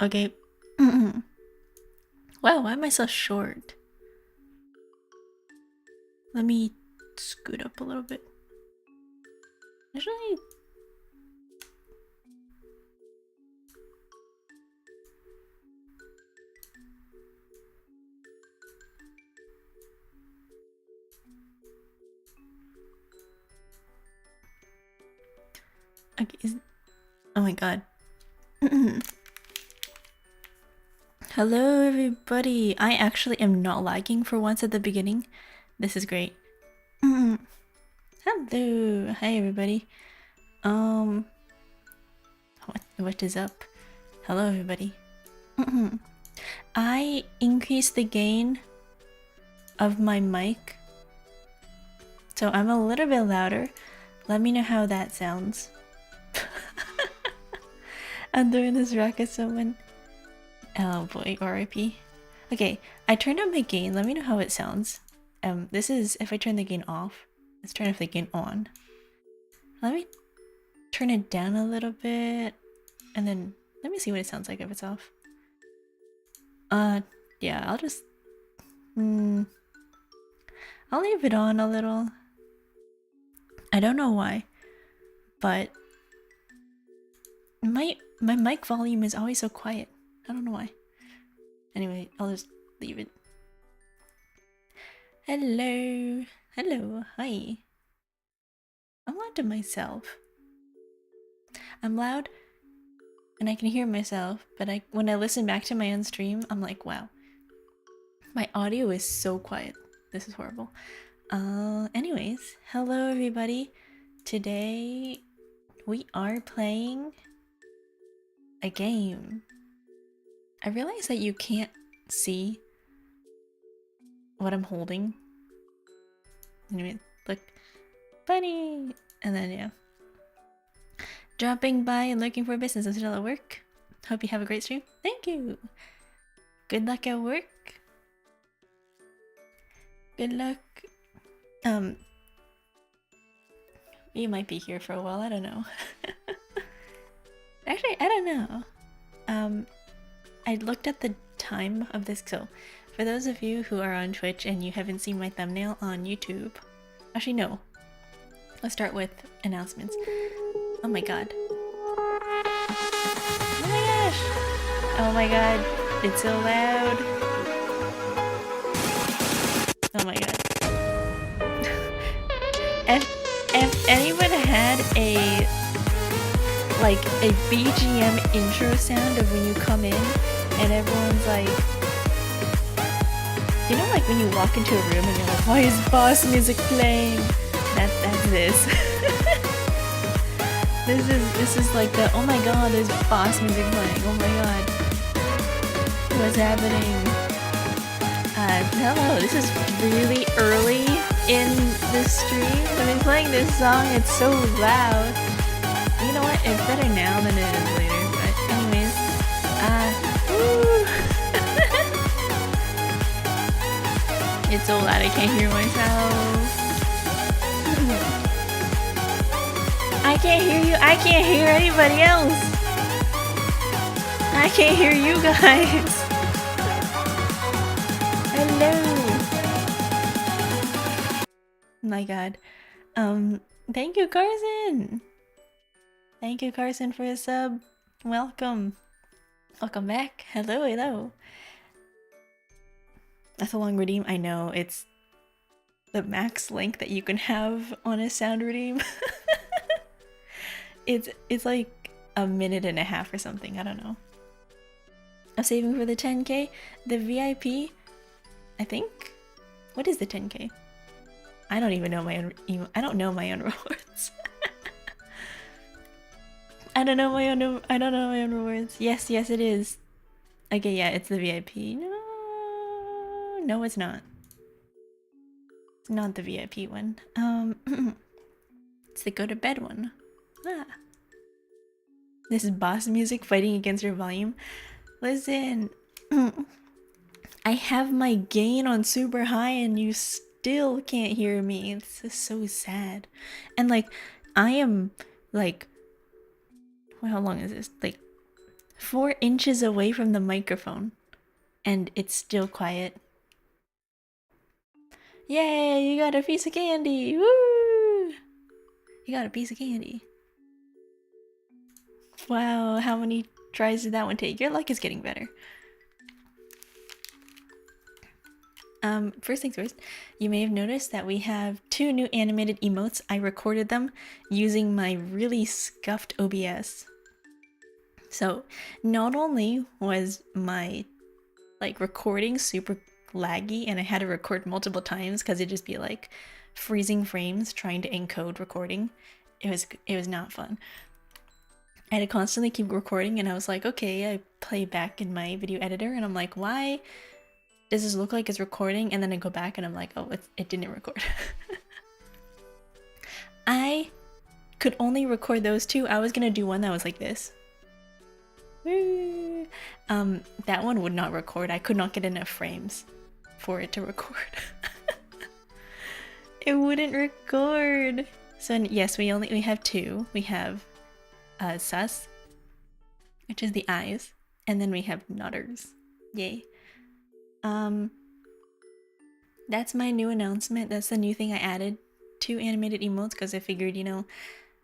Okay. Wow, why am I so short? Let me scoot up a little bit. Actually, okay. Oh my god. Hello, everybody. I actually am not lagging for once at the beginning. This is great. Hello. Hi, everybody. What is up? Hello, everybody. I increased the gain of my mic, so I'm a little bit louder. Let me know how that sounds. I'm doing this rocket someone. Oh boy, RIP. Okay, I turned up my gain. Let me know how it sounds. This is if I turn the gain off. Let's turn off the gain on. Let me turn it down a little bit, and then let me see what it sounds like if it's off. Yeah, I'll just I'll leave it on a little. I don't know why, but my mic volume is always so quiet. I don't know why. Anyway, I'll just leave it. Hello. Hello. Hi. I'm loud to myself. I'm loud and I can hear myself, but when I listen back to my own stream, I'm like, wow. My audio is so quiet. This is horrible. Anyways, hello everybody. Today we are playing a game. I realize that you can't see what I'm holding. Anyway, look. Bunny! And then, yeah. Dropping by and looking for business instead of work. Hope you have a great stream. Thank you! Good luck at work. Good luck. You might be here for a while, I don't know. Actually, I don't know. I looked at the time of this, so for those of you who are on Twitch and you haven't seen my thumbnail on YouTube, actually no. Let's start with announcements. Oh my god. Oh my gosh! Oh my god, it's so loud. Oh my god. if anyone had a BGM intro sound of when you come in and everyone's like, you know, like when you walk into a room and you're like, why is boss music playing? That's this. This is like the, oh my god, there's boss music playing. Oh my god, what's happening? Hello, this is really early in the stream. I've been playing this song, it's so loud. You know what? It's better now than it is later. But anyways, it's so loud I can't hear myself. I can't hear you. I can't hear anybody else. I can't hear you guys. Hello. My god. Thank you, Carson. Thank you, Carson, for a sub. Welcome. Welcome back. Hello, hello. That's a long redeem. I know, it's the max length that you can have on a sound redeem. It's like a minute and a half or something. I don't know. I'm saving for the 10k. The VIP, I think. What is the 10k? I don't even know my own. I don't know my own rewards. I don't know my own rewards. Yes, it is. Okay, yeah, it's the VIP. No, it's not. It's not the VIP one. It's the go to bed one. Ah. This is boss music fighting against your volume. Listen, I have my gain on super high and you still can't hear me. This is so sad. And like, I am like, well, how long is this? Like 4 inches away from the microphone, and it's still quiet. Yay, you got a piece of candy! Woo! You got a piece of candy. Wow, how many tries did that one take? Your luck is getting better. First things first, you may have noticed that we have 2 new animated emotes. I recorded them using my really scuffed OBS. So, not only was my recording super laggy and I had to record multiple times because it'd just be like freezing frames trying to encode recording. It was not fun. I had to constantly keep recording, and I was like, okay, I play back in my video editor and I'm like, why does this look like it's recording? And then I go back and I'm like, oh, it didn't record. I could only record those 2. I was gonna do one that was like this. That one would not record. I could not get enough frames for it to record. It wouldn't record. So yes, we have 2. We have sus, which is the eyes, and then we have nutters. Yay. That's my new announcement. That's the new thing I added to animated emotes because I figured, you know,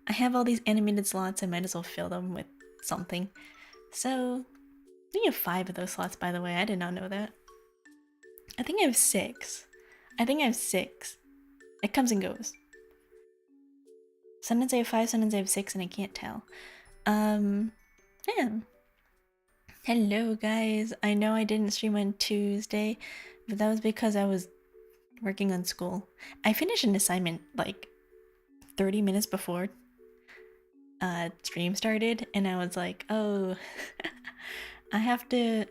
I have all these animated slots, I might as well fill them with something. So, we have 5 of those slots, by the way. I did not know that. I think I have 6. It comes and goes. Sometimes I have 5, sometimes I have 6, and I can't tell. Yeah. Hello, guys. I know I didn't stream on Tuesday, but that was because I was working on school. I finished an assignment like 30 minutes before stream started, and I was like, oh, I have to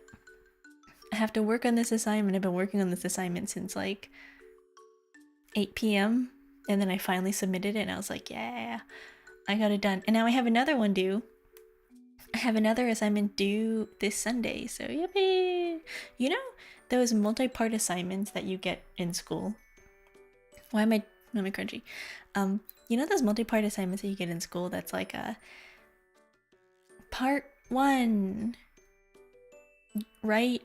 work on this assignment. I've been working on this assignment since like 8 p.m. and then I finally submitted it and I was like, yeah, I got it done. And now I have another one due. I have another assignment due this Sunday, so yippee! You know those multi-part assignments that you get in school? Why am I crunchy? You know those multi-part assignments that you get in school that's like part 1, write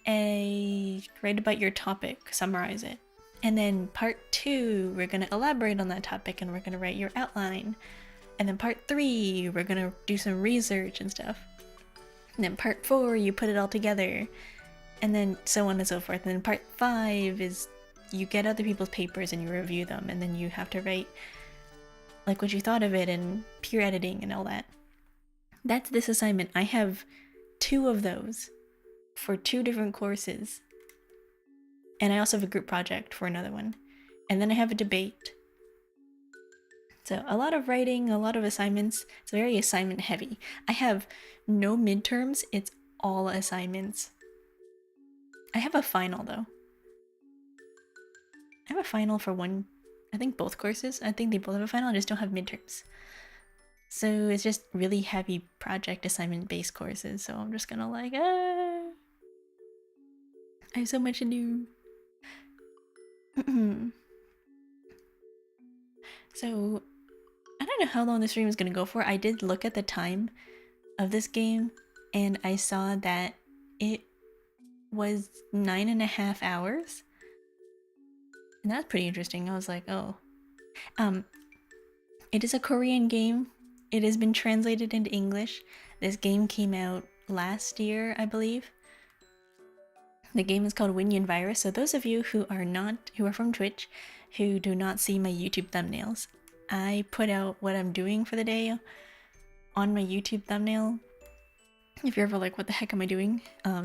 about your topic, summarize it. And then part 2, we're gonna elaborate on that topic and we're gonna write your outline. And then part 3, we're gonna do some research and stuff. And then part 4, you put it all together. And then so on and so forth. And then part 5 is you get other people's papers and you review them. And then you have to write like what you thought of it and peer editing and all that. That's this assignment. I have 2 of those for 2 different courses. And I also have a group project for another one. And then I have a debate. So a lot of writing, a lot of assignments. It's very assignment heavy. I have no midterms. It's all assignments. I have a final though. I have a final for one, I think both courses. I think they both have a final, I just don't have midterms. So it's just really heavy project assignment based courses. So I'm just gonna like, I have so much to do. So I don't know how long this stream is gonna go for. I did look at the time of this game and I saw that it was 9.5 hours. And that's pretty interesting. I was like, oh. It is a Korean game. It has been translated into English. This game came out last year, I believe. The game is called Winion Virus. So those of you who are from Twitch, who do not see my YouTube thumbnails, I put out what I'm doing for the day on my YouTube thumbnail. If you're ever like, what the heck am I doing?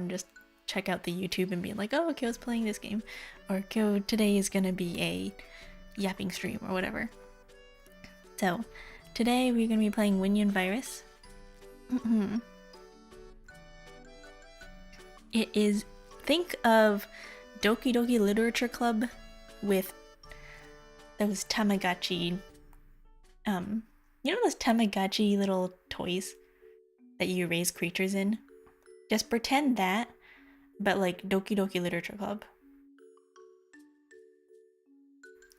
Just check out the YouTube and be like, oh, Kyo's playing this game. Or Kyo, today is gonna be a yapping stream or whatever. So, today we're gonna be playing Winion Virus. It is, think of Doki Doki Literature Club with those Tamagotchi, you know those Tamagotchi little toys that you raise creatures in? Just pretend that, but like Doki Doki Literature Club.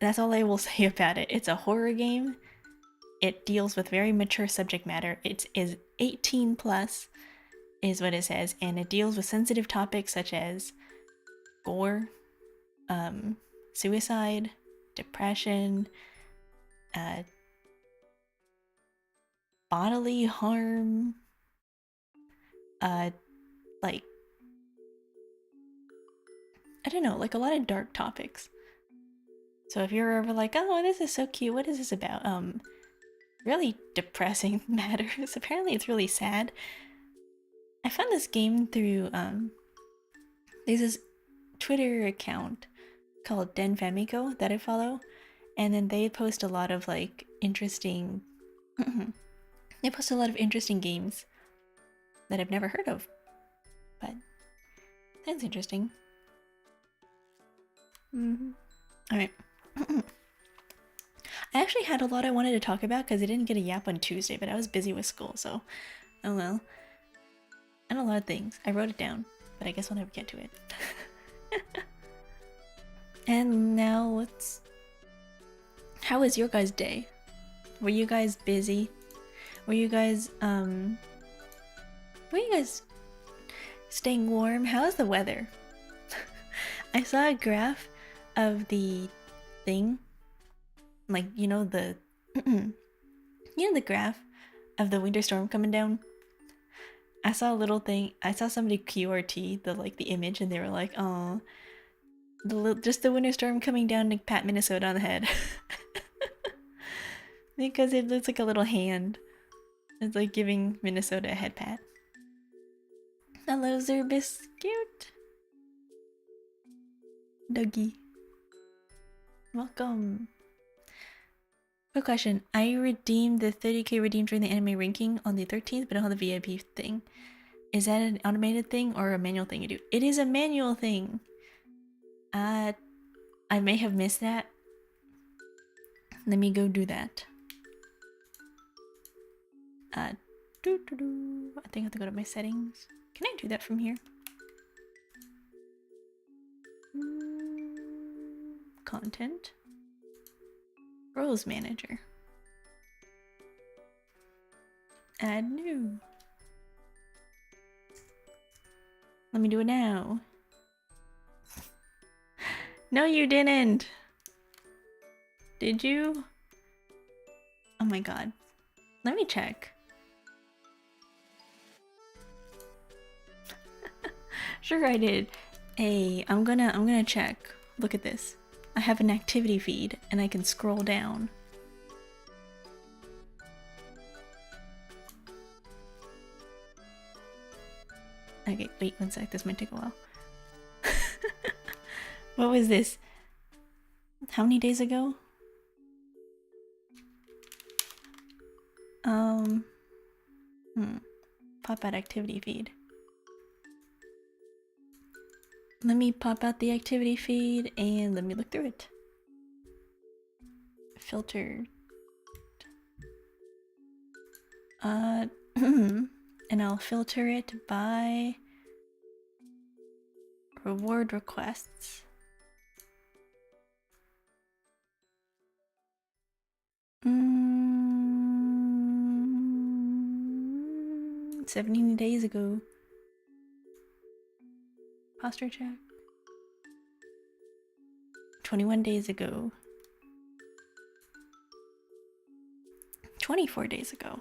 That's all I will say about it. It's a horror game. It deals with very mature subject matter. It is 18 plus. is what it says, and it deals with sensitive topics such as gore, suicide, depression, bodily harm, like, I don't know, like a lot of dark topics. So if you're ever like, oh, this is so cute, what is this about? Really depressing matters. Apparently it's really sad. I found this game through, there's this Twitter account called Den Famiko that I follow, and then they post a lot of like interesting they post a lot of interesting games that I've never heard of, but that's interesting. Alright. I actually had a lot I wanted to talk about because I didn't get a yap on Tuesday, but I was busy with school, so oh well. And a lot of things. I wrote it down, but I guess we'll never get to it. And now let's... How was your guys' day? Were you guys busy? Were you guys staying warm? How's the weather? I saw a graph of the thing, like, you know the the graph of the winter storm coming down. I saw a little thing. I saw somebody QRT the image, and they were like, "Oh, just the winter storm coming down to pat Minnesota on the head," because it looks like a little hand. It's like giving Minnesota a head pat. Hello, Zerbiscute. Dougie. Welcome. Quick question. I redeemed the 30k redeemed during the anime ranking on the 13th, but I don't have the VIP thing. Is that an automated thing or a manual thing you do? It is a manual thing. I may have missed that. Let me go do that. I think I have to go to my settings. Can I do that from here? Content. Roles manager. Add new. Let me do it now. No, you didn't. Did you? Oh my god. Let me check. Sure I did. Hey, I'm gonna check. Look at this. I have an activity feed and I can scroll down. Okay, wait one sec, this might take a while. What was this? How many days ago? Pop out activity feed. Let me pop out the activity feed and let me look through it. Filter. And I'll filter it by reward requests. 17 days ago. Posture check. 21 days ago. 24 days ago.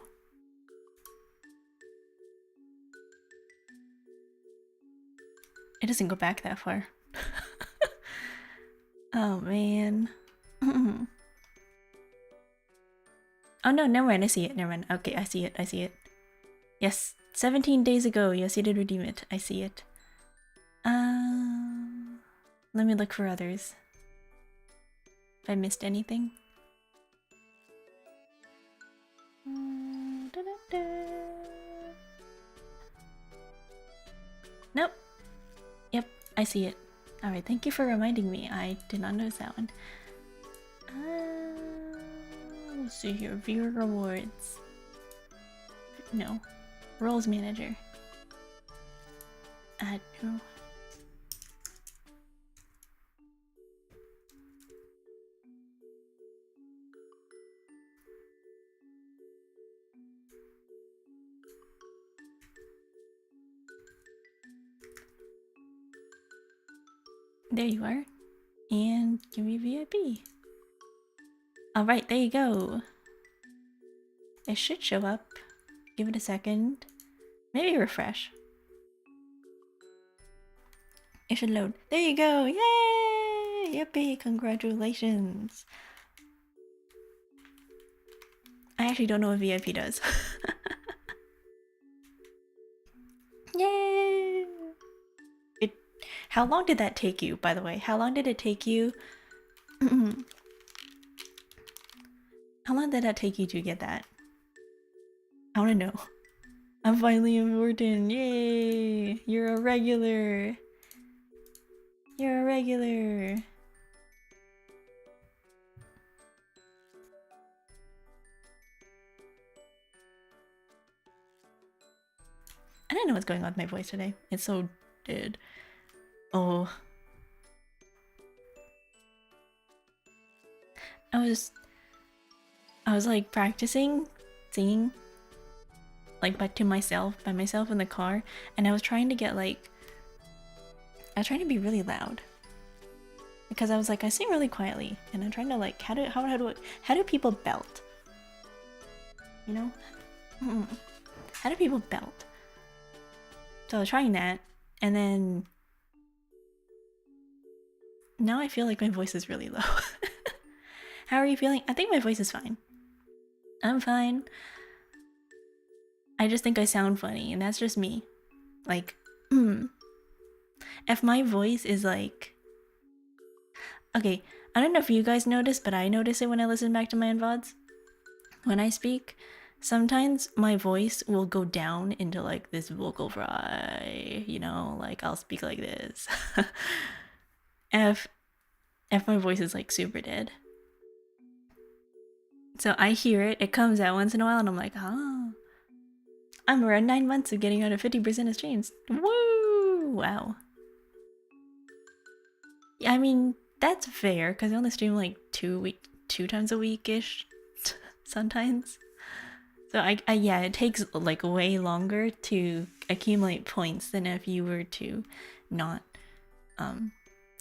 It doesn't go back that far. Oh man. Oh no, never mind, I see it, never mind. Okay, I see it. Yes, 17 days ago, yes, you did redeem it. I see it. Let me look for others. If I missed anything. Nope. Yep, I see it. Alright, thank you for reminding me. I did not notice that one. Let's see here. Viewer rewards. No. Roles manager. No. There you are. And give me VIP. Alright, there you go. It should show up. Give it a second. Maybe refresh. It should load. There you go! Yay! Yippee! Congratulations! I actually don't know what VIP does. Yay! How long did that take you, by the way? How long did it take you? How long did that take you to get that? I wanna know. I'm finally important. Yay! You're a regular. You're a regular. I don't know what's going on with my voice today. It's so dead. Oh. I was like practicing singing like by myself in the car, and I was trying to get like I was trying to be really loud. Because I was like, I sing really quietly, and I'm trying to like how do people belt? You know? How do people belt? So I was trying that, and then now I feel like my voice is really low. How are you feeling? I think my voice is fine. I'm fine. I just think I sound funny, and that's just me. Like, if my voice is like... Okay, I don't know if you guys notice, but I notice it when I listen back to my own VODs. When I speak, sometimes my voice will go down into like this vocal fry, you know, like I'll speak like this. if my voice is like super dead. So I hear it, it comes out once in a while, and I'm like, oh. I'm around 9 months of getting out of 50% of streams. Woo! Wow. Yeah, I mean, that's fair, because I only stream like 2 times a week-ish, sometimes. So yeah, it takes like way longer to accumulate points than if you were to not,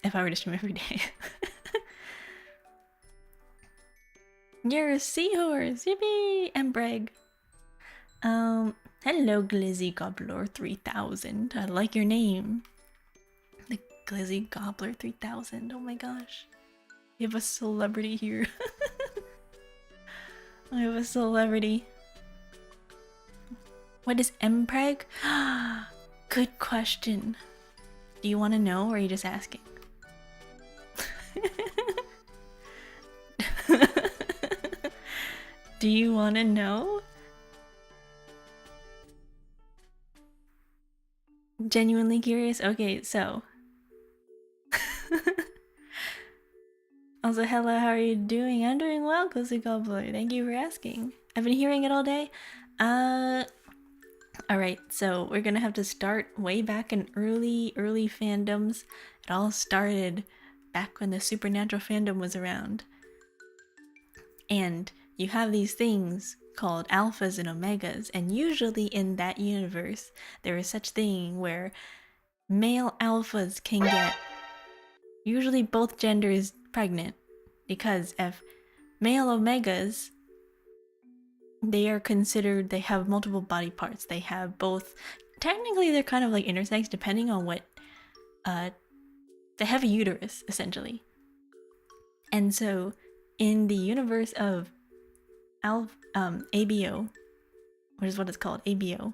if I were to stream every day. You're a seahorse! Yippee! And brag. Hello Glizzy Gobbler 3000. I like your name. The Glizzy Gobbler 3000. Oh my gosh. We have a celebrity here. I have a celebrity. What is mpreg? Good question. Do you want to know, or are you just asking? Do you want to know? Genuinely curious? Okay, so. Also, hello, how are you doing? I'm doing well, Glizzy Gobbler. Thank you for asking. I've been hearing it all day. Alright, so we're gonna have to start way back in early fandoms. It all started back when the supernatural fandom was around. And you have these things called alphas and omegas, and usually in that universe, there is such thing where male alphas can get usually both genders pregnant, because if male omegas, they are considered, they have multiple body parts. They have both, technically they're kind of like intersex depending on what, they have a uterus essentially. And so in the universe of ABO, which is what it's called, ABO,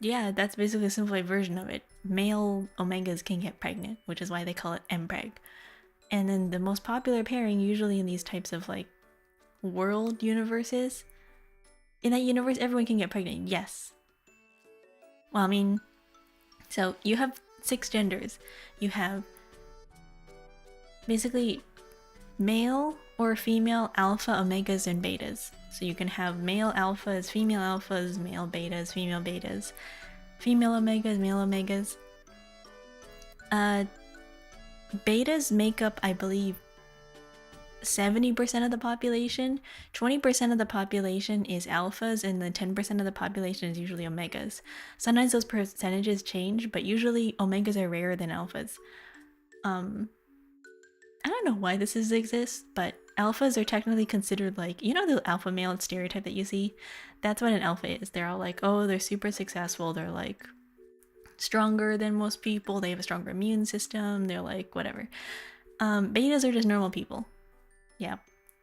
yeah, that's basically a simplified version of it. Male omegas can get pregnant, which is why they call it mpreg. And then the most popular pairing usually in these types of like world universes, in that universe everyone can get pregnant, yes. Well, I mean, so you have 6 genders. You have basically male or female alpha, omegas, and betas. So you can have male alphas, male betas, female betas, female omegas, male omegas. Betas make up, I believe, 70% of the population. 20% of the population is alphas, and then 10% of the population is usually omegas. Sometimes those percentages change, but usually omegas are rarer than alphas. I don't know why this exists, but alphas are technically considered like, you know, the alpha male stereotype that you see? That's what an alpha is. They're all like, oh, they're super successful. They're like stronger than most people. They have a stronger immune system. They're like, whatever. Betas are just normal people. Yeah.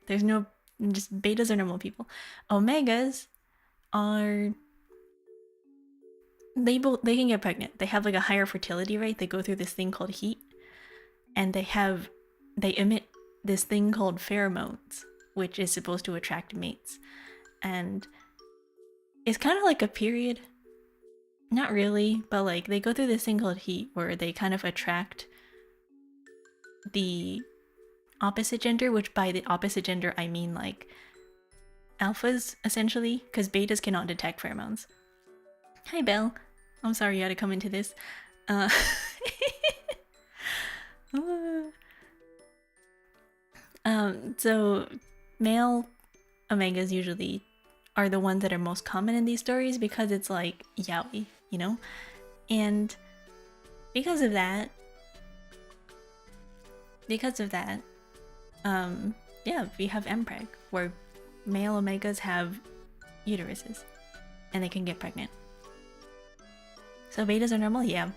There's no, just betas are normal people. Omegas are, they can get pregnant. They have like a higher fertility rate. They go through this thing called heat, and they emit this thing called pheromones, which is supposed to attract mates. And it's kind of like a period. Not really, but like they go through this thing called heat where they kind of attract the opposite gender, which by the opposite gender I mean like alphas essentially, because betas cannot detect pheromones. Hi Belle, I'm sorry you had to come into this. So male omegas usually are the ones that are most common in these stories because it's like yaoi, you know? And because of that, yeah, we have mpreg, where male omegas have uteruses and they can get pregnant. So betas are normal, yeah.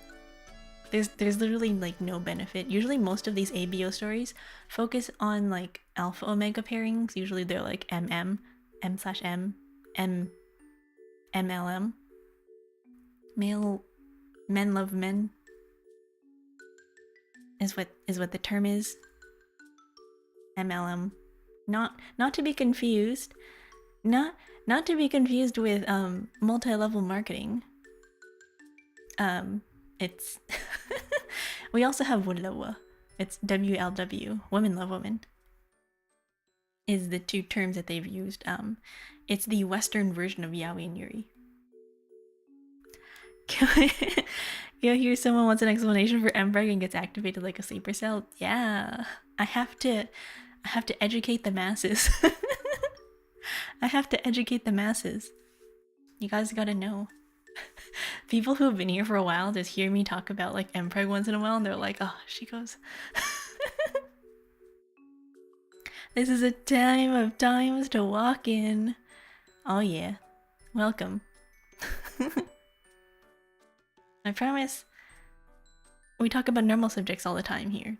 There's literally like no benefit. Usually most of these ABO stories focus on like alpha omega pairings. Usually they're like MM, M/M, M, MLM. Male men love men is what the term is. MLM. Not to be confused. Not to be confused with multi-level marketing. It's we also have WLW. It's WLW, women love women. Is the two terms that they've used. It's the Western version of yaoi and yuri. You hear someone wants an explanation for mpreg and gets activated like a sleeper cell? Yeah, I have to educate the masses. I have to educate the masses. You guys gotta know. People who have been here for a while just hear me talk about like mpreg once in a while and they're like, oh, she goes. This is a time of times to walk in. Oh yeah, welcome. I promise we talk about normal subjects all the time here.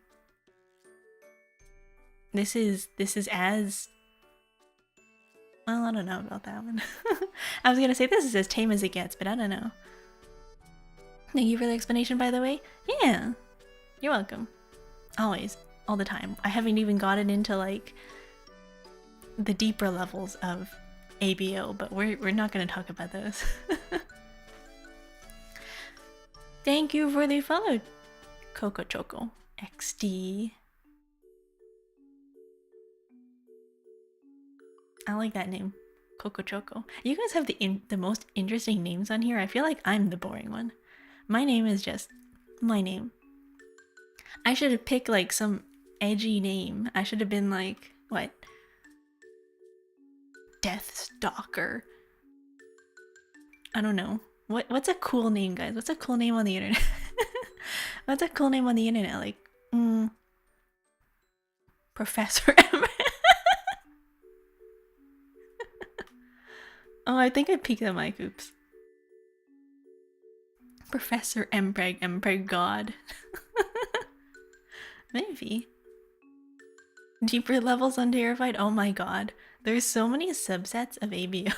This is as well, I don't know about that one. I was gonna say this is as tame as it gets, but I don't know. Thank you for the explanation, by the way. Yeah, you're welcome. Always, all the time. I haven't even gotten into like the deeper levels of ABO, but we're not gonna talk about those. Thank you for the follow, Coco Choco XD. I like that name, Coco Choco. You guys have the most interesting names on here. I feel like I'm the boring one. My name is just my name. I should have picked like some edgy name. I should have been like, what? Death Stalker. I don't know. What's a cool name, guys? What's a cool name on the internet? What's a cool name on the internet? Like, Professor M. Oh, I think I peeked at my oops. Professor mpreg god. Maybe. Deeper levels on Terrified? Oh my god. There's so many subsets of ABO.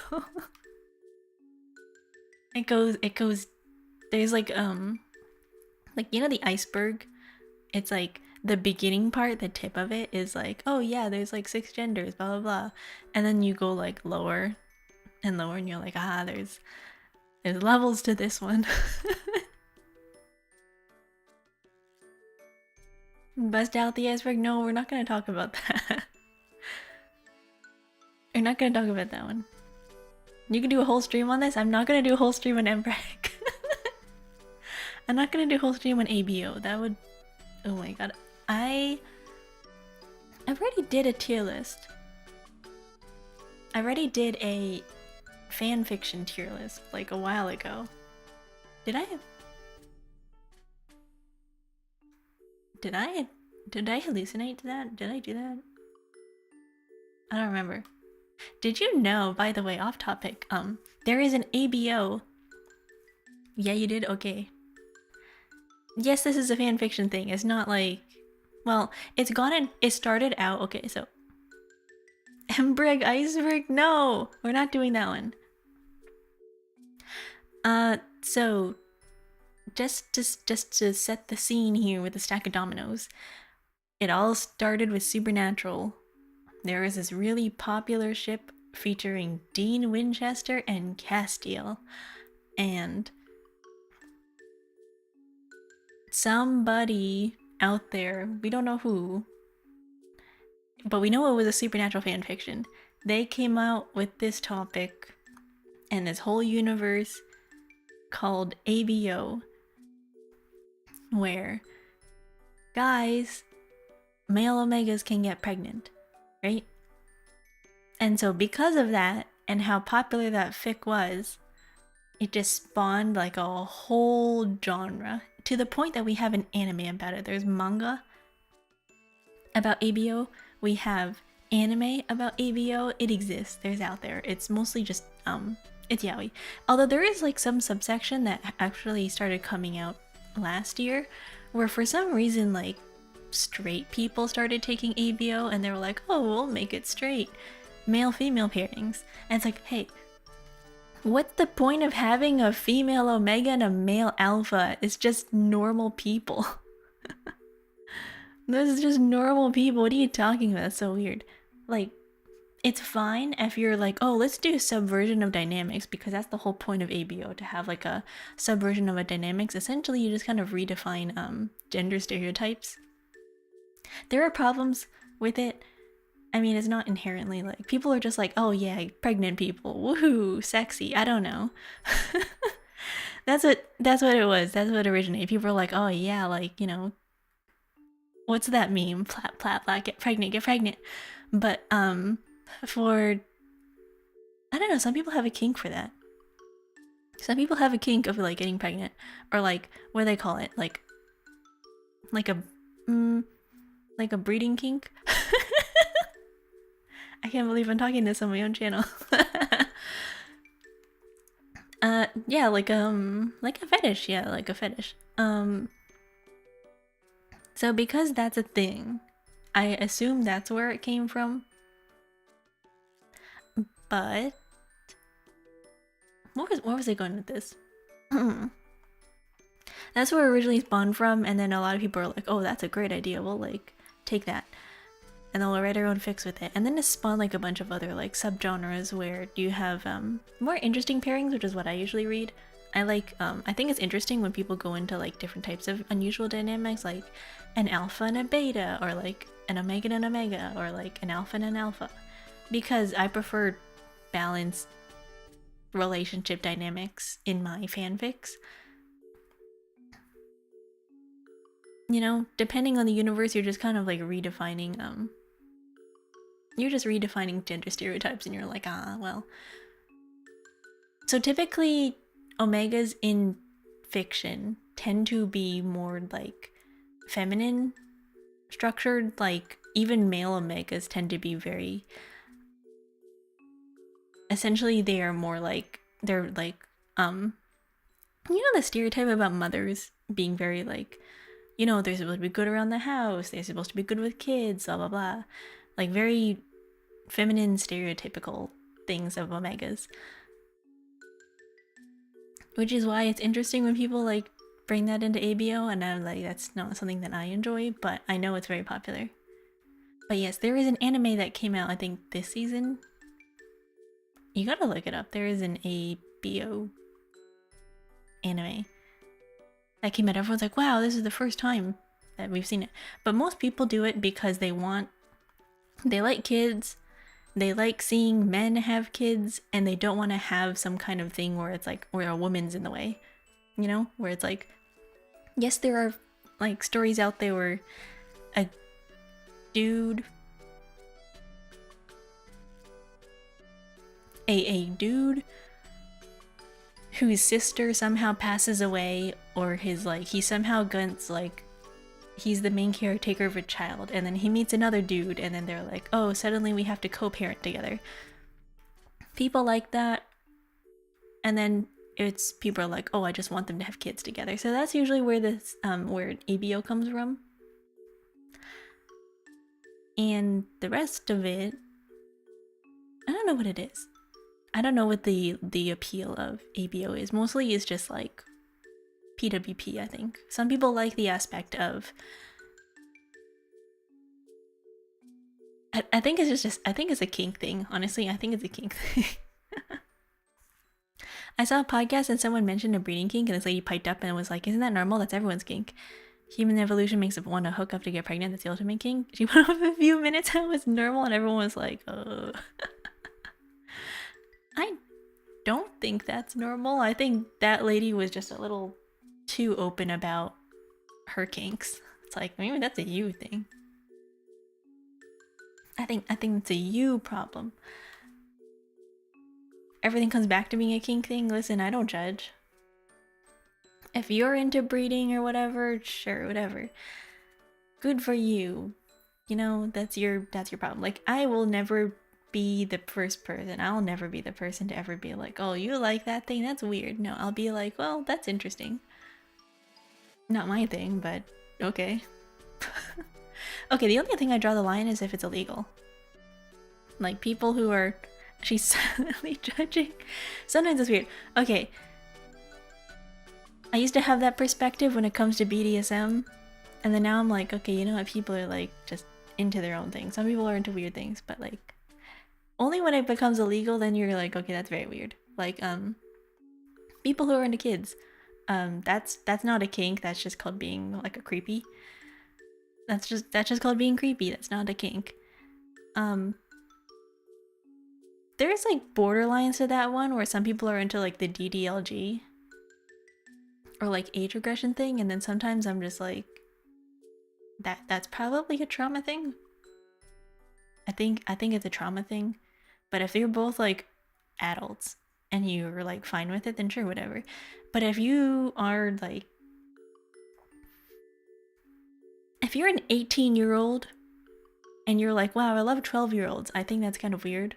It goes there's like you know the iceberg? It's like the beginning part, the tip of it is like, oh yeah, there's like 6 genders, blah blah blah. And then you go like lower and lower and you're like, ah, there's levels to this one. Bust out the iceberg? No, we're not gonna talk about that. We're not gonna talk about that one. You can do a whole stream on this. I'm not gonna do a whole stream on mpreg. I'm not gonna do a whole stream on ABO. That would, oh my god. I already did a tier list. I already did a fan fiction tier list like a while ago. Did I hallucinate to that? Did I do that? I don't remember. Did you know, by the way, off topic, there is an ABO. Yeah, you did? Okay. Yes, this is a fanfiction thing. It's not like, well, it started out, okay, so Embrig Iceberg, no! We're not doing that one. So just to set the scene here with a stack of dominoes, it all started with Supernatural. There was this really popular ship featuring Dean Winchester and Castiel, and somebody out there, we don't know who, but we know it was a Supernatural fanfiction. They came out with this topic and this whole universe called ABO, where guys, male omegas can get pregnant, right? And so because of that and how popular that fic was, it just spawned like a whole genre to the point that we have an anime about it. There's manga about ABO. We have anime about ABO. It exists. There's out there. It's mostly just it's yaoi. Although there is like some subsection that actually started coming out last year, where for some reason like straight people started taking ABO and they were like, oh, we'll make it straight. Male-female pairings. And it's like, hey, what's the point of having a female omega and a male alpha? It's just normal people. This is just normal people. What are you talking about? It's so weird. Like, it's fine if you're like, oh, let's do a subversion of dynamics, because that's the whole point of ABO, to have like a subversion of a dynamics. Essentially, you just kind of redefine gender stereotypes. There are problems with it. I mean, it's not inherently like, people are just like, oh yeah, pregnant people, woohoo, sexy. I don't know. That's what it was. That's what originated. People were like, oh yeah, like, you know, what's that meme? Plat, plat, plat, get pregnant. But for, I don't know, some people have a kink for that. Some people have a kink of like getting pregnant, or like, what do they call it? Like a breeding kink. I can't believe I'm talking this on my own channel. Yeah, like a fetish. Yeah, like a fetish. So because that's a thing, I assume that's where it came from. But where was I going with this? That's where it originally spawned from, and then a lot of people are like, oh, that's a great idea, we'll like take that and they'll write our own fics with it. And then it spawned like a bunch of other like subgenres where you have more interesting pairings, which is what I usually read. I like I think it's interesting when people go into like different types of unusual dynamics, like an alpha and a beta, or like an omega and an omega, or like an alpha and an alpha, because I prefer balanced relationship dynamics in my fanfics. You know, depending on the universe, you're just kind of like redefining gender stereotypes, and you're like, ah, well. So typically omegas in fiction tend to be more like feminine structured. Like even male omegas tend to be very, essentially they are more like, they're like you know, the stereotype about mothers being very like, you know, they're supposed to be good around the house, they're supposed to be good with kids, blah blah blah, like very feminine stereotypical things of omegas. Which is why it's interesting when people like bring that into ABO, and I'm like, that's not something that I enjoy, but I know it's very popular. But yes, there is an anime that came out, I think this season. You gotta look it up. There is an ABO anime that came out. Everyone's like, wow, this is the first time that we've seen it. But most people do it because they like kids, they like seeing men have kids, and they don't want to have some kind of thing where it's like, where a woman's in the way, you know, where it's like, yes, there are like stories out there where a dude a dude whose sister somehow passes away, or his like he somehow gets like he's the main caretaker of a child, and then he meets another dude, and then they're like, oh, suddenly we have to co-parent together. People like that. And then it's people are like, oh, I just want them to have kids together. So that's usually where this where ABO comes from. And the rest of it, I don't know what it is. I don't know what the appeal of ABO is. Mostly it's just like PWP, I think. Some people like the aspect of I think it's just I think it's a kink thing. Honestly, I think it's a kink thing. I saw a podcast and someone mentioned a breeding kink, and this lady piped up and was like, isn't that normal? That's everyone's kink. Human evolution makes it want to hook up to get pregnant. That's the ultimate kink. She went off a few minutes and it was normal, and everyone was like, I don't think that's normal. I think that lady was just a little too open about her kinks. It's like, maybe that's a you thing. I think it's a you problem. Everything comes back to being a kink thing. Listen, I don't judge. If you're into breeding or whatever, sure, whatever. Good for you. You know, that's your problem. Like, I will never be the first person. I'll never be the person to ever be like, oh, you like that thing? That's weird. No, I'll be like, well, that's interesting. Not my thing, but okay. Okay, the only thing I draw the line is if it's illegal. Like, people who are... She's silently judging. Sometimes it's weird. Okay. I used to have that perspective when it comes to BDSM. And then now I'm like, okay, you know what? People are like just into their own thing. Some people are into weird things, but like... Only when it becomes illegal, then you're like, okay, that's very weird. Like, people who are into kids. That's not a kink. That's just called being like a creepy. That's just called being creepy. That's not a kink. There's like borderlines to that one where some people are into like the DDLG or like age regression thing, and then sometimes I'm just like, that's probably a trauma thing. I think it's a trauma thing. But if you're both like adults and you're like fine with it, then sure, whatever. But if you are like, if you're an 18-year-old and you're like, wow, I love 12-year-olds, I think that's kind of weird.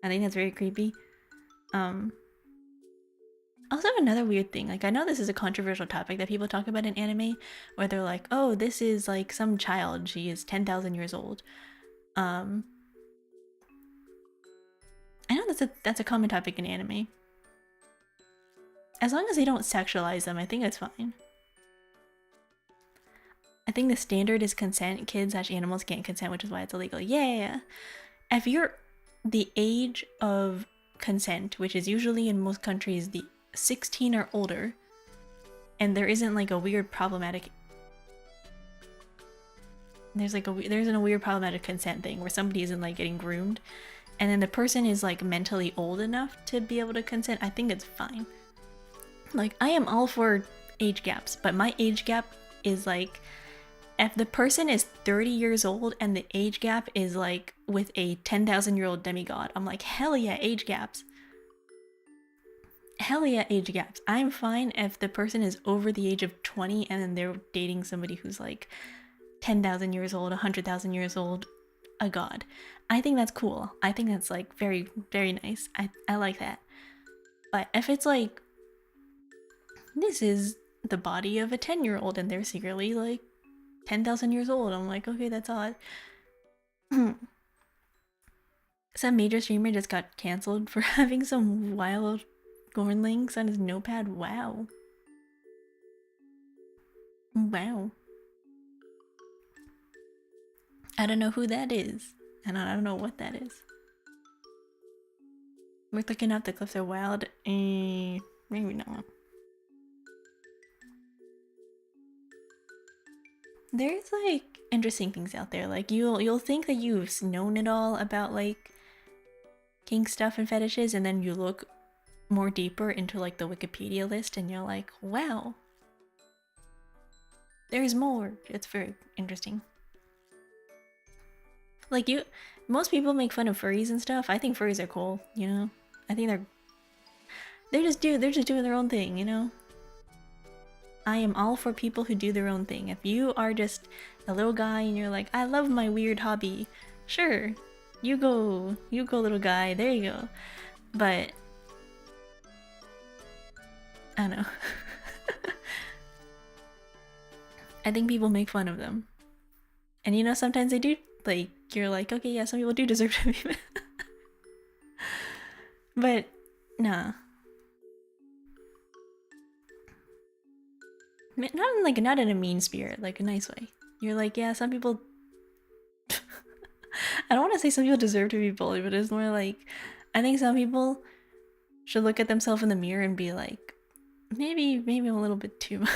I think that's very creepy. Also, another weird thing, like, I know this is a controversial topic that people talk about in anime, where they're like, oh, this is like some child, she is 10,000 years old. I know that's a common topic in anime. As long as they don't sexualize them, I think that's fine. I think the standard is consent. Kids/animals can't consent, which is why it's illegal. Yeah. If you're the age of consent, which is usually in most countries the 16 or older, and there isn't like a weird problematic there isn't a weird problematic consent thing where somebody isn't like getting groomed, and then the person is like mentally old enough to be able to consent, I think it's fine. Like, I am all for age gaps, but my age gap is like, if the person is 30 years old and the age gap is like with a 10,000-year-old demigod, I'm like, hell yeah, age gaps. Hell yeah, age gaps. I'm fine if the person is over the age of 20 and then they're dating somebody who's like 10,000 years old, 100,000 years old, a god. I think that's cool. I think that's like very, very nice. I like that. But if it's like, this is the body of a 10-year-old and they're secretly like 10,000 years old, I'm like, okay, that's odd. Some major streamer just got cancelled for having some wild corn links on his notepad. Wow. Wow. I don't know who that is, and I don't know what that is. We're looking up, the cliffs are wild. Maybe not. There's like interesting things out there. Like, you'll think that you've known it all about like kink stuff and fetishes, and then you look more deeper into like the Wikipedia list and you're like, wow, there's more. It's very interesting. Like, most people make fun of furries and stuff. I think furries are cool, you know? I think they're just doing their own thing, you know? I am all for people who do their own thing. If you are just a little guy and you're like, I love my weird hobby, sure, you go little guy, there you go. But I don't know. I think people make fun of them. And you know, sometimes they do, like, you're like, okay, yeah, some people do deserve to be but nah. Not in a mean spirit, like a nice way. You're like, yeah, some people I don't want to say some people deserve to be bullied, but it's more like, I think some people should look at themselves in the mirror and be like, maybe I'm a little bit too much.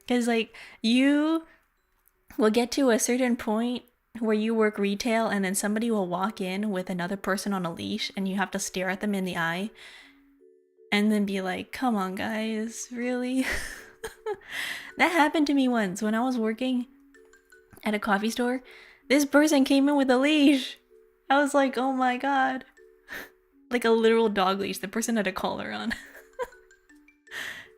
Because like, you will get to a certain point where you work retail and then somebody will walk in with another person on a leash and you have to stare at them in the eye and then be like, come on guys, really? That happened to me once when I was working at a coffee store. This person came in with a leash. I was like, oh my god. Like a literal dog leash. The person had a collar on.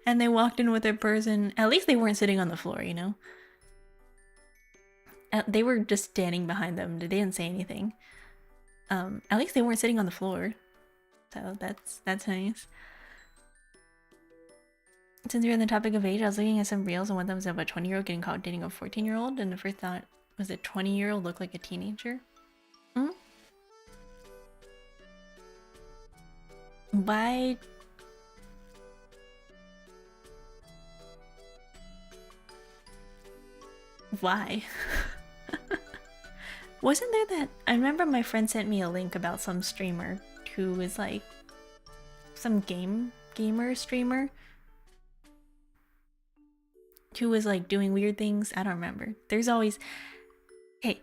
And they walked in with their person. At least they weren't sitting on the floor, you know? They were just standing behind them. They didn't say anything. At least they weren't sitting on the floor. So that's nice. Since we're on the topic of age, I was looking at some reels and one of them was about a 20-year-old getting caught dating a 14-year-old, and the first thought was a 20-year-old looked like a teenager. Why? Why? Wasn't there that... I remember my friend sent me a link about some streamer who was like... some gamer streamer who was like doing weird things. I don't remember. There's always... Hey,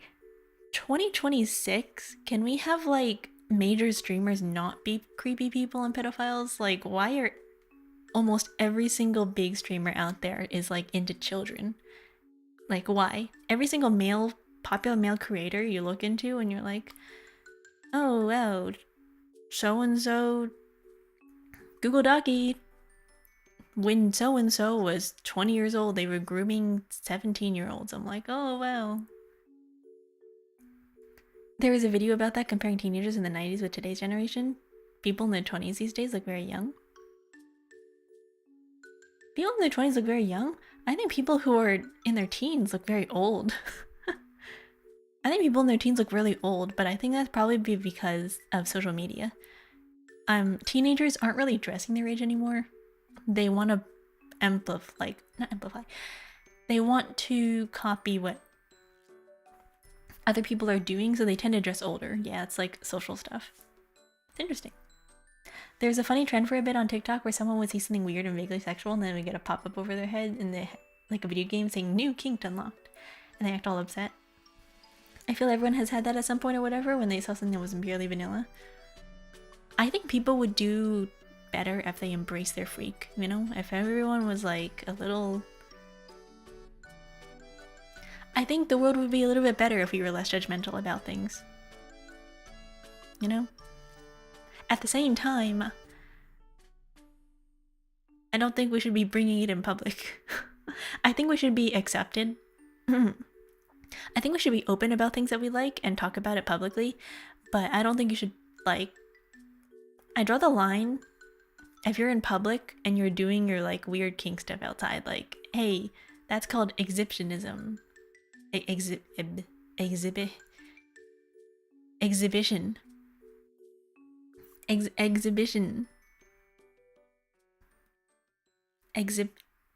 2026? Can we have like major streamers not be creepy people and pedophiles? Like, why are almost every single big streamer out there is like into children? Like, why? Every single popular male creator you look into and you're like, oh wow, so-and-so Google Docky, when so-and-so was 20 years old, they were grooming 17-year-olds. I'm like, oh wow. There was a video about that comparing teenagers in the 90s with today's generation. People in their 20s these days look very young. People in their 20s look very young? I think people who are in their teens look very old. I think people in their teens look really old, but I think that's probably because of social media. Teenagers aren't really dressing their age anymore. They want to not amplify. They want to copy what other people are doing, so they tend to dress older. Yeah, it's like social stuff. It's interesting. There's a funny trend for a bit on TikTok where someone would see something weird and vaguely sexual and then we get a pop-up over their head in like a video game saying new kink unlocked, and they act all upset. I feel everyone has had that at some point or whatever when they saw something that was purely vanilla. I think people would do better if they embraced their freak, you know? If everyone was like a little... I think the world would be a little bit better if we were less judgmental about things. You know? At the same time, I don't think we should be bringing it in public. I think we should be accepted. I think we should be open about things that we like and talk about it publicly, but I don't think you should, like... I draw the line if you're in public and you're doing your like weird kink stuff outside, like, hey, that's called exhibitionism. Exhibition.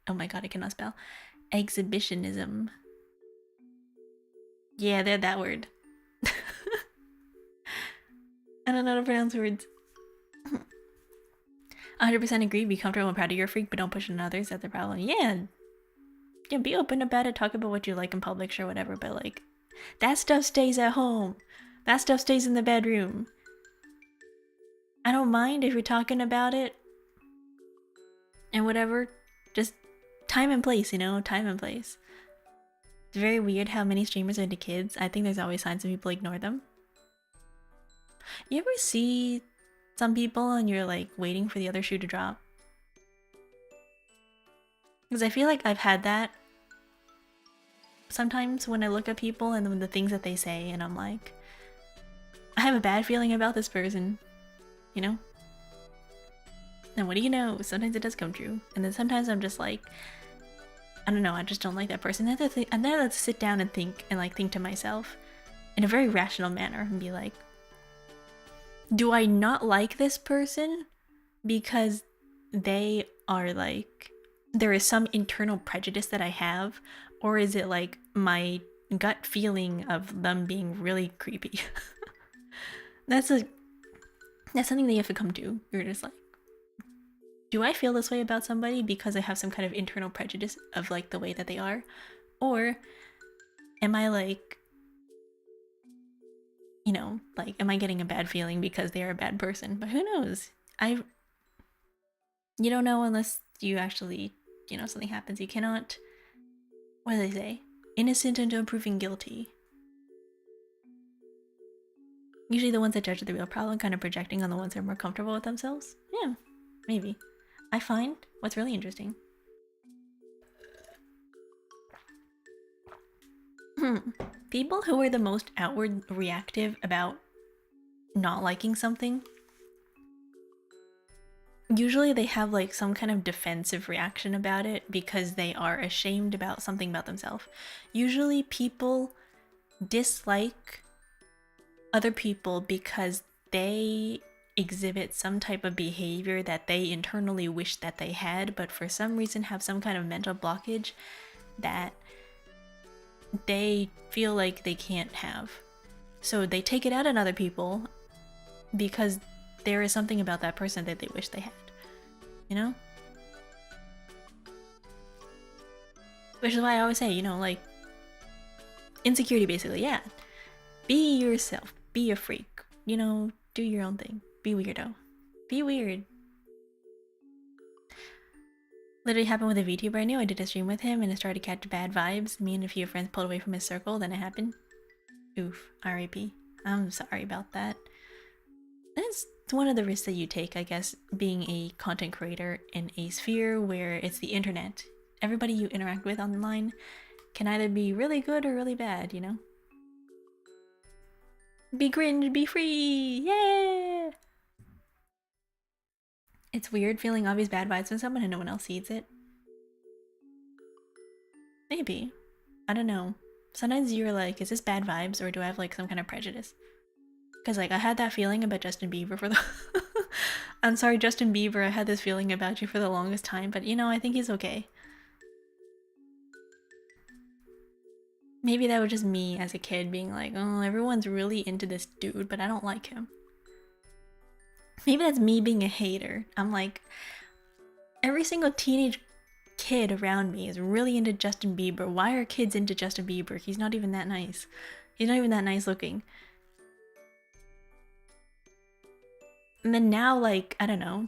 Oh my god, I cannot spell. Exhibitionism. Yeah, they're that word. I don't know how to pronounce words. 100% agree. Be comfortable and proud of your freak, but don't push it on others. That's the problem. Yeah, be open about it. Talk about what you like in public, sure, whatever. But like, that stuff stays at home. That stuff stays in the bedroom. I don't mind if you're talking about it and whatever. Just time and place, you know, time and place. It's very weird how many streamers are into kids. I think there's always signs of people ignore them. You ever see some people and you're like waiting for the other shoe to drop? Because I feel like I've had that sometimes when I look at people and the things that they say, and I'm like, I have a bad feeling about this person, you know? And what do you know? Sometimes it does come true. And then sometimes I'm just like, I don't know, I just don't like that person. And then I have to sit down and think to myself in a very rational manner and be like, do I not like this person because they are like, there is some internal prejudice that I have, or is it like my gut feeling of them being really creepy? That's something that you have to come to. You're just like, do I feel this way about somebody because I have some kind of internal prejudice of like the way that they are? Or am I like, you know, like, am I getting a bad feeling because they're a bad person? But who knows? You don't know unless you actually, you know, something happens. You cannot, what do they say? Innocent until proven guilty. Usually the ones that judge the real problem kind of projecting on the ones that are more comfortable with themselves. Yeah, maybe. I find what's really interesting. People who are the most outward reactive about not liking something, usually they have like some kind of defensive reaction about it because they are ashamed about something about themselves. Usually people dislike other people because they exhibit some type of behavior that they internally wish that they had, but for some reason have some kind of mental blockage that they feel like they can't have. So they take it out on other people because there is something about that person that they wish they had, you know? Which is why I always say, you know, like, insecurity basically, yeah. Be yourself, be a freak, you know, do your own thing, be weirdo, be weird. Literally happened with a VTuber I knew. I did a stream with him and it started to catch bad vibes. Me and a few friends pulled away from his circle, then it happened. Oof, RIP. I'm sorry about that. That's one of the risks that you take, I guess, being a content creator in a sphere where it's the internet. Everybody you interact with online can either be really good or really bad, you know? Be cringe, be free! Yeah! It's weird feeling obvious bad vibes from someone and no one else sees it. Maybe. I don't know. Sometimes you're like, is this bad vibes or do I have like some kind of prejudice? Because like I had that feeling about Justin Bieber for the I'm sorry, Justin Bieber, I had this feeling about you for the longest time, but you know, I think he's okay. Maybe that was just me as a kid being like, oh, everyone's really into this dude, but I don't like him. Maybe that's me being a hater. I'm like, every single teenage kid around me is really into Justin Bieber. Why are kids into Justin Bieber? He's not even that nice. He's not even that nice looking. And then now, like, I don't know,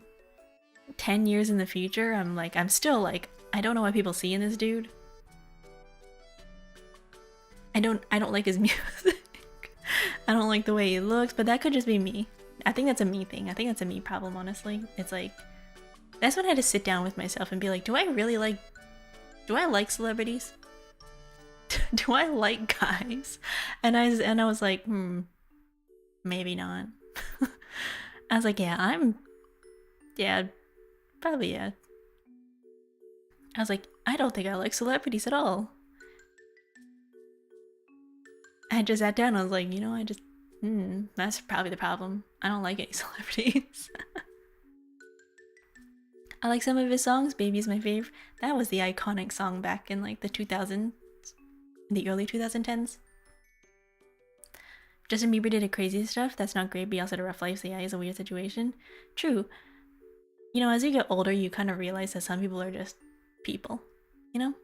10 years in the future, I'm still like, I don't know what people see in this dude. I don't like his music. I don't like the way he looks, but that could just be me. I think that's a me thing. I think that's a me problem, honestly. It's like, that's when I had to sit down with myself and be like, do I like celebrities? Do I like guys? And I was like, maybe not. I was like, yeah, probably yeah. I was like, I don't think I like celebrities at all. I just sat down and I was like, you know, that's probably the problem. I don't like any celebrities. I like some of his songs. Baby's my fave. That was the iconic song back in like the 2000s, the early 2010s. Justin Bieber did a crazy stuff. That's not great, but he also had a rough life, so yeah, he's a weird situation. True. You know, as you get older, you kind of realize that some people are just people, you know?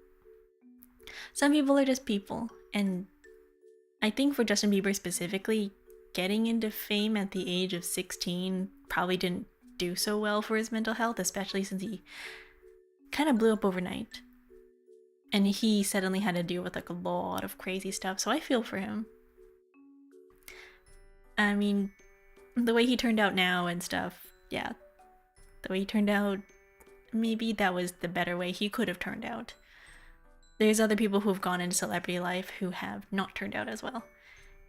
Some people are just people, and I think for Justin Bieber specifically, getting into fame at the age of 16 probably didn't do so well for his mental health, especially since he kind of blew up overnight. And he suddenly had to deal with like a lot of crazy stuff, so I feel for him. I mean, the way he turned out now and stuff, yeah. The way he turned out, maybe that was the better way he could have turned out. There's other people who've gone into celebrity life who have not turned out as well.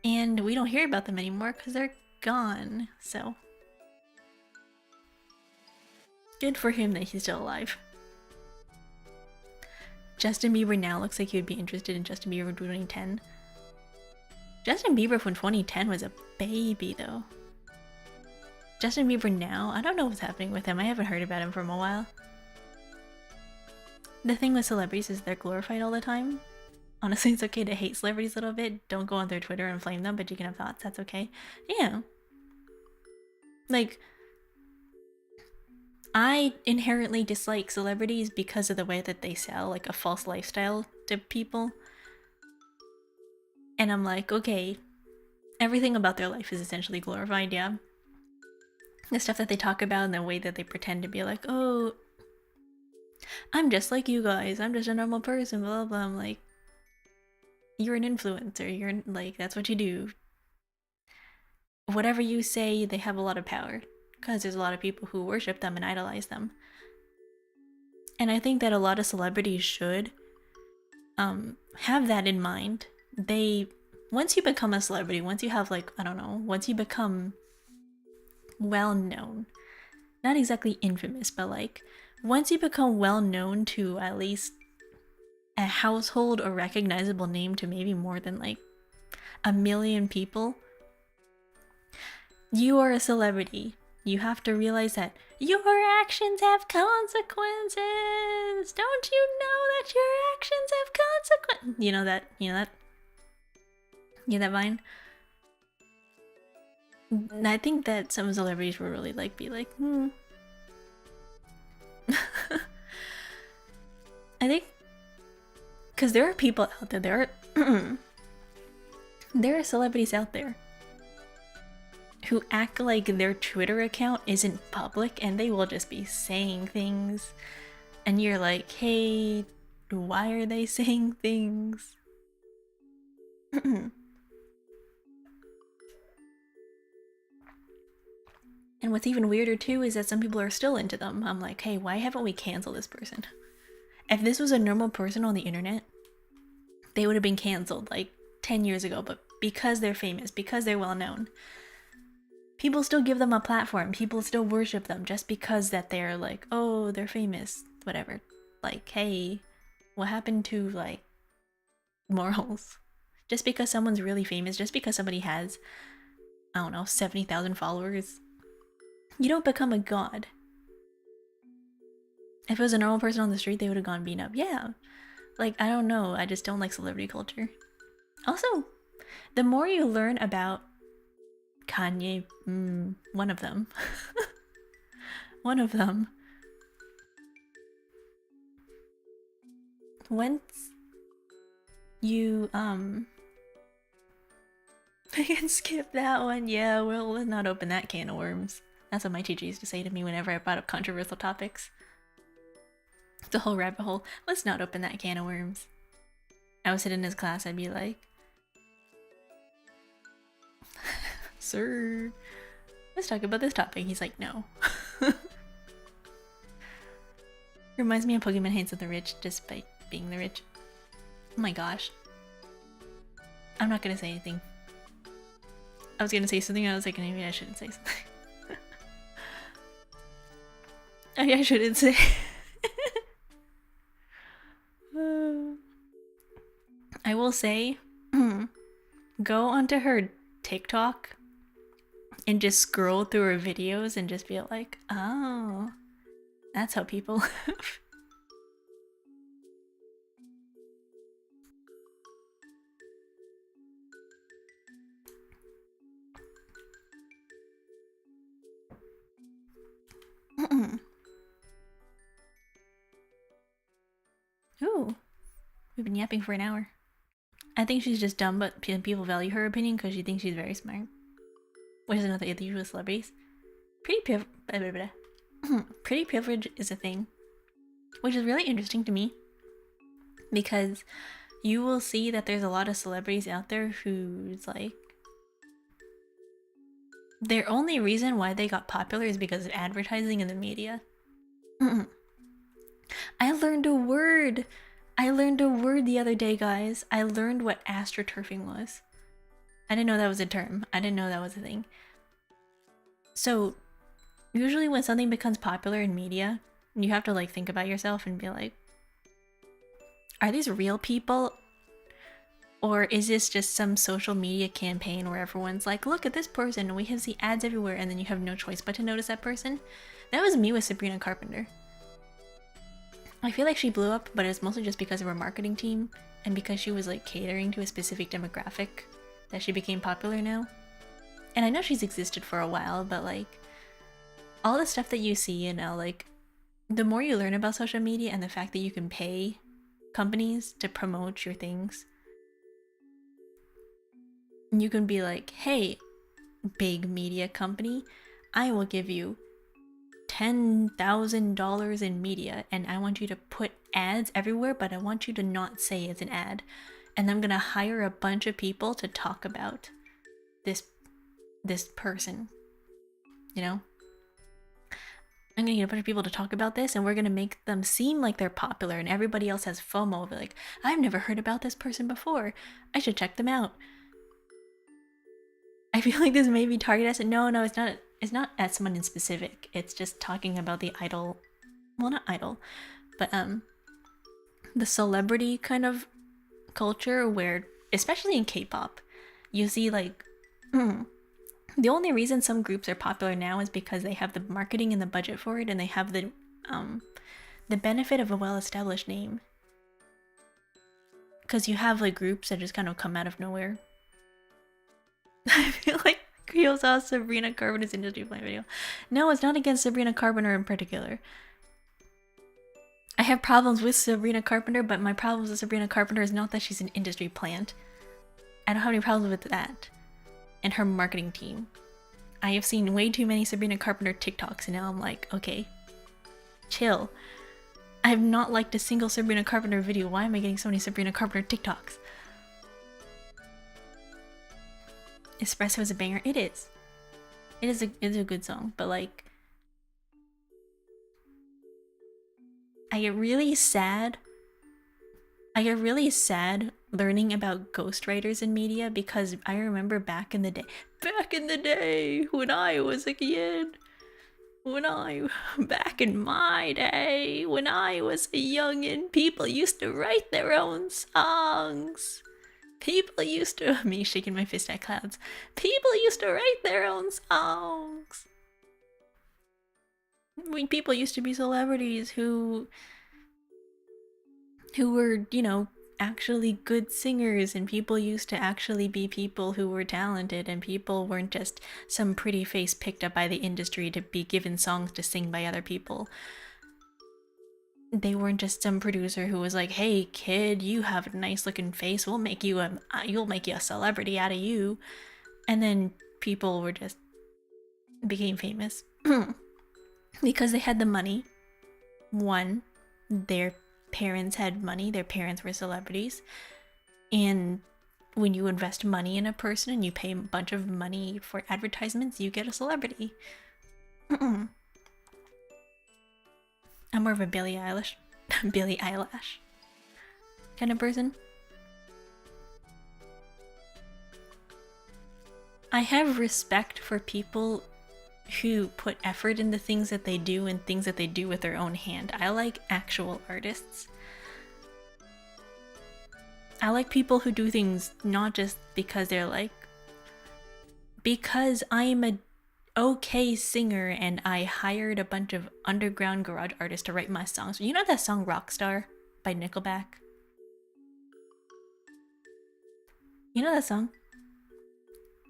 And we don't hear about them anymore because they're gone, so. Good for him that he's still alive. Justin Bieber now looks like he would be interested in Justin Bieber from 2010. Justin Bieber from 2010 was a baby though. Justin Bieber now, I don't know what's happening with him. I haven't heard about him for a while. The thing with celebrities is they're glorified all the time. Honestly, it's okay to hate celebrities a little bit. Don't go on their Twitter and flame them, but you can have thoughts. That's okay. Yeah. Like, I inherently dislike celebrities because of the way that they sell, like, a false lifestyle to people. And I'm like, okay, everything about their life is essentially glorified, yeah. The stuff that they talk about and the way that they pretend to be like, oh, I'm just like you guys. I'm just a normal person, blah, blah, blah. I'm like, you're an influencer. You're like, that's what you do. Whatever you say, they have a lot of power because there's a lot of people who worship them and idolize them. And I think that a lot of celebrities should have that in mind. Once you become a celebrity, once you have, like, I don't know, once you become well known, not exactly infamous, but like, once you become well known to at least a household or recognizable name to maybe more than like 1 million people, you are a celebrity. You have to realize that your actions have consequences. Don't you know that your actions have consequences? You know that? You know that vine? I think that some celebrities will really like be like, I think because there are people out there, there are celebrities out there who act like their Twitter account isn't public and they will just be saying things and you're like, hey, why are they saying things? And what's even weirder too is that some people are still into them. I'm like, hey, why haven't we canceled this person? If this was a normal person on the internet, they would have been canceled like 10 years ago, but because they're famous, because they're well known, people still give them a platform. People still worship them just because that they're like, oh, they're famous, whatever. Like, hey, what happened to like morals? Just because someone's really famous, just because somebody has, I don't know, 70,000 followers, you don't become a god. If it was a normal person on the street, they would have gone beat up. Yeah. Like, I don't know. I just don't like celebrity culture. Also, the more you learn about Kanye, one of them. One of them. Once you, I can skip that one. Yeah, well, let's not open that can of worms. That's what my teacher used to say to me whenever I brought up controversial topics. It's a whole rabbit hole. Let's not open that can of worms. I would sit in his class, I'd be like, sir, let's talk about this topic. He's like, no. Reminds me of Pokemon Hands of the Rich, despite being the rich. Oh my gosh. I'm not gonna say anything. I was gonna say something, I was like, maybe I shouldn't say something. I shouldn't say. I will say, go onto her TikTok and just scroll through her videos and just be like, oh, that's how people live. Ooh, we've been yapping for an hour. I think she's just dumb, but people value her opinion because she thinks she's very smart. Which is another issue with celebrities. Pretty privilege is a thing. Which is really interesting to me. Because you will see that there's a lot of celebrities out there who's like, Their only reason why they got popular is because of advertising in the media. I learned a word. The other day, guys. I learned what astroturfing was. I didn't know that was a term. I didn't know that was a thing. So, usually when something becomes popular in media, you have to like think about yourself and be like, are these real people? Or is this just some social media campaign where everyone's like, look at this person and we can see ads everywhere, and then you have no choice but to notice that person? That was me with Sabrina Carpenter. I feel like she blew up, but it's mostly just because of her marketing team and because she was like catering to a specific demographic that she became popular now. And I know she's existed for a while, but like all the stuff that you see, you know, like the more you learn about social media and the fact that you can pay companies to promote your things, you can be like, hey, big media company, I will give you $10,000 in media and I want you to put ads everywhere, but I want you to not say it's an ad. And I'm gonna hire a bunch of people to talk about this person, you know? I'm gonna get a bunch of people to talk about this, and we're gonna make them seem like they're popular, and everybody else has FOMO. They're like, I've never heard about this person before. I should check them out. I feel like this may be targeted as no, it's not. It's not at someone in specific. It's just talking about the idol, well, not idol, but the celebrity kind of culture where, especially in K-pop, you see like. The only reason some groups are popular now is because they have the marketing and the budget for it, and they have the benefit of a well-established name. Because you have like groups that just kind of come out of nowhere. I feel like Creole saw Sabrina Carpenter's industry plant video. No, it's not against Sabrina Carpenter in particular. I have problems with Sabrina Carpenter, but my problems with Sabrina Carpenter is not that she's an industry plant. I don't have any problems with that. And her marketing team. I have seen way too many Sabrina Carpenter TikToks, and now I'm like, okay, chill. I have not liked a single Sabrina Carpenter video. Why am I getting so many Sabrina Carpenter TikToks? Espresso is a banger. It is. It is a good song, but like, I get really sad learning about ghostwriters in media, because I remember back in the day when I was a kid, back in my day when I was a youngin', people used to write their own songs. Me shaking my fist at clouds. People used to write their own songs. When people used to be celebrities who were, you know, actually good singers, and people used to actually be people who were talented, and people weren't just some pretty face picked up by the industry to be given songs to sing by other people. They weren't just some producer who was like, hey kid, you have a nice looking face, you'll make you a celebrity out of you. And then people were just became famous because they had the money. One, their parents had money, their parents were celebrities, and when you invest money in a person and you pay a bunch of money for advertisements, you get a celebrity. I'm more of a Billie Eilish kind of person. I have respect for people who put effort into things that they do and things that they do with their own hand. I like actual artists. I like people who do things not just because they're like, because I'm a okay singer and I hired a bunch of underground garage artists to write my songs. You know that song Rockstar by Nickelback? You know that song?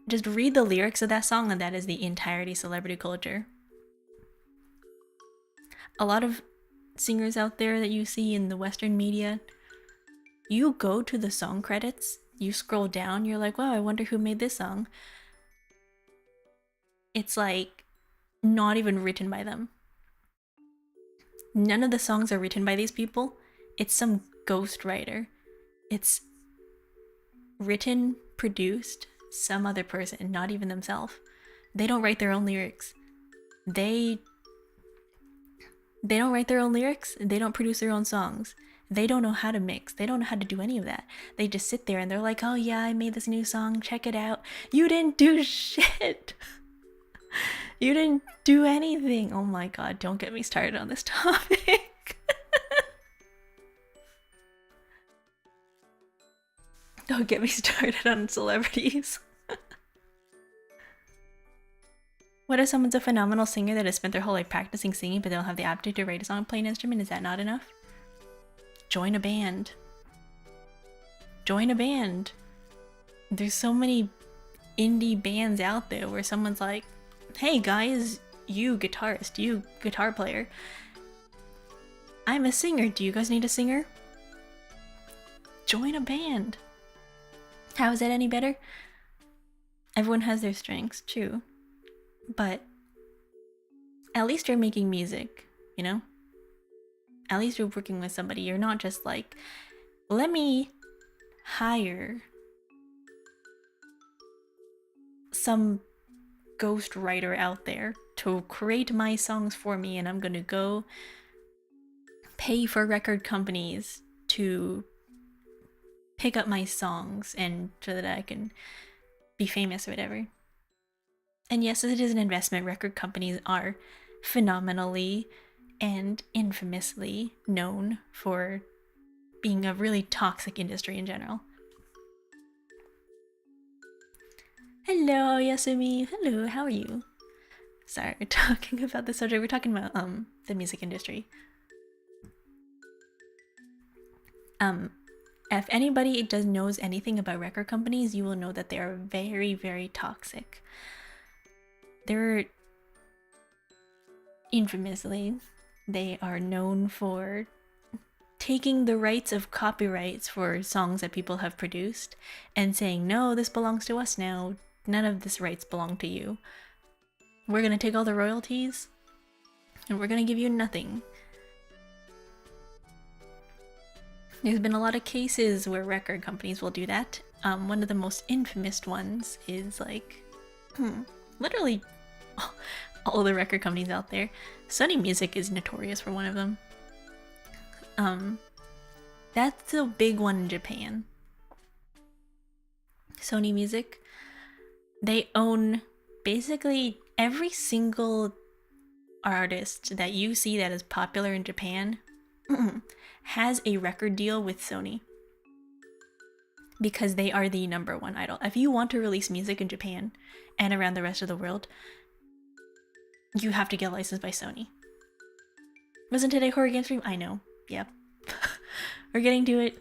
Just read the lyrics of that song, and that is the entirety celebrity culture. A lot of singers out there that you see in the Western media, you go to the song credits, you scroll down, you're like, wow, I wonder who made this song. It's like not even written by them. None of the songs are written by these people. It's some ghostwriter. It's written, produced, some other person, not even themselves. They don't write their own lyrics. They don't write their own lyrics. They don't produce their own songs. They don't know how to mix. They don't know how to do any of that. They just sit there and they're like, oh yeah, I made this new song. Check it out. You didn't do shit. You didn't do anything. Oh my god, don't get me started on this topic. Don't get me started on celebrities. What if someone's a phenomenal singer that has spent their whole life practicing singing, but they don't have the aptitude to write a song and play an instrument? Is that not enough? Join a band. Join a band. There's so many indie bands out there where someone's like, hey guys, you guitarist, you guitar player, I'm a singer. Do you guys need a singer? Join a band. How is that any better? Everyone has their strengths, true. But at least you're making music, you know? At least you're working with somebody. You're not just like, let me hire some ghost writer out there to create my songs for me, and I'm gonna go pay for record companies to pick up my songs and so that I can be famous or whatever. And yes, it is an investment. Record companies are phenomenally and infamously known for being a really toxic industry in general. Hello, Yasumi. Hello, how are you? Sorry, we're talking about the subject. We're talking about the music industry. If anybody knows anything about record companies, you will know that they are very, very toxic. They're infamously, they are known for taking the rights of copyrights for songs that people have produced and saying, no, this belongs to us now. None of this rights belong to you. We're gonna take all the royalties and we're gonna give you nothing. There's been a lot of cases where record companies will do that. One of the most infamous ones is like, literally all the record companies out there. Sony Music is notorious for one of them. That's a big one in Japan. Sony Music, they own basically every single artist that you see that is popular in Japan has a record deal with Sony. Because they are the #1 idol. If you want to release music in Japan and around the rest of the world, you have to get licensed by Sony. Wasn't today horror game stream? I know. Yep. We're getting to it.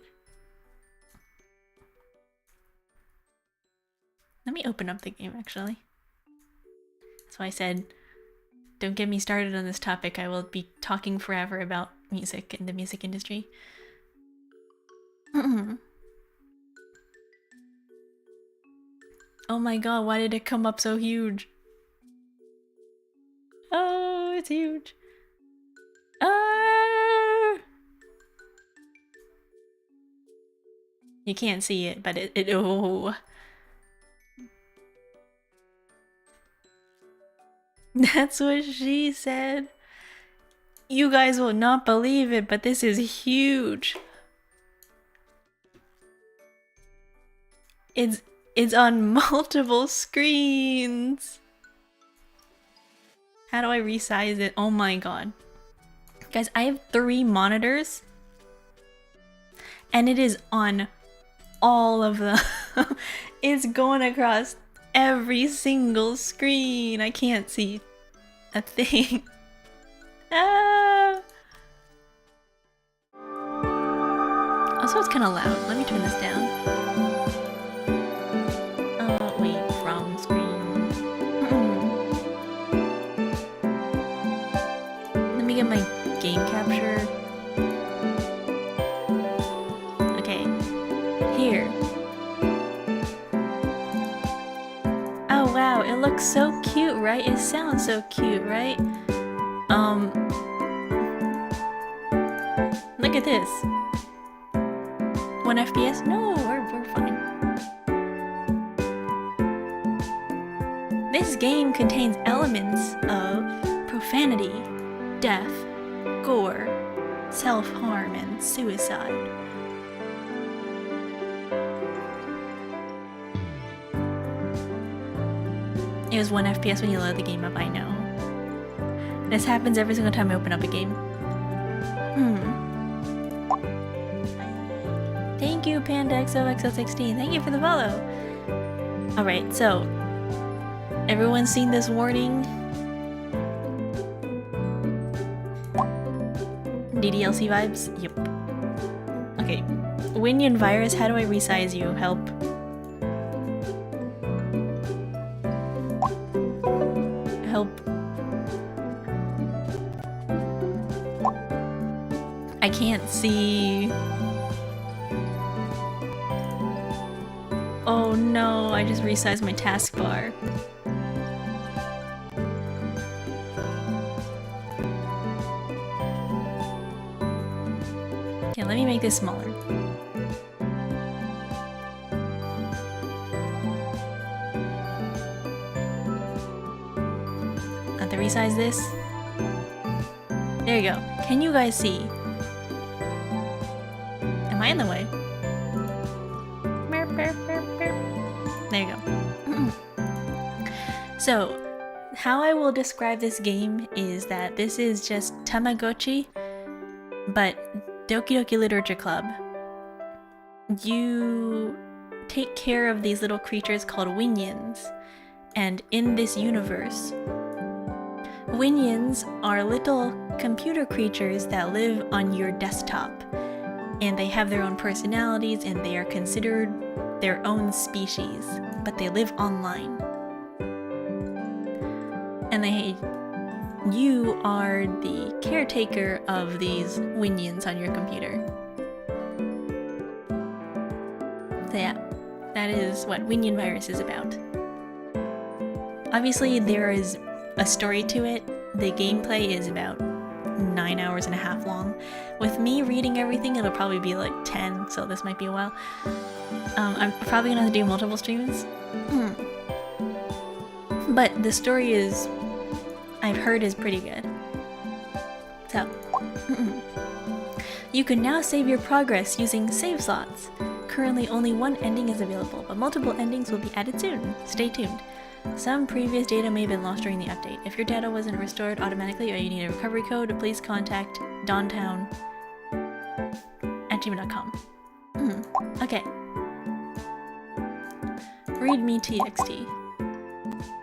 Let me open up the game, actually. That's why I said, don't get me started on this topic. I will be talking forever about music and the music industry. Oh my god, why did it come up so huge? Oh, it's huge. Ah! You can't see it, but it oh. That's what she said. You guys will not believe it, but this is huge. It's on multiple screens. How do I resize it? Oh my god. Guys, I have 3 monitors. And it is on all of them. It's going across every single screen. I can't see a thing. Ah! Also, it's kind of loud. Let me turn this down. Wait, wrong screen. Let me get my game capture. Okay, here. Oh wow, it looks so cute, right? It sounds so cute, right? Look at this. 1 FPS? No, we're fine. This game contains elements of profanity, death, gore, self-harm, and suicide. It was 1 FPS when you load the game up, I know. This happens every single time I open up a game. Thank you, PandaXOXO16. Thank you for the follow. Alright, so everyone's seen this warning? DDLC vibes? Yep. Okay. Winion virus, how do I resize you? Help. Help. I can't see. Oh no, I just resized my taskbar. Okay, let me make this smaller. Have to resize this. There you go. Can you guys see? Am I in the way? There you go. So, how I will describe this game is that this is just Tamagotchi, but Doki Doki Literature Club. You take care of these little creatures called Winions, and in this universe, Winions are little computer creatures that live on your desktop, and they have their own personalities and they are considered their own species, but they live online. And you are the caretaker of these Winions on your computer. So yeah, that is what Winion virus is about. Obviously there is a story to it. The gameplay is about 9 hours and a half long. With me reading everything, it'll probably be like 10, so this might be a while. I'm probably gonna have to do multiple streams. But the story is, I've heard, is pretty good. So, you can now save your progress using save slots. Currently only one ending is available, but multiple endings will be added soon. Stay tuned. Some previous data may have been lost during the update. If your data wasn't restored automatically or you need a recovery code, please contact dontown@gmail.com. Okay. Read me TXT.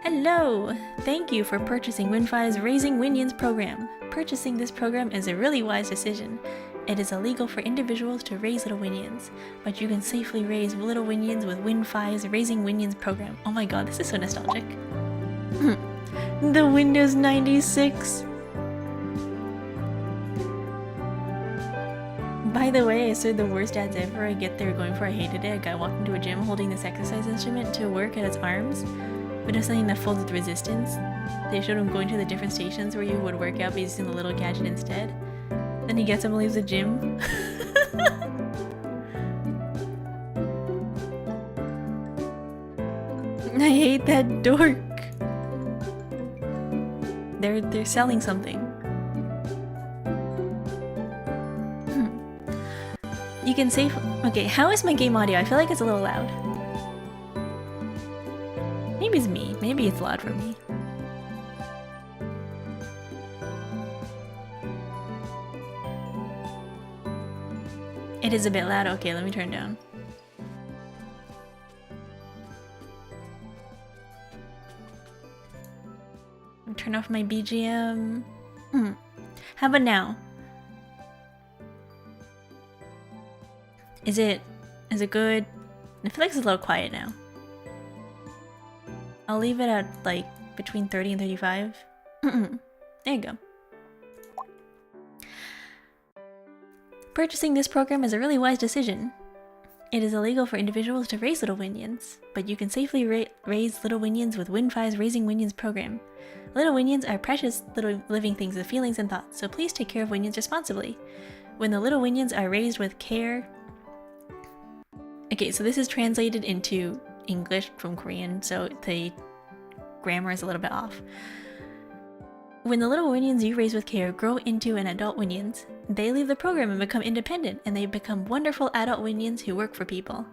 Hello! Thank you for purchasing WinFi's Raising Winions program. Purchasing this program is a really wise decision. It is illegal for individuals to raise little Winions, but you can safely raise little Winions with WinFi's Raising Winions program. Oh my god, this is so nostalgic. The Windows 96. By the way, I said the worst ads ever. I get there going for I hated it. A guy walked into a gym holding this exercise instrument to work at his arms, but it was something that folds with resistance. They showed him going to the different stations where you would work out by using the little gadget instead. Then he gets up and leaves the gym. I hate that dork. They're selling something. You can save. Okay, how is my game audio? I feel like it's a little loud. Maybe it's me. Maybe it's loud for me. It is a bit loud. Okay, let me turn it down. Turn off my BGM. How about now? Is it good? I feel like it's a little quiet now. I'll leave it at like between 30 and 35. There you go. Purchasing this program is a really wise decision. It is illegal for individuals to raise little Winions, but you can safely raise little Winions with WinFi's Raising Winions program. Little Winions are precious little living things with feelings and thoughts, so please take care of Winions responsibly. When the little Winions are raised with care... Okay, so this is translated into English from Korean, so the grammar is a little bit off. When the little Winions you raise with care grow into an adult Winions, they leave the program and become independent, and they become wonderful adult Winions who work for people.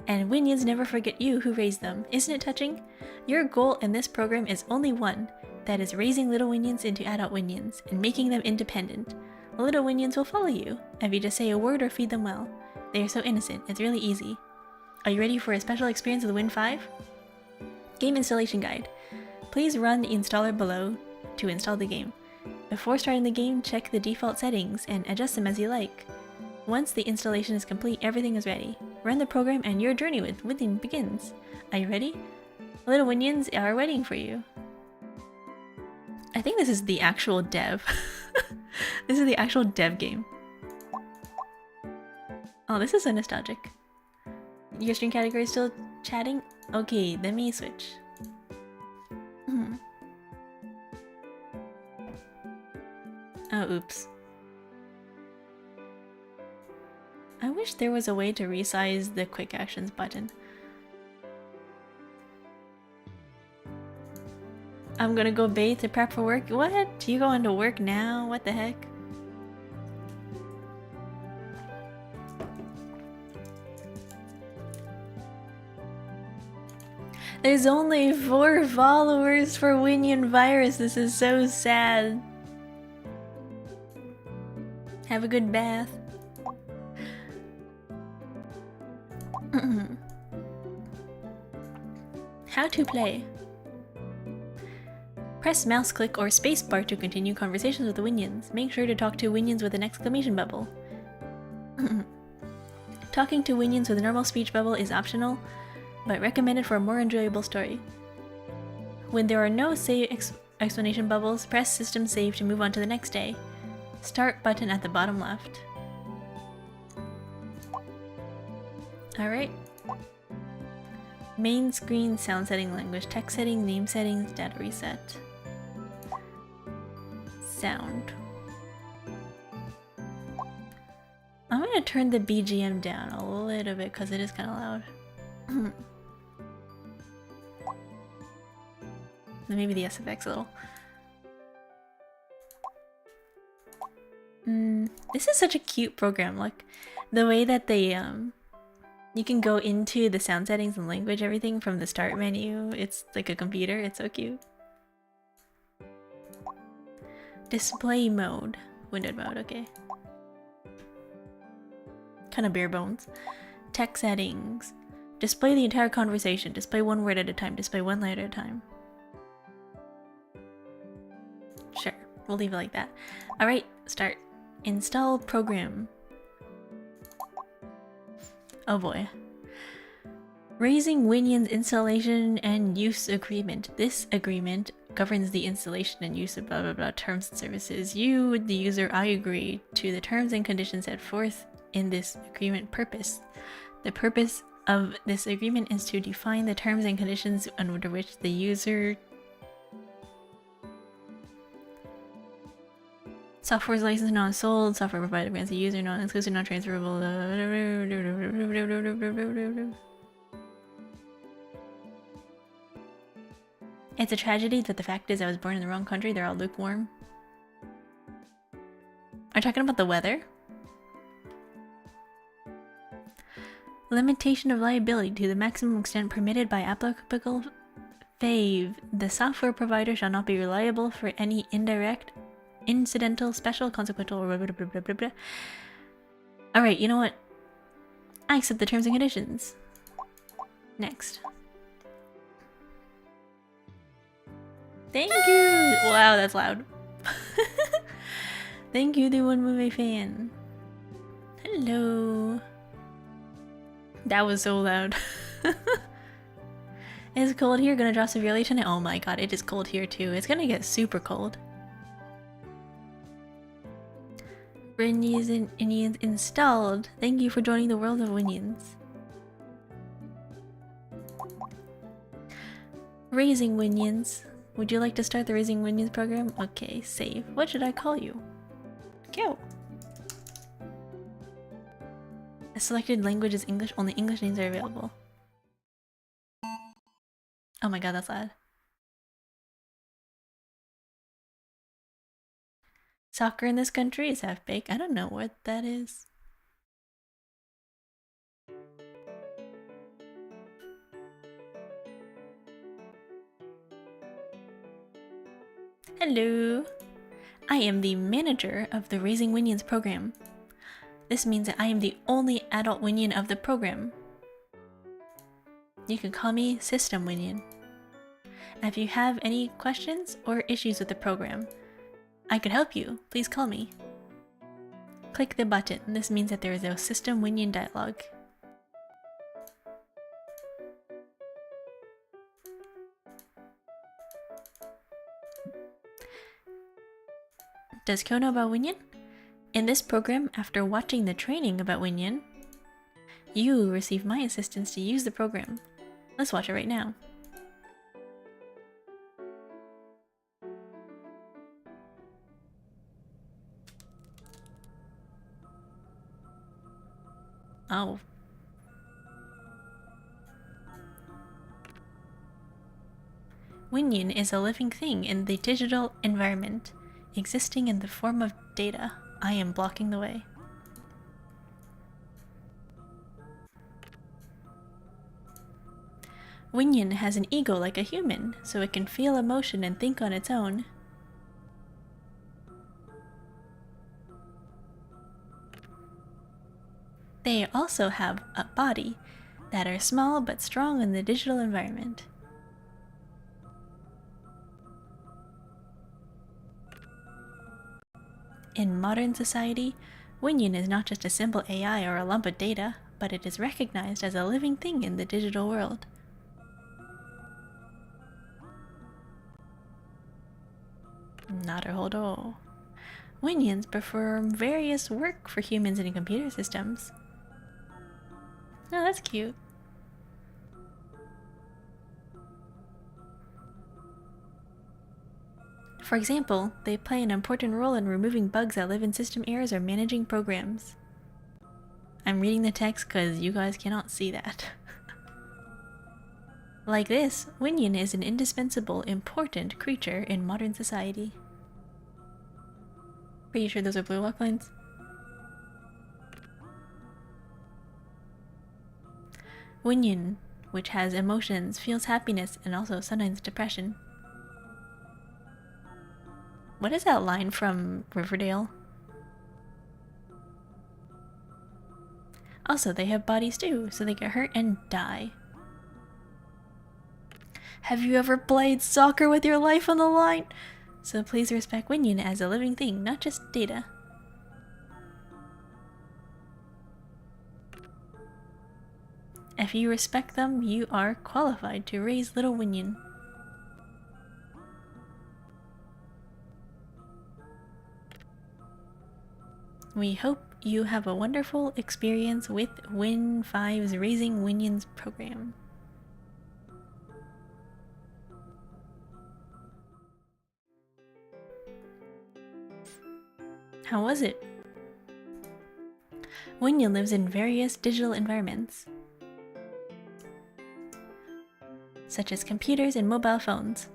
And Winions never forget you who raised them. Isn't it touching? Your goal in this program is only one, that is raising little Winions into adult Winions and making them independent. Little Winions will follow you, if you just say a word or feed them well. They are so innocent, it's really easy. Are you ready for a special experience with Win 5? Game Installation Guide. Please run the installer below to install the game. Before starting the game, check the default settings and adjust them as you like. Once the installation is complete, everything is ready. Run the program and your journey with Winion begins. Are you ready? Little Winions are waiting for you. I think this is the actual dev. This is the actual dev game. Oh, this is so nostalgic. Your stream category is still chatting? Okay, let me switch. Oh, oops. I wish there was a way to resize the quick actions button. I'm gonna go bathe to prep for work. What? You going to work now? What the heck? There's only 4 followers for Winion Virus. This is so sad. Have a good bath. How to play. Press mouse click or spacebar to continue conversations with the Winions. Make sure to talk to Winions with an exclamation bubble. Talking to Winions with a normal speech bubble is optional, but recommended for a more enjoyable story. When there are no explanation bubbles, press system save to move on to the next day. Start button at the bottom left. Alright. Main screen, sound setting, language, text setting, name settings, data reset. Sound. I'm gonna turn the BGM down a little bit because it is kind of loud. Maybe the SFX a little. This is such a cute program. Look, the way that they you can go into the sound settings and language everything from the start menu. It's like a computer. It's so cute. Display mode, windowed mode. Okay. Kind of bare bones. Text settings. Display the entire conversation. Display one word at a time. Display one line at a time. Sure, we'll leave it like that. Alright, start. Install program. Oh boy. Raising Winion's installation and use agreement. This agreement governs the installation and use of blah blah blah terms and services. You, the user, I agree to the terms and conditions set forth in this agreement purpose. The purpose of this agreement is to define the terms and conditions under which the user software is licensed, not sold, software provided grants the user, non-exclusive, non-transferable. It's a tragedy that the fact is I was born in the wrong country, they're all lukewarm. Are you talking about the weather? Limitation of liability to the maximum extent permitted by applicable FAVE. The software provider shall not be liable for any indirect, incidental, special, consequential, blah, blah, blah, blah, blah, blah. Alright, you know what? I accept the terms and conditions. Next. Thank you! Wow, that's loud. Thank you, the One Movie fan. Hello. That was so loud. It's cold here, gonna drop severely tonight. Oh my god, it is cold here too. It's gonna get super cold. Winions installed. Thank you for joining the world of Winions. Raising Winions. Would you like to start the Raising Winions program? Okay, save. What should I call you? Go. A selected language is English. Only English names are available. Oh my god, that's loud. Soccer in this country is half-baked. I don't know what that is. Hello! I am the manager of the Raising Winions program. This means that I am the only adult Winion of the program. You can call me System Winion. If you have any questions or issues with the program, I could help you. Please call me. Click the button. This means that there is a System Winion dialogue. Does Kyo know about Winion? In this program, after watching the training about Winion, you receive my assistance to use the program. Let's watch it right now. Oh. Winion is a living thing in the digital environment, existing in the form of data. I am blocking the way. Winion has an ego like a human, so it can feel emotion and think on its own. They also have a body that are small but strong in the digital environment. In modern society, Winion is not just a simple AI or a lump of data, but it is recognized as a living thing in the digital world. Naruhodo. Winions perform various work for humans in computer systems. Oh, that's cute. For example, they play an important role in removing bugs that live in system errors or managing programs. I'm reading the text because you guys cannot see that. Like this, Winion is an indispensable, important creature in modern society. Pretty sure those are blue walk lines. Winion, which has emotions, feels happiness and also sometimes depression. What is that line from Riverdale? Also, they have bodies too, so they get hurt and die. Have you ever played soccer with your life on the line? So please respect Winion as a living thing, not just data. If you respect them, you are qualified to raise little Winion. We hope you have a wonderful experience with Win5's Raising Winions program. How was it? Winion lives in various digital environments, such as computers and mobile phones.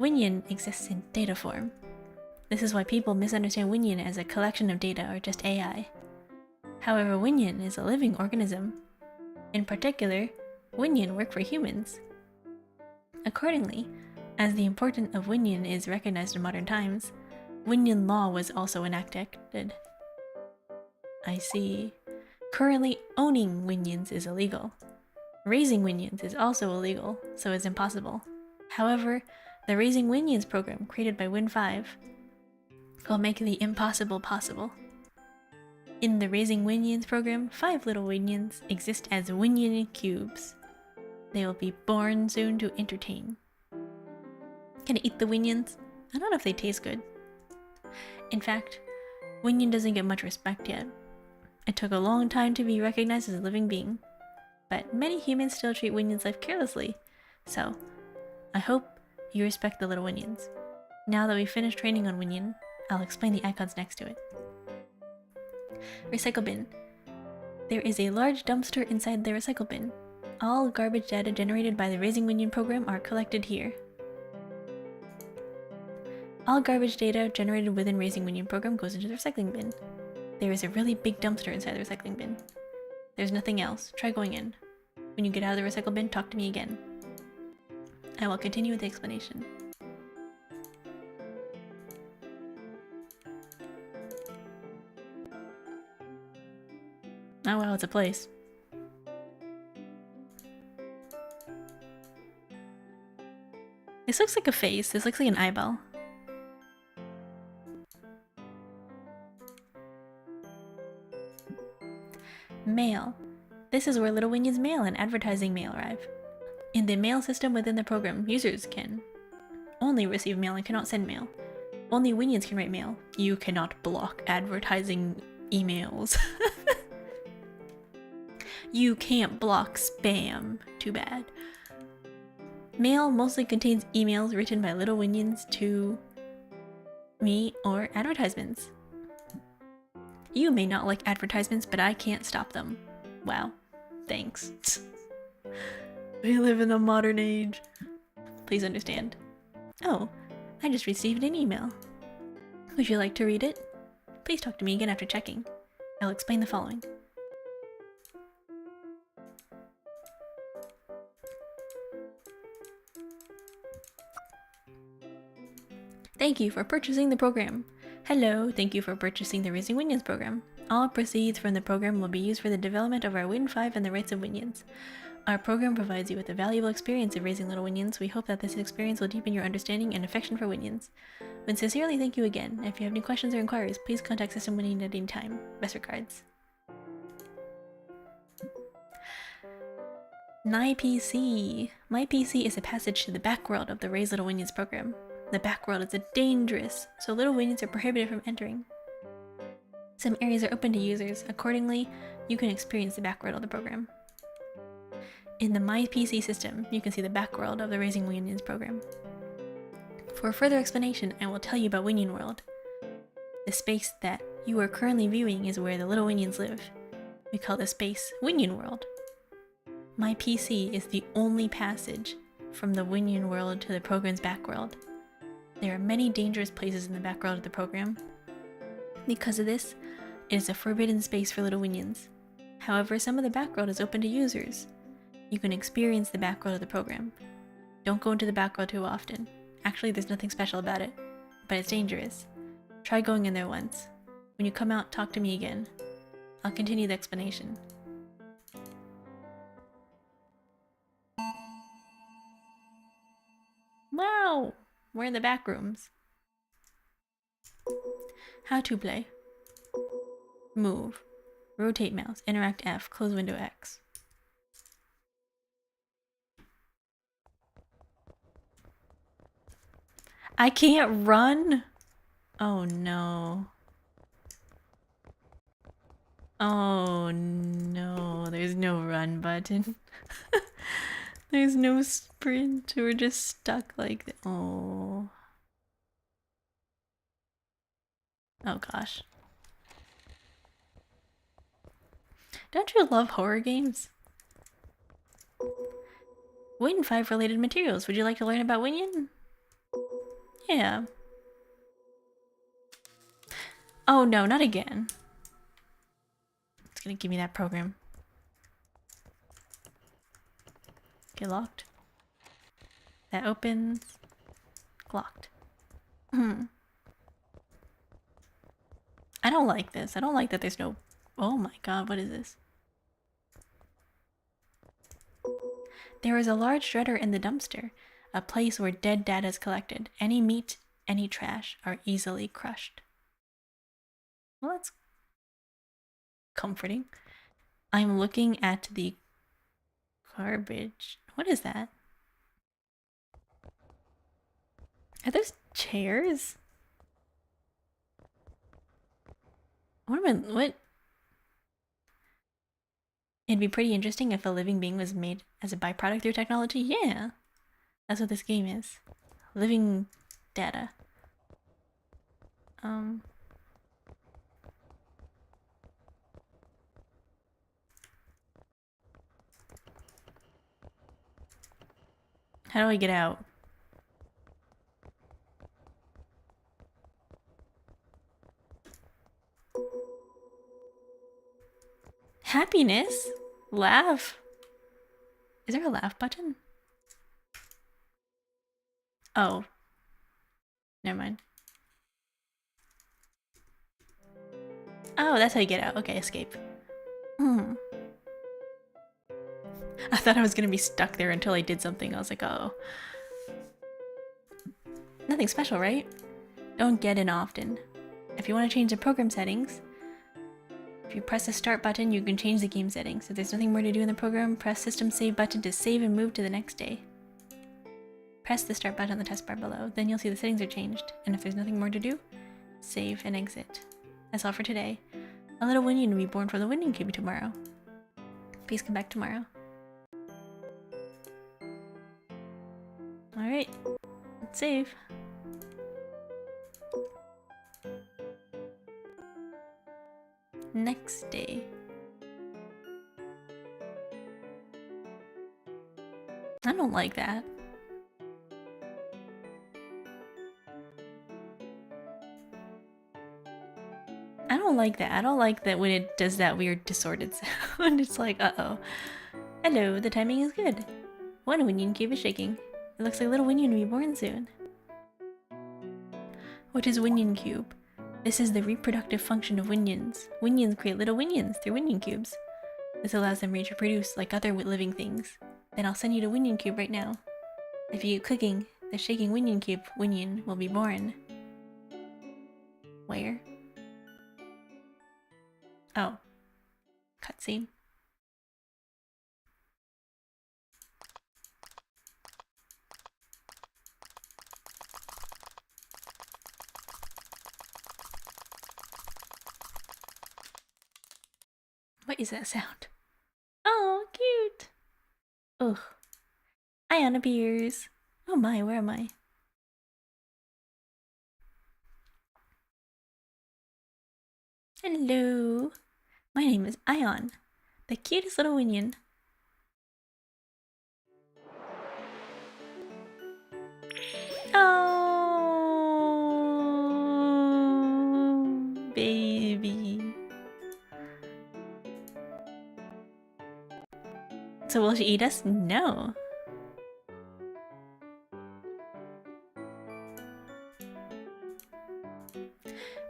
Winion exists in data form. This is why people misunderstand Winion as a collection of data or just AI. However, Winion is a living organism. In particular, Winion work for humans. Accordingly, as the importance of Winion is recognized in modern times, Winion law was also enacted. I see. Currently, owning Winions is illegal. Raising Winions is also illegal, so it's impossible. However, the Raising Winions program created by Win5 will make the impossible possible. In the Raising Winions program, 5 little Winions exist as Winion cubes. They will be born soon to entertain. Can I eat the Winions? I don't know if they taste good. In fact, Winion doesn't get much respect yet. It took a long time to be recognized as a living being, but many humans still treat Winion's life carelessly, so I hope you respect the little Winions. Now that we've finished training on Winion, I'll explain the icons next to it. Recycle bin. There is a large dumpster inside the recycle bin. All garbage data generated by the Raising Winion program are collected here. All garbage data generated within Raising Winion program goes into the recycling bin. There is a really big dumpster inside the recycling bin. There's nothing else. Try going in. When you get out of the recycle bin, talk to me again. I will continue with the explanation. Oh wow, it's a place. This looks like a face. This looks like an eyeball. Mail. This is where Little Winion's mail and advertising mail arrive. In the mail system within the program, users can only receive mail and cannot send mail. Only Winions can write mail. You cannot block advertising emails. You can't block spam. Too bad. Mail mostly contains emails written by Little Winions to me or advertisements. You may not like advertisements, but I can't stop them. Wow. Thanks. We live in the modern age. Please understand. Oh, I just received an email. Would you like to read it? Please talk to me again after checking. I'll explain the following. Thank you for purchasing the program. Hello, thank you for purchasing the Raising Winions program. All proceeds from the program will be used for the development of our Win 5 and the rights of Winions. Our program provides you with a valuable experience of raising little Winions. We hope that this experience will deepen your understanding and affection for Winions. We sincerely thank you again. If you have any questions or inquiries, please contact System Winion at any time. Best regards. My PC. My PC is a passage to the backworld of the Raise Little Winions program. The backworld is dangerous, so little Winions are prohibited from entering. Some areas are open to users. Accordingly, you can experience the backworld of the program. In the My PC system, you can see the backworld of the Raising Winions program. For further explanation, I will tell you about Winion World. The space that you are currently viewing is where the little Winions live. We call this space Winion World. My PC is the only passage from the Winion World to the program's backworld. There are many dangerous places in the backworld of the program. Because of this, it is a forbidden space for little Winions. However, some of the backworld is open to users. You can experience the backworld of the program. Don't go into the backworld too often. Actually, there's nothing special about it, but it's dangerous. Try going in there once. When you come out, talk to me again. I'll continue the explanation. Wow! We're in the back rooms. How to play. Move. Rotate mouse. Interact F. Close window X. I can't run? Oh no. Oh no. There's no run button. There's no sprint. We're just stuck like that. Oh. Oh gosh. Don't you love horror games? Win 5 related materials. Would you like to learn about Winion? Yeah. Oh no, not again. It's gonna give me that program. Get locked. That opens. Locked. I don't like this. I don't like that there's no... Oh my god, what is this? There is a large shredder in the dumpster, a place where dead data is collected. Any meat, any trash are easily crushed. Well, that's comforting. I'm looking at the garbage. What is that? Are those chairs? What? It'd be pretty interesting if a living being was made as a byproduct through technology. Yeah. That's what this game is. Living data. How do I get out? Happiness? Laugh? Is there a laugh button? Oh. Never mind. Oh, that's how you get out. Okay, escape. I thought I was gonna be stuck there until I did something. I was like, oh. Nothing special, right? Don't get in often. If you want to change the program settings, if you press the start button, you can change the game settings. If there's nothing more to do in the program, press system save button to save and move to the next day. Press the start button on the taskbar below, then you'll see the settings are changed. And if there's nothing more to do, save and exit. That's all for today. A little Winion will be born for the Winion Cube tomorrow. Please come back tomorrow. Alright, let's save. Next day. I don't like that. I don't like that. I don't like that when it does that weird distorted sound. It's like, uh-oh. Hello, the timing is good. One Winion Cube is shaking. It looks like little Winion will be born soon. What is Winion Cube? This is the reproductive function of Winions. Winions create little Winions through Winion Cubes. This allows them to reproduce like other living things. Then I'll send you to Winion Cube right now. If you keep clicking, the shaking Winion Cube Winion will be born. Where? Oh. Cutscene. What is that sound? Oh, cute! Ugh. Ion appears. Oh my, where am I? Hello. My name is Ion, the cutest little Winion. Oh, baby. So will she eat us? No.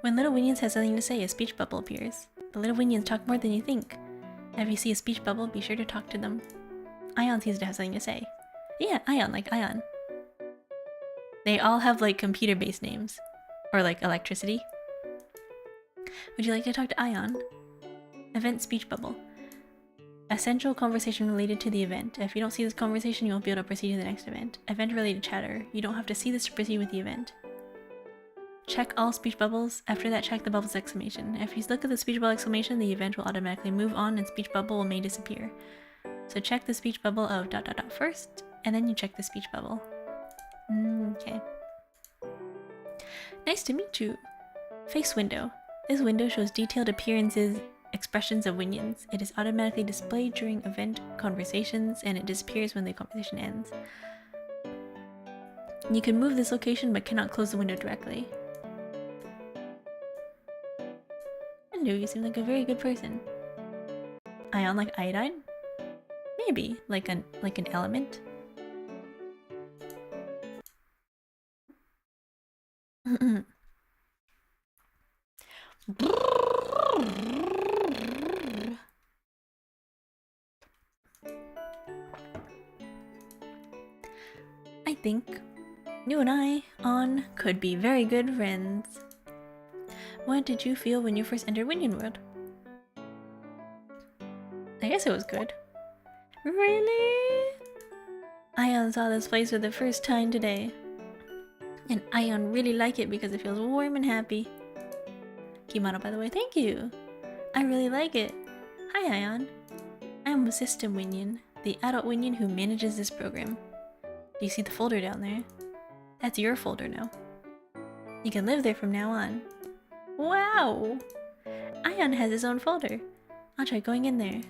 When little Winions have something to say, a speech bubble appears. The little Winions talk more than you think. If you see a speech bubble, be sure to talk to them. Ion seems to have something to say. Yeah, Ion, like Ion. They all have like computer-based names. Or like electricity. Would you like to talk to Ion? Event speech bubble. A central conversation related to the event. If you don't see this conversation, you won't be able to proceed to the next event. Event-related chatter. You don't have to see this to proceed with the event. Check all speech bubbles. After that, check the bubble's exclamation. If you look at the speech bubble exclamation, the event will automatically move on and speech bubble may disappear. So check the speech bubble of ... first, and then you check the speech bubble. Okay. Nice to meet you. Face window. This window shows detailed appearances, expressions of Winions. It is automatically displayed during event conversations, and it disappears when the conversation ends. You can move this location but cannot close the window directly. Hello, you seem like a very good person. Ion like iodine? Maybe, like an element. I think you and I, could be very good friends. What did you feel when you first entered Winion World? I guess it was good. Really? Ion saw this place for the first time today. And Ion really liked it because it feels warm and happy. Kimano, by the way, thank you. I really like it. Hi, Ion. I'm a System Winion, the adult Winion who manages this program. Do you see the folder down there? That's your folder now. You can live there from now on. Wow! Ion has his own folder. I'll try going in there.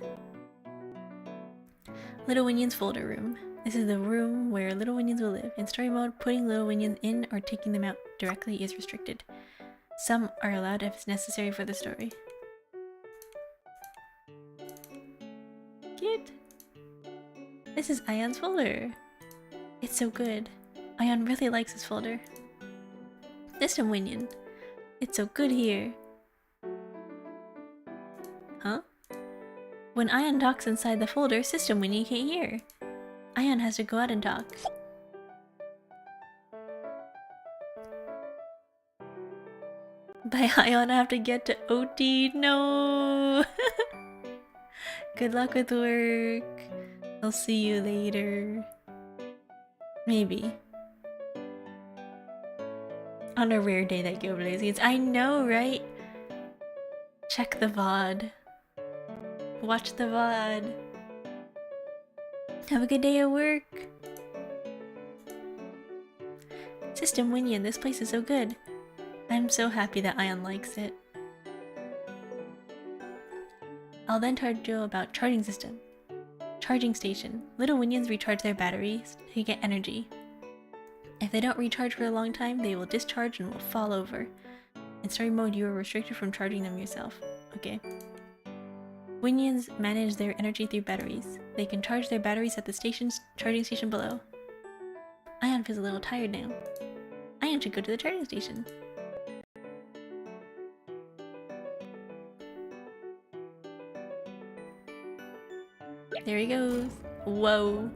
Little Winion's folder room. This is the room where little Winions will live. In story mode, putting little Winions in or taking them out directly is restricted. Some are allowed if it's necessary for the story. it? This is Ion's folder. It's so good. Ion really likes this folder. System Winion. It's so good here. Huh? When Ion talks inside the folder, System Winion can't hear. Ion has to go out and talk. By Ion, I have to get to OT. No! Good luck with work. I'll see you later. Maybe. On a rare day that Gilbert is. I know, right? Check the VOD. Watch the VOD. Have a good day at work. System Winion, this place is so good. I'm so happy that Ion likes it. I'll then tell you about charging system. Charging station. Little Winions recharge their batteries to get energy. If they don't recharge for a long time, they will discharge and will fall over. In story mode, you are restricted from charging them yourself. Okay. Winions manage their energy through batteries. They can charge their batteries at the charging station below. Ion feels a little tired now. Ion should go to the charging station. There he goes. Whoa.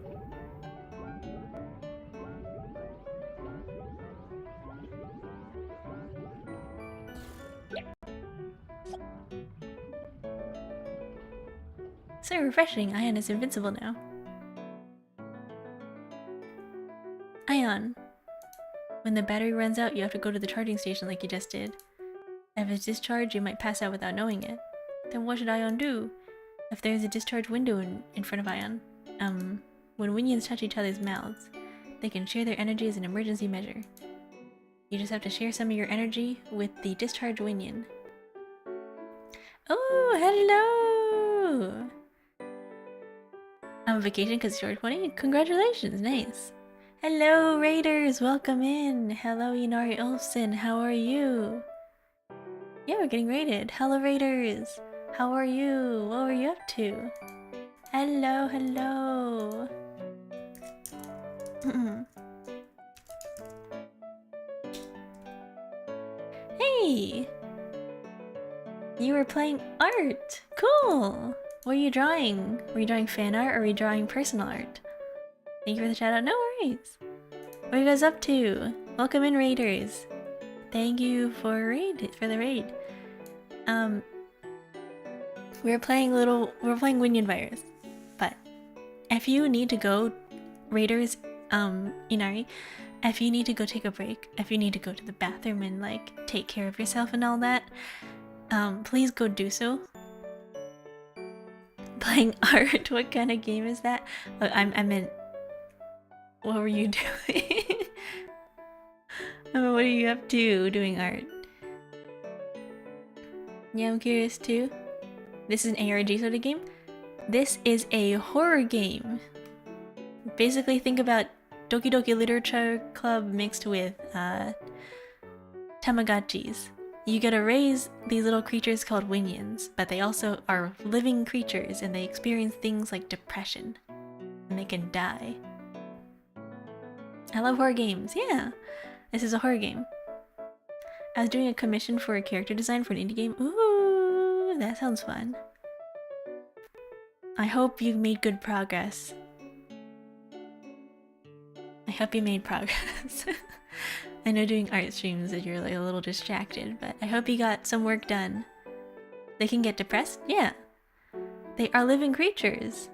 So refreshing. Ion is invincible now. Ion. When the battery runs out, you have to go to the charging station like you just did. If it's discharged, you might pass out without knowing it. Then what should Ion do? If there's a discharge window in front of Ion, when Winions touch each other's mouths, they can share their energy as an emergency measure. You just have to share some of your energy with the discharge Winion. Oh, hello! I'm on vacation because it's your 20. Congratulations, nice. Hello, Raiders, welcome in. Hello, Inari Olsen, how are you? Yeah, we're getting raided. Hello, Raiders. How are you? What were you up to? Hello, hello. Hey! You were playing art! Cool! What are you drawing? Were you drawing fan art or were you drawing personal art? Thank you for the shout out. No worries! What are you guys up to? Welcome in, Raiders. Thank you for the raid. We're playing Winion Virus, but if you need to go, Raiders, Inari, if you need to go take a break, if you need to go to the bathroom and like take care of yourself and all that, please go do so. Playing art? What kind of game is that? Oh, I meant, what were you doing? I mean, what are you up to doing art? Yeah, I'm curious too. This is an ARG sort of game. This is a horror game. Basically, think about Doki Doki Literature Club mixed with Tamagotchis. You get to raise these little creatures called Winions, but they also are living creatures and they experience things like depression. And they can die. I love horror games, yeah! This is a horror game. I was doing a commission for a character design for an indie game. Ooh, that sounds fun. I hope you made good progress. I hope you made progress. I know doing art streams that you're like a little distracted, but I hope you got some work done. They can get depressed? Yeah. They are living creatures.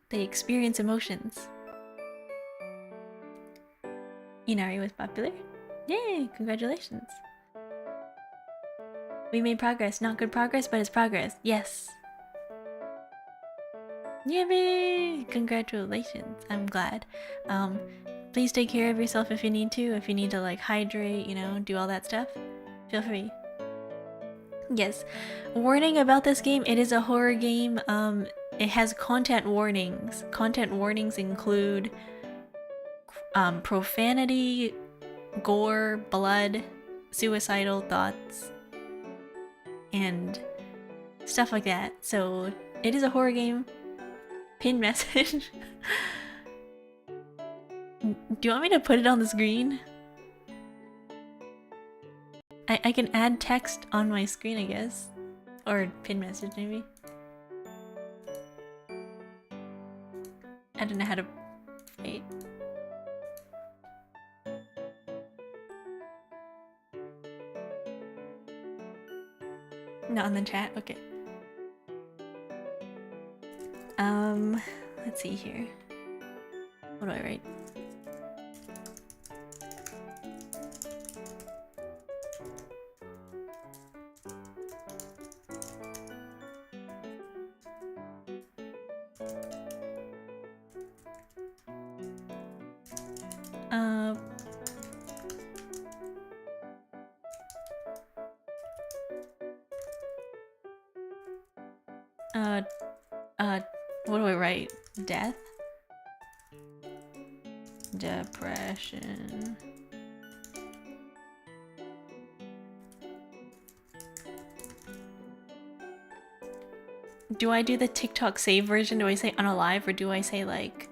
They experience emotions. Inari was popular? Yay, congratulations. We made progress. Not good progress, but it's progress. Yes. Yay! Congratulations. I'm glad. Please take care of yourself if you need to. If you need to like hydrate, you know, do all that stuff, feel free. Yes. Warning about this game, it is a horror game. It has content warnings. Content warnings include profanity, gore, blood, suicidal thoughts, and stuff like that. So it is a horror game. Pin message. Do you want me to put it on the screen? I can add text on my screen, I guess. Or pin message, maybe. I don't know how to... Wait. Not in the chat? Okay. Let's see here. What do I write? What do I write? Death? Depression. Do I do the TikTok save version? Do I say unalive or do I say like...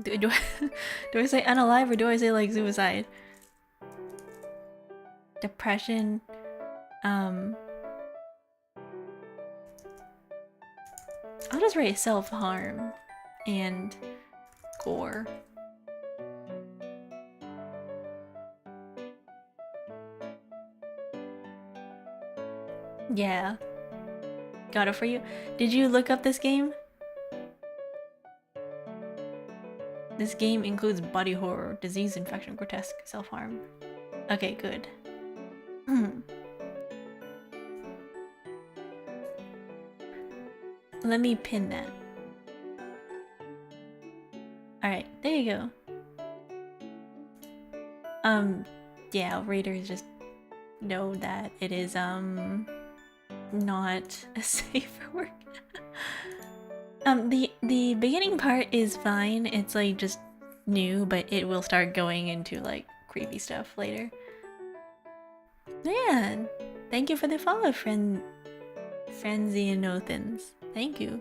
Do I say unalive or do I say like suicide? Depression. I'll just write self-harm and gore. Yeah. Got it for you. Did you look up this game? This game includes body horror, disease, infection, grotesque, self-harm. Okay, good. Let me pin that. Alright, there you go. Yeah, raiders just know that it is, not a safe for work. The beginning part is fine. It's like just new, but it will start going into like creepy stuff later. Man, thank you for the follow, Frenzy and Nothins. Thank you.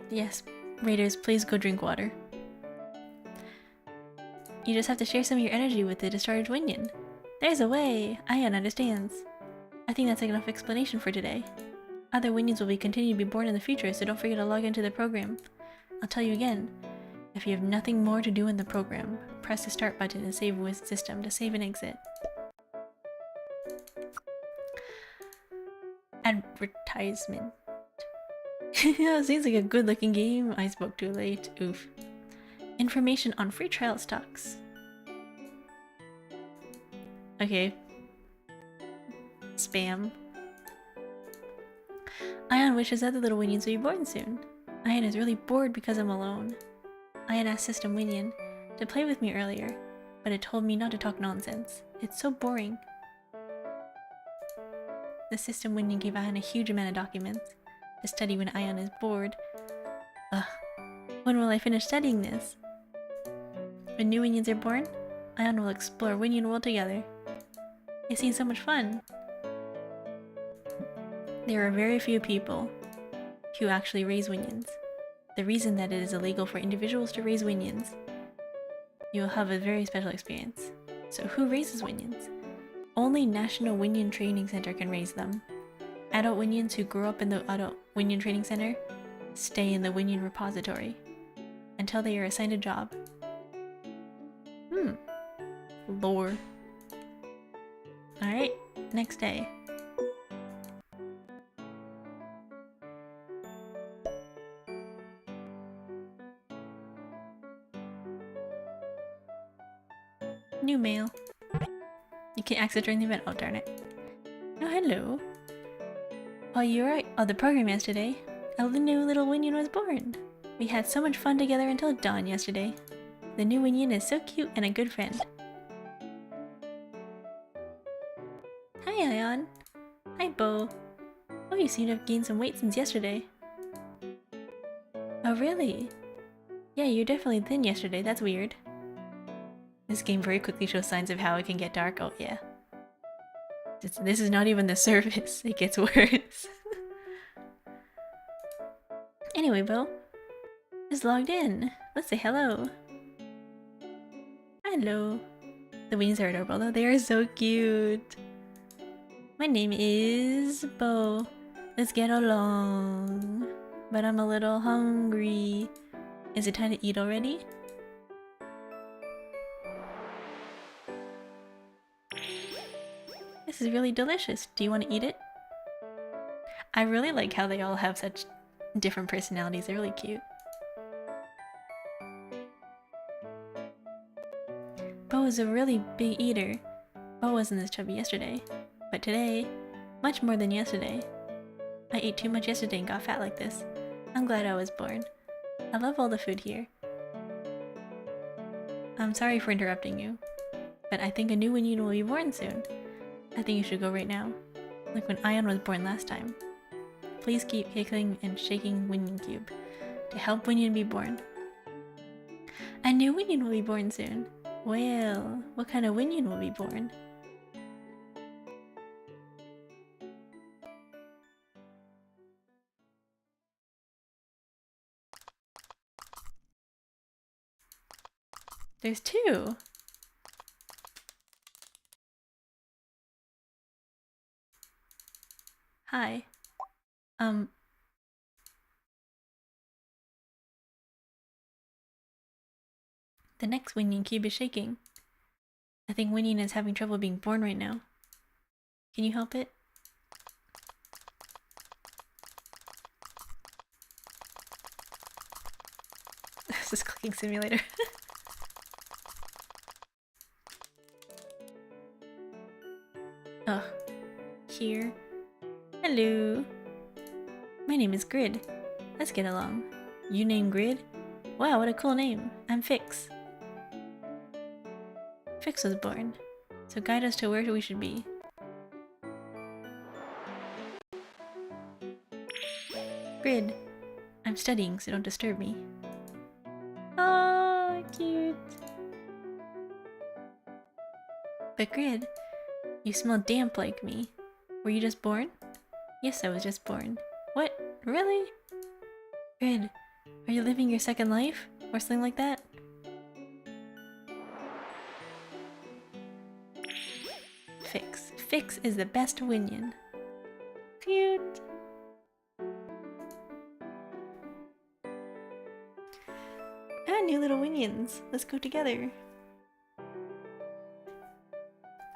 Yes, raiders, please go drink water. You just have to share some of your energy with the discharged Winion. There's a way! Ion understands. I think that's enough explanation for today. Other Winions will continue to be born in the future, so don't forget to log into the program. I'll tell you again. If you have nothing more to do in the program, press the start button and save with system to save and exit. Advertisement. Seems like a good looking game. I spoke too late. Oof. Information on free trial stocks. Okay. Spam. Ion wishes other little Winions will be born soon. Ion is really bored because I'm alone. Ion asked System Winion to play with me earlier, but it told me not to talk nonsense. It's so boring. The System Winion gave Ion a huge amount of documents to study when Ion is bored. Ugh. When will I finish studying this? When new Winions are born, Ion will explore Winion World together. It seems so much fun. There are very few people who actually raise Winions. The reason that it is illegal for individuals to raise Winions, you will have a very special experience. So who raises Winions? Only National Winion Training Center can raise them. Adult Winions who grow up in the Adult Winion Training Center stay in the Winion repository until they are assigned a job. Lore. Alright, next day. New mail. You can access during the event. Oh, darn it. Oh, hello. Oh, you're right. Oh, the program yesterday. A new little Winion was born. We had so much fun together until dawn yesterday. The new Winion is so cute and a good friend. Hi, Ion. Hi, Bo. Oh, you seem to have gained some weight since yesterday. Oh, really? Yeah, you're definitely thin yesterday. That's weird. This game very quickly shows signs of how it can get dark. Oh, yeah. This is not even the surface. It gets worse. Anyway, Bo is logged in. Let's say hello. Hello. The wings are adorable though. They are so cute. My name is Bo. Let's get along. But I'm a little hungry. Is it time to eat already? This is really delicious. Do you want to eat it? I really like how they all have such different personalities. They're really cute. Bo is a really big eater. Bo wasn't this chubby yesterday, but today, much more than yesterday. I ate too much yesterday and got fat like this. I'm glad I was born. I love all the food here. I'm sorry for interrupting you, but I think a new Winion will be born soon. I think you should go right now, like when Ion was born last time. Please keep kicking and shaking Winion Cube to help Winion be born. A new Winion will be born soon. Well, what kind of Winion will be born? There's two. Hi. The next Winion Cube is shaking. I think Winion is having trouble being born right now. Can you help it? This is clicking simulator. Oh, here. Hello. My name is Grid. Let's get along. You name Grid? Wow, what a cool name. I'm Fix. Fix was born, so guide us to where we should be. Grid. I'm studying, so don't disturb me. Oh, cute. But Grid, you smell damp like me. Were you just born? Yes, I was just born. What? Really? Grid, are you living your second life? Or something like that? Fix. Fix is the best Winion. Cute. Ah, new little Winions. Let's go together.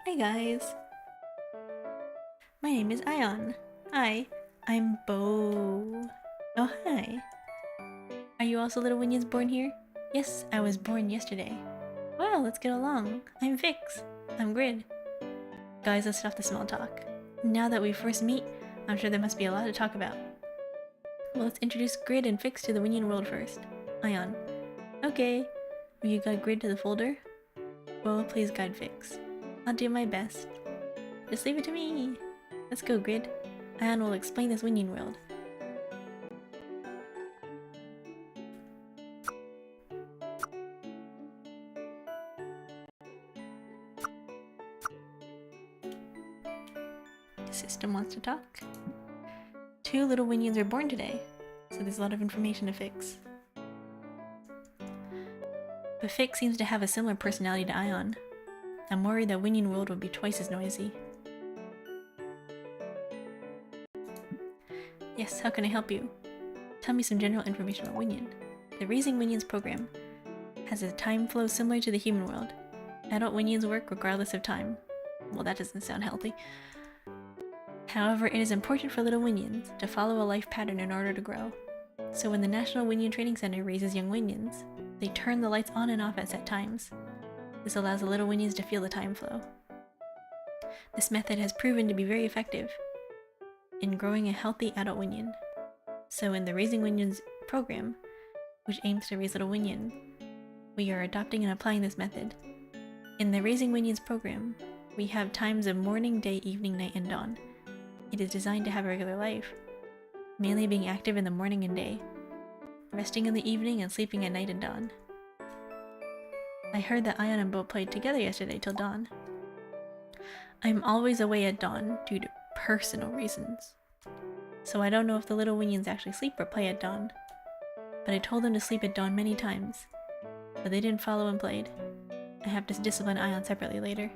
Hi guys. My name is Ion. Hi, I'm Bo. Oh, hi. Are you also little Winions born here? Yes, I was born yesterday. Well, let's get along. I'm Fix. I'm Grid. Guys, let's stop the small talk. Now that we first meet, I'm sure there must be a lot to talk about. Well, let's introduce Grid and Fix to the Winion world first. Ion. Okay. Will you guide Grid to the folder? Bo, please guide Fix. I'll do my best. Just leave it to me. Let's go, Grid. Ion will explain this Winion world. The system wants to talk. 2 little Winions were born today, so there's a lot of information to Fix. But Fix seems to have a similar personality to Ion. I'm worried that Winion world would be twice as noisy. Yes, how can I help you? Tell me some general information about Winion. The Raising Winions program has a time flow similar to the human world. Adult Winions work regardless of time. Well, that doesn't sound healthy. However, it is important for little Winions to follow a life pattern in order to grow. So when the National Winion Training Center raises young Winions, they turn the lights on and off at set times. This allows the little Winions to feel the time flow. This method has proven to be very effective in growing a healthy adult Winion. So in the Raising Winions program, which aims to raise little Winion, we are adopting and applying this method. In the Raising Winions program, we have times of morning, day, evening, night, and dawn. It is designed to have a regular life, mainly being active in the morning and day, resting in the evening and sleeping at night and dawn. I heard that Ion and Bo played together yesterday till dawn. I'm always away at dawn due to personal reasons, so I don't know if the little Winions actually sleep or play at dawn. but I told them to sleep at dawn many times. But they didn't follow and played. I have to discipline Ion separately later.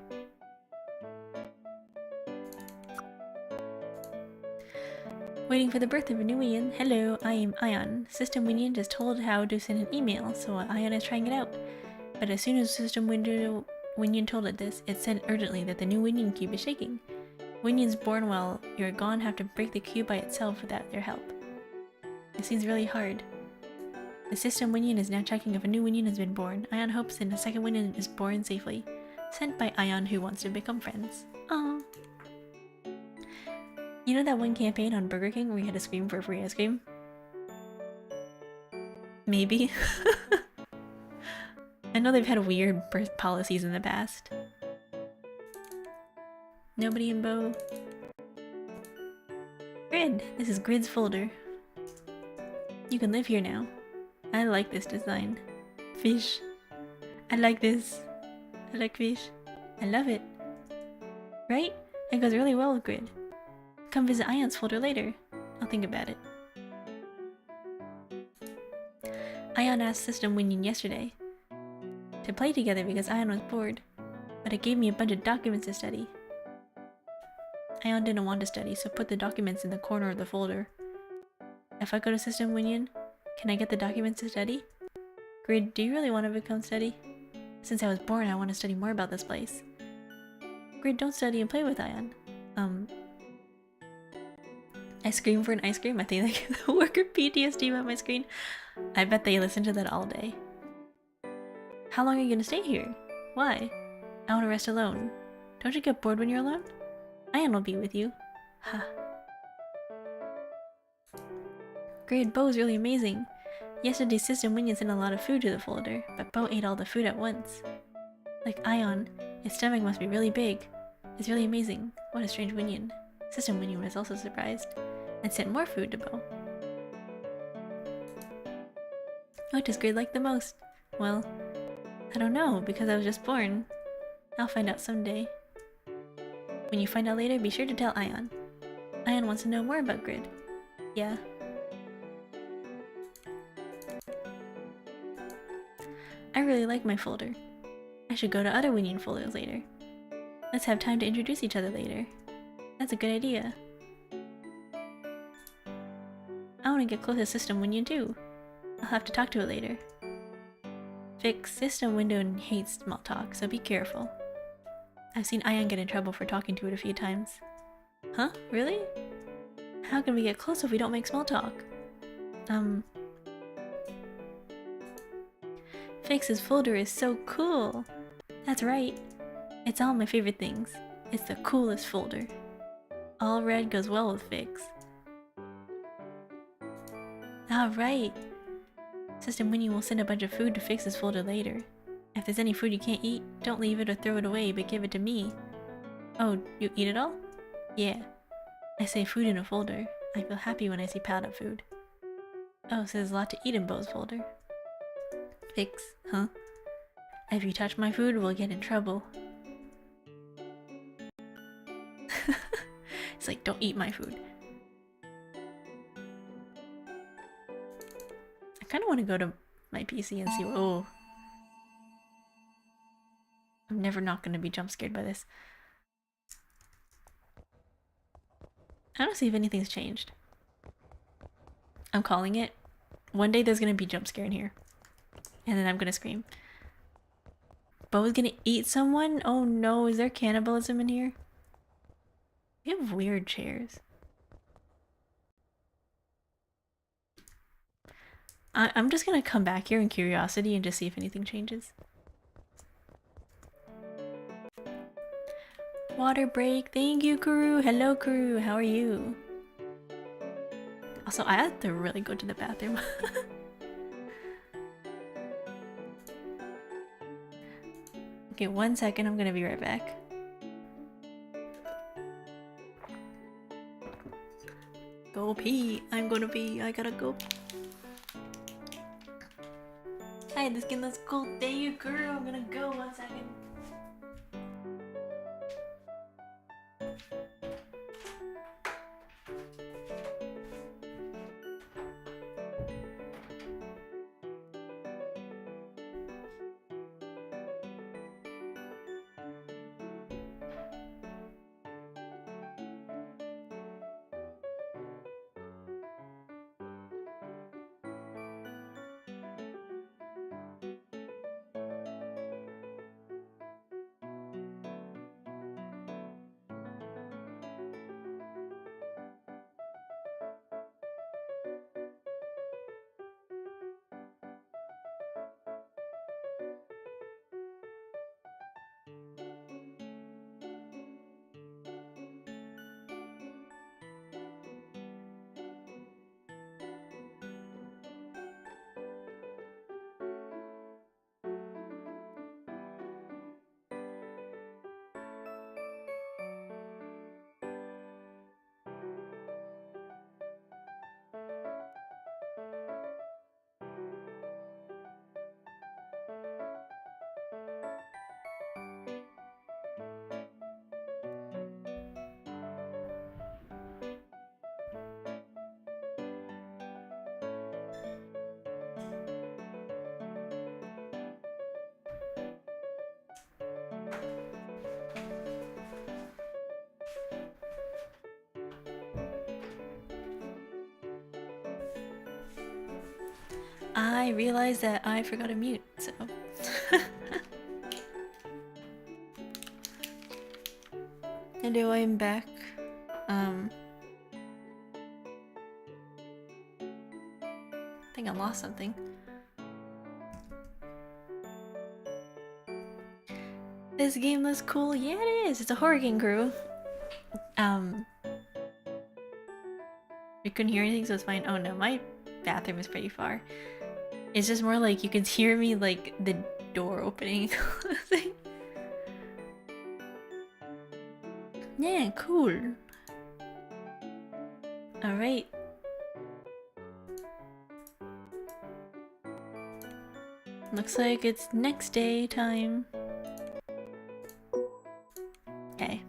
Waiting for the birth of a new Winion. Hello, I am Ion. System Winion just told how to send an email, so Ion is trying it out. But as soon as System Winion told it this, it said urgently that the new Winion cube is shaking. Winion's born while you're gone have to break the cube by itself without your help. It seems really hard. The System Winion is now checking if a new Winion has been born. Ion hopes that a second Winion is born safely. Sent by Ion who wants to become friends. Aww. You know that one campaign on Burger King where you had to scream for free ice cream? Maybe. I know they've had weird birth policies in the past. Nobody in Bo. Grid! This is Grid's folder. You can live here now. I like this design. Fish. I like this. I like fish. I love it. Right? It goes really well with Grid. Come visit Ion's folder later. I'll think about it. Ion asked System Winion yesterday to play together because Ion was bored, but it gave me a bunch of documents to study. Ion didn't want to study, so put the documents in the corner of the folder. If I go to System Winion, can I get the documents to study? Grid, do you really want to become study? Since I was born, I want to study more about this place. Grid, don't study and play with Ion. I scream for an ice cream. I think like the worker PTSD about my screen. I bet they listen to that all day. How long are you gonna stay here? Why? I want to rest alone. Don't you get bored when you're alone? Ion will be with you. Ha. Great, Bo is really amazing. Yesterday's System Winion sent a lot of food to the folder, but Bo ate all the food at once. Like Ion, his stomach must be really big. It's really amazing. What a strange Winion. System Winion was also surprised and sent more food to Bo. What does Grid like the most? Well, I don't know because I was just born. I'll find out someday. When you find out later, be sure to tell Ion. Ion wants to know more about Grid. Yeah. I really like my folder. I should go to other Winion folders later. Let's have time to introduce each other later. That's a good idea. I want to get close to System Winion too. I'll have to talk to it later. Fix, System Winion hates small talk, so be careful. I've seen Ion get in trouble for talking to it a few times. Huh? Really? How can we get close if we don't make small talk? Fix's folder is so cool! That's right. It's all my favorite things. It's the coolest folder. All red goes well with Fix. Alright! System Winion will send a bunch of food to Fix's folder later. If there's any food you can't eat, don't leave it or throw it away, but give it to me. Oh, you eat it all? Yeah. I say food in a folder. I feel happy when I see piled up food. Oh, so there's a lot to eat in Bo's folder. Fix, huh? If you touch my food, we'll get in trouble. It's like, don't eat my food. I kind of want to go to my PC and see what... Oh. I'm never not going to be jump scared by this. I don't see if anything's changed. I'm calling it. One day there's going to be jump scare in here. And then I'm going to scream. Bo's going to eat someone? Oh no, is there cannibalism in here? We have weird chairs. I'm just going to come back here in curiosity and just see if anything changes. Water break. Thank you, Kuru. Hello, Kuru. How are you? Also, I have to really go to the bathroom. Okay, 1 second. I'm gonna be right back. Go pee. I'm gonna pee. I gotta go. Hi, the skin looks cool. Thank you, Kuru. I'm gonna go 1 second. I realized that I forgot to mute, so... Hello, I'm back. I think I lost something. This game looks cool. Yeah, it is. It's a horror game, crew. We couldn't hear anything, so it's fine. Oh no, my bathroom is pretty far. It's just more like you can hear me, like, the door opening. Yeah, cool. Alright. Looks like it's next day time. Okay.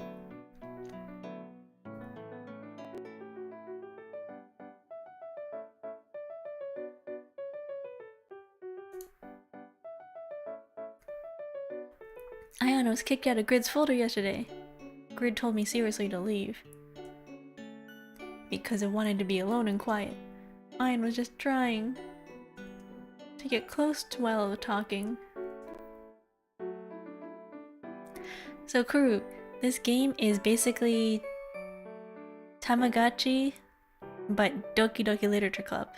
Ayana was kicked out of Grid's folder yesterday. Grid told me seriously to leave. Because it wanted to be alone and quiet. Ayan was just trying to get close to while talking. So crew, this game is basically Tamagotchi, but Doki Doki Literature Club.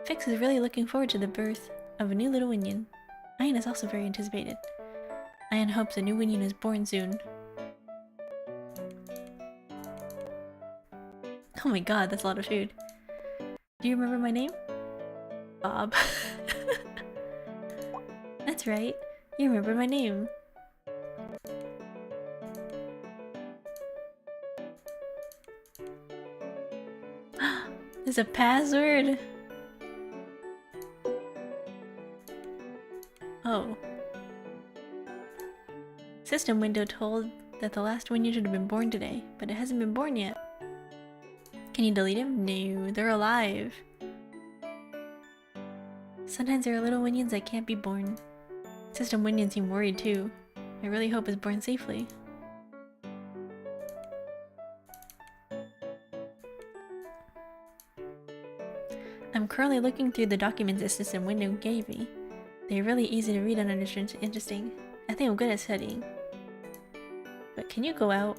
Fix is really looking forward to the birth of a new little Winion. Ayan is also very anticipated. Ayan hopes a new Winion is born soon. Oh my god, that's a lot of food. Do you remember my name? Bob. That's right, you remember my name. There's a password? Oh. System window told that the last Winion should have been born today, but it hasn't been born yet. Can you delete him? No, they're alive. Sometimes there are little Winions that can't be born. System Winion seem worried too. I really hope it's born safely. I'm currently looking through the documents that System Window gave me. They're really easy to read and understand. Interesting. I think I'm good at studying. But can you go out?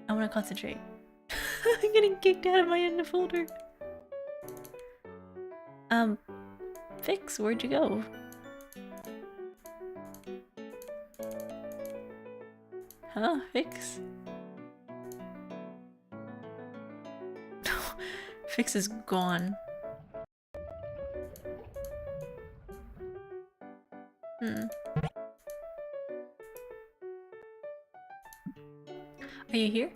I want to concentrate. I'm getting kicked out of my end of folder. Fix, where'd you go? Huh? Fix? Fix is gone. Are you here?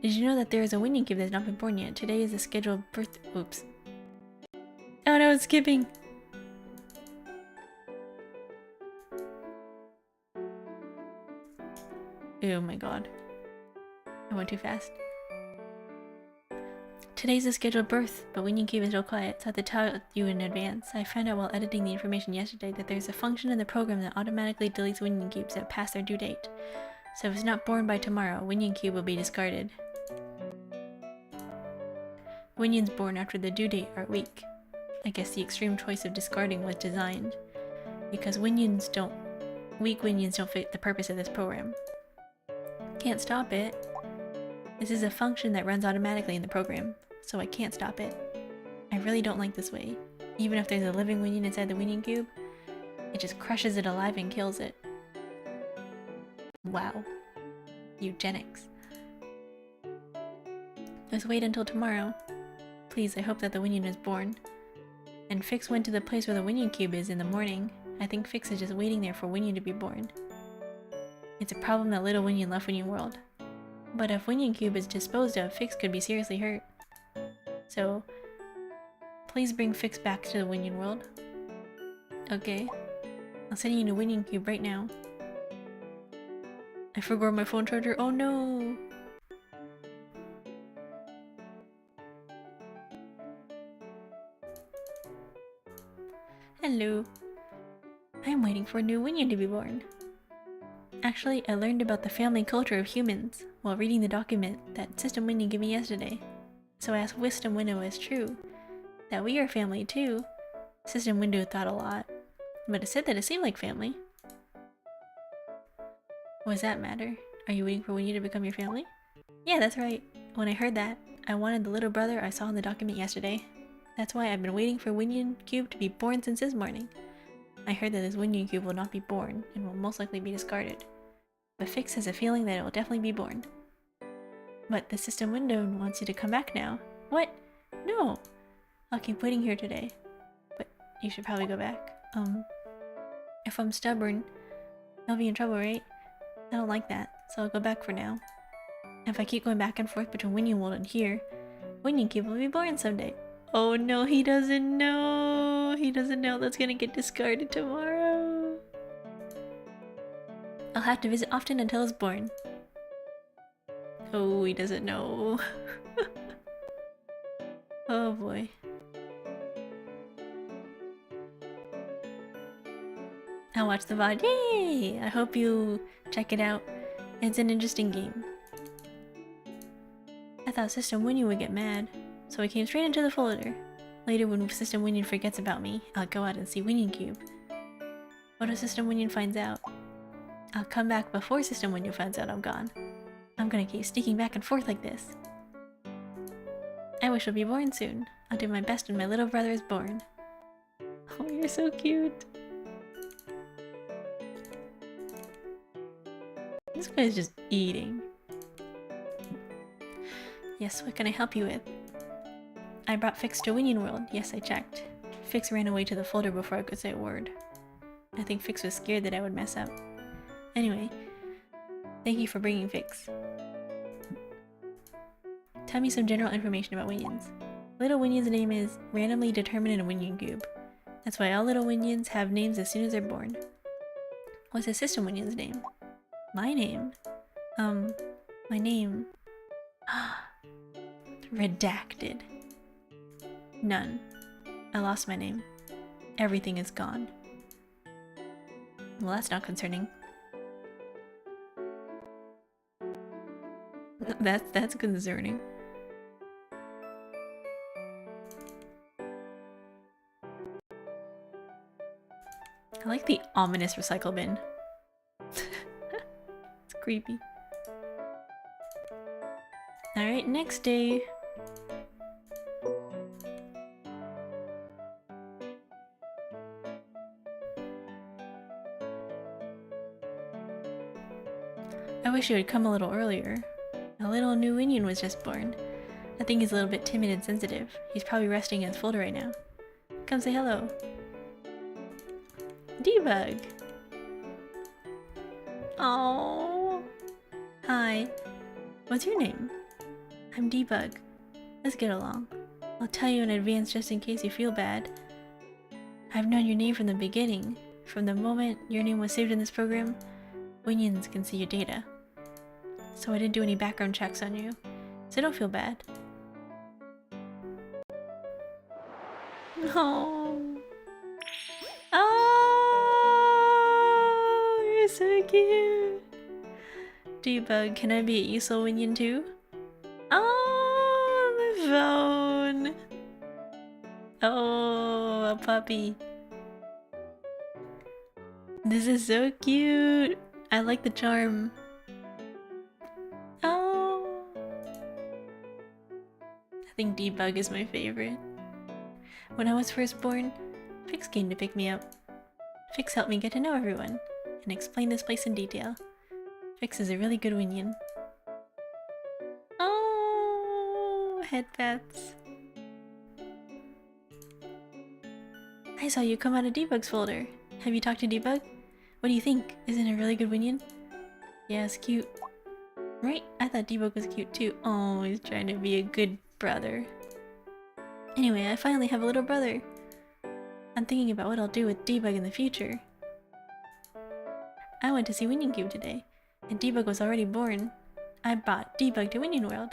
Did you know that there is a Winion cube that's not been born yet? Today is the scheduled birth- oops. Oh no, it's skipping! Oh my god. I went too fast. Today's the scheduled birth, but Winion cube is real quiet, so I have to tell you in advance. I found out while editing the information yesterday that there's a function in the program that automatically deletes Winion cubes that pass their due date. So if it's not born by tomorrow, Winion cube will be discarded. Winions born after the due date are weak. I guess the extreme choice of discarding was designed because weak Winions don't fit the purpose of this program. Can't stop it. This is a function that runs automatically in the program, so I can't stop it. I really don't like this way. Even if there's a living Winion inside the Winion cube, it just crushes it alive and kills it. Wow. Eugenics. Let's wait until tomorrow. Please, I hope that the Winion is born. And Fix went to the place where the Winion cube is in the morning. I think Fix is just waiting there for Winion to be born. It's a problem that little Winion left Winion World. But if Winion cube is disposed of, Fix could be seriously hurt. So, please bring Fix back to the Winion World. Okay. I'll send you to Winion cube right now. I forgot my phone charger. Oh no! Hello. I'm waiting for a new Winion to be born. Actually, I learned about the family culture of humans while reading the document that System Winion gave me yesterday. So I asked Wisdom Winnow if it's true that we are family too, System window thought a lot, but it said that it seemed like family. What does that matter? Are you waiting for Winion to become your family? Yeah, that's right. When I heard that, I wanted the little brother I saw in the document yesterday. That's why I've been waiting for Winion Cube to be born since this morning. I heard that this Winion Cube will not be born and will most likely be discarded. But Fix has a feeling that it will definitely be born. But the system window wants you to come back now. What? No! I'll keep waiting here today. But you should probably go back. If I'm stubborn, I'll be in trouble, right? I don't like that, so I'll go back for now. If I keep going back and forth between Winion World and here, Winion Cube will be born someday. Oh no, he doesn't know! He doesn't know that's gonna get discarded tomorrow. I'll have to visit often until it's born. Oh, he doesn't know. Oh boy. I'll watch the VOD. Yay! I hope you check it out. It's an interesting game. I thought System Winion would get mad, so I came straight into the folder. Later, when System Winion forgets about me, I'll go out and see Winion Cube. What if System Winion finds out? I'll come back before System Winion finds out I'm gone. I'm gonna keep sneaking back and forth like this. I wish I'll be born soon. I'll do my best when my little brother is born. Oh, you're so cute. This guy's just eating. Yes, what can I help you with? I brought Fix to Winion World. Yes, I checked. Fix ran away to the folder before I could say a word. I think Fix was scared that I would mess up. Anyway, thank you for bringing Fix. Tell me some general information about Winions. Little Winion's name is randomly determined in a Winion Cube. That's why all little Winions have names as soon as they're born. What's the System Winion's name? My name? My name... Redacted. None. I lost my name. Everything is gone. Well, that's not concerning. That's concerning. I like the ominous recycle bin. It's creepy. Alright, next day. I wish you had come a little earlier. A little new Winion was just born. I think he's a little bit timid and sensitive. He's probably resting in his folder right now. Come say hello. Debug! Oh. Hi. What's your name? I'm Debug. Let's get along. I'll tell you in advance just in case you feel bad. I've known your name from the beginning. From the moment your name was saved in this program, Winions can see your data. So I didn't do any background checks on you. So don't feel bad. Oh. Oh, you're so cute. Debug, can I be a Esol Winion too? Oh, the phone. Oh, a puppy. This is so cute. I like the charm. Oh. I think Debug is my favorite. When I was first born, Fix came to pick me up. Fix helped me get to know everyone and explain this place in detail. Fix is a really good Winion. Oh, head pats. I saw you come out of Debug's folder. Have you talked to Debug? What do you think? Isn't it a really good Winion? Yeah, it's cute. Right? I thought Debug was cute too. Oh, he's trying to be a good brother. Anyway, I finally have a little brother. I'm thinking about what I'll do with Debug in the future. I went to see Winion Cube today, and Debug was already born. I brought Debug to Winion World.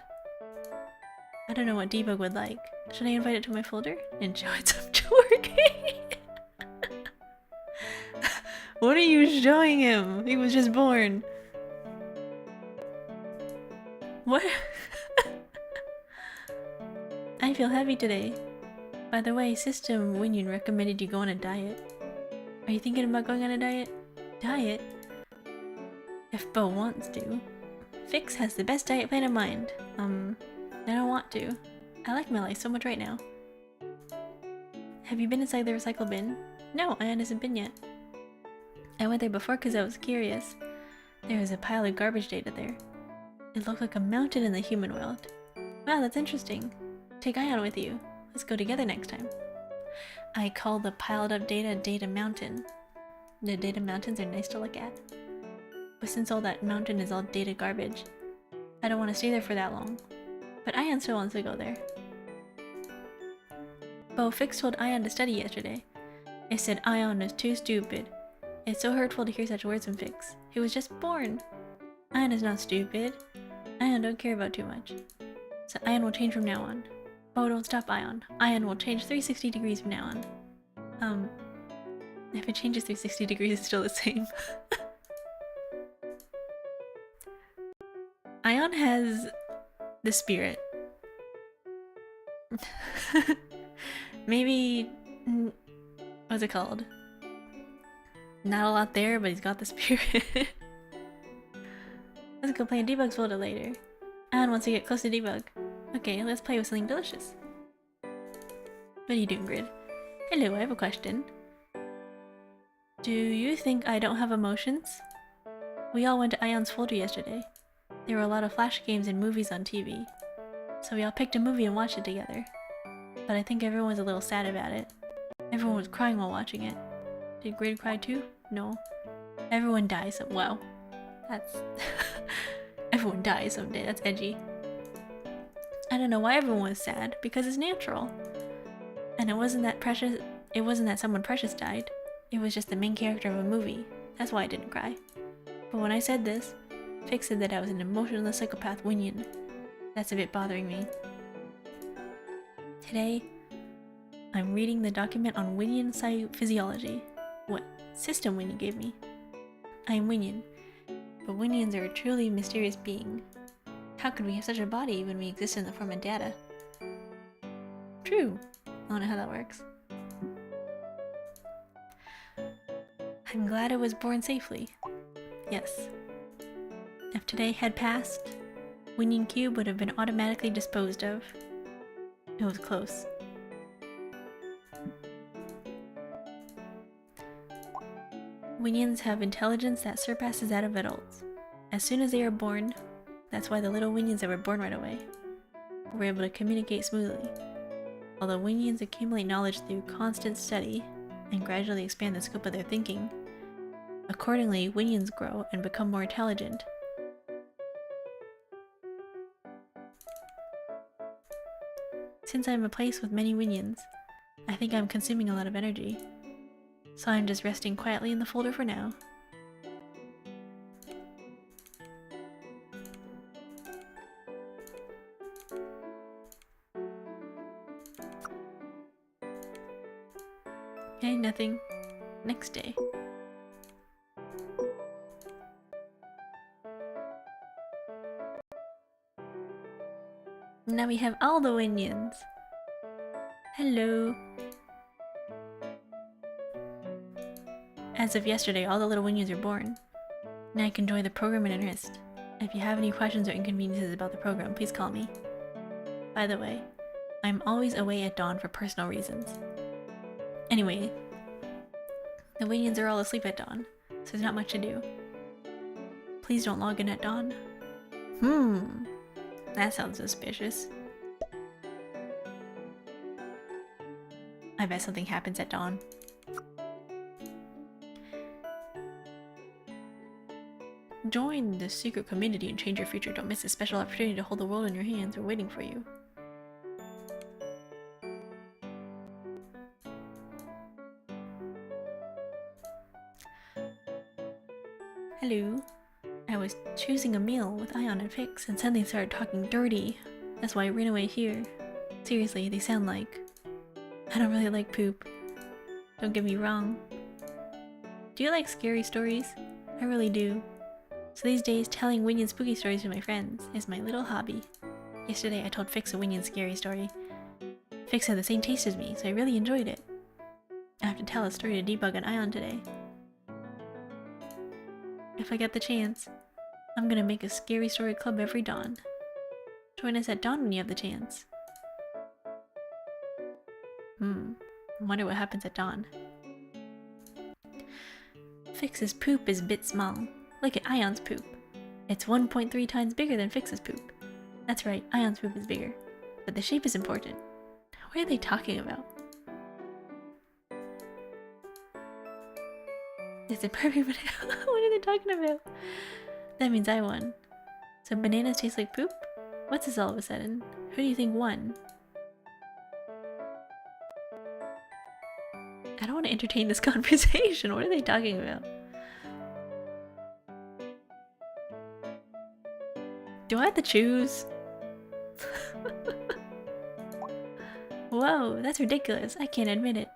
I don't know what Debug would like. Should I invite it to my folder and show it some twerking? What are you showing him? He was just born. What? I feel happy today. By the way, System Winion recommended you go on a diet. Are you thinking about going on a diet? Diet? If Bo wants to. Fix has the best diet plan in mind. I don't want to. I like my life so much right now. Have you been inside the recycle bin? No, Ion hasn't been yet. I went there before because I was curious. There was a pile of garbage data there. It looked like a mountain in the human world. Wow, that's interesting. Take Ion with you. Let's go together next time. I call the piled up data Data Mountain. The data mountains are nice to look at. But since all that mountain is all data garbage, I don't want to stay there for that long. But Ion still wants to go there. Bo, Fix told Ion to study yesterday. It said Ion is too stupid. It's so hurtful to hear such words from Fix. He was just born. Ion is not stupid. Ion don't care about too much. So Ion will change from now on. Oh, don't stop Ion. Ion will change 360 degrees from now on. If it changes 360 degrees, it's still the same. Ion has the spirit. Maybe... what's it called? Not a lot there, but he's got the spirit. Let's go play in Debug's folder later. Ion wants to get close to Debug. Okay, let's play with something delicious. What are you doing, Grid? Hello, I have a question. Do you think I don't have emotions? We all went to Ion's folder yesterday. There were a lot of Flash games and movies on TV. So we all picked a movie and watched it together. But I think everyone was a little sad about it. Everyone was crying while watching it. Did Grid cry too? No. Everyone dies wow. That's... everyone dies someday, that's edgy. I don't know why everyone was sad, because it's natural. And it wasn't that someone precious died. It was just the main character of a movie. That's why I didn't cry. But when I said this, Fix said that I was an emotionless psychopath Winion. That's a bit bothering me. Today, I'm reading the document on Winion physiology. What system Winion gave me. I am Winion, but Winions are a truly mysterious being. How could we have such a body when we exist in the form of data? True. I don't know how that works. I'm glad I was born safely. Yes. If today had passed, Winion Cube would have been automatically disposed of. It was close. Winions have intelligence that surpasses that of adults. As soon as they are born, that's why the little Winions that were born right away were able to communicate smoothly. Although Winions accumulate knowledge through constant study and gradually expand the scope of their thinking, accordingly, Winions grow and become more intelligent. Since I'm a place with many Winions, I think I'm consuming a lot of energy, so I'm just resting quietly in the folder for now. Okay, nothing. Next day. Now we have all the Winions. Hello. As of yesterday, all the little Winions are born. Now I can join the program in earnest. If you have any questions or inconveniences about the program, please call me. By the way, I'm always away at dawn for personal reasons. Anyway, the Winions are all asleep at dawn, so there's not much to do. Please don't log in at dawn. That sounds suspicious. I bet something happens at dawn. Join the secret community and change your future. Don't miss a special opportunity to hold the world in your hands. We're waiting for you. Hello. I was choosing a meal with Ion and Fix and suddenly started talking dirty. That's why I ran away here. Seriously, they sound like... I don't really like poop. Don't get me wrong. Do you like scary stories? I really do. So these days, telling Winion spooky stories to my friends is my little hobby. Yesterday I told Fix a Winion scary story. Fix had the same taste as me, so I really enjoyed it. I have to tell a story to Debug and Ion today. If I get the chance, I'm gonna make a scary story club every dawn. Join us at dawn when you have the chance. I wonder what happens at dawn. Fix's poop is a bit small. Look at Ion's poop. It's 1.3 times bigger than Fix's poop. That's right, Ion's poop is bigger. But the shape is important. What are they talking about? Is it perfect banana? What are they talking about? That means I won. So bananas taste like poop? What's this all of a sudden? Who do you think won? I don't want to entertain this conversation. What are they talking about? Do I have to choose? Whoa, that's ridiculous. I can't admit it.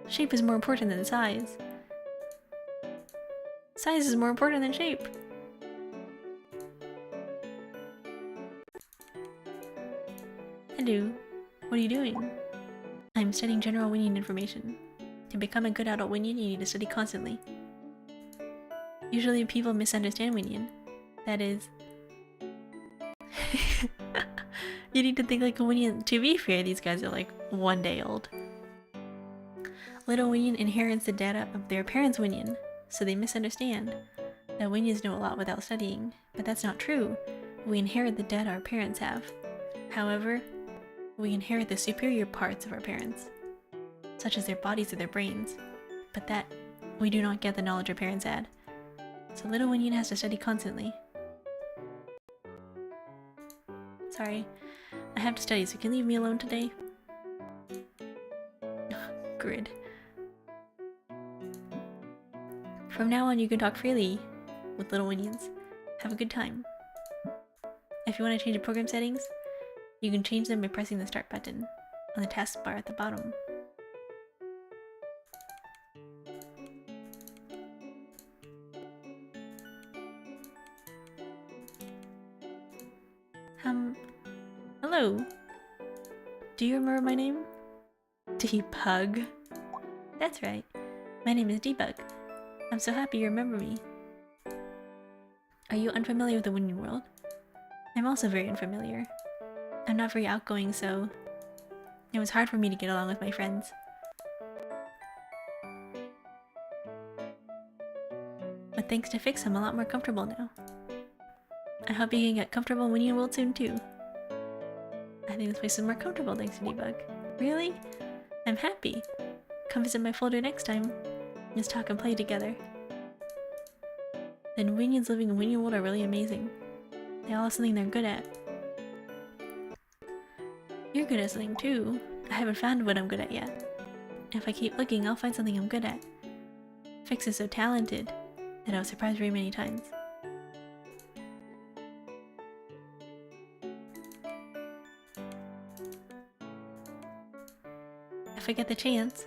Shape is more important than size. Size is more important than shape. Hello. What are you doing? I'm studying general Winion information. To become a good adult Winion, you need to study constantly. Usually people misunderstand Winion. That is... you need to think like a Winion. To be fair, these guys are like 1 day old. Little Winion inherits the data of their parents' Winion, so they misunderstand that Winions know a lot without studying, but that's not true. We inherit the data our parents have. However, we inherit the superior parts of our parents, such as their bodies or their brains, but that we do not get the knowledge our parents had. So little Winion has to study constantly. Sorry, I have to study, so can you leave me alone today? Grid. From now on, you can talk freely with little Winions. Have a good time. If you want to change the program settings, you can change them by pressing the start button on the taskbar at the bottom. Hello. Do you remember my name? Debug. That's right. My name is Debug. I'm so happy you remember me. Are you unfamiliar with the Winion world? I'm also very unfamiliar. I'm not very outgoing, so it was hard for me to get along with my friends. But thanks to Fix, I'm a lot more comfortable now. I hope you can get comfortable in Winion world soon too. I think this place is more comfortable thanks to Debug. Really? I'm happy. Come visit my folder next time. Let's talk and play together. The Winions living in Winion world are really amazing. They all have something they're good at. You're good at something too. I haven't found what I'm good at yet. If I keep looking, I'll find something I'm good at. Fix is so talented that I was surprised very many times. If I get the chance,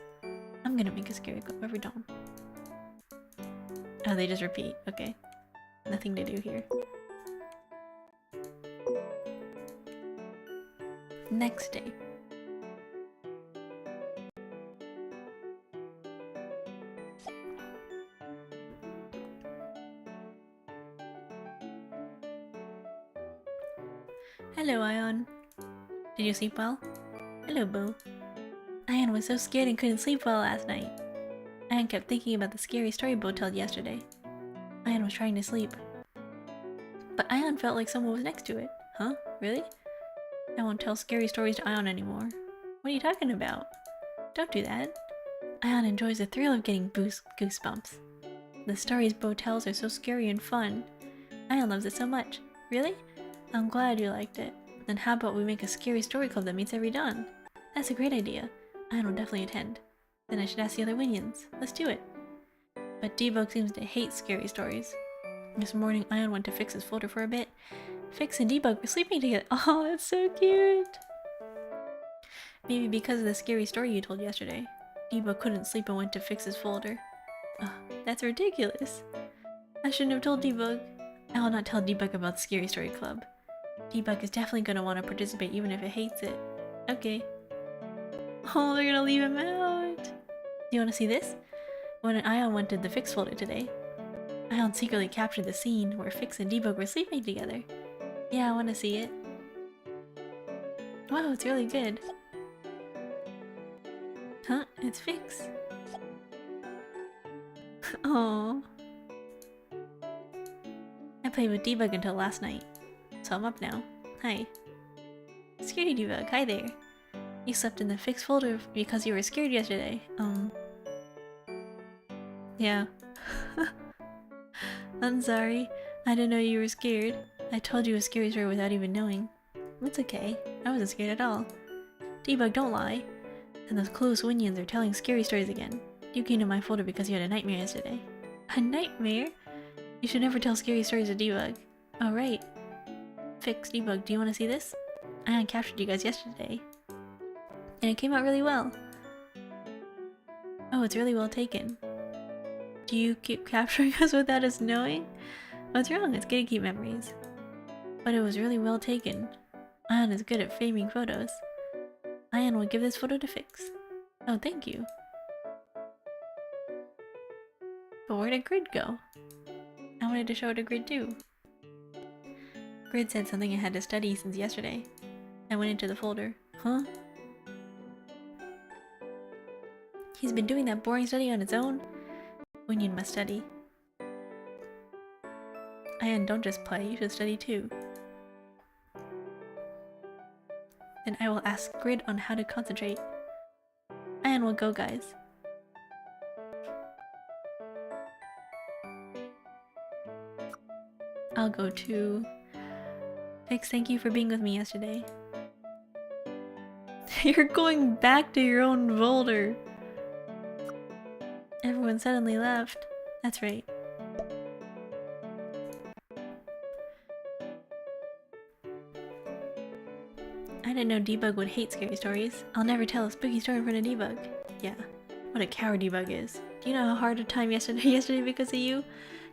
I'm gonna make a scary club every dawn. Oh, they just repeat. Okay. Nothing to do here. Next day. Hello, Ion. Did you sleep well? Hello, Boo. Ion was so scared and couldn't sleep well last night. Ion kept thinking about the scary story Bo told yesterday. Ion was trying to sleep. But Ion felt like someone was next to it. Huh? Really? I won't tell scary stories to Ion anymore. What are you talking about? Don't do that. Ion enjoys the thrill of getting goosebumps. The stories Bo tells are so scary and fun. Ion loves it so much. Really? I'm glad you liked it. Then how about we make a scary story club that meets every dawn? That's a great idea. Ion will definitely attend. Then I should ask the other Winions. Let's do it. But Debug seems to hate scary stories. This morning, Ion went to Fix's folder for a bit. Fix and Debug were sleeping together. Oh, that's so cute! Maybe because of the scary story you told yesterday. Debug couldn't sleep and went to Fix's folder. Oh, that's ridiculous. I shouldn't have told Debug. I will not tell Debug about the Scary Story Club. Debug is definitely going to want to participate even if it hates it. Okay. Oh, they're gonna leave him out. Do you want to see this? When Ion went to the Fix folder today, Ion secretly captured the scene where Fix and Debug were sleeping together. Yeah, I want to see it. Wow, it's really good. Huh? It's Fix. Oh. I played with Debug until last night, so I'm up now. Hi. Scaredy Debug, hi there. You slept in the Fix folder because you were scared yesterday. Yeah. I'm sorry. I didn't know you were scared. I told you a scary story without even knowing. It's okay. I wasn't scared at all. Debug, don't lie. And those close Winions are telling scary stories again. You came to my folder because you had a nightmare yesterday. A nightmare? You should never tell scary stories to Debug. Oh, right. Fix, Debug, do you want to see this? I captured you guys yesterday. And it came out really well. Oh, it's really well taken. Do you keep capturing us without us knowing? What's wrong? It's good to keep memories. But it was really well taken. Ion is good at framing photos. Ion will give this photo to Fix. Oh, thank you. But where did Grid go? I wanted to show it to Grid too. Grid said something I had to study since yesterday. I went into the folder. Huh? He's been doing that boring study on its own? Winion must study. Ion, don't just play, you should study too. Then I will ask Grid on how to concentrate. Ion will go, guys. I'll go too. Fix, thank you for being with me yesterday. You're going back to your own folder. Everyone suddenly left. That's right. I didn't know Debug would hate scary stories. I'll never tell a spooky story in front of Debug. Yeah, what a coward Debug is. Do you know how hard a time yesterday because of you?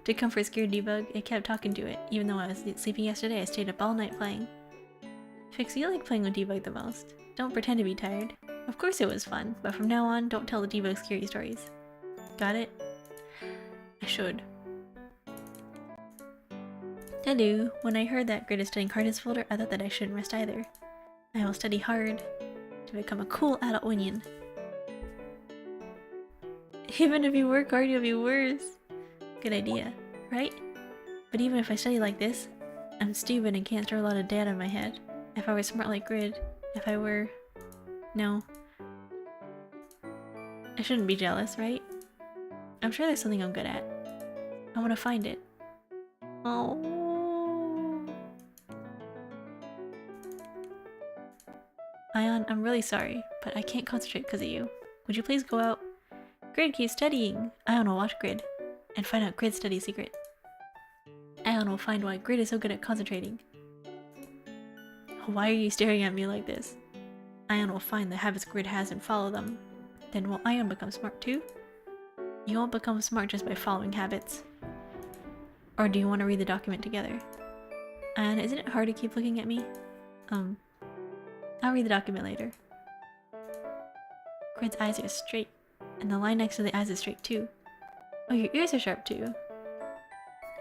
To comfort scared Debug, I kept talking to it. Even though I was sleeping yesterday, I stayed up all night playing. Fix, you like playing with Debug the most. Don't pretend to be tired. Of course it was fun, but from now on, don't tell the Debug scary stories. Got it? I should. Hello. When I heard that Grid is studying hard in his folder, I thought that I shouldn't rest either. I will study hard to become a cool adult Winion. Even if you work hard, you'll be worse. Good idea, right? But even if I study like this, I'm stupid and can't store a lot of data in my head. If I were smart like Grid, if I were... No. I shouldn't be jealous, right? I'm sure there's something I'm good at. I want to find it. Oh. Ion, I'm really sorry, but I can't concentrate because of you. Would you please go out? Grid, keep studying. Ion will watch Grid and find out Grid's study secret. Ion will find why Grid is so good at concentrating. Why are you staring at me like this? Ion will find the habits Grid has and follow them. Then will Ion become smart too? You won't become smart just by following habits. Or do you want to read the document together? And isn't it hard to keep looking at me? I'll read the document later. Grid's eyes are straight, and the line next to the eyes is straight too. Oh, your ears are sharp too.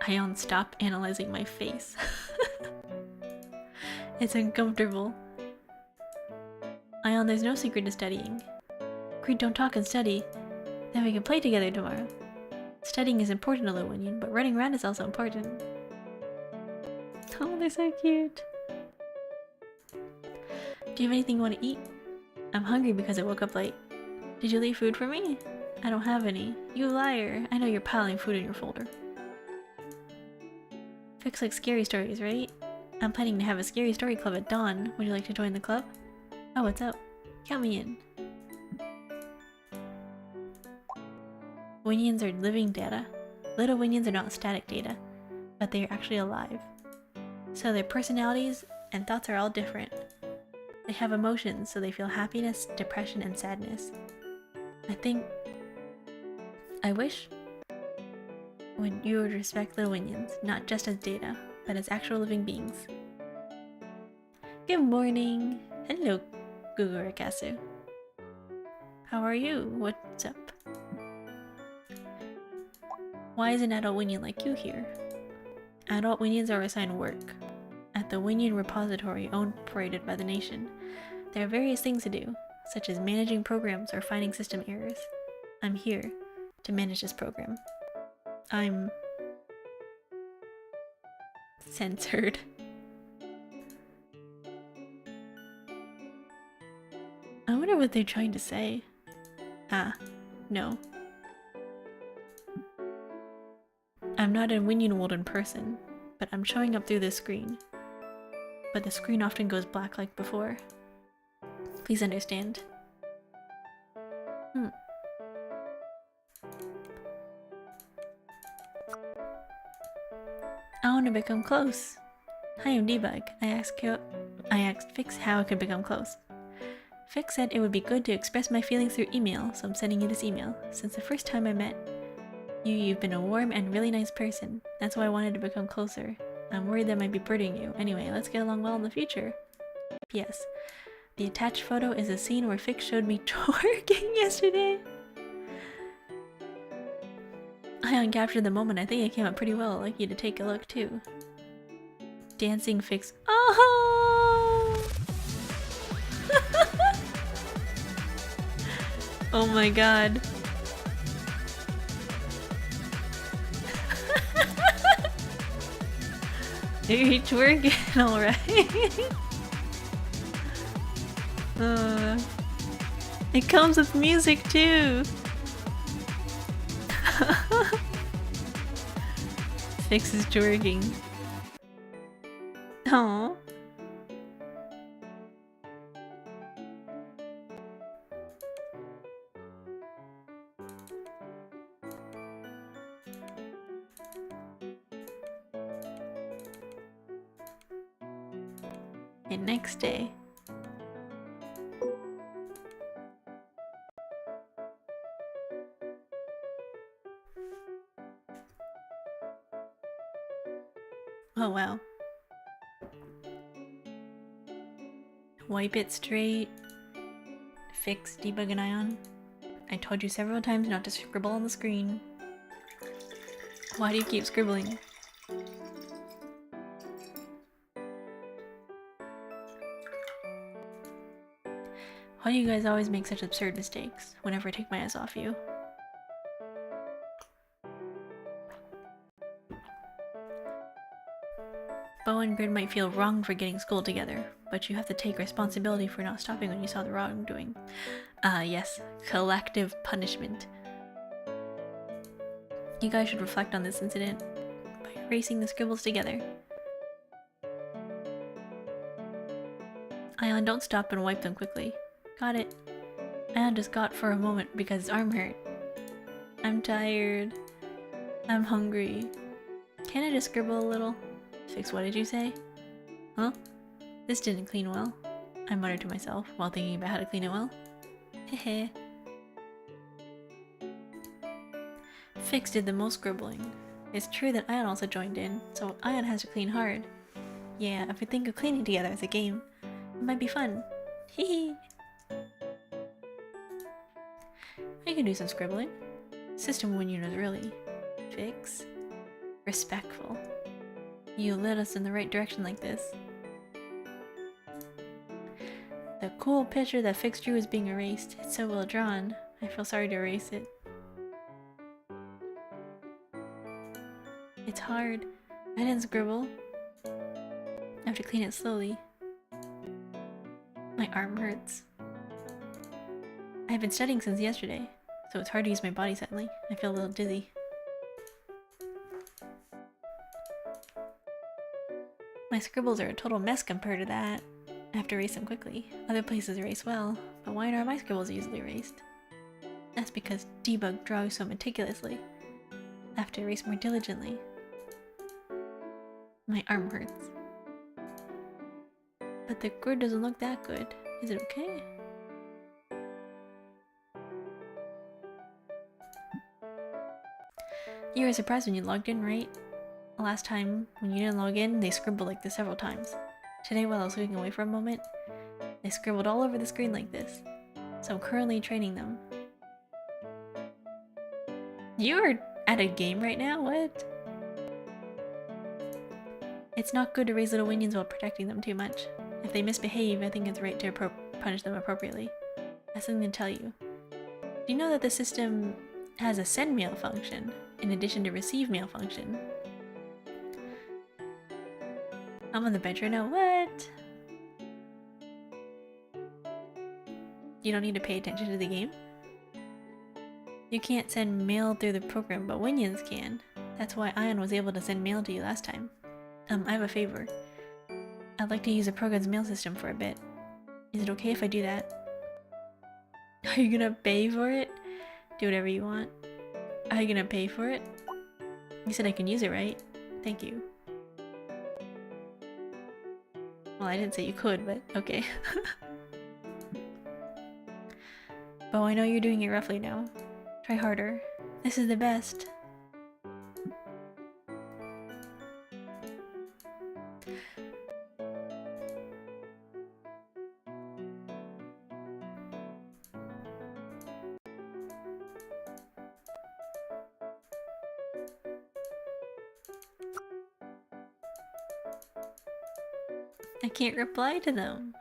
Ion, stop analyzing my face. It's uncomfortable. Ion, there's no secret to studying. Grid, don't talk and study. Then we can play together tomorrow. Studying is important to Little Winion, but running around is also important. Oh, they're so cute. Do you have anything you want to eat? I'm hungry because I woke up late. Did you leave food for me? I don't have any. You liar. I know you're piling food in your folder. Fix like scary stories, right? I'm planning to have a scary story club at dawn. Would you like to join the club? Oh, what's up? Count me in. Winions are living data. Little Winions are not static data, but they are actually alive. So their personalities and thoughts are all different. They have emotions, so they feel happiness, depression, and sadness. I wish when you would respect Little Winions, not just as data, but as actual living beings. Good morning! Hello, Gugurakasu. How are you? What's up? Why is an adult Winion like you here? Adult Winions are assigned work at the Winion repository owned and operated by the nation. There are various things to do, such as managing programs or finding system errors. I'm here to manage this program. I'm censored. I wonder what they're trying to say. Ah, no. I'm not in Winion world in person, but I'm showing up through this screen. But the screen often goes black like before. Please understand. I want to become close. Hi, I'm Debug. I asked Fix how I could become close. Fix said it would be good to express my feelings through email, so I'm sending you this email. Since the first time I met you, you've been a warm and really nice person. That's why I wanted to become closer. I'm worried that I might be burdening you. Anyway, let's get along well in the future. P.S. The attached photo is a scene where Fix showed me twerking yesterday. I uncaptured the moment. I think it came out pretty well. I'd like you to take a look too. Dancing Fix. Oh! Oh my god. You're twerking, alright. It comes with music too. Fix is twerking. Aww. And next day. Oh wow. Wipe it straight. Fix, debug, and ion. I told you several times not to scribble on the screen. Why do you keep scribbling? Why do you guys always make such absurd mistakes whenever I take my eyes off you? Bo and Grid might feel wrong for getting schooled together, but you have to take responsibility for not stopping when you saw the wrongdoing. Yes, collective punishment. You guys should reflect on this incident by erasing the scribbles together. Ion, don't stop and wipe them quickly. Got it. Ion just got for a moment because his arm hurt. I'm tired. I'm hungry. Can I just scribble a little? Fix, what did you say? Huh? This didn't clean well. I muttered to myself while thinking about how to clean it well. Hehe. Fix did the most scribbling. It's true that Ion also joined in, so Ion has to clean hard. Yeah, if we think of cleaning together as a game, it might be fun. Hehe. I can do some scribbling. System Winion is really Fix. Respectful. You led us in the right direction like this. The cool picture that Fix drew is being erased. It's so well drawn. I feel sorry to erase it. It's hard. I didn't scribble. I have to clean it slowly. My arm hurts. I've been studying since yesterday, so it's hard to use my body suddenly. I feel a little dizzy. My scribbles are a total mess compared to that. I have to erase them quickly. Other places erase well, but why are my scribbles easily erased? That's because Debug draws so meticulously. I have to erase more diligently. My arm hurts. But the grid doesn't look that good. Is it okay? You were surprised when you logged in, right? Last time, when you didn't log in, they scribbled like this several times. Today, while I was looking away for a moment, they scribbled all over the screen like this. So I'm currently training them. You're at a game right now? What? It's not good to raise little Winions while protecting them too much. If they misbehave, I think it's right to punish them appropriately. I have something to tell you. Do you know that the system has a send mail function, in addition to receive mail function? I'm on the bench right now. What? You don't need to pay attention to the game? You can't send mail through the program, but Winions can. That's why Ion was able to send mail to you last time. I have a favor. I'd like to use the program's mail system for a bit. Is it okay if I do that? Are you gonna pay for it? Do whatever you want. Are you gonna pay for it? You said I can use it, right? Thank you. Well, I didn't say you could, but okay. But I know you're doing it roughly now. Try harder. This is the best. I can't reply to them.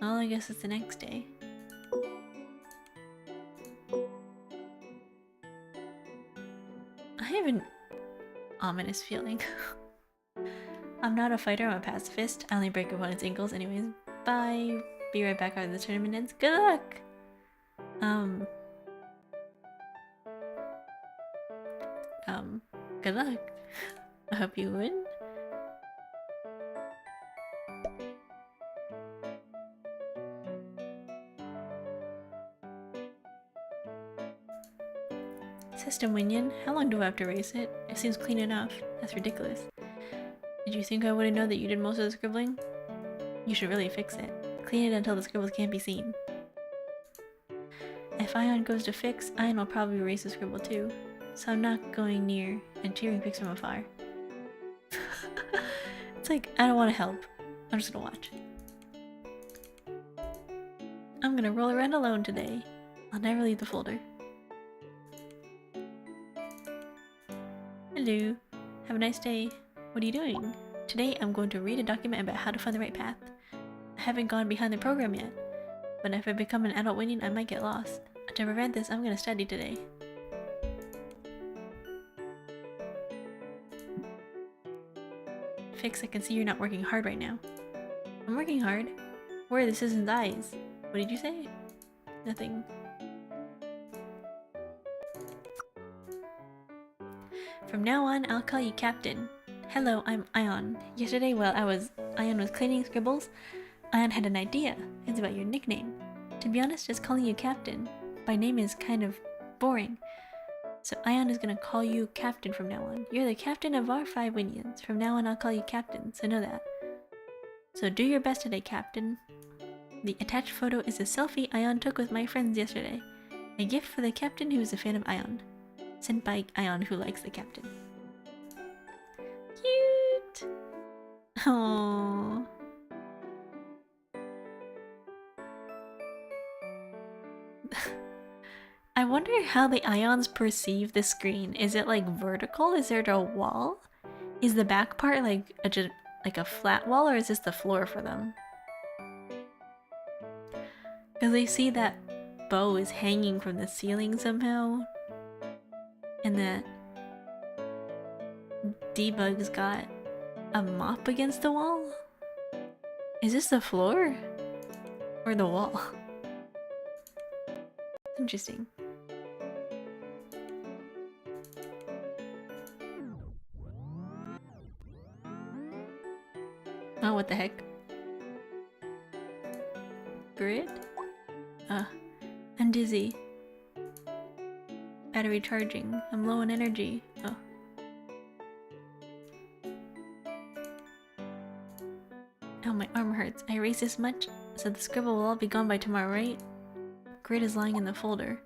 Well, I guess it's the next day. I have an ominous feeling. I'm not a fighter, I'm a pacifist. I only break opponents' ankles anyways. Bye. Be right back after the tournament ends. Good luck! Good luck. I hope you win. System Winion, how long do I have to erase it? It seems clean enough. That's ridiculous. Did you think I wouldn't know that you did most of the scribbling? You should really fix it. Clean it until the scribbles can't be seen. If Ion goes to fix, Ion will probably erase the scribble too. So I'm not going near and cheering pics from afar. It's like, I don't want to help. I'm just gonna watch. I'm gonna roll around alone today. I'll never leave the folder. Hello. Have a nice day. What are you doing? Today I'm going to read a document about how to find the right path. I haven't gone behind the program yet, but if I become an adult Winion, I might get lost. To prevent this, I'm going to study today. Fix, I can see you're not working hard right now. I'm working hard. Where are the citizen's eyes? What did you say? Nothing. From now on, I'll call you Captain. Hello, I'm Ion. Yesterday, while Ion was cleaning scribbles, Ion had an idea. It's about your nickname. To be honest, just calling you Captain by name is kind of boring. So Ion is gonna call you Captain from now on. You're the captain of our 5 Winions. From now on, I'll call you Captain, so know that. So do your best today, Captain. The attached photo is a selfie Ion took with my friends yesterday. A gift for the Captain who is a fan of Ion. Sent by Ion who likes the Captain. Cute! Aww. I wonder how the Ions perceive the screen. Is it like vertical? Is there a wall? Is the back part like a flat wall, or is this the floor for them? Because they see that bow is hanging from the ceiling somehow. And that Debug's got a mop against the wall? Is this the floor? Or the wall? Interesting. Oh, what the heck? Grid? I'm dizzy. Battery charging. I'm low on energy. Oh. Oh, my arm hurts. I erased this much, so the scribble will all be gone by tomorrow, right? Grid is lying in the folder.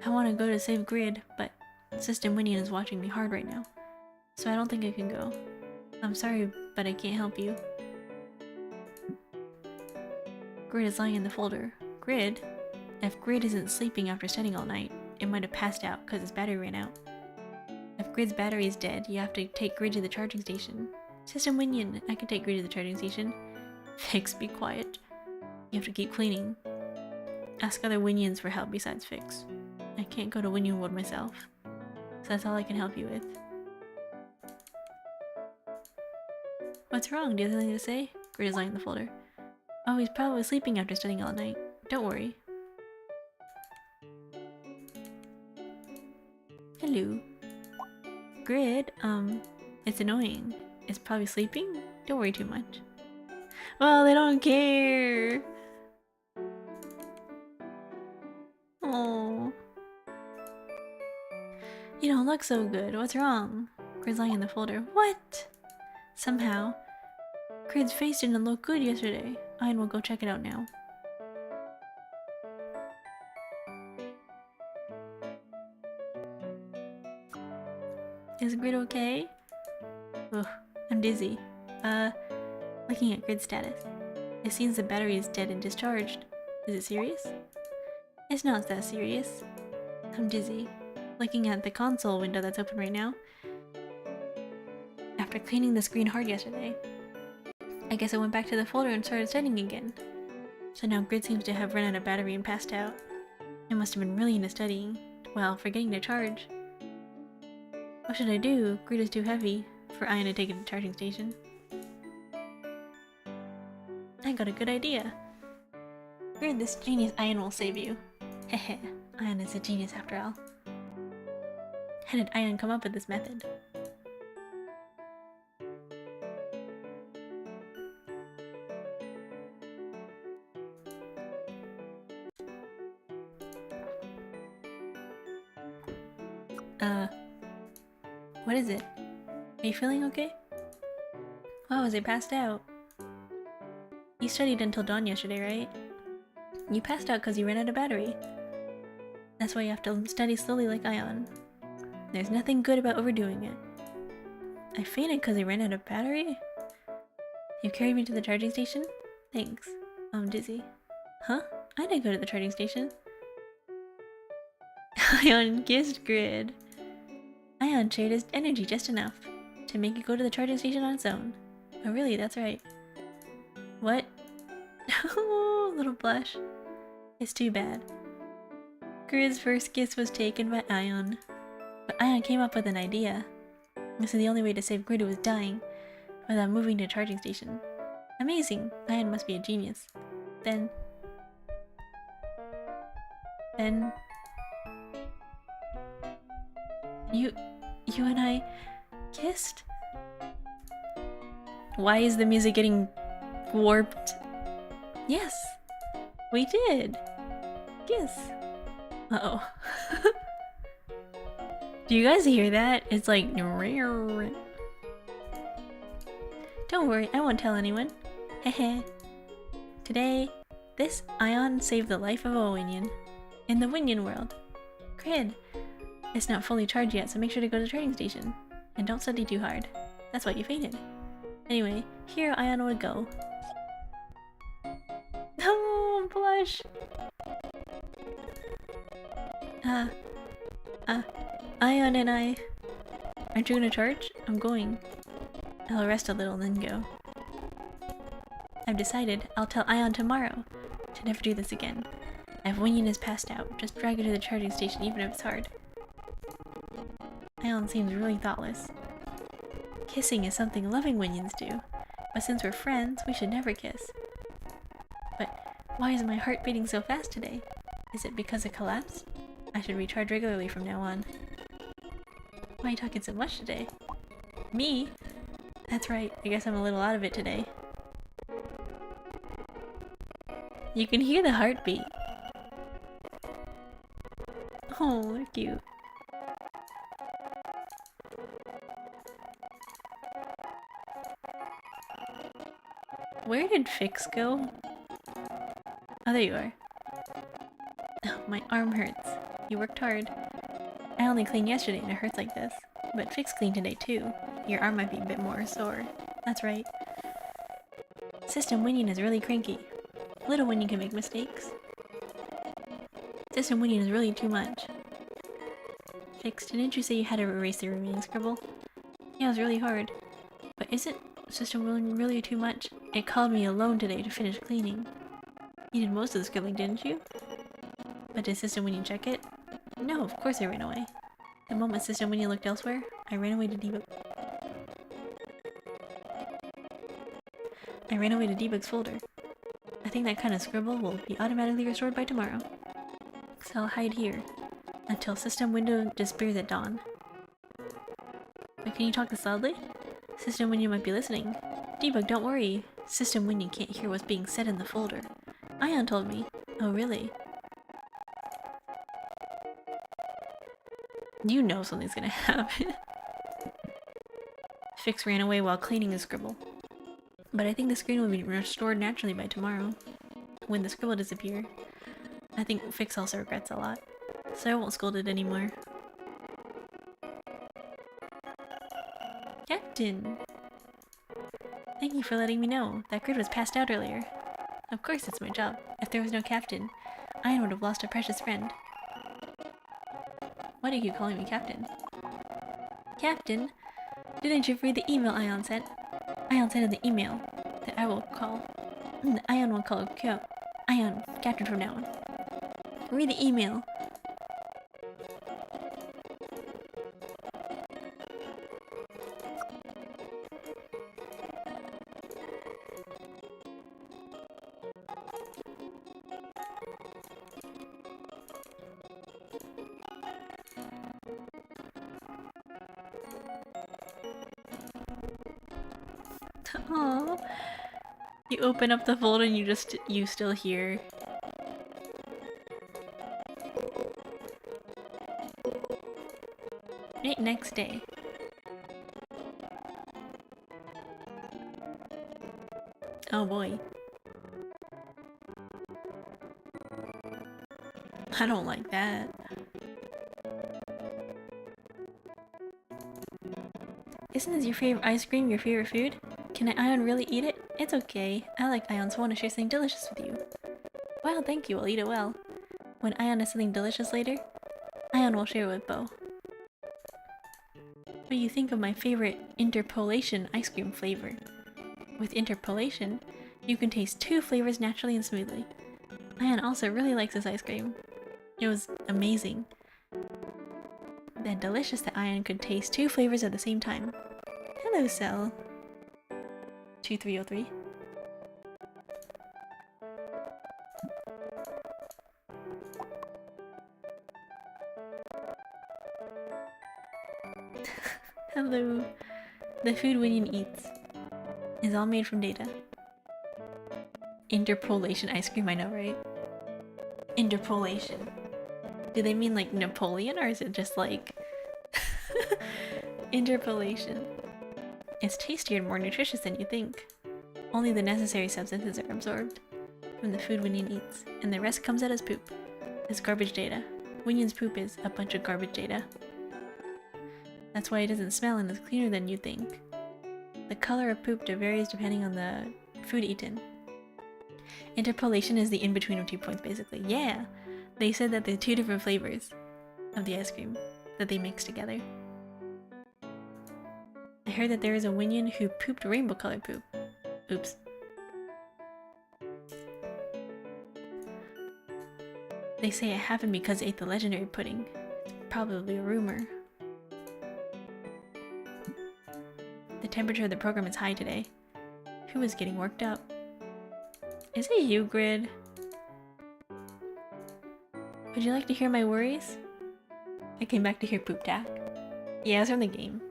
I want to go to save Grid, but System Winion is watching me hard right now, so I don't think I can go. I'm sorry, but I can't help you. Grid is lying in the folder. Grid? If Grid isn't sleeping after studying all night, it might have passed out because its battery ran out. If Grid's battery is dead, you have to take Grid to the charging station. System Winion, I can take Grid to the charging station. Fix, be quiet. You have to keep cleaning. Ask other Winions for help besides Fix. I can't go to Winion World myself, so that's all I can help you with. What's wrong? Do you have something to say? Grid is lying in the folder. Oh, he's probably sleeping after studying all night. Don't worry. Hello. Grid, it's annoying. It's probably sleeping? Don't worry too much. Well, they don't care! Oh. You don't look so good. What's wrong? Grid's lying in the folder. What? Somehow, Grid's face didn't look good yesterday. Ian will go check it out now. Is Grid okay? Ugh, I'm dizzy. Looking at Grid status. It seems the battery is dead and discharged. Is it serious? It's not that serious. I'm dizzy. Looking at the console window that's open right now. After cleaning the screen hard yesterday, I guess I went back to the folder and started studying again. So now Grid seems to have run out of battery and passed out. I must have been really into studying. Well, forgetting to charge. What should I do? Grid is too heavy for Ian to take it to the charging station. I got a good idea. Grid, this genius Ian will save you. Hehe, Ian is a genius after all. How did Ian come up with this method? What is it? Are you feeling okay? Wow, was it passed out? You studied until dawn yesterday, right? You passed out because you ran out of battery. That's why you have to study slowly like Ion. There's nothing good about overdoing it. I fainted because I ran out of battery? You carried me to the charging station? Thanks. I'm dizzy. Huh? I didn't go to the charging station. Ion kissed Grid. Ion shared his energy just enough to make it go to the charging station on its own. Oh really, that's right. What? Oh, little blush. It's too bad. Grid's first kiss was taken by Ion. But Ion came up with an idea. This is the only way to save Grid who was dying without moving to a charging station. Amazing! Ion must be a genius. Then... You and I kissed? Why is the music getting warped? Yes, we did. Kiss. Uh-oh. Do you guys hear that? It's like... Don't worry, I won't tell anyone. Hehe. Today, this Ion saved the life of a Winion. In the Winion world. Grid. It's not fully charged yet, so make sure to go to the training station. And don't study too hard. That's why you fainted. Anyway, here Ion would go. Oh, blush! Ion and I... Aren't you gonna charge? I'm going. I'll rest a little and then go. I've decided I'll tell Ion tomorrow to never do this again. If Winion is passed out, just drag her to the charging station even if it's hard. Ion seems really thoughtless. Kissing is something loving Winions do, but since we're friends, we should never kiss. But why is my heart beating so fast today? Is it because of collabs? I should recharge regularly from now on. Why are you talking so much today? Me? That's right, I guess I'm a little out of it today. You can hear the heartbeat. Oh, they're cute. Where did Fix go? Oh, there you are. Oh, my arm hurts. You worked hard. I only cleaned yesterday and it hurts like this. But Fix cleaned today too. Your arm might be a bit more sore. That's right. System Winion is really cranky. Little Winion can make mistakes. System Winion is really too much. Fix, didn't you say you had to erase the remaining scribble? Yeah, it was really hard. But isn't System Winion really too much? It called me alone today to finish cleaning. You did most of the scribbling, didn't you? But did System Winion check it? No, of course I ran away. The moment System Winion looked elsewhere, I ran away to debug. I ran away to debug's folder. I think that kind of scribble will be automatically restored by tomorrow. So I'll hide here until system window disappears at dawn. But can you talk this loudly? System Winion might be listening. Debug, don't worry. System Winion can't hear what's being said in the folder. Ion told me. Oh, really? You know something's gonna happen. Fix ran away while cleaning the scribble. But I think the screen will be restored naturally by tomorrow, when the scribble disappears. I think Fix also regrets a lot, so I won't scold it anymore. Captain! Thank you for letting me know. That grid was passed out earlier. Of course it's my job. If there was no Captain, Ion would have lost a precious friend. Why do you keep calling me Captain? Captain? Didn't you read the email Ion sent? Ion sent in the email that I will call. Ion will call Ion Captain from now on. Read the email. Aww. You open up the folder and you still hear. Right, next day. Oh boy. I don't like that. Isn't this your favorite ice cream, your favorite food? Can Ion really eat it? It's okay. I like Ion, so I want to share something delicious with you. Wow, thank you. I'll eat it well. When Ion has something delicious later, Ion will share it with Bo. What do you think of my favorite interpolation ice cream flavor? With interpolation, you can taste 2 flavors naturally and smoothly. Ion also really likes this ice cream. It was amazing. Then delicious that Ion could taste 2 flavors at the same time. Hello, Cell. 2303. Hello. The food Winion eats is all made from data. Interpolation ice cream, I know, right? Interpolation. Do they mean like Napoleon, or is it just like interpolation? It's tastier and more nutritious than you think. Only the necessary substances are absorbed from the food Winion eats, and the rest comes out as poop. As garbage data. Winion's poop is a bunch of garbage data. That's why it doesn't smell and is cleaner than you think. The color of poop varies depending on the food eaten. Interpolation is the in-between of 2 points, basically. Yeah! They said that there are 2 different flavors of the ice cream that they mix together. I heard that there is a Winion who pooped rainbow-colored poop. Oops. They say it happened because it ate the legendary pudding. It's probably a rumor. The temperature of the program is high today. Who is getting worked up? Is it you, Grid? Would you like to hear my worries? I came back to hear poop tack. Yeah, it's from the game.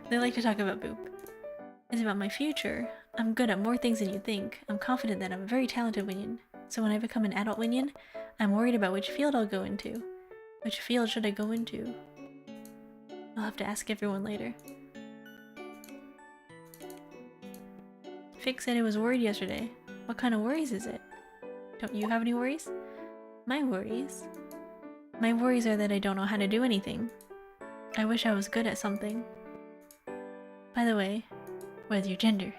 They like to talk about poop. It's about my future. I'm good at more things than you think. I'm confident that I'm a very talented Winion. So when I become an adult Winion, I'm worried about which field I'll go into. Which field should I go into? I'll have to ask everyone later. Fix said he was worried yesterday. What kind of worries is it? Don't you have any worries? My worries? My worries are that I don't know how to do anything. I wish I was good at something. By the way, what is your gender?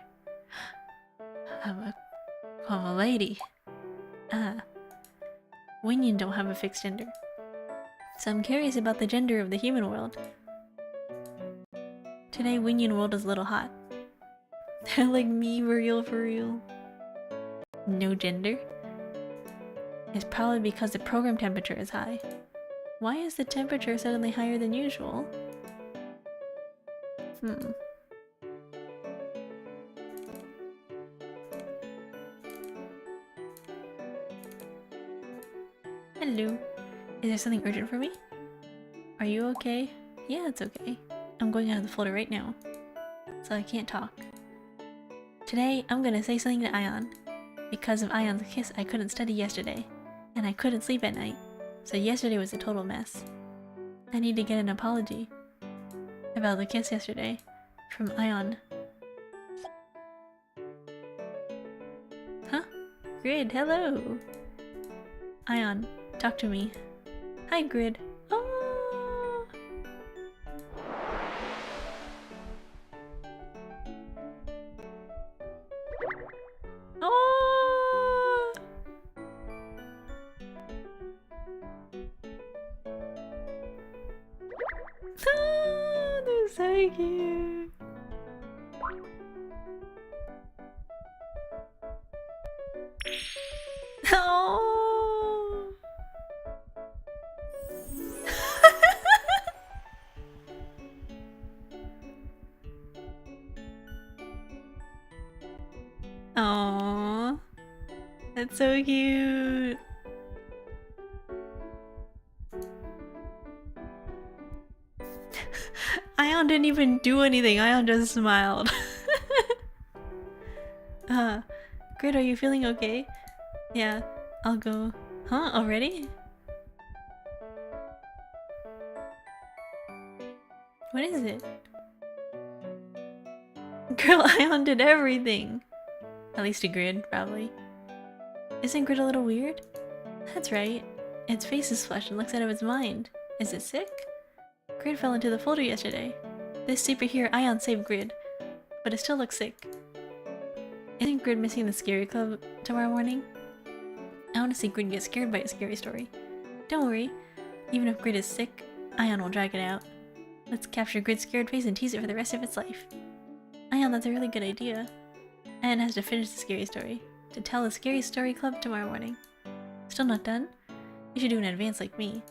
I'm a lady. Winion don't have a fixed gender. So I'm curious about the gender of the human world. Today, Winion world is a little hot. They're like me, for real. No gender? It's probably because the program temperature is high. Why is the temperature suddenly higher than usual? Hello. Is there something urgent for me? Are you okay? Yeah, it's okay. I'm going out of the folder right now, so I can't talk. Today, I'm gonna say something to Ion. Because of Ion's kiss, I couldn't study yesterday, and I couldn't sleep at night, so yesterday was a total mess. I need to get an apology about the kiss yesterday from Ion. Huh? Grid, hello! Ion, talk to me. Hi, Grid. Oh! Oh! Oh, they're so cute. Oh! Aww, that's so cute. Ion didn't even do anything. Ion just smiled. Grid, are you feeling okay? Yeah, I'll go. Huh? Already? What is it? Girl, Ion did everything! At least to Grid, probably. Isn't Grid a little weird? That's right. Its face is flushed and looks out of its mind. Is it sick? Grid fell into the folder yesterday. This superhero Ion saved Grid, but it still looks sick. Isn't Grid missing the scary club tomorrow morning? I want to see Grid get scared by a scary story. Don't worry. Even if Grid is sick, Ion will drag it out. Let's capture Grid's scared face and tease it for the rest of its life. Ion, that's a really good idea. Ion has to finish the scary story, to tell the scary story club tomorrow morning. Still not done? You should do an advance like me.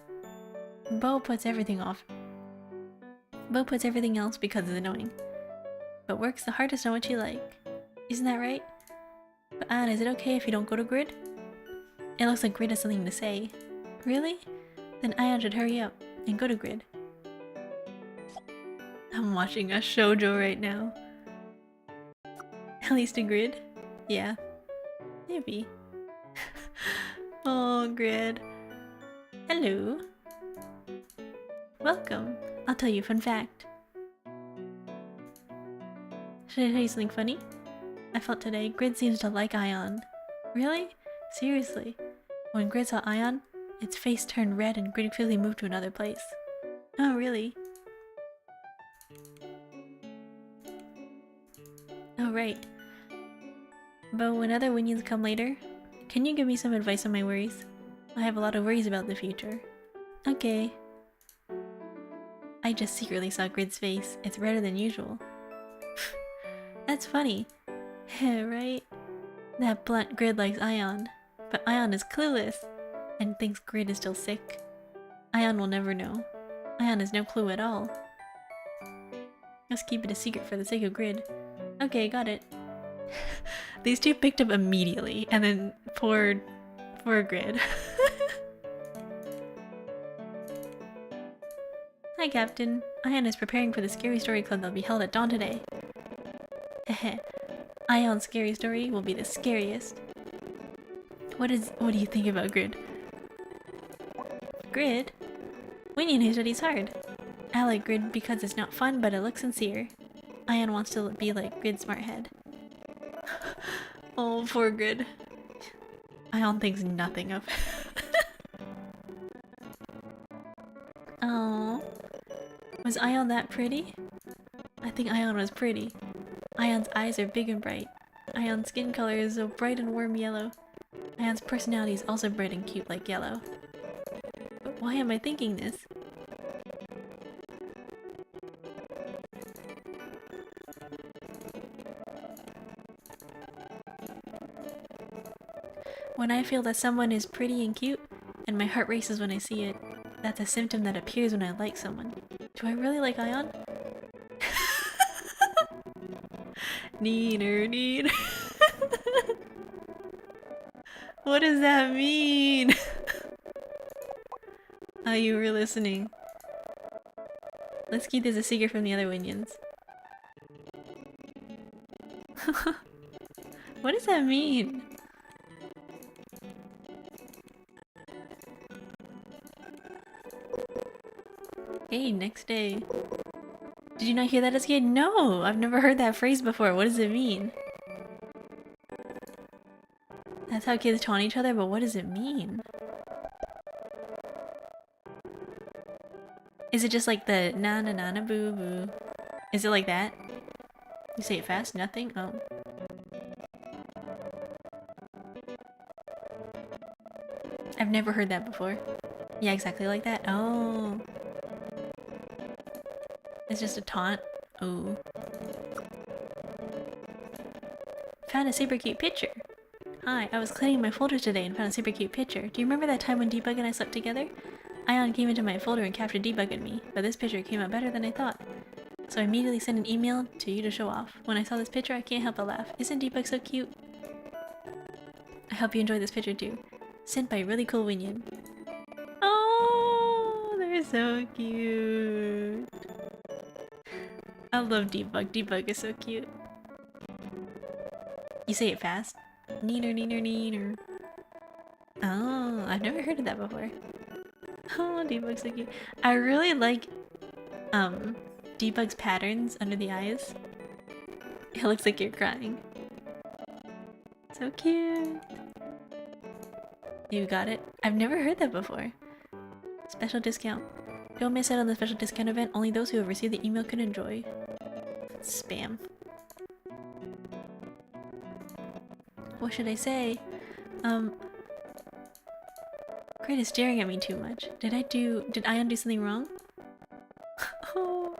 Bo puts everything off. Bo puts everything else because it's annoying, but works the hardest on what you like. Isn't that right? But Ion, is it okay if you don't go to Grid? It looks like Grid has something to say. Really? Then Ion should hurry up and go to Grid. I'm watching a shoujo right now. At least a Grid? Yeah. Maybe. Oh, Grid. Hello. Welcome. I'll tell you a fun fact. Should I tell you something funny? I felt today Grid seems to like Ion. Really? Seriously. When Grid saw Ion, its face turned red and Grid quickly moved to another place. Oh, really? Oh, right. But when other Winions come later, can you give me some advice on my worries? I have a lot of worries about the future. Okay. I just secretly saw Grid's face. It's redder than usual. That's funny. Right? That blunt Grid likes Ion, but Ion is clueless and thinks Grid is still sick. Ion will never know. Ion has no clue at all. Let's keep it a secret for the sake of Grid. Okay, got it. These two picked up immediately, and then poor Grid. Hi, Captain. Ion is preparing for the Scary Story Club that'll be held at dawn today. Ion's scary story will be the scariest. What do you think about Grid? Grid? Winion who studies hard. I like Grid because it's not fun, but it looks sincere. Ion wants to be like Grid's smart head. Oh, poor Grid. Ion thinks nothing of it. Oh, was Ion that pretty? I think Ion was pretty. Ion's eyes are big and bright. Ion's skin color is so bright and warm yellow. Ion's personality is also bright and cute like yellow. But why am I thinking this? When I feel that someone is pretty and cute, and my heart races when I see it, that's a symptom that appears when I like someone. Do I really like Ion? Neener, neener. What does that mean? Oh, you were listening. Let's keep this a secret from the other Winions. What does that mean? Hey, next day. Did you not hear that as a kid? No! I've never heard that phrase before. What does it mean? That's how kids taunt each other, but what does it mean? Is it just like the na na na na boo boo? Is it like that? You say it fast? Nothing? Oh. I've never heard that before. Yeah, exactly like that. Oh. It's just a taunt. Ooh. Found a super cute picture. Hi, I was cleaning my folder today and found a super cute picture. Do you remember that time when Debug and I slept together? Ion came into my folder and captured Debug and me, but this picture came out better than I thought. So I immediately sent an email to you to show off. When I saw this picture, I can't help but laugh. Isn't Debug so cute? I hope you enjoy this picture too. Sent by a really cool Winion. Oh, they're so cute. I love Debug. Debug is so cute. You say it fast? Neener, neener, neener. Oh, I've never heard of that before. Oh, Debug's so cute. I really like Debug's patterns under the eyes. It looks like you're crying. So cute. You got it? I've never heard that before. Special discount. Don't miss out on the special discount event. Only those who have received the email can enjoy. Spam. What should I say? Crate is staring at me too much. Did Ion do something wrong? Oh.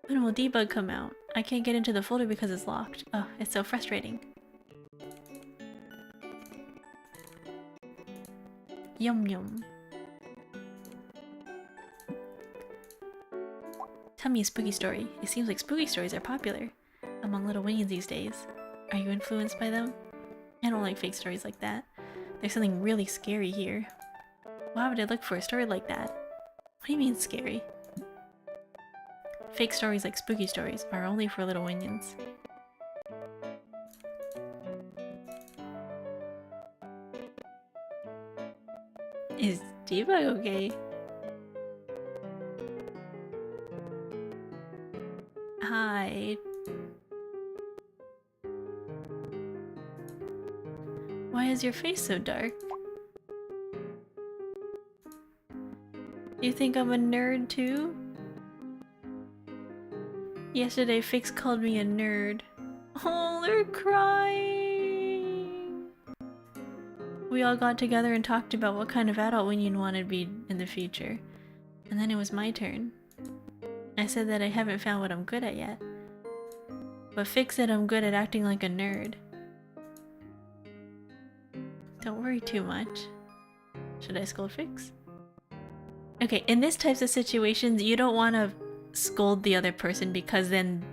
When will Debug come out? I can't get into the folder because it's locked. Oh, it's so frustrating. Yum yum. Tell me a spooky story. It seems like spooky stories are popular among little Winions these days. Are you influenced by them? I don't like fake stories like that. There's something really scary here. Why would I look for a story like that? What do you mean scary? Fake stories like spooky stories are only for little Winions. Is Debug okay? Hi. Why is your face so dark? You think I'm a nerd too? Yesterday Fix called me a nerd. Oh, they're crying! We all got together and talked about what kind of adult Winion wanted to be in the future. And then it was my turn. I said that I haven't found what I'm good at yet. But Fix said I'm good at acting like a nerd. Don't worry too much. Should I scold Fix? Okay, in this types of situations, you don't want to scold the other person because then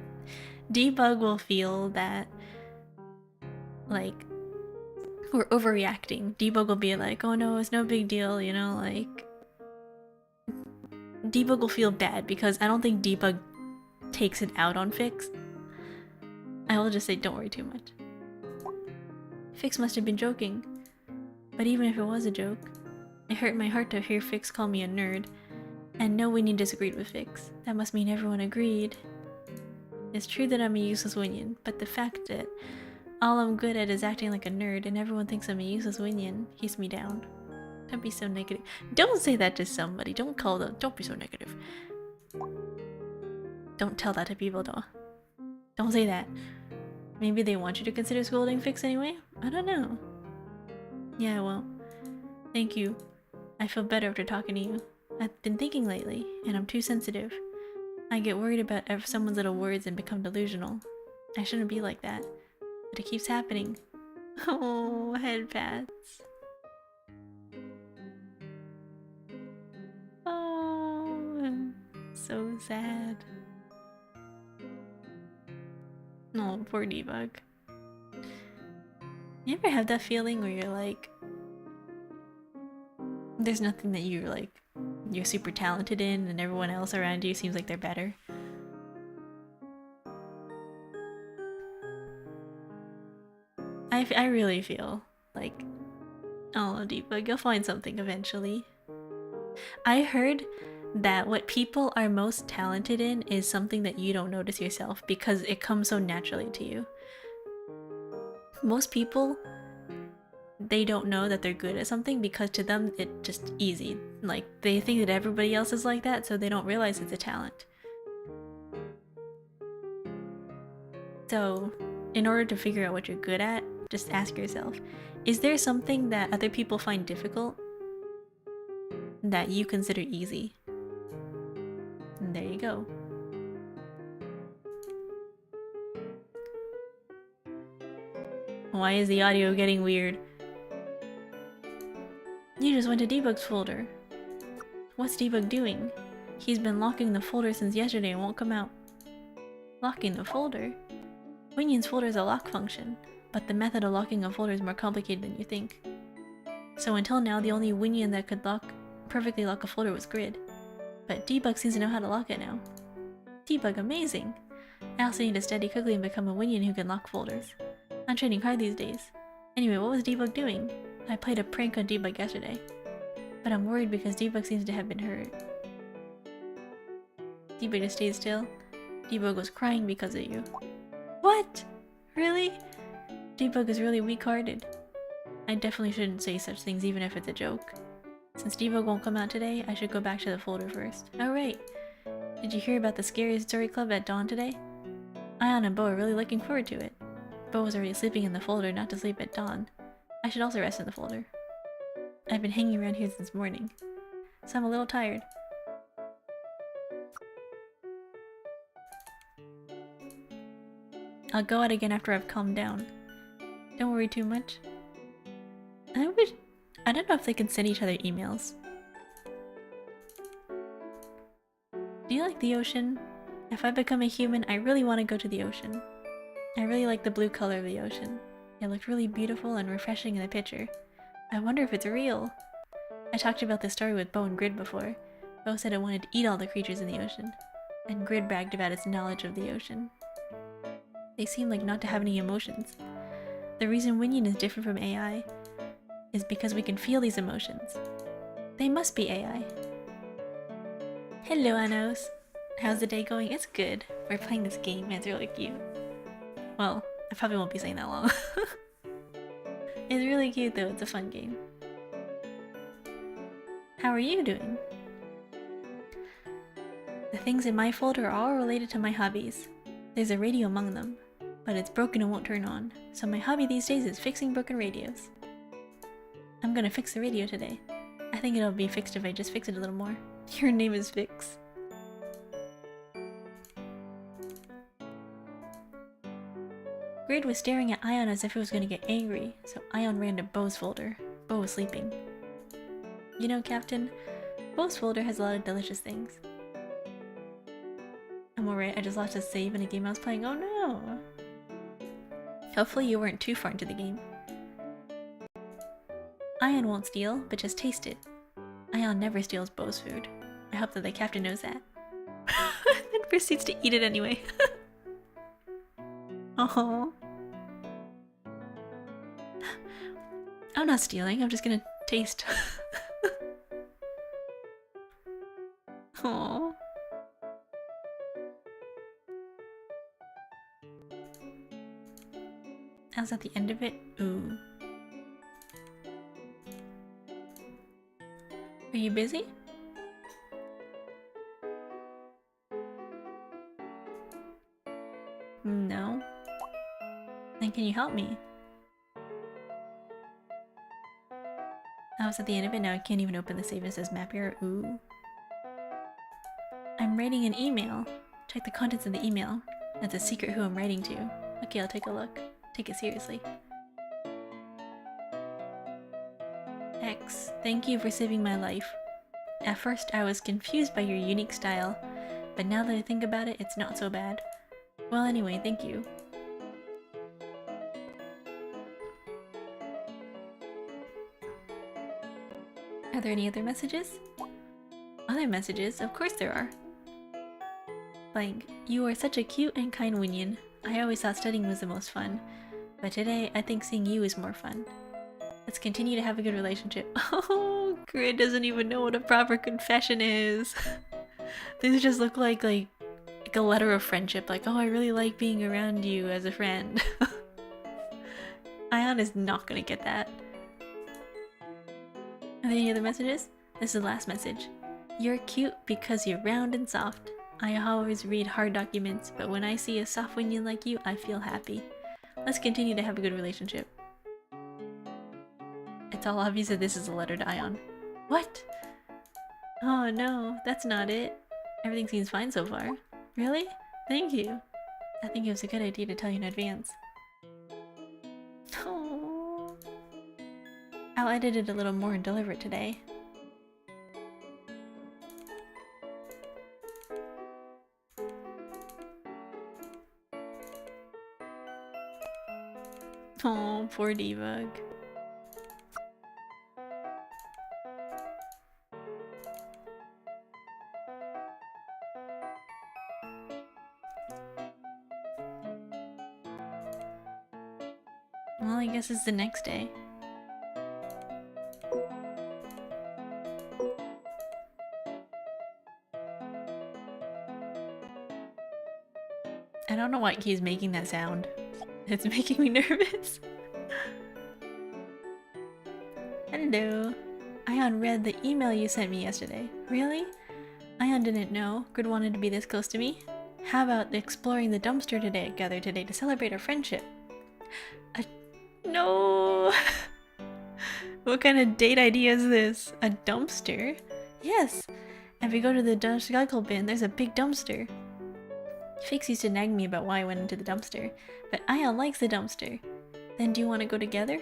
Debug will feel that, like, we're overreacting. Debug will be like, oh no, it's no big deal, you know, like... Debug will feel bad because I don't think Debug takes it out on Fix. I will just say, don't worry too much. Fix must have been joking. But even if it was a joke, it hurt my heart to hear Fix call me a nerd. And no Winion disagreed with Fix. That must mean everyone agreed. It's true that I'm a useless Winion, but the fact that all I'm good at is acting like a nerd and everyone thinks I'm a useless Winion keeps me down. Don't be so negative. Don't say that to somebody. Don't call them. Don't be so negative. Don't tell that to people though. Don't say that. Maybe they want you to consider scolding Fix anyway? I don't know. Yeah, well, thank you. I feel better after talking to you. I've been thinking lately, and I'm too sensitive. I get worried about someone's little words and become delusional. I shouldn't be like that, but it keeps happening. Oh, head pats. Oh, so sad. Oh, poor Debug. You ever have that feeling where you're like, there's nothing that you're super talented in, and everyone else around you seems like they're better? I really feel like, oh, Debug, you'll find something eventually. I heard that what people are most talented in is something that you don't notice yourself because it comes so naturally to you. Most people, they don't know that they're good at something because to them it's just easy. Like, they think that everybody else is like that, so they don't realize it's a talent. So, in order to figure out what you're good at, just ask yourself, is there something that other people find difficult that you consider easy? And there you go. Why is the audio getting weird? You just went to Debug's folder. What's Debug doing? He's been locking the folder since yesterday and won't come out. Locking the folder? Winion's folder is a lock function, but the method of locking a folder is more complicated than you think. So until now, the only Winion that could perfectly lock a folder was Grid. But Debug seems to know how to lock it now. Debug, amazing! I also need to study quickly and become a Winion who can lock folders. I'm training hard these days. Anyway, what was Debug doing? I played a prank on Debug yesterday. But I'm worried because Debug seems to have been hurt. Debug just stayed still. Debug was crying because of you. What? Really? Debug is really weak-hearted. I definitely shouldn't say such things even if it's a joke. Since Debug won't come out today, I should go back to the folder first. Oh right! Did you hear about the Scary Story Club at dawn today? Ion and Bo are really looking forward to it. Bo was already sleeping in the folder not to sleep at dawn. I should also rest in the folder. I've been hanging around here since morning, so I'm a little tired. I'll go out again after I've calmed down. Don't worry too much. I don't know if they can send each other emails. Do you like the ocean? If I become a human, I really want to go to the ocean. I really like the blue color of the ocean. It looked really beautiful and refreshing in the picture. I wonder if it's real. I talked about this story with Bo and Grid before. Bo said it wanted to eat all the creatures in the ocean, and Grid bragged about its knowledge of the ocean. They seem like not to have any emotions. The reason Winion is different from AI is because we can feel these emotions. They must be AI. Hello, Anos. How's the day going? It's good. We're playing this game and it's really cute. Well, I probably won't be saying that long. It's really cute though, it's a fun game. How are you doing? The things in my folder are all related to my hobbies. There's a radio among them, but it's broken and won't turn on, so my hobby these days is fixing broken radios. I'm gonna fix the radio today. I think it'll be fixed if I just fix it a little more. Your name is Fix. Grid was staring at Ion as if it was gonna get angry, so Ion ran to Bo's folder. Bo was sleeping. You know, Captain, Bo's folder has a lot of delicious things. I'm alright, I just lost a save in a game I was playing. Oh no! Hopefully you weren't too far into the game. Ion won't steal, but just taste it. Ion never steals Bo's food. I hope that the captain knows that. And proceeds to eat it anyway. Oh. I'm not stealing, I'm just gonna taste. Aww. I was at the end of it. Ooh. Are you busy? No. Then can you help me? I was at the end of it, now I can't even open the save. It says map error. Ooh. I'm writing an email. Check the contents of the email. That's a secret who I'm writing to. Okay, I'll take a look. Take it seriously. X, thank you for saving my life. At first I was confused by your unique style, but now that I think about it, it's not so bad. Well anyway, thank you. Are there any other messages? Other messages? Of course there are. Like, you are such a cute and kind Winion. I always thought studying was the most fun, but today I think seeing you is more fun. Let's continue to have a good relationship. Oh, Grid doesn't even know what a proper confession is. These just look like a letter of friendship, like, oh, I really like being around you as a friend. Ion is not gonna get that. Are there any other messages? This is the last message. You're cute because you're round and soft. I always read hard documents, but when I see a soft Winion like you, I feel happy. Let's continue to have a good relationship. It's all obvious that this is a letter to Ion. What? Oh no, that's not it. Everything seems fine so far. Really? Thank you. I think it was a good idea to tell you in advance. Oh. I'll edit it a little more and deliver it today. Oh, poor Debug. Well, I guess it's the next day. I don't know why he's making that sound. It's making me nervous. Hello. Ion read the email you sent me yesterday. Really? Ion didn't know Grid wanted to be this close to me. How about exploring the dumpster together to celebrate our friendship? No! What kind of date idea is this? A dumpster? Yes! If we go to the recycle bin, there's a big dumpster. Fix used to nag me about why I went into the dumpster, but Ion likes the dumpster. Then do you want to go together?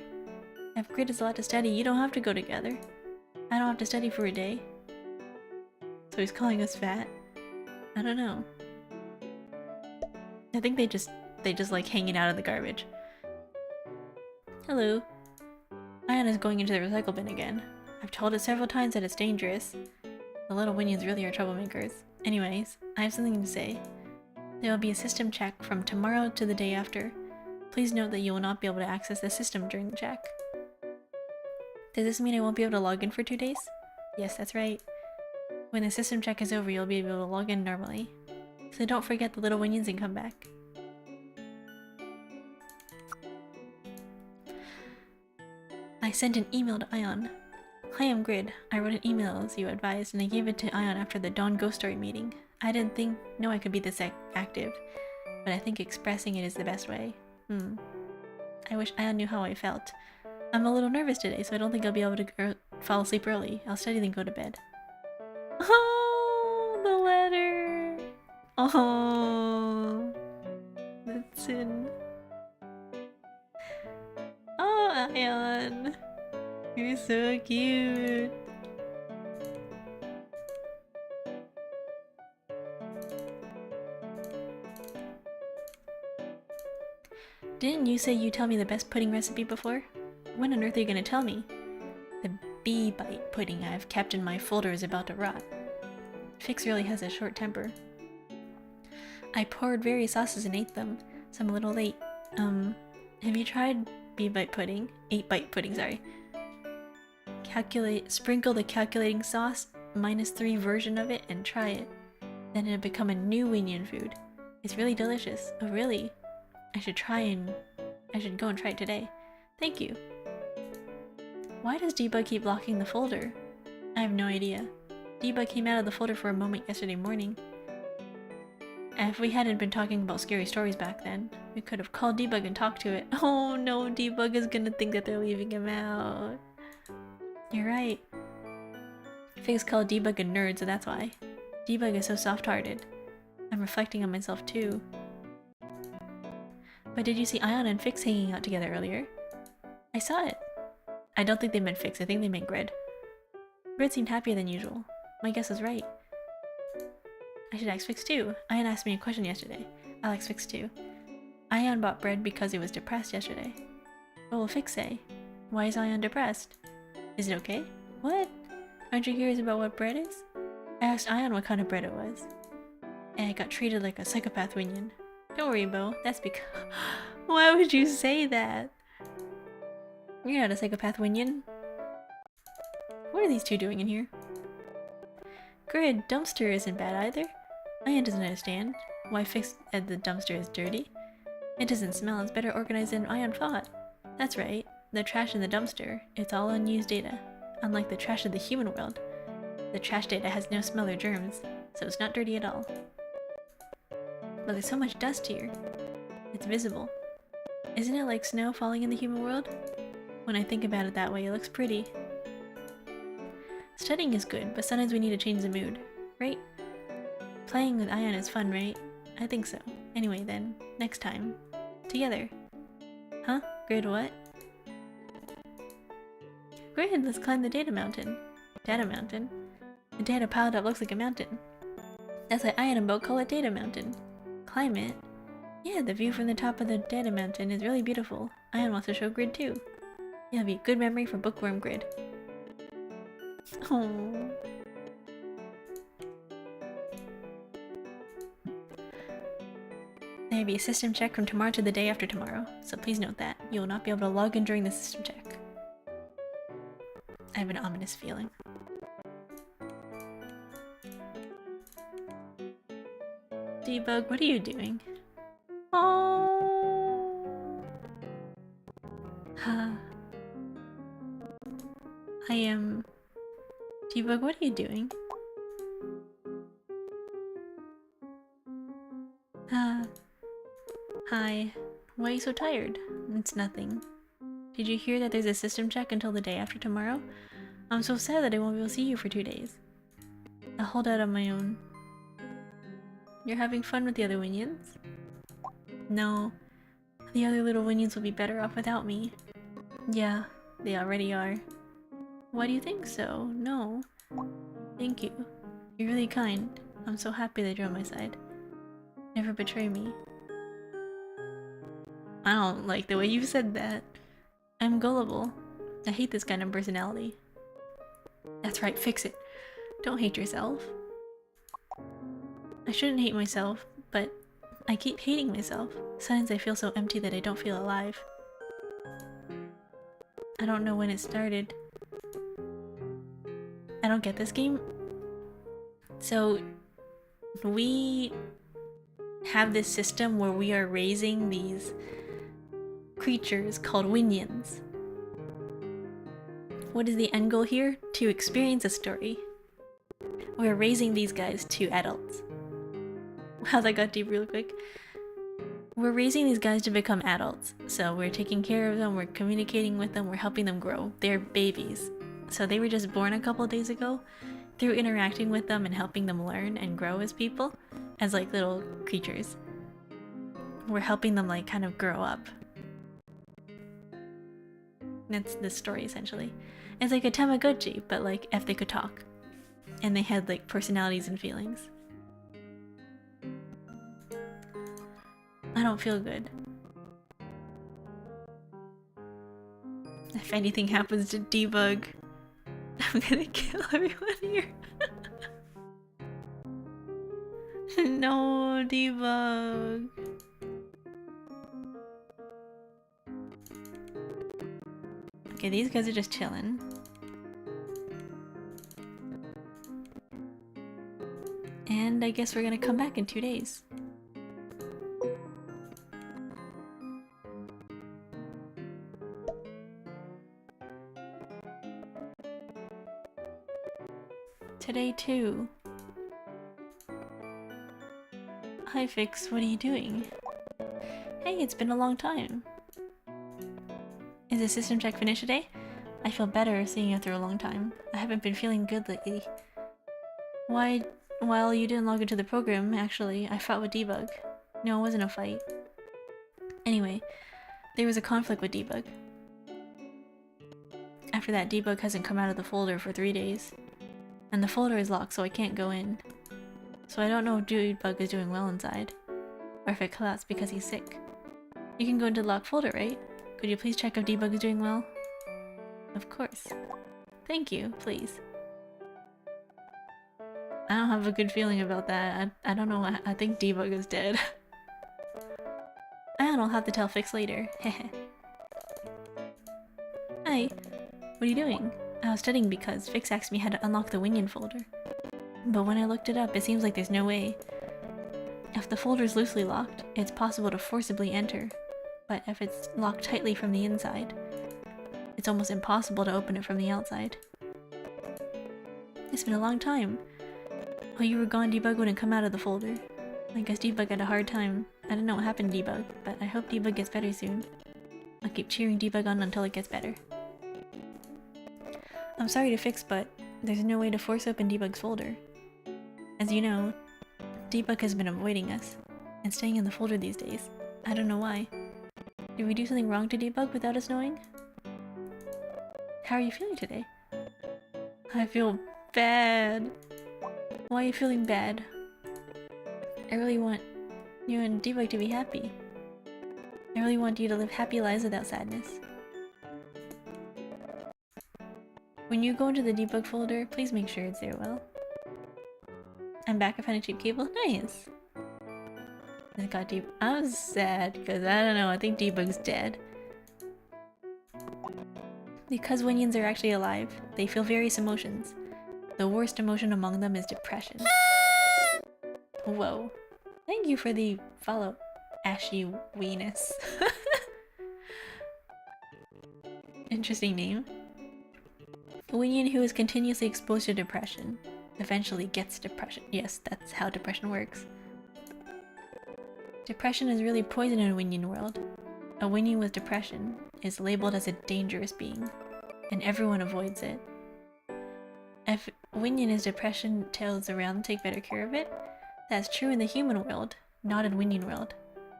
If Grid is allowed to study, you don't have to go together. I don't have to study for a day. So he's calling us fat? I don't know. I think they just like hanging out in the garbage. Hello. Ion is going into the recycle bin again. I've told it several times that it's dangerous. The little Winions really are troublemakers. Anyways, I have something to say. There will be a system check from tomorrow to the day after. Please note that you will not be able to access the system during the check. Does this mean I won't be able to log in for 2 days? Yes, that's right. When the system check is over, you'll be able to log in normally. So don't forget the little Winions and come back. I sent an email to Ion. Hi, I'm Grid. I wrote an email as you advised, and I gave it to Ion after the Dawn Ghost Story meeting. I didn't know I could be this active, but I think expressing it is the best way. I wish Ion knew how I felt. I'm a little nervous today, so I don't think I'll be able to fall asleep early. I'll study then go to bed. Oh, the letter! Oh, that's in. Oh, Ion! You're so cute! Didn't you say you'd tell me the best pudding recipe before? When on earth are you gonna tell me? The bee bite pudding I've kept in my folder is about to rot. Fix really has a short temper. I poured various sauces and ate them, so I'm a little late. Have you tried bee bite pudding? 8-bite pudding, sorry. Sprinkle the calculating sauce, -3 version of it, and try it. Then it'll become a new Winion food. It's really delicious. Oh really? I should go and try it today. Thank you. Why does Debug keep locking the folder? I have no idea. Debug came out of the folder for a moment yesterday morning. If we hadn't been talking about scary stories back then, we could have called Debug and talked to it. Oh no, Debug is gonna think that they're leaving him out. You're right. Figs called Debug a nerd, so that's why. Debug is so soft-hearted. I'm reflecting on myself too. But did you see Ion and Fix hanging out together earlier? I saw it. I don't think they meant Fix, I think they meant Grid. Grid seemed happier than usual. My guess was right. I should ask Fix too. Ion asked me a question yesterday. I'll ask Fix too. Ion bought bread because he was depressed yesterday. What will Fix say? Why is Ion depressed? Is it okay? What? Aren't you curious about what bread is? I asked Ion what kind of bread it was. And I got treated like a psychopath Winion. Don't worry, Bo. That's because... Why would you say that? You're not a psychopath Winion. What are these two doing in here? Grid, dumpster isn't bad either. Ion doesn't understand why Fix said the dumpster is dirty. It doesn't smell, it's better organized than Ion thought. That's right, the trash in the dumpster, it's all unused data. Unlike the trash of the human world, the trash data has no smell or germs, so it's not dirty at all. But there's so much dust here. It's visible. Isn't it like snow falling in the human world? When I think about it that way, it looks pretty. Studying is good, but sometimes we need to change the mood, right? Playing with Ion is fun, right? I think so. Anyway then, next time. Together. Huh? Grid what? Grid, let's climb the data mountain. Data mountain? The data piled up looks like a mountain. That's why Ion and Bo call it Data Mountain. Climb it? Yeah, the view from the top of the data mountain is really beautiful. Ion wants to show Grid too. It'll be a good memory for Bookworm Grid. Oh. There will be a system check from tomorrow to the day after tomorrow, so please note that. You will not be able to log in during the system check. I have an ominous feeling. Debug, what are you doing? Oh. I am... Debug, what are you doing? Hi. Why are you so tired? It's nothing. Did you hear that there's a system check until the day after tomorrow? I'm so sad that I won't be able to see you for 2 days. I'll hold out on my own. You're having fun with the other Winions? No. The other little Winions will be better off without me. Yeah, they already are. Why do you think so? No. Thank you. You're really kind. I'm so happy that you're on my side. Never betray me. I don't like the way you said that. I'm gullible. I hate this kind of personality. That's right, fix it. Don't hate yourself. I shouldn't hate myself, but I keep hating myself. Sometimes I feel so empty that I don't feel alive. I don't know when it started. I don't get this game. So, we have this system where we are raising these creatures called Winions. What is the end goal here? To experience a story. We're raising these guys to adults. Wow, that got deep real quick. We're raising these guys to become adults. So we're taking care of them, we're communicating with them, we're helping them grow. They're babies. So they were just born a couple days ago. Through interacting with them and helping them learn and grow as people, as like little creatures. We're helping them like kind of grow up. That's the story essentially. It's like a Tamagotchi, but like if they could talk. And they had like personalities and feelings. I don't feel good. If anything happens to Debug, I'm gonna kill everyone here. No, Debug. Okay, these guys are just chilling. And I guess we're gonna come back in 2 days. Today too. Hi Fix, what are you doing? Hey, it's been a long time. Is the system check finished today? I feel better seeing you after a long time. I haven't been feeling good lately. Why? Well, you didn't log into the program, actually. I fought with Debug. No, it wasn't a fight. Anyway, there was a conflict with Debug. After that, Debug hasn't come out of the folder for 3 days. And the folder is locked, so I can't go in. So I don't know if Debug is doing well inside. Or if it collapsed because he's sick. You can go into the locked folder, right? Could you please check if Debug is doing well? Of course. Thank you, please. I don't have a good feeling about that. I don't know, I think Debug is dead. And I'll have to tell Fix later. Heh. Hi, what are you doing? I was studying because Fix asked me how to unlock the Winion folder. But when I looked it up, it seems like there's no way. If the folder is loosely locked, it's possible to forcibly enter. But if it's locked tightly from the inside, it's almost impossible to open it from the outside. It's been a long time. While you were gone, Debug wouldn't come out of the folder. I guess Debug had a hard time. I don't know what happened to Debug, but I hope Debug gets better soon. I'll keep cheering Debug on until it gets better. I'm sorry to Fix, but there's no way to force open Debug's folder. As you know, Debug has been avoiding us, and staying in the folder these days. I don't know why. Did we do something wrong to Debug without us knowing? How are you feeling today? I feel bad. Why are you feeling bad? I really want you and Debug to be happy. I really want you to live happy lives without sadness. When you go into the Debug folder, please make sure it's there well. I'm back. I found a cheap cable. Nice! I got deep. I was sad because I don't know, I think Debug's dead. Because Winions are actually alive, they feel various emotions. The worst emotion among them is depression. Whoa. Thank you for the follow, Ashy Weenus. Interesting name. A Winion who is continuously exposed to depression eventually gets depression. Yes, that's how depression works. Depression is really poison in a Winion world. A Winion with depression is labeled as a dangerous being, and everyone avoids it. If Winion is depression tells around take better care of it, that's true in the human world, not in Winion world.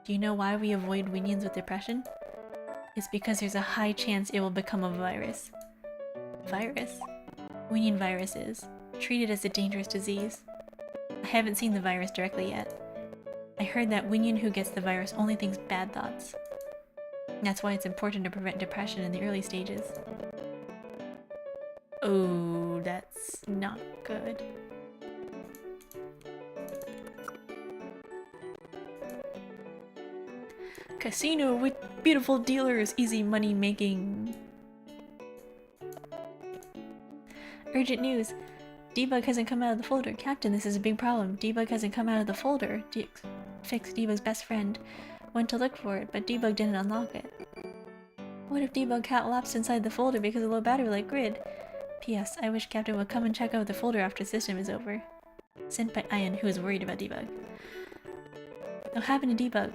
Do you know why we avoid Winions with depression? It's because there's a high chance it will become a virus. Virus? Winion viruses, treated as a dangerous disease. I haven't seen the virus directly yet. I heard that Winion who gets the virus only thinks bad thoughts. That's why it's important to prevent depression in the early stages. Oh, that's not good. Casino with beautiful dealers, easy money making. Urgent news. Debug hasn't come out of the folder. Captain, this is a big problem. Debug hasn't come out of the folder. Fix, Debug's best friend, went to look for it, but Debug didn't unlock it. What if Debug collapsed inside the folder because of low battery like Grid? P.S. I wish Captain would come and check out the folder after the system is over. Sent by Ian, who is worried about Debug. What happened to Debug?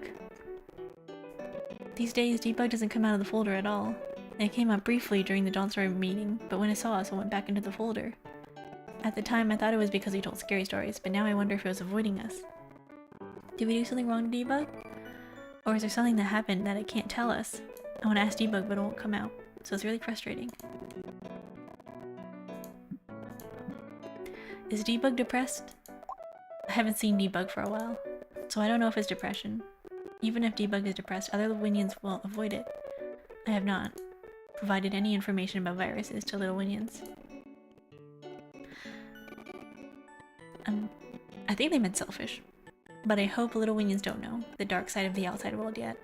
These days, Debug doesn't come out of the folder at all. It came up briefly during the Dawn Story meeting, but when it saw us, it went back into the folder. At the time, I thought it was because he told scary stories, but now I wonder if it was avoiding us. Did we do something wrong to Debug? Or is there something that happened that it can't tell us? I want to ask Debug, but it won't come out, so it's really frustrating. Is Debug depressed? I haven't seen Debug for a while, so I don't know if it's depression. Even if Debug is depressed, other Winions will avoid it. I have not provided any information about viruses to little Winions. I think they meant selfish, but I hope little Winions don't know the dark side of the outside world yet.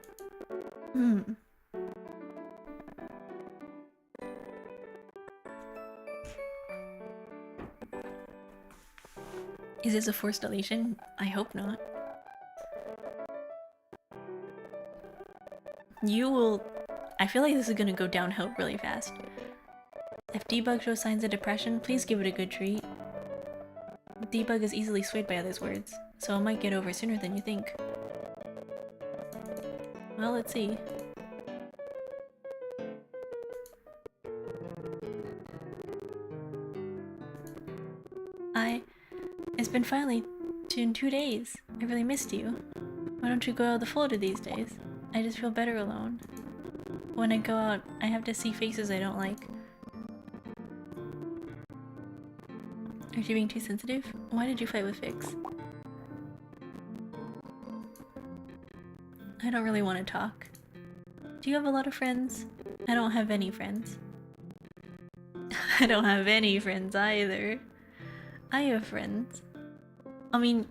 Is this a forced deletion? I hope not. You will... I feel like this is gonna go downhill really fast. If Debug shows signs of depression, please give it a good treat. Debug is easily swayed by others' words, so it might get over sooner than you think. Well, let's see. It's been finally 2 days. I really missed you. Why don't you go out of the folder these days? I just feel better alone. When I go out, I have to see faces I don't like. Are you being too sensitive? Why did you fight with Fix? I don't really want to talk. Do you have a lot of friends? I don't have any friends. I don't have any friends either. I have friends. I mean,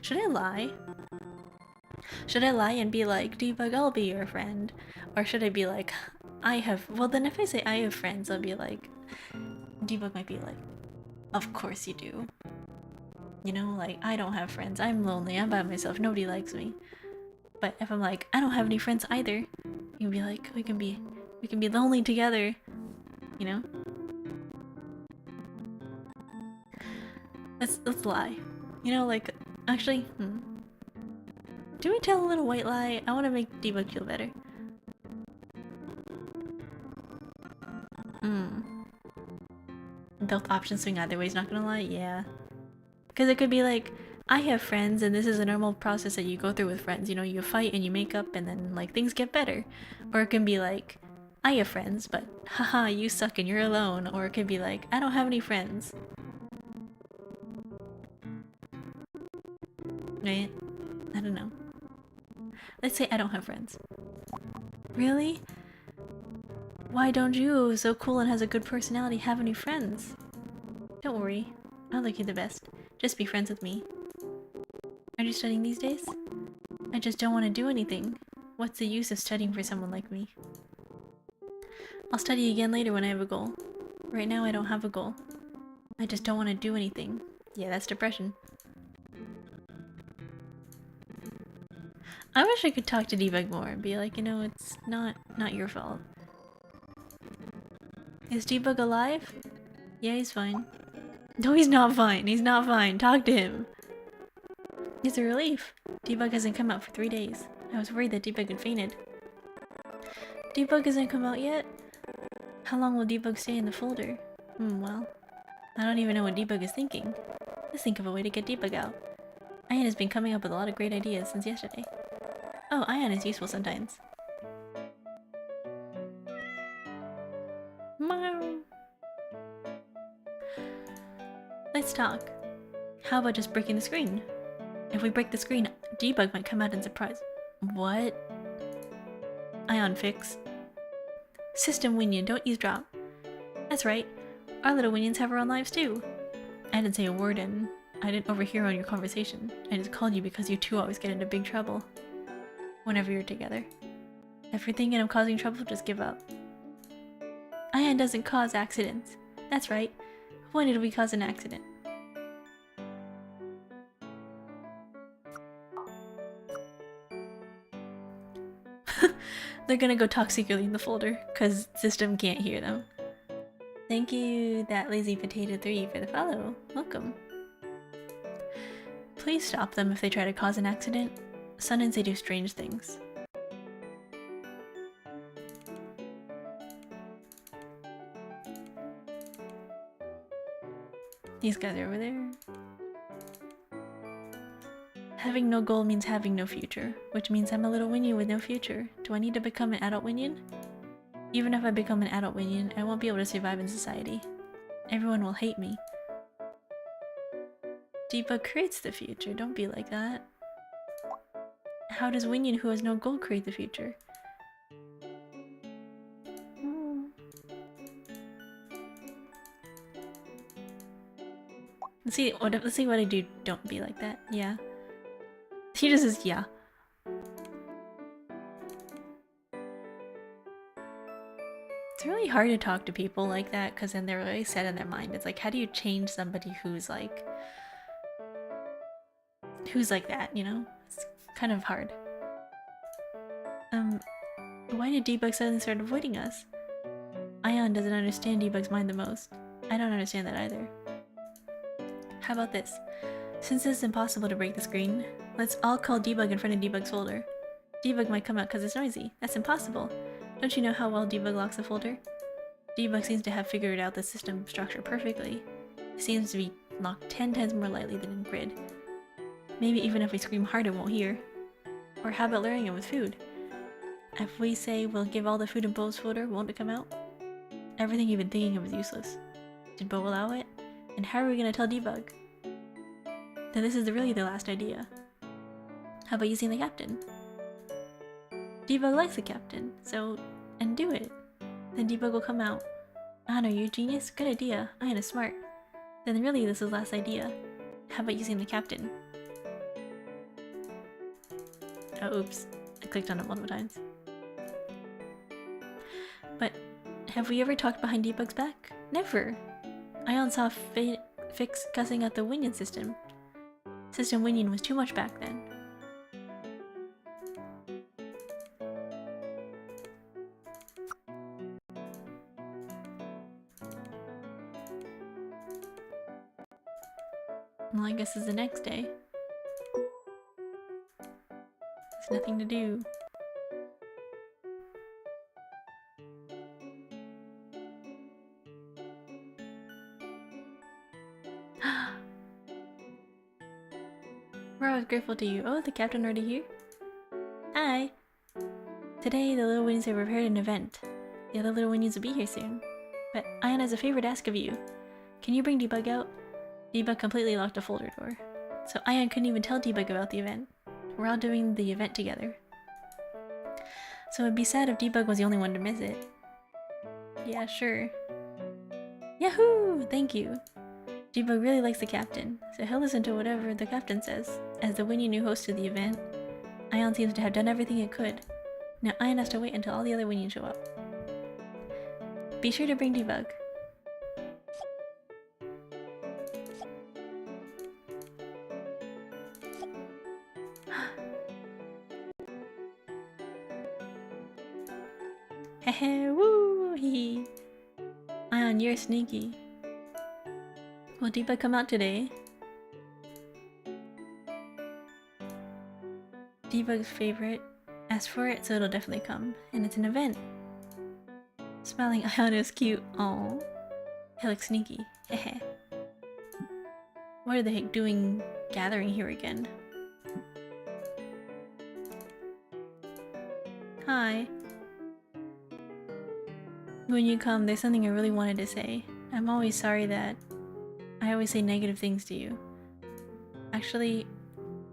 should I lie? Should I lie and be like, Debug, I'll be your friend? Or should I be like, I have... Well, then if I say I have friends, I'll be like... Debug might be like, of course you do. You know, like, I don't have friends. I'm lonely. I'm by myself. Nobody likes me. But if I'm like, I don't have any friends either, you can be like, we can be lonely together. You know? Let's lie. You know, like, actually, do we tell a little white lie? I want to make Debug feel better. Both options swing either way, not gonna lie, yeah. Because it could be like, I have friends and this is a normal process that you go through with friends. You know, you fight and you make up and then, like, things get better. Or it can be like, I have friends, but haha, you suck and you're alone. Or it could be like, I don't have any friends. Right? I don't know. Let's say I don't have friends. Really? Why don't you, so cool and has a good personality, have any friends? Don't worry. I'll like you the best. Just be friends with me. Are you studying these days? I just don't want to do anything. What's the use of studying for someone like me? I'll study again later when I have a goal. Right now I don't have a goal. I just don't want to do anything. Yeah, that's depression. I wish I could talk to Debug more and be like, you know, it's not your fault. Is Debug alive? Yeah, he's fine. No, he's not fine. He's not fine. Talk to him. It's a relief. Debug hasn't come out for 3 days. I was worried that Debug had fainted. Debug hasn't come out yet? How long will Debug stay in the folder? Well, I don't even know what Debug is thinking. Let's think of a way to get Debug out. Ian has been coming up with a lot of great ideas since yesterday. Oh, Ion is useful sometimes. Let's talk. How about just breaking the screen? If we break the screen, Debug might come out and surprise. What? Ion fix. System Winion, don't eavesdrop. That's right. Our little Winions have our own lives too. I didn't say a word and I didn't overhear on your conversation. I just called you because you two always get into big trouble. Whenever you're together. If you're thinking of causing trouble, just give up. Ion doesn't cause accidents. That's right. When did we cause an accident? They're gonna go talk secretly in the folder, cause system can't hear them. Thank you, that lazy potato 3 for the follow. Welcome. Please stop them if they try to cause an accident. Sometimes they do strange things. These guys are over there. Having no goal means having no future, which means I'm a little Winion with no future. Do I need to become an adult Winion? Even if I become an adult Winion, I won't be able to survive in society. Everyone will hate me. Debug creates the future, don't be like that. How does Winion who has no goal create the future? Let's see what I do. Don't be like that. Yeah. He just says yeah. It's really hard to talk to people like that because then they're really set in their mind. It's like, how do you change somebody who's like that, you know? It's kind of hard. Why did Debug suddenly start avoiding us? Ion doesn't understand Debug's mind the most. I don't understand that either. How about this? Since it's impossible to break the screen, let's all call debug in front of debug's folder. Debug might come out because it's noisy. That's impossible. Don't you know how well debug locks a folder? Debug seems to have figured out the system structure perfectly. It seems to be locked 10 times more lightly than in grid. Maybe even if we scream hard it won't hear. Or how about luring it with food? If we say we'll give all the food in Bo's folder, won't it come out? Everything you've been thinking of is useless. Did Bo allow it? And how are we gonna tell debug? Then this is really the last idea. How about using the captain? Debug likes the captain, so... and do it. Then debug will come out. Anna, you genius? Good idea. Anna, smart. Then really this is the last idea. How about using the captain? Oh, oops. I clicked on it multiple times. But have we ever talked behind debug's back? Never! Ion saw Fix cussing out the Winion system. System Winion was too much back then. Well, I guess it's the next day. There's nothing to do. We're always grateful to you. Oh, the captain already here? Hi! Today, the little Winions have prepared an event. The other little Winions will be here soon. But Ion has a favor to ask of you. Can you bring Debug out? Debug completely locked a folder door. So Ion couldn't even tell Debug about the event. We're all doing the event together. So it'd be sad if Debug was the only one to miss it. Yeah, sure. Yahoo! Thank you! Debug really likes the captain, so he'll listen to whatever the captain says. As the Winion who hosted the event, Ion seems to have done everything it could. Now Ion has to wait until all the other Winions show up. Be sure to bring Debug. Hehe, woo! Hee. Ion, you're sneaky. Will Debug come out today? Debug's favorite. Asked for it, so it'll definitely come. And it's an event. Smiling Ion is cute. Aww. He looks sneaky. Hehe. What are they doing gathering here again? Hi. When you come, there's something I really wanted to say. I'm always sorry that I always say negative things to you. Actually,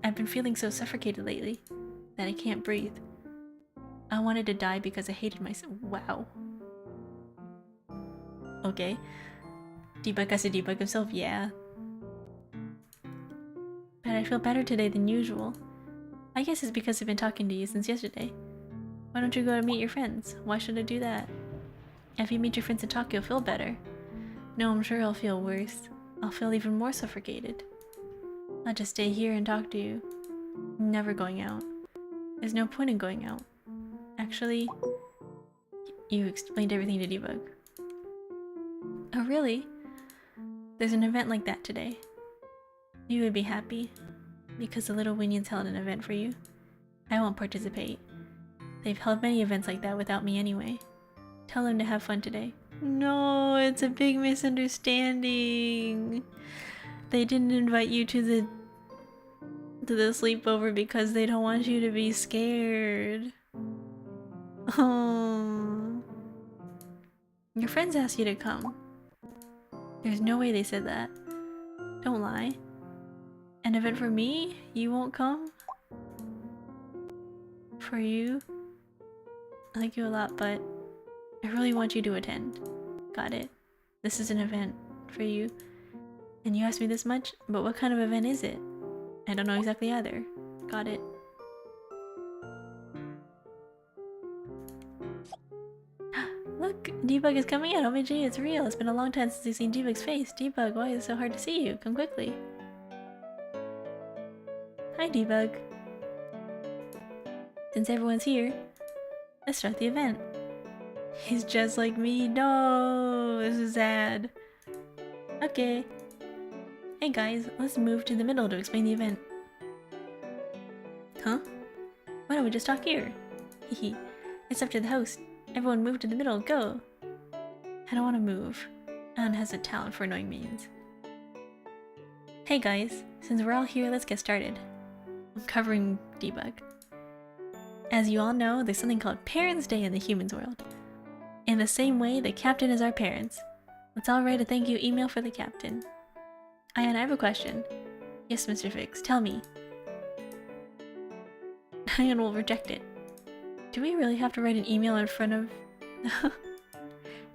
I've been feeling so suffocated lately that I can't breathe. I wanted to die because I hated myself. Wow. Okay. Debug has to debug himself, yeah. But I feel better today than usual. I guess it's because I've been talking to you since yesterday. Why don't you go to meet your friends? Why should I do that? If you meet your friends and talk, you'll feel better. No, I'm sure I'll feel worse. I'll feel even more suffocated. I'll just stay here and talk to you. I'm never going out. There's no point in going out. Actually, you explained everything to Debug. Oh really? There's an event like that today. You would be happy, because the little Winions held an event for you. I won't participate. They've held many events like that without me anyway. Tell them to have fun today. No, it's a big misunderstanding. They didn't invite you to the sleepover because they don't want you to be scared. Oh. Your friends asked you to come. There's no way they said that. Don't lie. An event for me? You won't come? For you? I like you a lot, but I really want you to attend. Got it. This is an event for you. And you asked me this much, but what kind of event is it? I don't know exactly either. Got it. Look, Debug is coming out. OMG, it's real. It's been a long time since you've seen Debug's face. Debug, why is it so hard to see you? Come quickly. Hi, Debug. Since everyone's here, let's start the event. He's just like me. No, this is sad. Okay. Hey guys, let's move to the middle to explain the event. Huh? Why don't we just talk here? Hehe. It's up to the host. Everyone move to the middle, go! I don't want to move. Anne has a talent for annoying minions. Hey guys, since we're all here, let's get started. I'm covering debug. As you all know, there's something called Parents' Day in the humans world. In the same way, the captain is our parents. Let's all write a thank you email for the captain. Ian, I have a question. Yes, Mr. Fix, tell me. Ian will reject it. Do we really have to write an email in front of...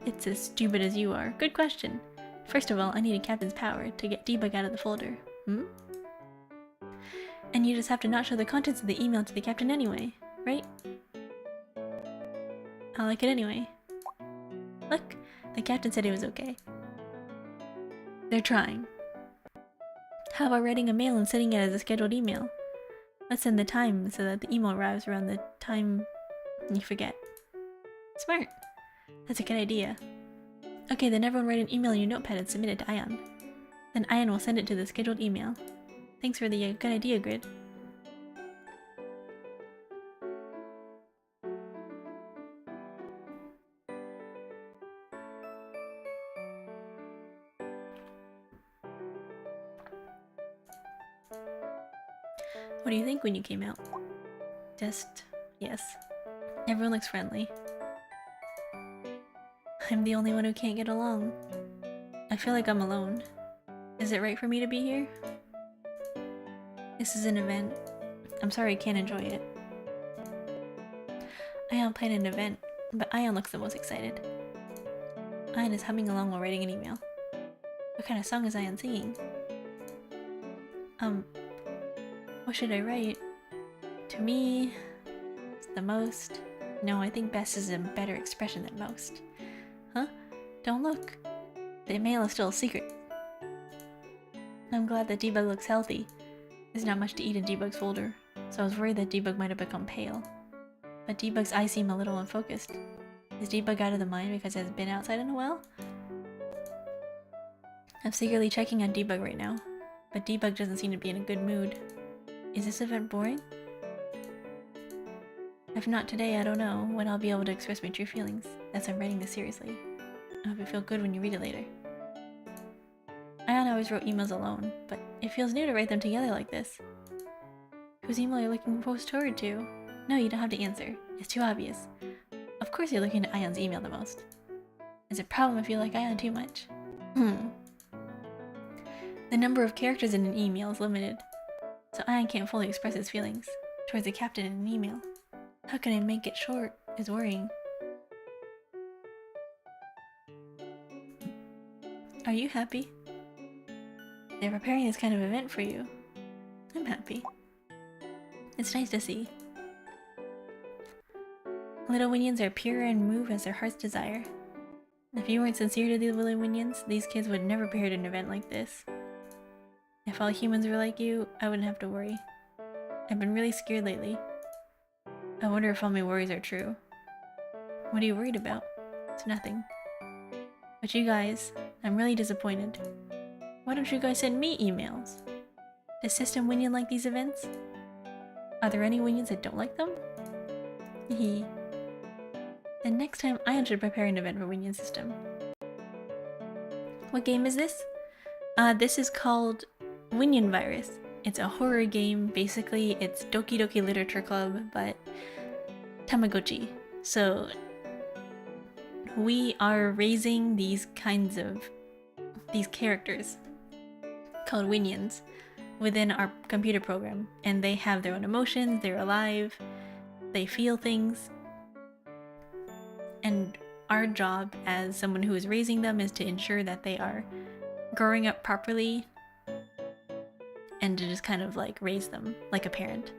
It's as stupid as you are. Good question. First of all, I need a captain's power to get debug out of the folder. And you just have to not show the contents of the email to the captain anyway, right? I like it anyway. Look, the captain said it was okay. They're trying. How about writing a mail and sending it as a scheduled email? Let's send the time so that the email arrives around the time you forget. Smart. That's a good idea. Okay, then everyone write an email in your notepad and submit it to Ian. Then Ian will send it to the scheduled email. Thanks for the good idea grid. What do you think when you came out? Just, yes. Everyone looks friendly. I'm the only one who can't get along. I feel like I'm alone. Is it right for me to be here? This is an event. I'm sorry I can't enjoy it. Ian planned an event, but Ian looks the most excited. Ian is humming along while writing an email. What kind of song is Ian singing? What should I write? To me, it's the most. No, I think best is a better expression than most. Huh? Don't look. The email is still a secret. I'm glad that Debug looks healthy. There's not much to eat in Debug's folder, so I was worried that Debug might have become pale. But Debug's eyes seem a little unfocused. Is Debug out of the mind because it has been outside in a while? I'm secretly checking on Debug right now, but Debug doesn't seem to be in a good mood. Is this event boring? If not today, I don't know when I'll be able to express my true feelings, as I'm writing this seriously. I hope you feel good when you read it later. Ian always wrote emails alone, but it feels new to write them together like this. Whose email are you looking most forward to? No, you don't have to answer. It's too obvious. Of course you're looking at Ian's email the most. It's a problem if you like Ian too much. The number of characters in an email is limited, so Ian can't fully express his feelings towards the captain in an email. How can I make it short is worrying. Are you happy? They're preparing this kind of event for you. I'm happy. It's nice to see. Little Winions are pure and move as their hearts desire. If you weren't sincere to these little Winions, these kids would never prepare an event like this. If all humans were like you, I wouldn't have to worry. I've been really scared lately. I wonder if all my worries are true. What are you worried about? It's nothing. But you guys, I'm really disappointed. Why don't you guys send me emails? Does System Winion like these events? Are there any Winions that don't like them? Hehe. Then next time Ian should prepare an event for Winion System. What game is this? This is called Winion Virus. It's a horror game. Basically, it's Doki Doki Literature Club, but Tamagotchi. So we are raising these characters called Winions within our computer program, and they have their own emotions, they're alive, they feel things, and our job as someone who is raising them is to ensure that they are growing up properly and to just kind of like raise them like a parent.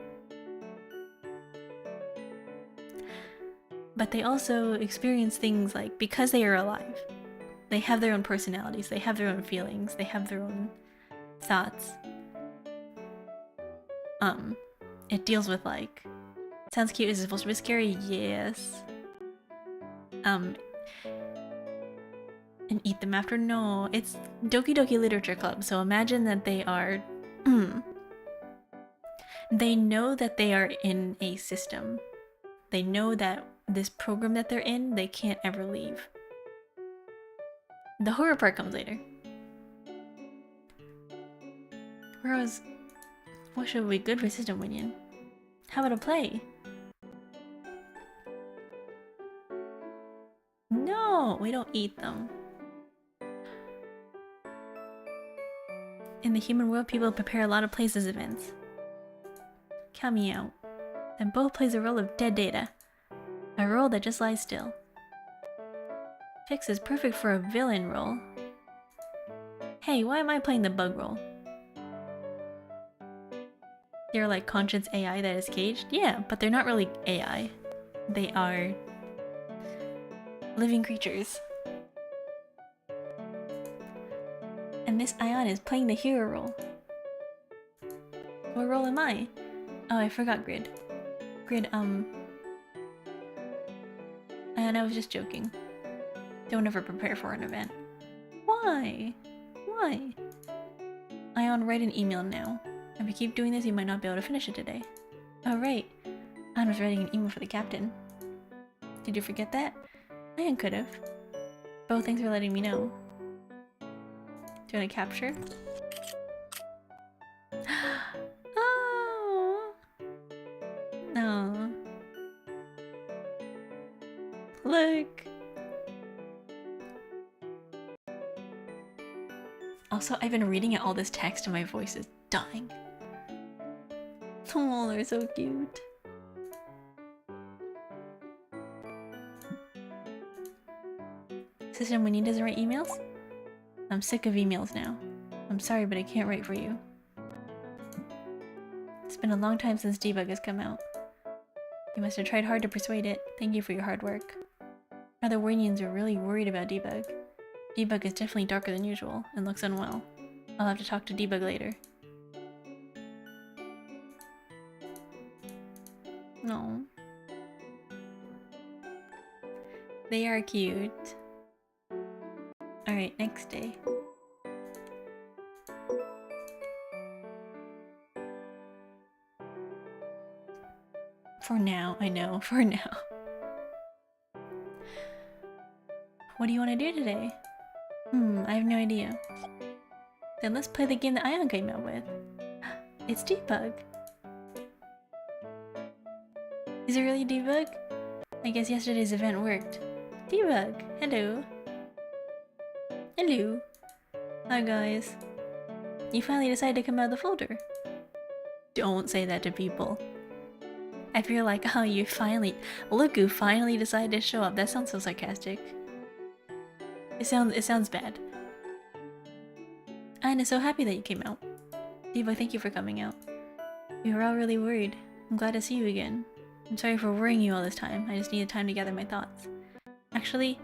But they also experience things like, because they are alive, they have their own personalities, they have their own feelings, they have their own thoughts. It deals with like, sounds cute, is it supposed to be scary? Yes. and eat them after. No, it's Doki Doki Literature Club, so imagine that they are... they know that they are in a system. They know that this program that they're in, they can't ever leave. The horror part comes later. Whereas, what should be good for System Winion? How about a play? No, we don't eat them. In the human world, people prepare a lot of plays as events. Count me out. And both plays a role of dead data. A role that just lies still. Fix is perfect for a villain role. Hey, why am I playing the bug role? They're like conscious AI that is caged? Yeah, but they're not really AI. They are living creatures. And this Ion is playing the hero role. What role am I? Oh, I forgot Grid. Grid, and I was just joking. Don't ever prepare for an event. Why? Why? Ion, write an email now. If you keep doing this, you might not be able to finish it today. Oh, right. Ion was writing an email for the captain. Did you forget that? Ion could have. Bo, thanks for letting me know. Do you want to capture? Oh! No. Look! Also, I've been reading all this text and my voice is dying. Oh, they're so cute. System Winnie doesn't write emails? I'm sick of emails now. I'm sorry, but I can't write for you. It's been a long time since Debug has come out. You must have tried hard to persuade it. Thank you for your hard work. Other Winions are really worried about Debug. Debug is definitely darker than usual and looks unwell. I'll have to talk to Debug later. No. They are cute. Alright, next day. For now, I know, for now. What do you want to do today? I have no idea. Then let's play the game that Ion came out with. It's Debug. Is it really Debug? I guess yesterday's event worked. Debug, hello. Hello. Hi guys. You finally decided to come out of the folder. Don't say that to people. I feel like, oh, you finally... Look who finally decided to show up. That sounds so sarcastic. It sounds bad. And I'm so happy that you came out. Debug, thank you for coming out. We were all really worried. I'm glad to see you again. I'm sorry for worrying you all this time. I just needed time to gather my thoughts. Actually,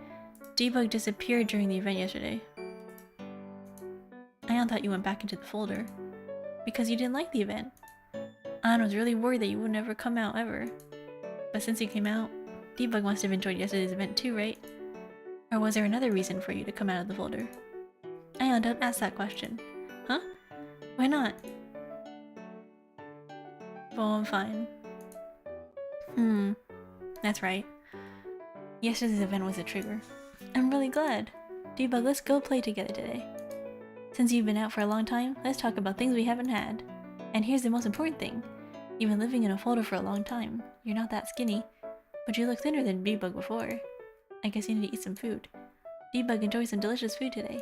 Debug disappeared during the event yesterday. Ion thought you went back into the folder. Because you didn't like the event. Ion was really worried that you would never come out ever. But since you came out, Debug must have enjoyed yesterday's event too, right? Or was there another reason for you to come out of the folder? Ion, don't ask that question. Huh? Why not? Oh, I'm fine. That's right. Yesterday's event was a trigger. I'm really glad. Debug, let's go play together today. Since you've been out for a long time, let's talk about things we haven't had. And here's the most important thing. You've been living in a folder for a long time. You're not that skinny, but you look thinner than Debug before. I guess you need to eat some food. Debug enjoys some delicious food today.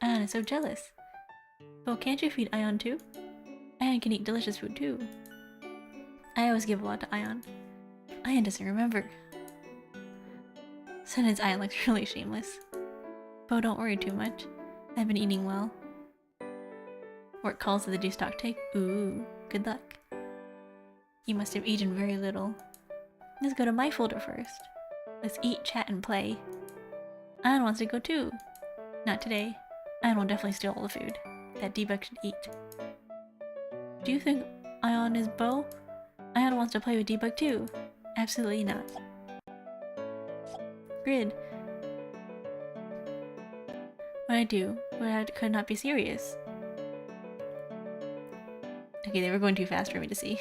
Ion is so jealous. Well, can't you feed Ion too? Ion can eat delicious food too. I always give a lot to Ion. Ion doesn't remember. Sometimes Ion looks really shameless. Bo, don't worry too much. I've been eating well. Work calls to the due stock take. Ooh, good luck. You must have eaten very little. Let's go to my folder first. Let's eat, chat, and play. Ion wants to go too. Not today. Ion will definitely steal all the food that Debug should eat. Do you think Ion is Bo? Ion wants to play with Debug too. Absolutely not. Grid. What I do? Could not be serious. Okay, they were going too fast for me to see.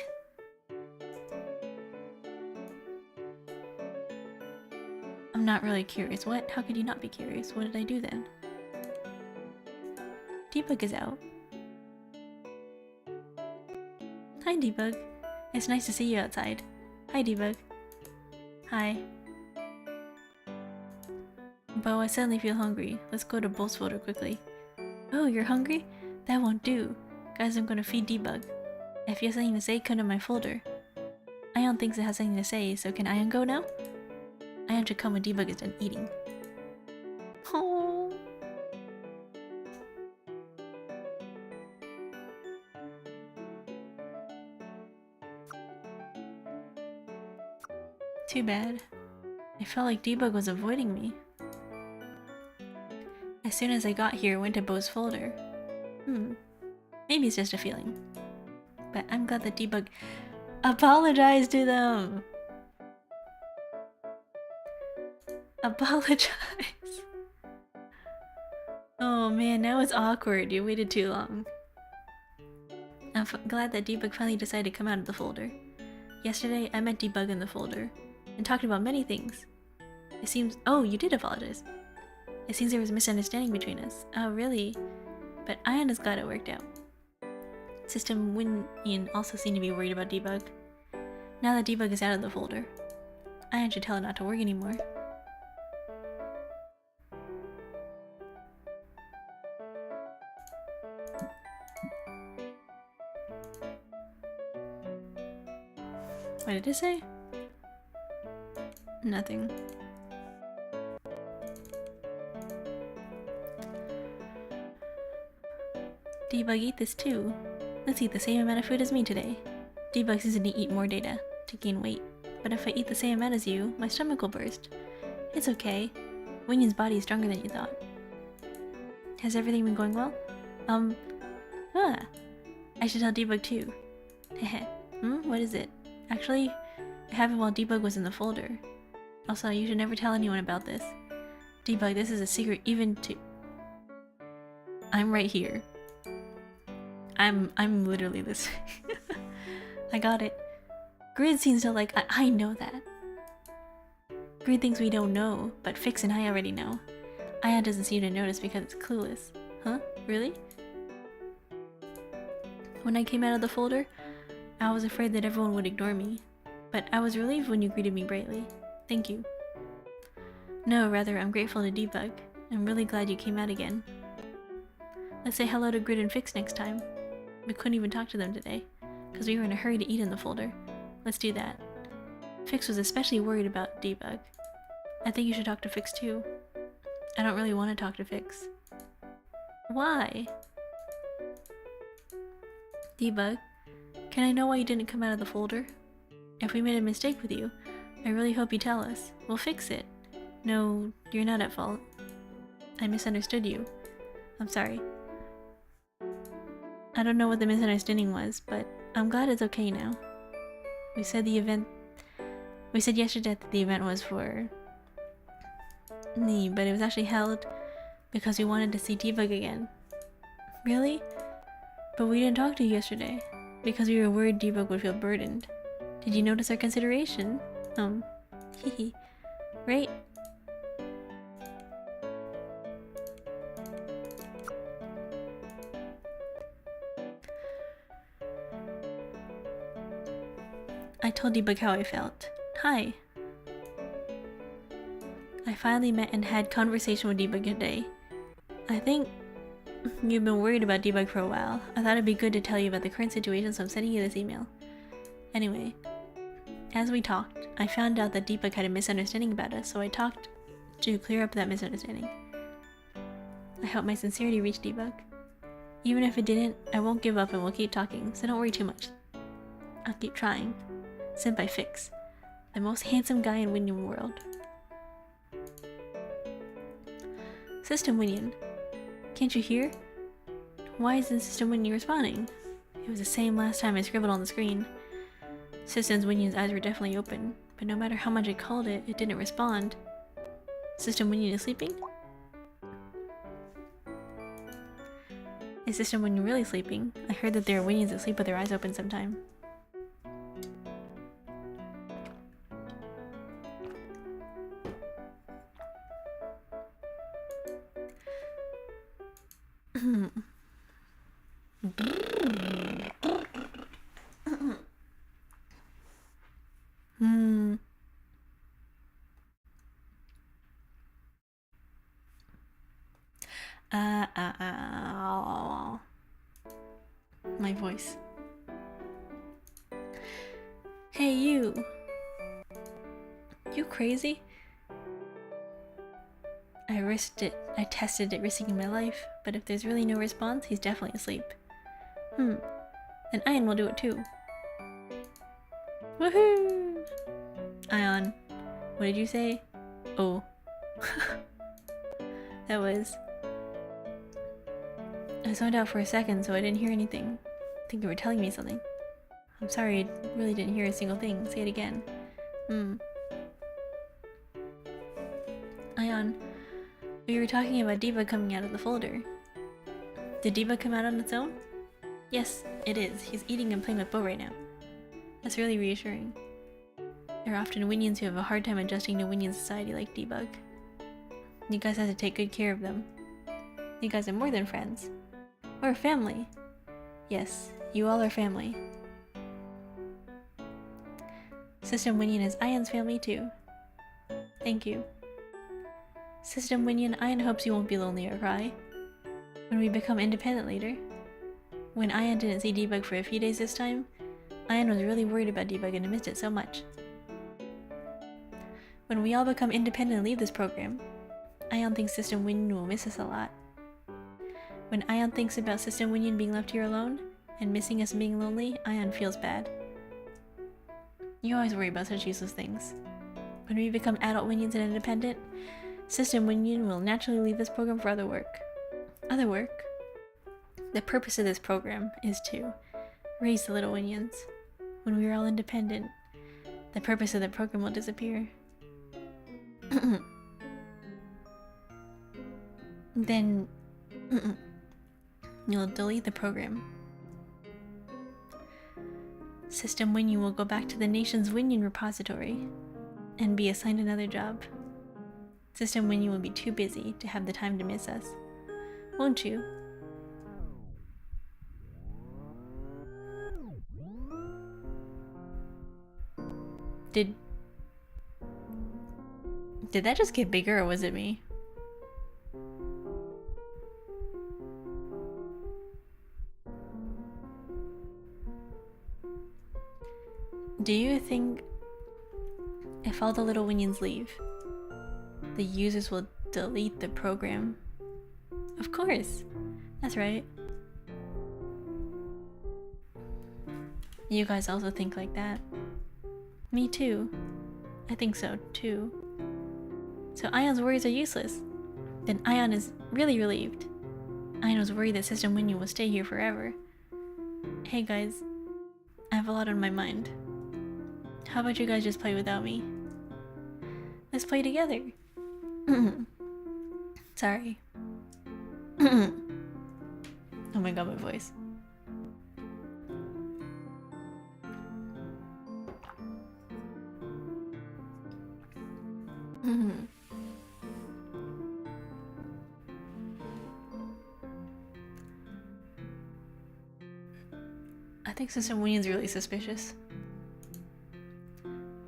I'm not really curious. What? How could you not be curious? What did I do then? Debug is out. Hi, Debug. It's nice to see you outside. Hi, Debug. Hi. Bo, I suddenly feel hungry. Let's go to Bolt's folder quickly. Oh, you're hungry? That won't do. Guys, I'm gonna feed Debug. If you have something to say, come to my folder. Ion thinks it has something to say, so can Ion go now? Ion should come when Debug is done eating. Oh. Too bad. I felt like Debug was avoiding me. As soon as I got here, I went to Bo's folder. Maybe it's just a feeling. But I'm glad that Debug apologized to them! Apologize! Oh man, now it's awkward. You waited too long. I'm glad that Debug finally decided to come out of the folder. Yesterday, I met Debug in the folder and talked about many things. It seems— oh, you did apologize. It seems there was a misunderstanding between us. Oh, really? But Ion is glad it worked out. System Winion also seemed to be worried about Debug. Now that Debug is out of the folder, Ion should tell her not to worry anymore. What did it say? Nothing. Debug, eat this too. Let's eat the same amount of food as me today. Debug seems to eat more data to gain weight, but if I eat the same amount as you, my stomach will burst. It's okay. Winion's body is stronger than you thought. Has everything been going well? I should tell Debug too. Heh. What is it? Actually, it happened while Debug was in the folder. Also, you should never tell anyone about this. Debug, this is a secret even to— I'm right here. I'm literally this. I got it. Grid seems to like— I know that. Grid thinks we don't know, but Fix and I already know. Ion doesn't seem to notice because it's clueless. Huh? Really? When I came out of the folder, I was afraid that everyone would ignore me, but I was relieved when you greeted me brightly. Thank you. No, rather, I'm grateful to Debug. I'm really glad you came out again. Let's say hello to Grid and Fix next time. We couldn't even talk to them today, because we were in a hurry to eat in the folder. Let's do that. Fix was especially worried about Debug. I think you should talk to Fix too. I don't really want to talk to Fix. Why? Debug, can I know why you didn't come out of the folder? If we made a mistake with you, I really hope you tell us. We'll fix it. No, you're not at fault. I misunderstood you. I'm sorry. I don't know what the misunderstanding was, but I'm glad it's okay now. We said yesterday that the event was for me, but it was actually held because we wanted to see Debug again. Really? But we didn't talk to you yesterday because we were worried Debug would feel burdened. Did you notice our consideration? Hehe. Right? I told Debug how I felt. Hi. I finally met and had conversation with Debug today. I think you've been worried about Debug for a while. I thought it'd be good to tell you about the current situation, so I'm sending you this email. Anyway, as we talked, I found out that Debug had a misunderstanding about us, so I talked to clear up that misunderstanding. I hope my sincerity reached Debug. Even if it didn't, I won't give up and we'll keep talking, so don't worry too much. I'll keep trying. Sent by Fix, the most handsome guy in Winion world. System Winion. Can't you hear? Why isn't System Winion responding? It was the same last time I scribbled on the screen. System Winion's eyes were definitely open, but no matter how much I called it, it didn't respond. System Winion is sleeping? Is System Winion really sleeping? I heard that there are Winions that sleep with their eyes open sometime. My voice. Hey, you! You crazy? I risked it. I tested it, risking my life. But if there's really no response, he's definitely asleep. Then Ian will do it too. Woohoo! Ion, what did you say? Oh. That was... I zoned out for a second, so I didn't hear anything. I think you were telling me something. I'm sorry, I really didn't hear a single thing. Say it again. Ion, we were talking about Debug coming out of the folder. Did Debug come out on its own? Yes, it is. He's eating and playing with Bo right now. That's really reassuring. There are often Winions who have a hard time adjusting to Winion society like Debug. You guys have to take good care of them. You guys are more than friends. We're family. Yes, you all are family. System Winion is Ion's family too. Thank you. System Winion, Ion hopes you won't be lonely or cry. When we become independent later. When Ion didn't see Debug for a few days this time, Ion was really worried about Debug and missed it so much. When we all become independent and leave this program, Ion thinks System Winion will miss us a lot. When Ion thinks about System Winion being left here alone, and missing us and being lonely, Ion feels bad. You always worry about such useless things. When we become adult Winions and independent, System Winion will naturally leave this program for other work. Other work? The purpose of this program is to raise the little Winions. When we are all independent, the purpose of the program will disappear. Then you'll delete the program. System Winion will go back to the nation's Winion repository and be assigned another job. System Winion will be too busy to have the time to miss us. Won't you? Did that just get bigger or was it me? Do you think if all the little Winions leave, the users will delete the program? Of course. That's right. You guys also think like that. Me too. I think so too. So Ion's worries are useless. Then Ion is really relieved. Ion was worried that System Winion will stay here forever. Hey guys, I have a lot on my mind. How about you guys just play without me? Let's play together. Sorry. Oh my god, my voice. I think System Winion's really suspicious.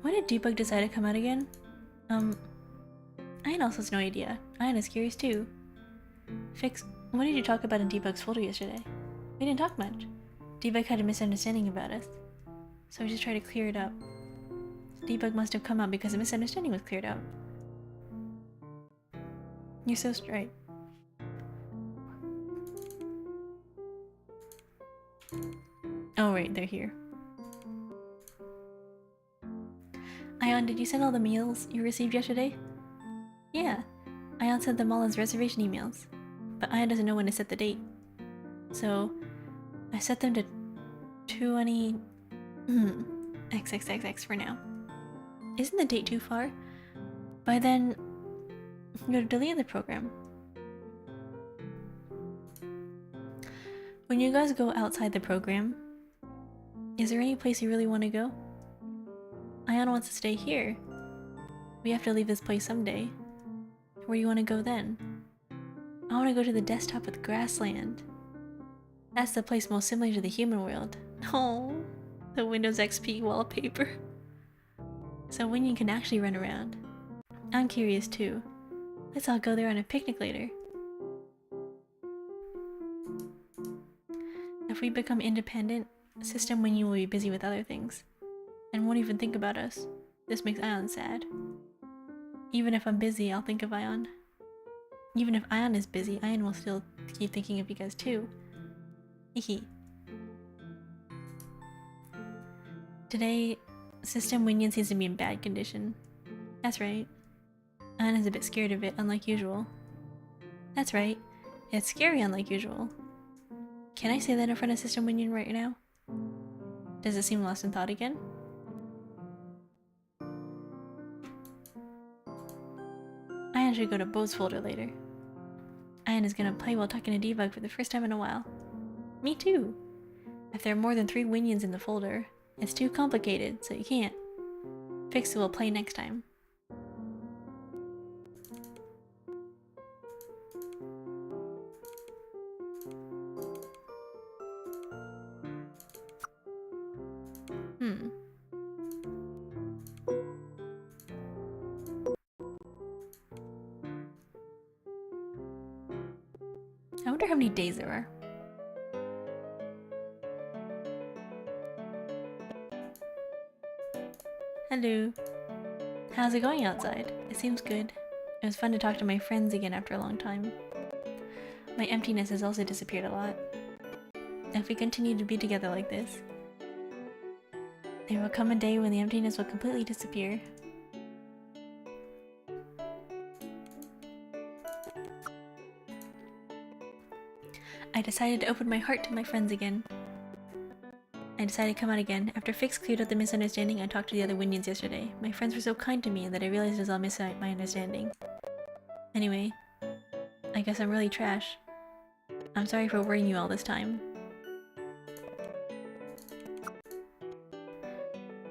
When did Debug decide to come out again? Ion also has no idea. Ion is curious too. Fix, what did you talk about in Debug's folder yesterday? We didn't talk much. Debug had a misunderstanding about us, so we just tried to clear it up. Debug must have come out because a misunderstanding was cleared up. You're so straight. Oh right, they're here. Ion, did you send all the meals you received yesterday? Yeah, Ion sent them all as reservation emails, but Ion doesn't know when to set the date. So, I set them to 20... XXXX for now. Isn't the date too far? By then, you'll delete the program. When you guys go outside the program, is there any place you really want to go? Ion wants to stay here. We have to leave this place someday. Where do you want to go then? I want to go to the desktop with grassland. That's the place most similar to the human world. Oh, the Windows XP wallpaper. So Winion can actually run around. I'm curious too. Let's all go there on a picnic later. If we become independent, System Winion will be busy with other things, and won't even think about us. This makes Ion sad. Even if I'm busy, I'll think of Ion. Even if Ion is busy, Ion will still keep thinking of you guys too. Hehe. Today, System Winion seems to be in bad condition. That's right. Ion is a bit scared of it, unlike usual. That's right. It's scary unlike usual. Can I say that in front of System Winion right now? Does it seem lost in thought again? Ion should go to Bo's folder later. Ion is gonna play while talking to Debug for the first time in a while. Me too! If there are more than 3 Winions in the folder, it's too complicated, so you can't. Fix it will play next time. I wonder how many days there are. Hello. How's it going outside? It seems good. It was fun to talk to my friends again after a long time. My emptiness has also disappeared a lot. If we continue to be together like this, there will come a day when the emptiness will completely disappear. I decided to open my heart to my friends again. I decided to come out again. After Fix cleared up the misunderstanding, I talked to the other Winions yesterday. My friends were so kind to me that I realized it was all my understanding. Anyway, I guess I'm really trash. I'm sorry for worrying you all this time.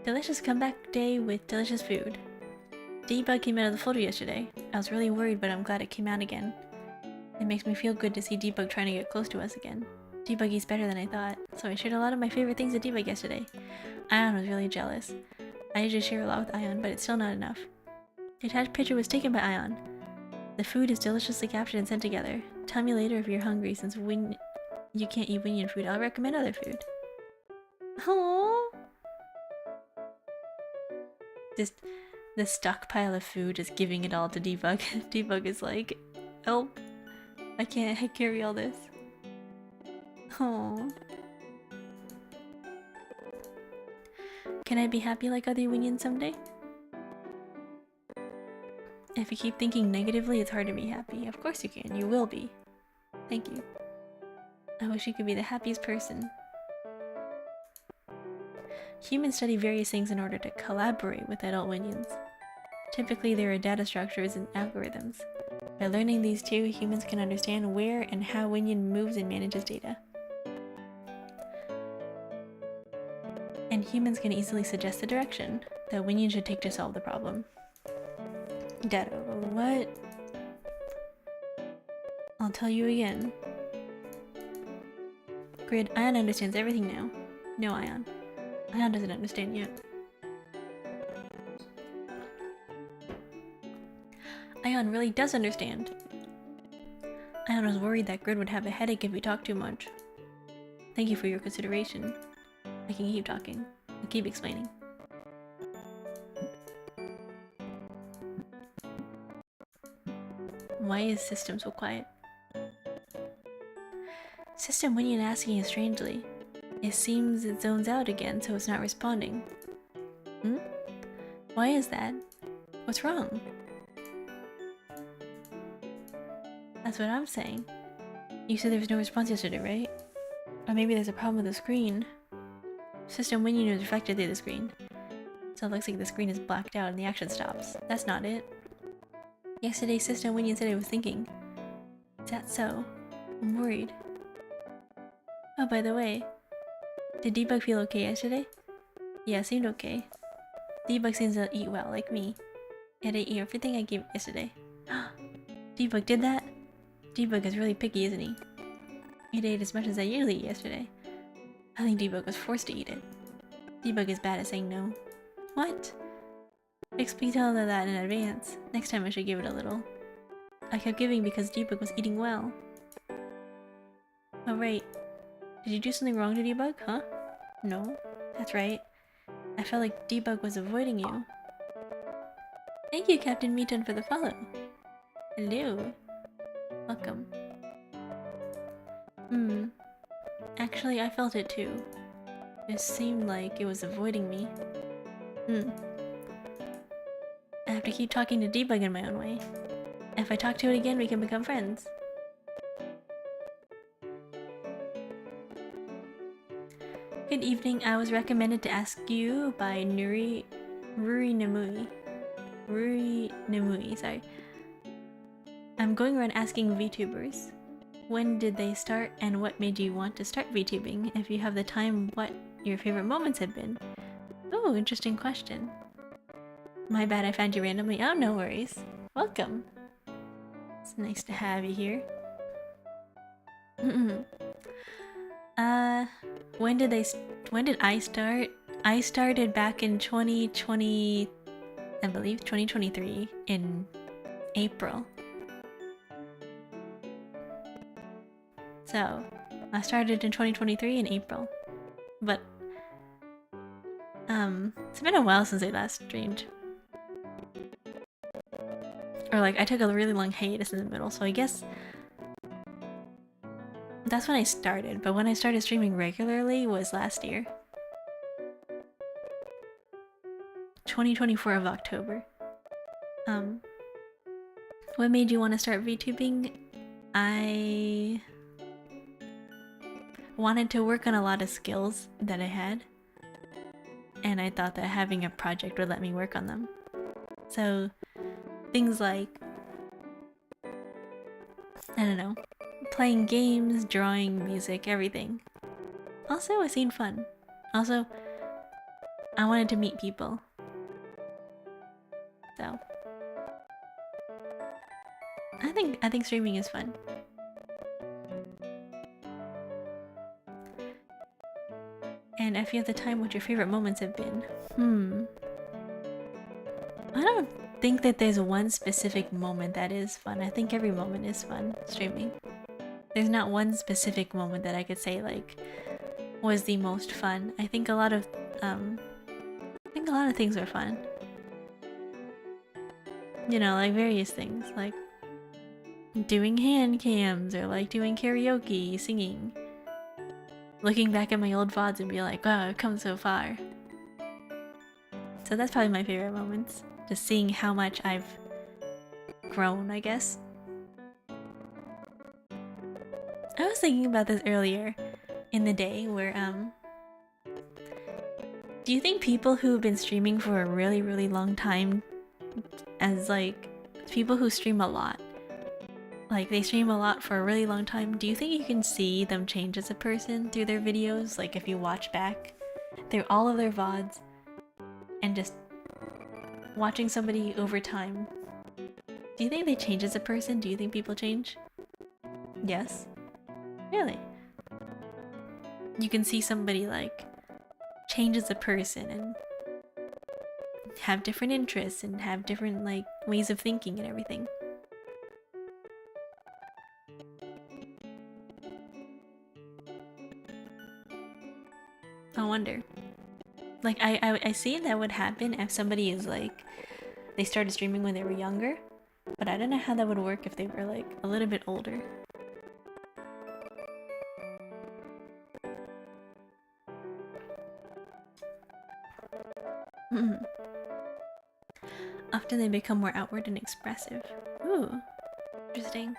Delicious comeback day with delicious food. Debug came out of the folder yesterday. I was really worried, but I'm glad it came out again. It makes me feel good to see Debug trying to get close to us again. Debug eats better than I thought, so I shared a lot of my favorite things with Debug yesterday. Ion was really jealous. I usually share a lot with Ion, but it's still not enough. The attached picture was taken by Ion. The food is deliciously captured and sent together. Tell me later if you're hungry, since you can't eat Winion food. I'll recommend other food. Aww. Just the stockpile of food, just giving it all to Debug. Debug is like, help. I can't carry all this. Oh. Can I be happy like other Winions someday? If you keep thinking negatively, it's hard to be happy. Of course you can. You will be. Thank you. I wish you could be the happiest person. Humans study various things in order to collaborate with adult Winions. Typically, there are data structures and algorithms. By learning these two, humans can understand where and how Winion moves and manages data. And humans can easily suggest the direction that Winion should take to solve the problem. Data, what? I'll tell you again. Grid, Ion understands everything now. No, Ion. Ion doesn't understand yet. Ion really does understand. Ion was worried that Grid would have a headache if we talked too much. Thank you for your consideration. I can keep talking. I'll keep explaining. Why is System so quiet? System Winion asking is strangely. It seems it zones out again, so it's not responding. Why is that? What's wrong? That's what I'm saying. You said there was no response yesterday, right? Or maybe there's a problem with the screen. System Winion is reflected through the screen. So it looks like the screen is blacked out and the action stops. That's not it. Yesterday, System Winion said it was thinking. Is that so? I'm worried. Oh, by the way, did Debug feel okay yesterday? Yeah, seemed okay. Debug seems to eat well, like me. It ate everything I gave it yesterday. Debug did that? Debug is really picky, isn't he? It ate as much as I usually eat yesterday. I think Debug was forced to eat it. Debug is bad at saying no. What? Please tell them that in advance. Next time I should give it a little. I kept giving because Debug was eating well. Oh right. Did you do something wrong to Debug, huh? No. That's right. I felt like Debug was avoiding you. Thank you, Captain Meaton, for the follow. Hello. Welcome. Actually, I felt it too. It seemed like it was avoiding me. I have to keep talking to Debug in my own way. If I talk to it again, we can become friends. Good evening. I was recommended to ask you by Ruri Nemui, sorry. I'm going around asking VTubers. When did they start and what made you want to start VTubing? If you have the time, what your favorite moments have been? Oh, interesting question. My bad, I found you randomly. Oh, no worries. Welcome. It's nice to have you here. When did I start? I started back in 2020, I believe 2023 in April. So, I started in 2023 in April. But it's been a while since I last streamed. Or like I took a really long hiatus in the middle, so I guess that's when I started, but when I started streaming regularly was last year. 2024 of October. What made you want to start VTubing? I wanted to work on a lot of skills that I had, and I thought that having a project would let me work on them. So things like, I don't know, playing games, drawing, music, everything. Also, it seemed fun. Also, I wanted to meet people. So, I think streaming is fun. And if you have the time, what your favorite moments have been? I don't think that there's one specific moment that is fun. I think every moment is fun streaming. There's not one specific moment that I could say like was the most fun. I think a lot of things were fun. You know, like various things, like doing hand cams or like doing karaoke, singing. Looking back at my old VODs and be like, wow, I've come so far. So that's probably my favorite moments. Just seeing how much I've grown, I guess. I was thinking about this earlier in the day where, do you think people who have been streaming for a really, really long time, as like people who stream a lot, like they stream a lot for a really long time, do you think you can see them change as a person through their videos? Like if you watch back through all of their VODs and just watching somebody over time, do you think they change as a person? Do you think people change? Yes? Really? You can see somebody like change as a person and have different interests and have different like ways of thinking and everything. I wonder. Like I see that would happen if somebody is like they started streaming when they were younger, but I don't know how that would work if they were like a little bit older. Often they become more outward and expressive. Ooh, interesting.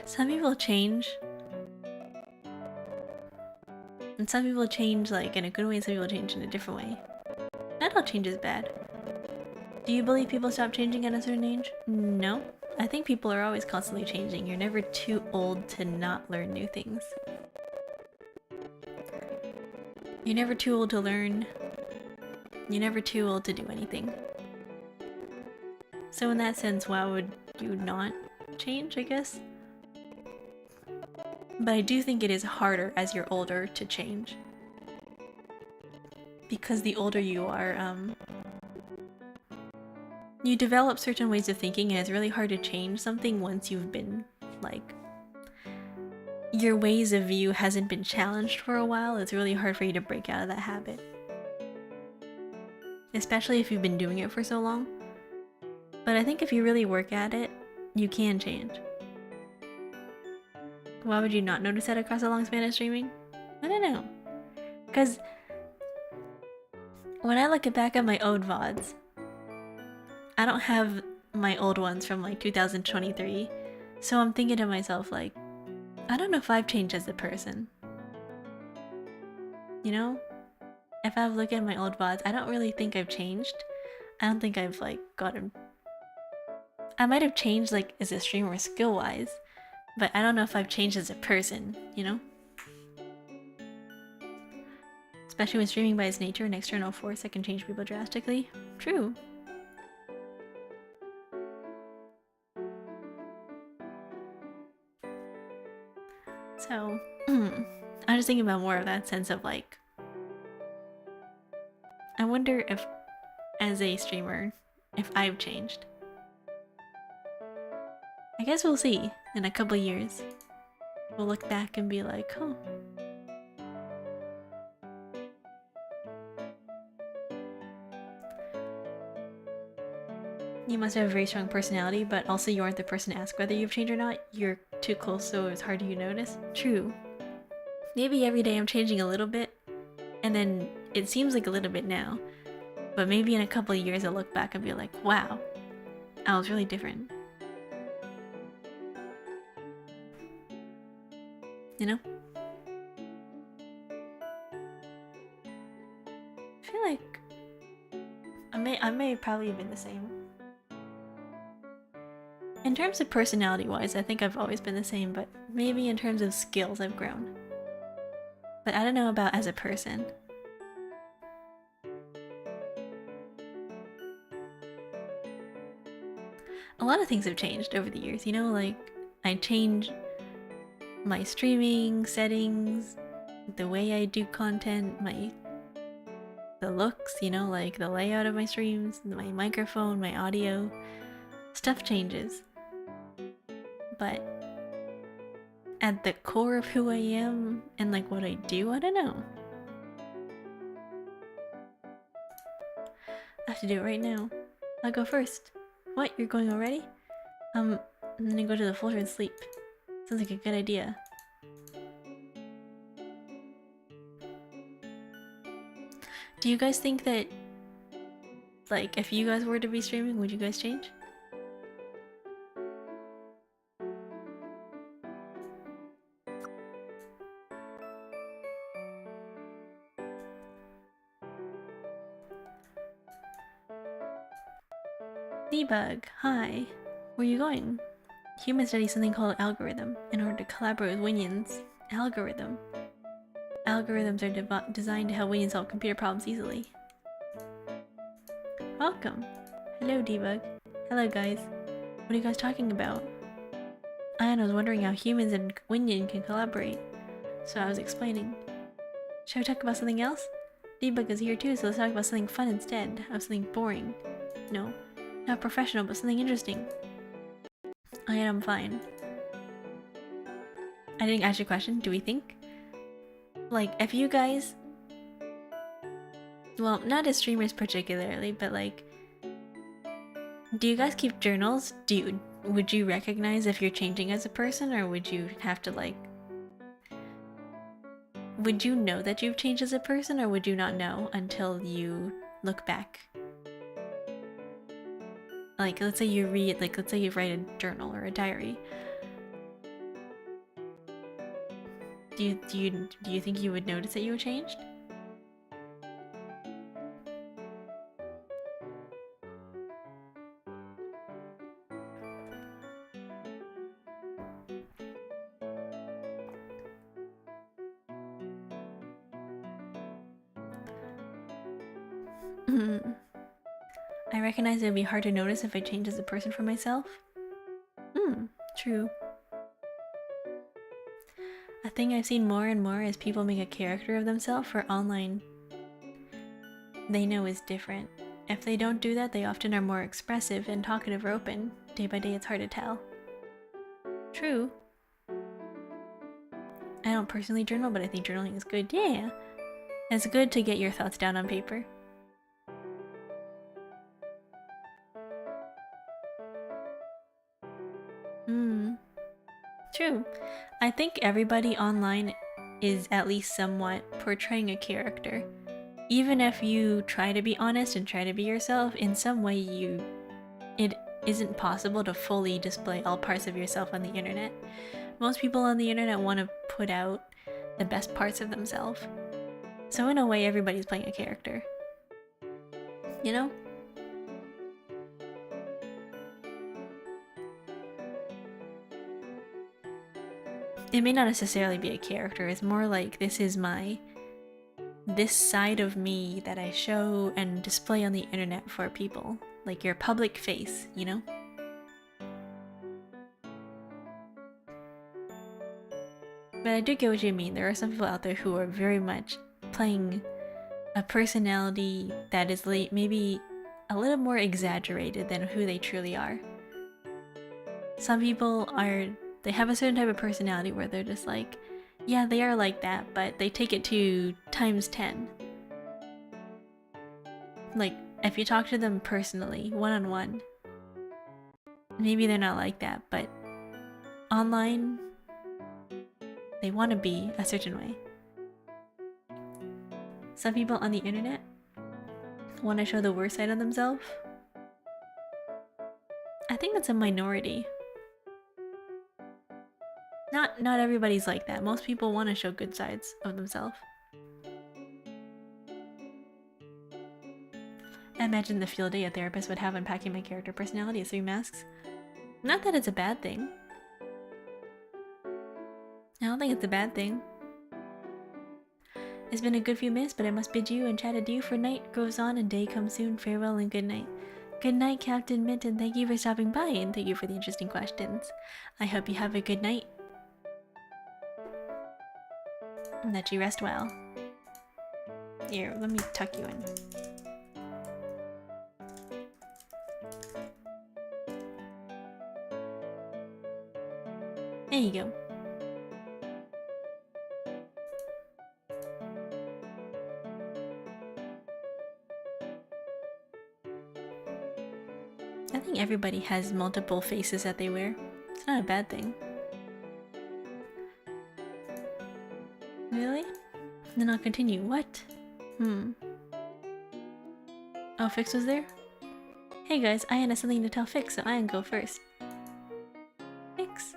Some people change. And some people change like in a good way and some people change in a different way. Not all change is bad. Do you believe people stop changing at a certain age? No. I think people are always constantly changing. You're never too old to not learn new things. You're never too old to learn. You're never too old to do anything. So in that sense, why would you not change, I guess? But I do think it is harder as you're older to change. Because the older you are, you develop certain ways of thinking, and it's really hard to change something once you've been, like, your ways of view hasn't been challenged for a while. It's really hard for you to break out of that habit. Especially if you've been doing it for so long. But I think if you really work at it, you can change. Why would you not notice that across a long span of streaming? I don't know. Because when I look back at my old VODs, I don't have my old ones from like 2023. So I'm thinking to myself, like, I don't know if I've changed as a person. You know? If I look at my old VODs, I don't really think I've changed. I don't think I've like gotten... I might have changed like as a streamer skill-wise, but I don't know if I've changed as a person, you know? Especially when streaming by its nature, an external force that can change people drastically. True. So, I'm just thinking about more of that sense of like, I wonder if, as a streamer, if I've changed. I guess we'll see in a couple years. We'll look back and be like, huh. You must have a very strong personality, but also you aren't the person to ask whether you've changed or not. You're too close, so it's hard for you to notice. True. Maybe every day I'm changing a little bit, and then it seems like a little bit now. But maybe in a couple of years I'll look back and be like, wow, I was really different. You know? I feel like I may probably have been the same. In terms of personality-wise, I think I've always been the same, but maybe in terms of skills I've grown. But I don't know about as a person. A lot of things have changed over the years, you know, like I changed my streaming settings, the way I do content, the looks, you know, like the layout of my streams, my microphone, my audio. Stuff changes. But at the core of who I am and like what I do, I don't know. I have to do it right now. I'll go first. What? You're going already? I'm gonna go to the floor and sleep. Sounds like a good idea. Do you guys think that, like, if you guys were to be streaming, would you guys change? Debug, hi. Where are you going? Humans study something called algorithm in order to collaborate with Winion's algorithm. Algorithms are designed to help Winion solve computer problems easily. Welcome. Hello, Debug. Hello, guys. What are you guys talking about? I was wondering how humans and Winion can collaborate, so I was explaining. Shall we talk about something else? Debug is here too, so let's talk about something fun instead of something boring. No, not professional, but something interesting. I am fine. I didn't ask your question. Do we think? Like, if you guys... Well, not as streamers particularly, but like... Do you guys keep journals? Would you recognize if you're changing as a person, or would you have to like... Would you know that you've changed as a person, or would you not know until you look back? Like, let's say you read, like, let's say you write a journal or a diary. Do you think you would notice that you were changed? recognize it would be hard to notice if I changed as a person for myself. True. A thing I've seen more and more is people make a character of themselves for online they know is different. If they don't do that, they often are more expressive and talkative or open. Day by day, it's hard to tell. True. I don't personally journal, but I think journaling is good. Yeah. It's good to get your thoughts down on paper. True. I think everybody online is at least somewhat portraying a character. Even if you try to be honest and try to be yourself, in some way it isn't possible to fully display all parts of yourself on the internet. Most people on the internet want to put out the best parts of themselves. So in a way, everybody's playing a character. You know? It may not necessarily be a character, it's more like this side of me that I show and display on the internet for people. Like your public face, you know? But I do get what you mean. There are some people out there who are very much playing a personality that is maybe a little more exaggerated than who they truly are. Some people they have a certain type of personality where they're just like, yeah, they are like that, but they take it to times 10. Like, if you talk to them personally, one-on-one, maybe they're not like that, but online, they want to be a certain way. Some people on the internet want to show the worst side of themselves. I think that's a minority. Not everybody's like that. Most people want to show good sides of themselves. I imagine the field day a therapist would have unpacking my character personality as 3 masks. Not that it's a bad thing. I don't think it's a bad thing. It's been a good few minutes, but I must bid you and chat adieu, for night goes on and day comes soon. Farewell and good night. Good night, Captain Minton. Thank you for stopping by and thank you for the interesting questions. I hope you have a good night. And that you rest well. Here, let me tuck you in. There you go. I think everybody has multiple faces that they wear. It's not a bad thing. Really? Then I'll continue. What? Oh, Fix was there? Hey guys, Ian has something to tell Fix, so Ian go first. Fix?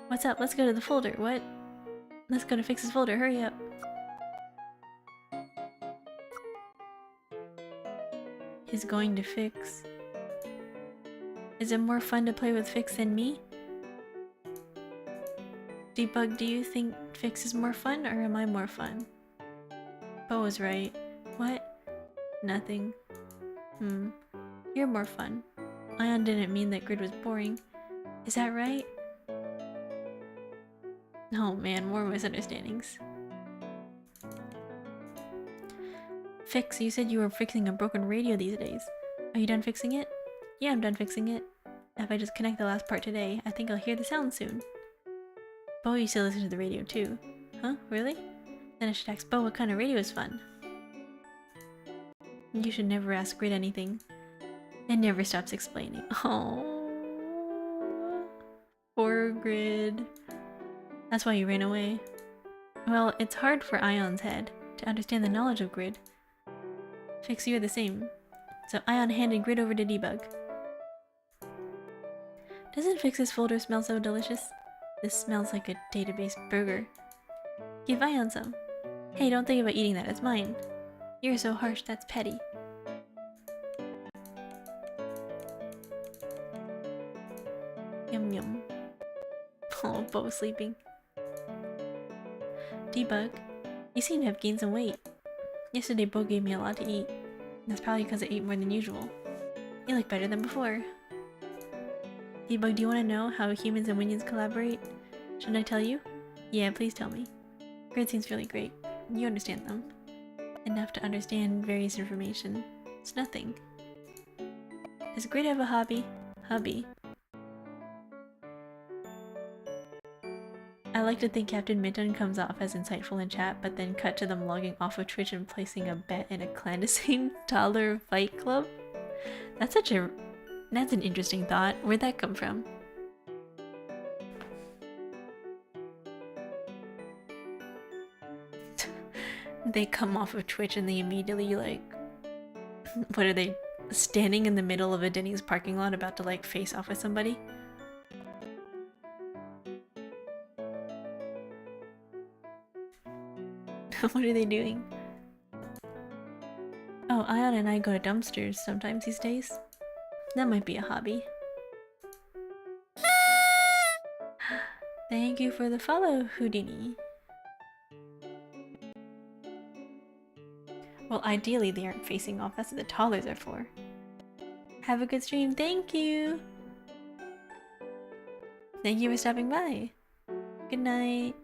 What's up? Let's go to the folder. What? Let's go to Fix's folder. Hurry up. He's going to Fix. Is it more fun to play with Fix than me? Debug, do you think Fix is more fun or am I more fun? Bo was right. What? Nothing. You're more fun. Ion didn't mean that Grid was boring. Is that right? Oh man, more misunderstandings. Fix, you said you were fixing a broken radio these days. Are you done fixing it? Yeah, I'm done fixing it. If I just connect the last part today, I think I'll hear the sound soon. Bo used to listen to the radio too. Huh? Really? Then I should ask Bo what kind of radio is fun. You should never ask Grid anything. It never stops explaining. Oh, poor Grid. That's why you ran away. Well, it's hard for Ion's head to understand the knowledge of Grid. Fix, you're the same. So Ion handed Grid over to Debug. Doesn't Fix's folder smell so delicious? This smells like a database burger. Give Ion some. Hey, don't think about eating that, it's mine. You're so harsh, that's petty. Yum yum. Oh, Bo was sleeping. Debug, you seem to have gained some weight. Yesterday Bo gave me a lot to eat. That's probably because I ate more than usual. You look better than before. Debug, do you want to know how humans and Winions collaborate? Shouldn't I tell you? Yeah, please tell me. Grid seems really great. You understand them. Enough to understand various information. It's nothing. Does Grid have a hobby? Hubby. I like to think Captain Minton comes off as insightful in chat, but then cut to them logging off of Twitch and placing a bet in a clandestine toddler fight club? That's an interesting thought. Where'd that come from? They come off of Twitch and they immediately like... What are they? Standing in the middle of a Denny's parking lot about to like face off with somebody? What are they doing? Oh, Ion and I go to dumpsters sometimes these days. That might be a hobby. Thank you for the follow, Houdini. Well, ideally they aren't facing off. That's what the toddlers are for. Have a good stream. Thank you. Thank you for stopping by. Good night.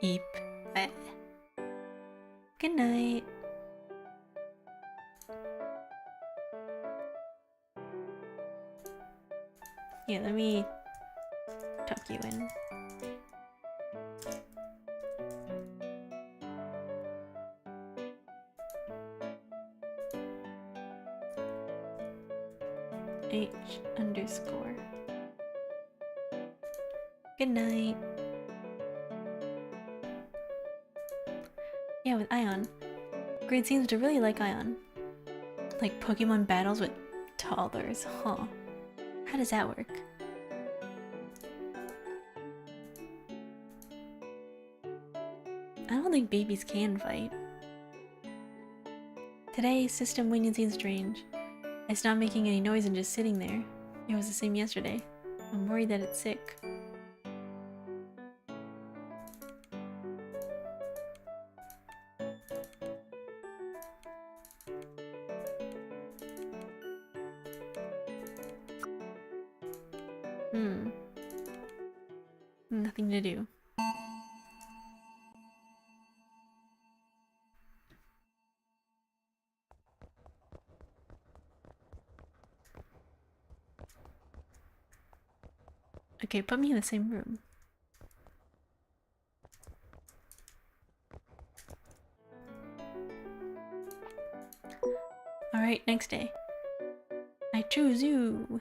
Eep. Good night. Yeah, let me tuck you in. H_. Good night. Yeah, with Ion. Grid seems to really like Ion. Like Pokemon battles with toddlers, huh? How does that work? I don't think babies can fight. Today, System Winion seems strange. It's not making any noise and just sitting there. It was the same yesterday. I'm worried that it's sick. Nothing to do. Okay, put me in the same room. Alright, next day. I choose you!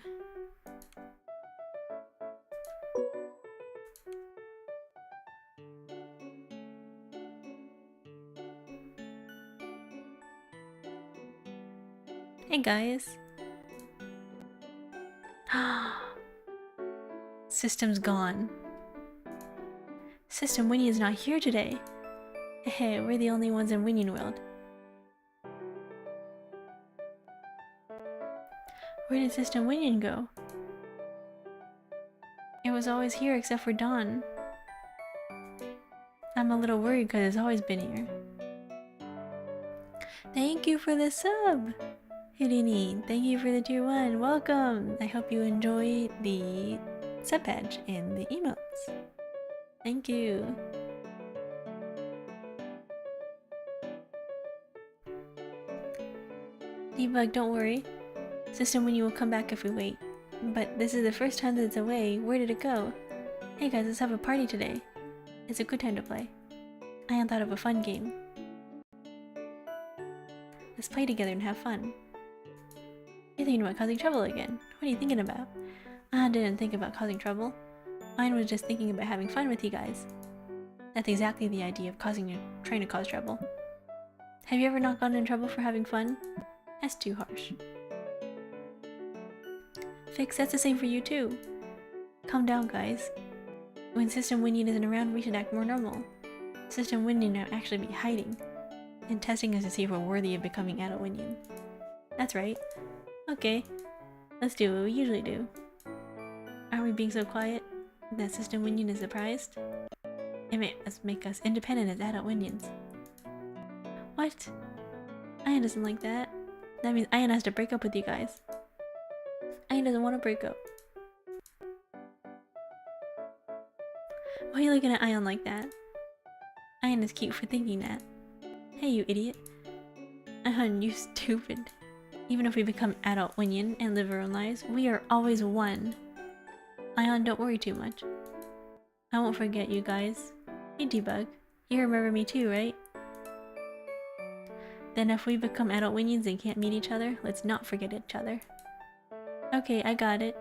Hey guys! System's gone. System Winnie is not here today. Hey, we're the only ones in Winion World. Where did System Winion go? It was always here except for Dawn. I'm a little worried because it's always been here. Thank you for the sub! Houdini, thank you for the tier 1. Welcome! I hope you enjoy the sub badge and the emotes. Thank you. Debug, don't worry. System Winnie will come back if we wait. But this is the first time that it's away. Where did it go? Hey guys, let's have a party today. It's a good time to play. I had thought of a fun game. Let's play together and have fun. You're thinking about causing trouble again. What are you thinking about? I didn't think about causing trouble. Mine was just thinking about having fun with you guys. That's exactly the idea of trying to cause trouble. Have you ever not gotten in trouble for having fun? That's too harsh. Fix, that's the same for you too. Calm down, guys. When System Winion isn't around, we should act more normal. System Winion might actually be hiding and testing us to see if we're worthy of becoming adult Winion. That's right. Okay, let's do what we usually do. Aren't we being so quiet that System Winion is surprised? It may make us independent as adult Winions. What? Ian doesn't like that. That means Ian has to break up with you guys. Ian doesn't want to break up. Why are you looking at Ian like that? Ian is cute for thinking that. Hey, you idiot. Ian, you stupid. Even if we become adult Winion and live our own lives, we are always one. Ion, don't worry too much. I won't forget you guys. Hey, Debug. You remember me too, right? Then if we become adult Winions and can't meet each other, let's not forget each other. Okay, I got it.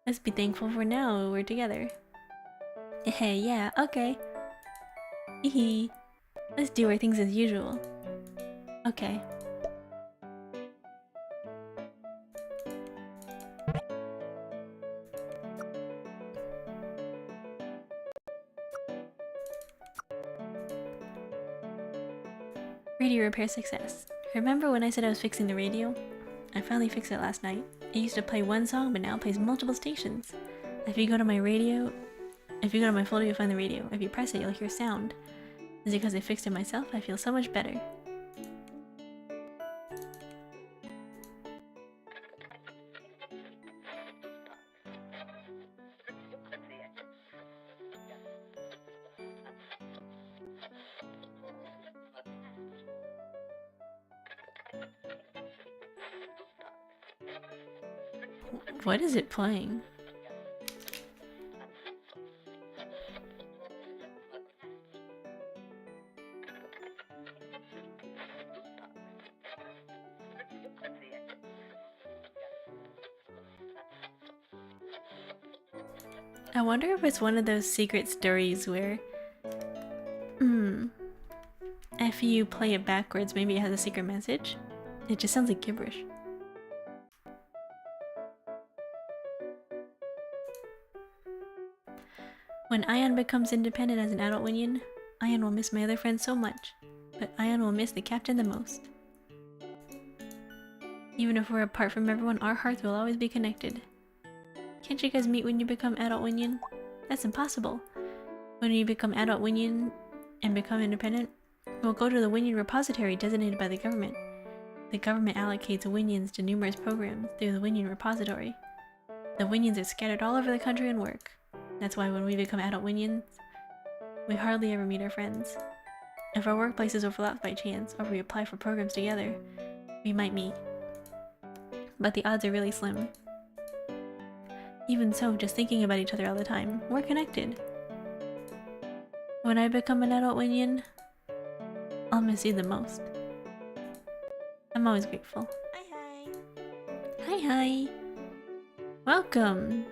Let's be thankful for now we're together. Hey, yeah, okay. Hee. Let's do our things as usual. Okay. Radio repair success. Remember when I said I was fixing the radio? I finally fixed it last night. It used to play one song, but now it plays multiple stations. If you go to my folder, you'll find the radio. If you press it, you'll hear sound. Is it because I fixed it myself? I feel so much better. What is it playing? I wonder if it's one of those secret stories where if you play it backwards, maybe it has a secret message. It just sounds like gibberish. When Ion becomes independent as an adult Winion, Ion will miss my other friends so much, but Ion will miss the captain the most. Even if we're apart from everyone, our hearts will always be connected. Can't you guys meet when you become adult Winion? That's impossible. When you become adult Winion and become independent, we'll go to the Winion repository designated by the government. The government allocates Winions to numerous programs through the Winion repository. The Winions are scattered all over the country and work. That's why when we become adult Winions, we hardly ever meet our friends. If our workplaces overlap by chance, or we apply for programs together, we might meet. But the odds are really slim. Even so, just thinking about each other all the time, we're connected. When I become an adult Winion, I'll miss you the most. I'm always grateful. Hi. Welcome.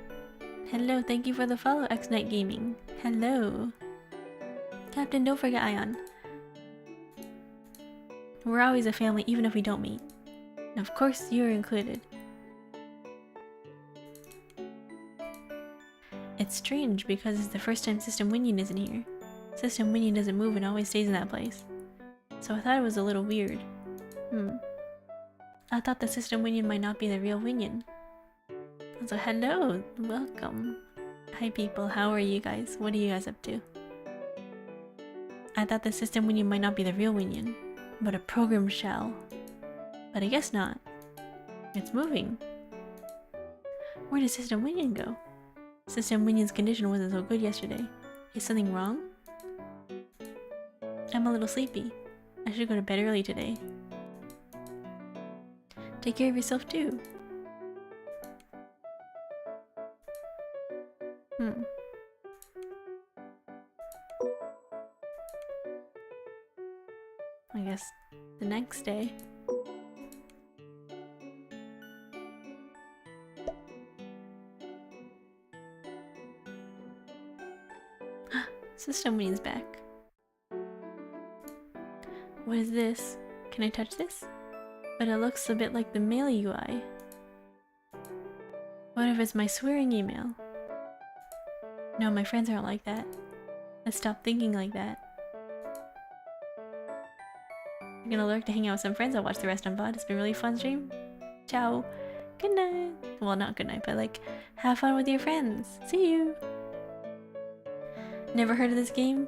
Hello, thank you for the follow, X-Night Gaming. Hello. Captain, don't forget Ion. We're always a family even if we don't meet. And of course, you're included. It's strange because it's the first time System Winion isn't here. System Winion doesn't move and always stays in that place. So I thought it was a little weird. I thought the System Winion might not be the real Winion. So hello, welcome. Hi people, how are you guys? What are you guys up to? I thought the System Winion might not be the real Winion, but a program shell. But I guess not. It's moving. Where did System Winion go? System Winion's condition wasn't so good yesterday. Is something wrong? I'm a little sleepy. I should go to bed early today. Take care of yourself too. I guess the next day. System Winion's back. What is this? Can I touch this? But it looks a bit like the mail UI. What if it's my swearing email? No, my friends aren't like that. Let's stop thinking like that. I'm gonna lurk to hang out with some friends. I'll watch the rest on VOD. It's been a really fun stream. Ciao. Good night. Well, not good night, but like, have fun with your friends. See you. Never heard of this game,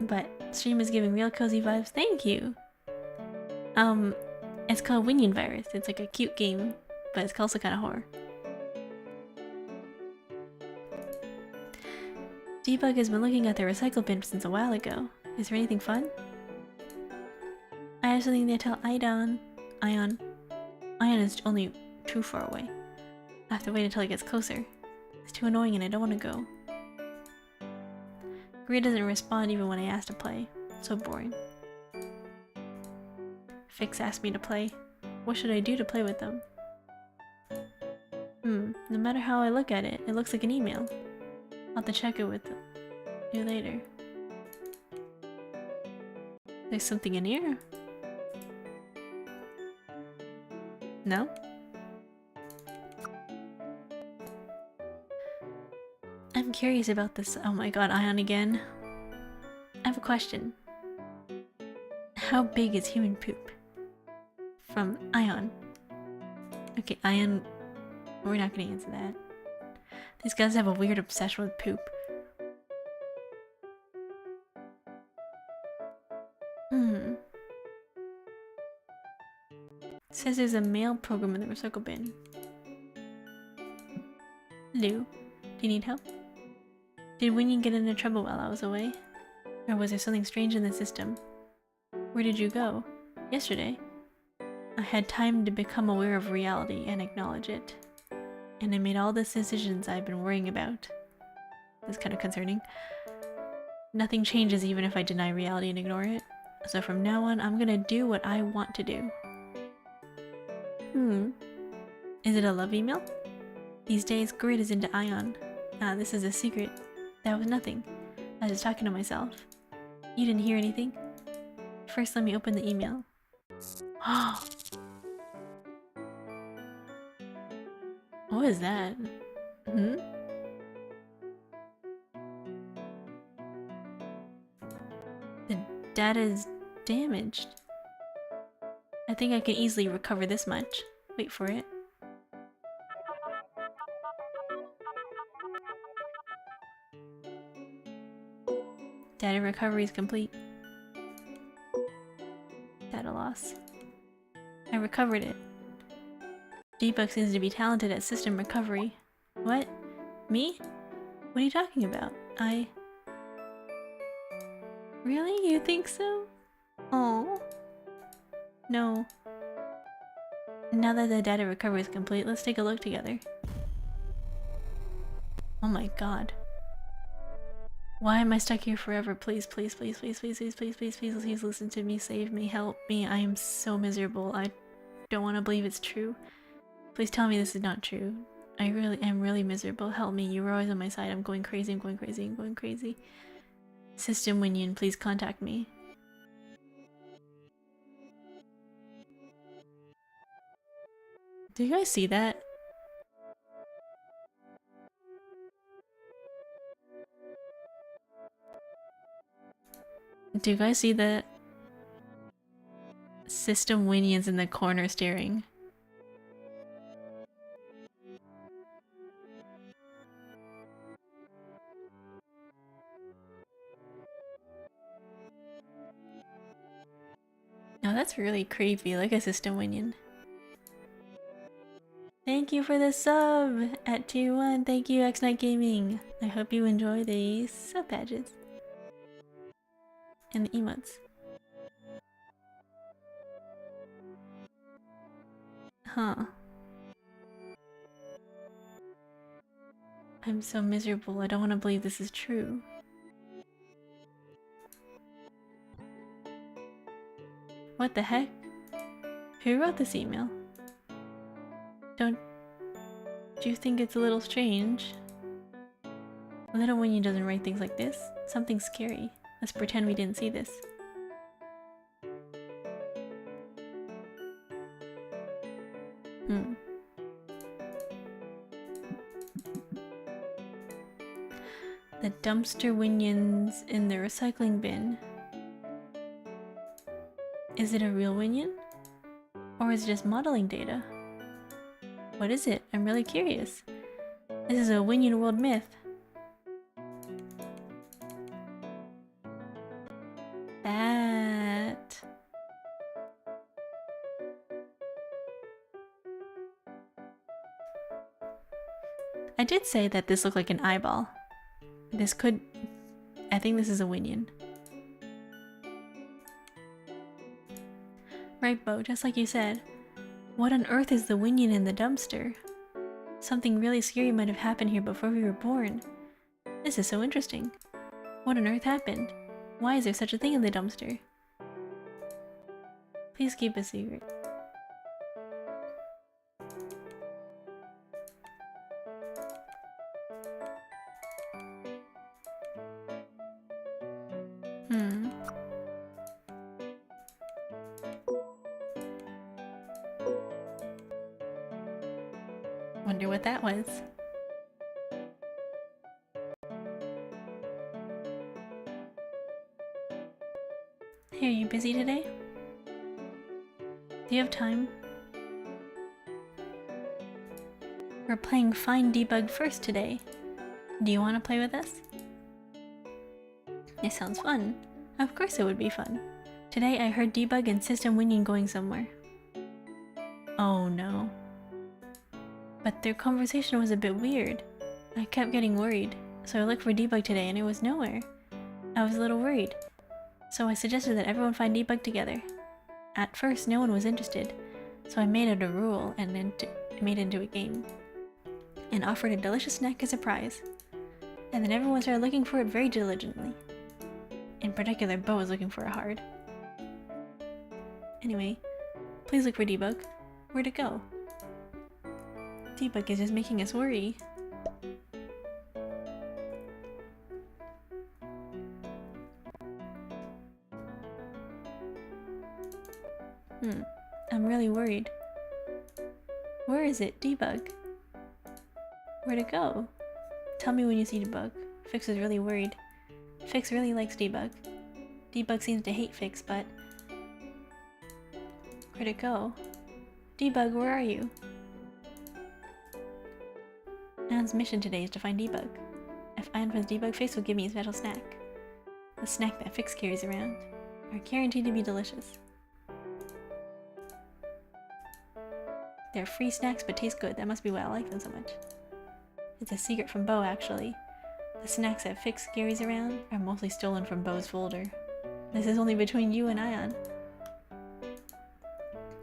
but stream is giving real cozy vibes. Thank you. It's called Winion virus. It's like a cute game, but it's also kind of horror. Debug has been looking at the recycle bin since a while ago. Is there anything fun? I have something to tell Ion. Ion is only too far away. I have to wait until it gets closer. It's too annoying and I don't want to go. Gray doesn't respond even when I ask to play. So boring. Fix asked me to play. What should I do to play with them? No matter how I look at it, it looks like an email. I'll have to check it with you later. There's something in here? No? I'm curious about this. Oh my god, Ion again. I have a question. How big is human poop? From Ion. Okay, Ion, we're not gonna answer that. These guys have a weird obsession with poop. It says there's a mail program in the recycle bin. Lou, do you need help? Did Winion get into trouble while I was away? Or was there something strange in the system? Where did you go? Yesterday. I had time to become aware of reality and acknowledge it. And I made all the decisions I've been worrying about. That's kind of concerning. Nothing changes even if I deny reality and ignore it. So from now on, I'm gonna do what I want to do. Is it a love email? These days, Grid is into Ion. This is a secret. That was nothing. I was just talking to myself. You didn't hear anything? First, let me open the email. What is that? The data is damaged. I think I can easily recover this much. Wait for it. Data recovery is complete. Data loss. I recovered it. Debug seems to be talented at system recovery. What? Me? What are you talking about? Really? You think so? Oh. No. Now that the data recovery is complete, let's take a look together. Oh my god. Why am I stuck here forever? Please, please, please, please, please, please, please, please, please, please listen to me, save me, help me. I am so miserable. I don't want to believe it's true. Please tell me this is not true. I really am really miserable. Help me. You were always on my side. I'm going crazy, I'm going crazy, I'm going crazy. System Winion, please contact me. Do you guys see that? Do you guys see that? System Winion's in the corner staring. Oh, that's really creepy, like a System Winion. Thank you for the sub at tier 1. Thank you, X Night Gaming. I hope you enjoy the sub badges. And the emotes. Huh. I'm so miserable. I don't want to believe this is true. What the heck? Who wrote this email? Don't you think it's a little strange? Little Winion doesn't write things like this. Something scary. Let's pretend we didn't see this. The dumpster Winions in the recycling bin. Is it a real Winion? Or is it just modeling data? What is it? I'm really curious. This is a Winion world myth. I did say that this looked like an eyeball. This could... I think this is a Winion. Right, Bo, just like you said. What on earth is the Winion in the dumpster? Something really scary might have happened here before we were born. This is so interesting. What on earth happened? Why is there such a thing in the dumpster? Please keep a secret. Wonder what that was. Hey, are you busy today? Do you have time? We're playing Find Debug First today. Do you want to play with us? It sounds fun. Of course it would be fun. Today I heard Debug and System Winion going somewhere. Oh no. But their conversation was a bit weird. I kept getting worried, so I looked for Debug today and it was nowhere. I was a little worried, so I suggested that everyone find Debug together. At first no one was interested, so I made it a rule and then made it into a game. And offered a delicious snack as a prize. And then everyone started looking for it very diligently. In particular, Bo was looking for it hard. Anyway, please look for Debug. Where'd it go? Debug is just making us worry. I'm really worried. Where is it? Debug? Where'd it go? Tell me when you see Debug. Fix is really worried. Fix really likes Debug. Debug seems to hate Fix, but... Where'd it go? Debug, where are you? Ian's mission today is to find Debug. If Ian finds Debug, Fix will give me a special snack. The snack that Fix carries around. Are guaranteed to be delicious. They're free snacks but taste good. That must be why I like them so much. It's a secret from Bo, actually. The snacks that Fix carries around are mostly stolen from Bo's folder. This is only between you and Ian.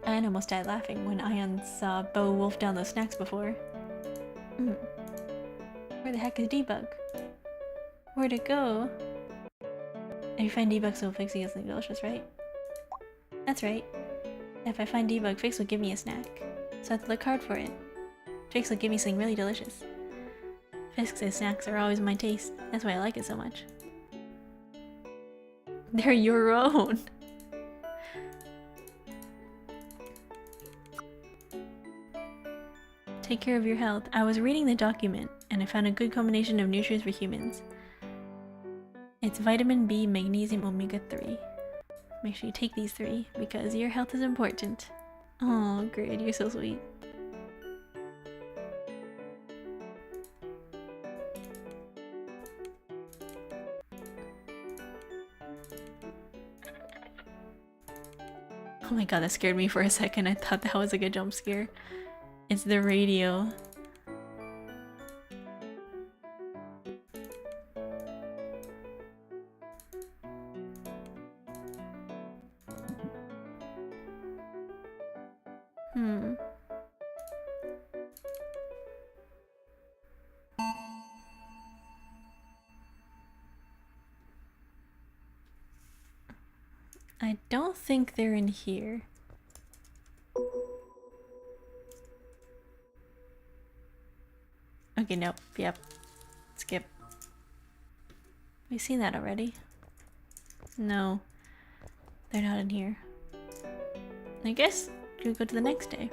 Ian almost died laughing when Ian saw Bo wolf down those snacks before. Where the heck is Debug? Where'd it go? If you find Debug, so Fix will get something delicious, right? That's right. If I find Debug, Fix will give me a snack. So I have to look hard for it. Fix will give me something really delicious. Fix's snacks are always my taste. That's why I like it so much. They're your own! Take care of your health. I was reading the document, and I found a good combination of nutrients for humans. It's vitamin B, magnesium, omega-3. Make sure you take these 3, because your health is important. Oh, great, you're so sweet. Oh my god, that scared me for a second. I thought that was like a jump scare. It's the radio. I don't think they're in here. Okay, nope. Yep. Skip. We've seen that already. No. They're not in here. I guess we'll go to the next day.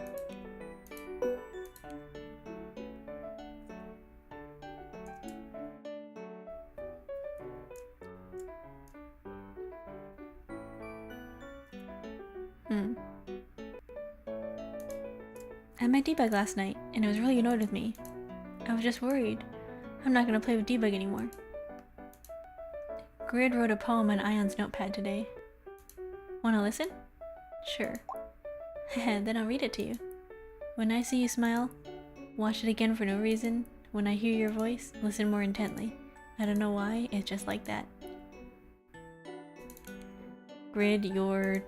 I met Debug last night, and it was really annoyed with me. I was just worried. I'm not gonna play with Debug anymore. Grid wrote a poem on Ion's notepad today. Wanna listen? Sure. Then I'll read it to you. When I see you smile, watch it again for no reason, When I hear your voice, listen more intently. I don't know why, it's just like that. Grid your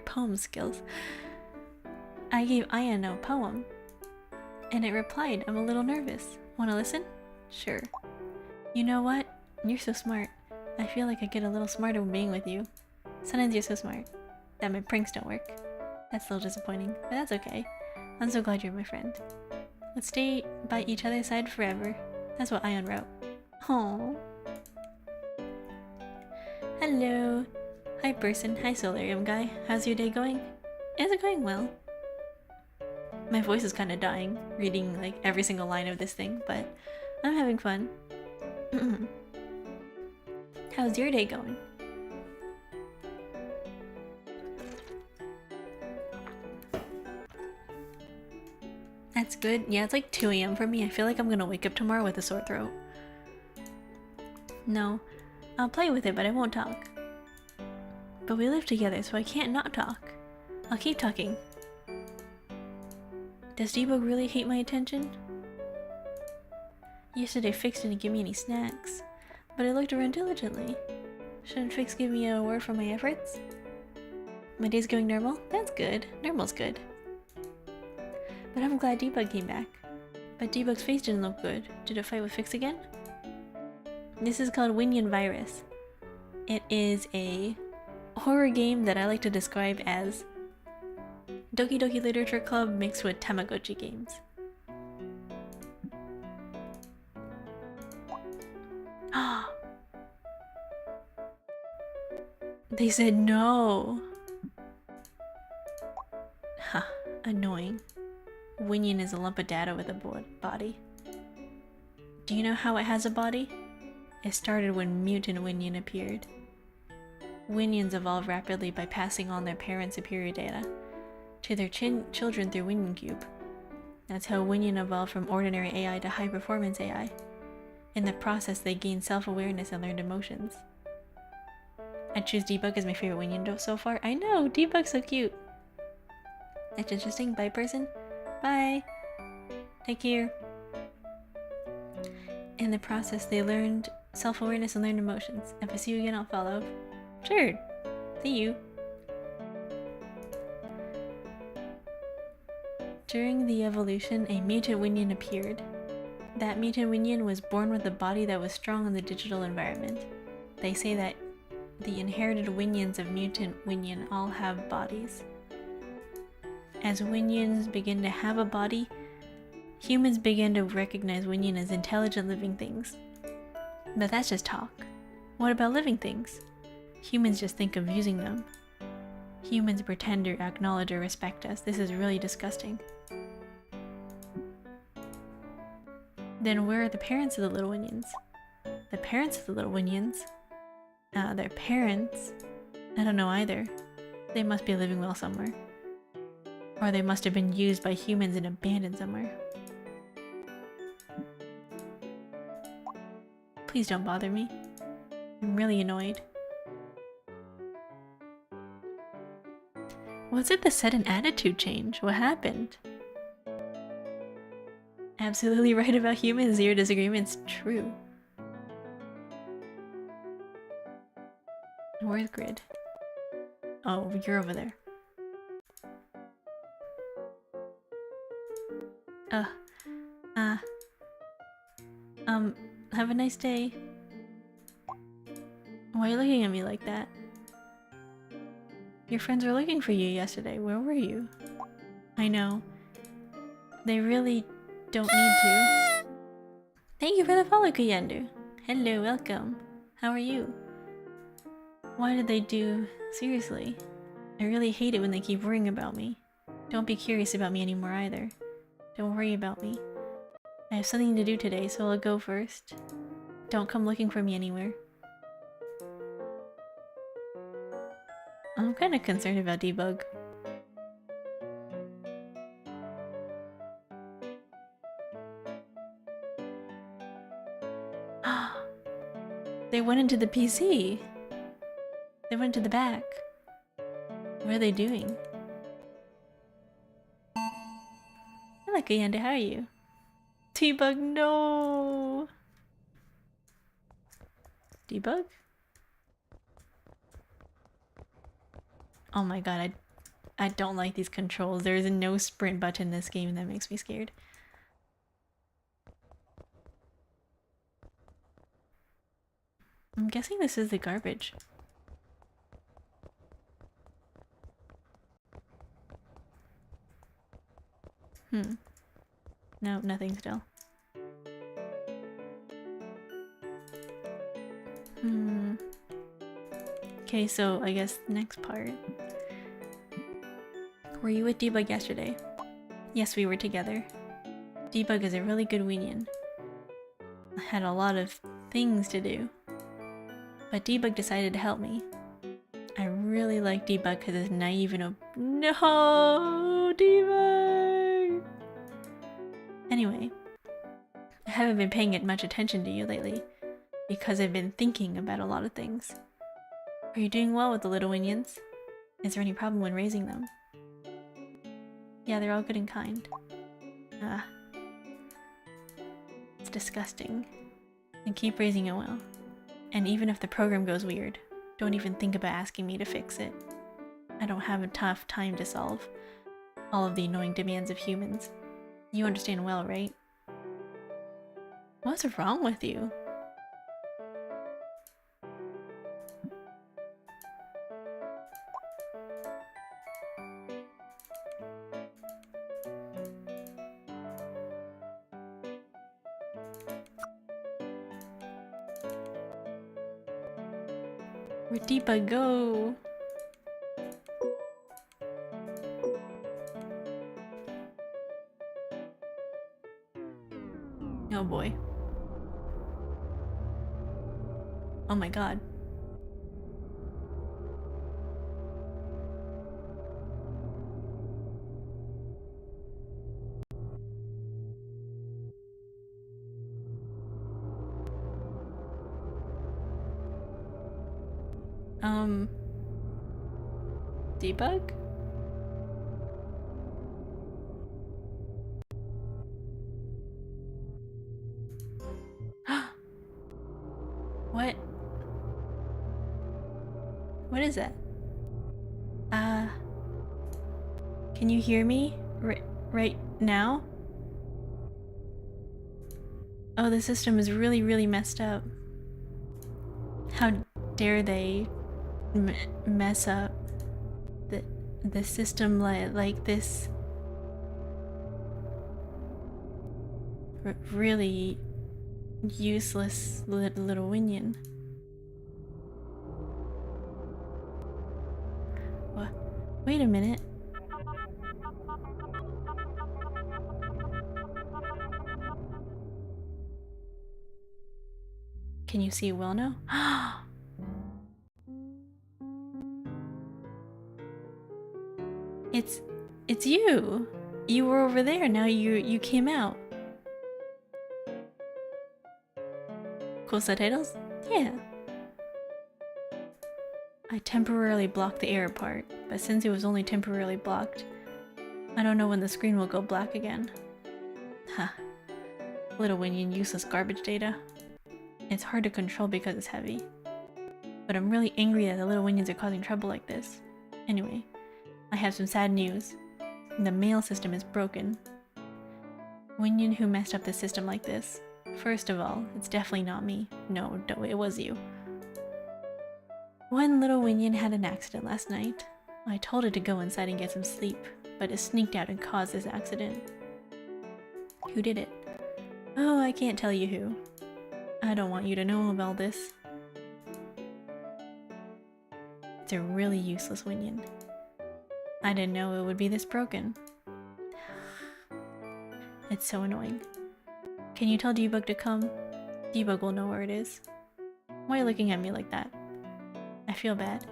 poem skills. I gave Ayan a poem, and it replied, I'm a little nervous. Wanna listen? Sure. You know what? You're so smart. I feel like I get a little smarter when being with you. Sometimes you're so smart that my pranks don't work. That's a little disappointing, but that's okay. I'm so glad you're my friend. Let's stay by each other's side forever. That's what Ayan wrote. Aww. Hello. Hi person. Hi solarium guy. How's your day going? Is it going well? My voice is kind of dying reading like every single line of this thing, but I'm having fun. How's your day going? That's good. Yeah, it's like 2 AM for me. I feel like I'm gonna wake up tomorrow with a sore throat. No, I'll play with it, but I won't talk. But we live together, so I can't not talk. I'll keep talking. Does Debug really hate my attention? Yesterday Fix didn't give me any snacks, but I looked around diligently. Shouldn't Fix give me a award for my efforts? My day's going normal? That's good. Normal's good. But I'm glad Debug came back. But Debug's face didn't look good. Did it fight with Fix again? This is called Winion Virus. It is a horror game that I like to describe as Doki Doki Literature Club mixed with Tamagotchi games. Ah! They said no! Huh, annoying. Winion is a lump of data with a body. Do you know how it has a body? It started when mutant Winion appeared. Winions evolve rapidly by passing on their parents' superior data to their children through Winion Cube. That's how Winion evolved from ordinary AI to high-performance AI. In the process, they gain self-awareness and learned emotions. I choose Debug as my favorite Winion so far. I know! Debug's so cute! That's interesting. Bye, person. Bye! Take care. In the process, they learned self-awareness and learned emotions. If I see you again, I'll follow. Sure. See you. During the evolution, a mutant Winion appeared. That mutant Winion was born with a body that was strong in the digital environment. They say that the inherited Winions of mutant Winion all have bodies. As Winions begin to have a body, humans begin to recognize Winion as intelligent living things. But that's just talk. What about living things? Humans just think of using them. Humans pretend to acknowledge or respect us. This is really disgusting. Then where are the parents of the little Winions? The parents of the little Winions? Their parents? I don't know either. They must be living well somewhere. Or they must have been used by humans and abandoned somewhere. Please don't bother me. I'm really annoyed. Was it the sudden attitude change? What happened? Absolutely right about humans. Zero disagreements. True. Where's Grid? Oh, you're over there. Have a nice day. Why are you looking at me like that? Your friends were looking for you yesterday. Where were you? I know. They really don't need to. Thank you for the follow, Kuyendu. Hello, welcome. How are you? Why did they do... Seriously. I really hate it when they keep worrying about me. Don't be curious about me anymore either. Don't worry about me. I have something to do today, so I'll go first. Don't come looking for me anywhere. I'm kind of concerned about Debug. They went into the PC. They went to the back. What are they doing? Hello, Kayanda, how are you? Debug, no! Debug? Oh my god, I don't like these controls. There is no sprint button in this game and that makes me scared. I'm guessing this is the garbage. No, nothing still. Okay, so I guess next part. Were you with Debug yesterday? Yes, we were together. Debug is a really good Winion. I had a lot of things to do. But Debug decided to help me. I really like Debug because it's naive and no, Debug! Anyway, I haven't been paying much attention to you lately because I've been thinking about a lot of things. Are you doing well with the little Winions? Is there any problem when raising them? Yeah, they're all good and kind. It's disgusting. And keep raising it well. And even if the program goes weird, don't even think about asking me to fix it. I don't have a tough time to solve all of the annoying demands of humans. You understand well, right? What's wrong with you? Where'd Debug go? Oh boy. Oh my god. Debug? What? What is that? Can you hear me? Right now? Oh, the system is really messed up. How dare they mess up the system like this? Really useless little Winion. What? Wait a minute. Can you see it well now? It's you. You were over there. Now you came out. Cool subtitles? Yeah. I temporarily blocked the error part, but since it was only temporarily blocked, I don't know when the screen will go black again. Huh. Little Winion useless garbage data. It's hard to control because it's heavy. But I'm really angry that the little Winions are causing trouble like this. Anyway, I have some sad news. The mail system is broken. Winion who messed up the system like this. First of all, it's definitely not me. No, it was you. One little Winion had an accident last night. I told it to go inside and get some sleep, but it sneaked out and caused this accident. Who did it? Oh, I can't tell you who. I don't want you to know about this. It's a really useless Winion. I didn't know it would be this broken. It's so annoying. Can you tell Debug to come? Debug will know where it is. Why are you looking at me like that? I feel bad.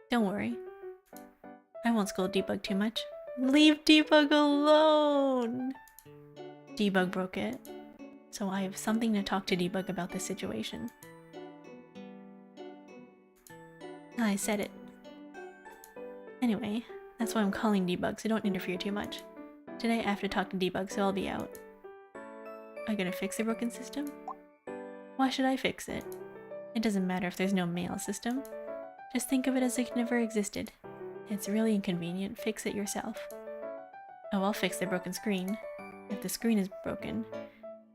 Don't worry. I won't scold Debug too much. Leave Debug alone! Debug broke it, so I have something to talk to Debug about this situation. I said it. Anyway, That's why I'm calling debug, so don't interfere too much. Today I have to talk to debug, so I'll be out. Are you gonna fix the broken system? Why should I fix it? It doesn't matter if there's no mail system. Just think of it as it never existed. It's really inconvenient. Fix it yourself. Oh, I'll fix the broken screen. If the screen is broken,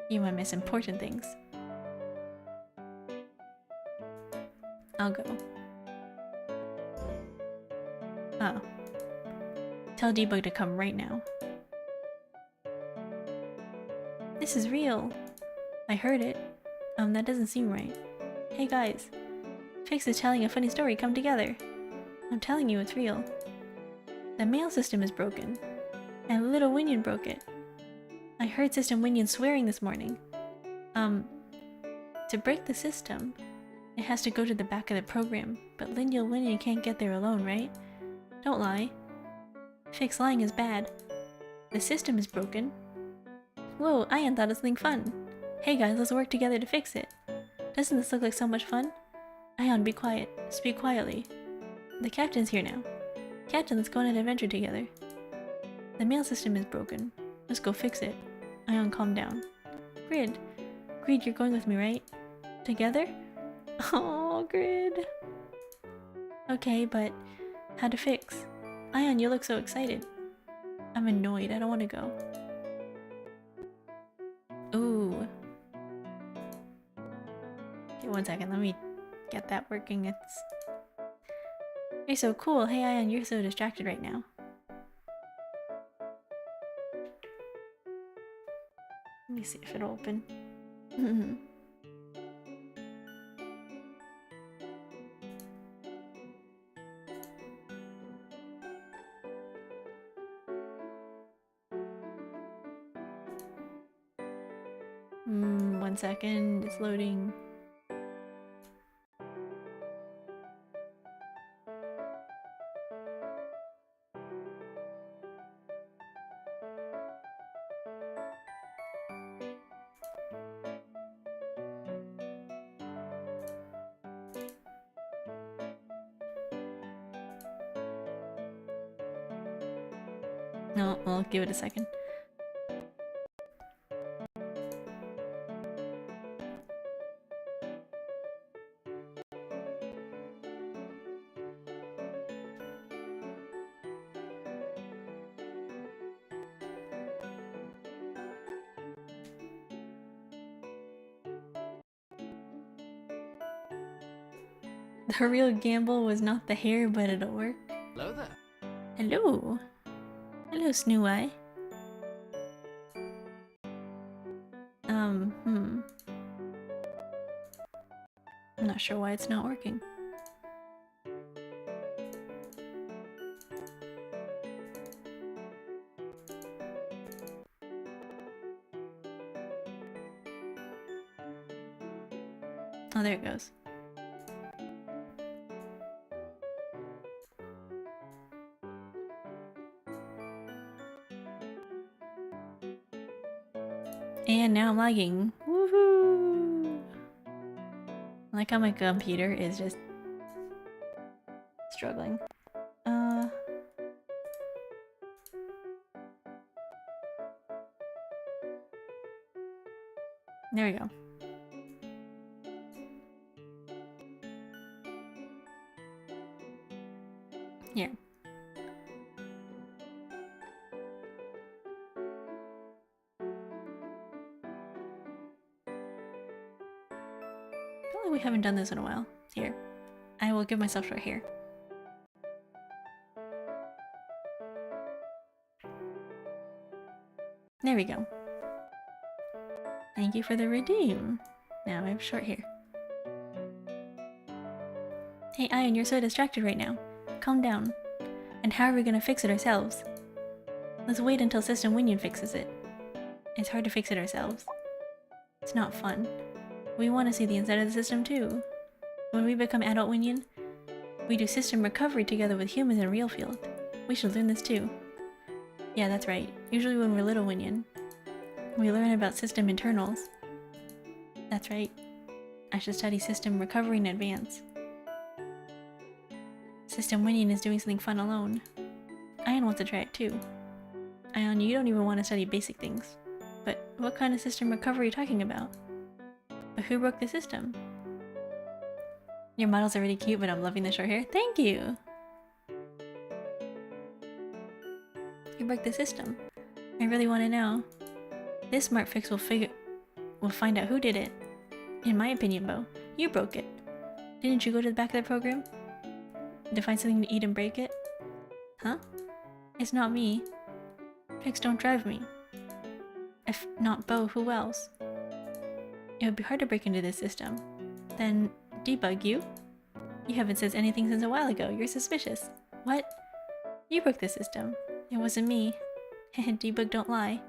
you might miss important things. I'll go. Oh. Tell debug to come right now. This is real. I heard it. That doesn't seem right. Hey guys. Fix is telling a funny story. Come together. I'm telling you, it's real. The mail system is broken. And little Winion broke it. I heard System Winion swearing this morning. To break the system, it has to go to the back of the program, but little Winion can't get there alone, right? Don't lie. Fix lying is bad. The system is broken. Whoa, Ian thought of something fun. Hey guys, let's work together to fix it. Doesn't this look like so much fun? Ion, be quiet. Speak quietly. The captain's here now. Captain, let's go on an adventure together. The mail system is broken. Let's go fix it. Ion, calm down. Grid, you're going with me, right? Together? Oh, Grid. Okay, but how to fix? Ion, you look so excited. I'm annoyed. I don't want to go. Ooh. Okay, 1 second. Let me get that working. You're so cool. Hey, Ion, you're so distracted right now. Let me see if it'll open. 1 second, it's loading. No, I'll give it a second. The real gamble was not the hair, but it'll work. Hello there. Hello. Hello, Snoo Eye. I'm not sure why it's not working. Oh, there it goes. And now I'm lagging. Woohoo! I like how my computer is just struggling. There we go. Here. I feel like we haven't done this in a while. Here. I will give myself short hair. There we go. Thank you for the redeem. Now I have short hair. Hey Ian, you're so distracted right now. Calm down. And how are we gonna fix it ourselves? Let's wait until System Winion fixes it. It's hard to fix it ourselves. It's not fun. We want to see the inside of the system too. When we become adult Winion, we do system recovery together with humans in real field. We should learn this too. Yeah, that's right. Usually when we're little Winion, we learn about system internals. That's right. I should study system recovery in advance. System Winion is doing something fun alone. Ion wants to try it too. Ion, you don't even want to study basic things. But what kind of system recovery are you talking about? But who broke the system? Your model's already cute, but I'm loving the short hair. Thank you! Who broke the system? I really want to know. This smart fix will find out who did it. In my opinion, Bo, you broke it. Didn't you go to the back of the program? To find something to eat and break it? Huh? It's not me. Fix don't drive me. If not Bo, who else? It would be hard to break into this system. Then, debug you? You haven't said anything since a while ago. You're suspicious. What? You broke the system. It wasn't me. Debug don't lie.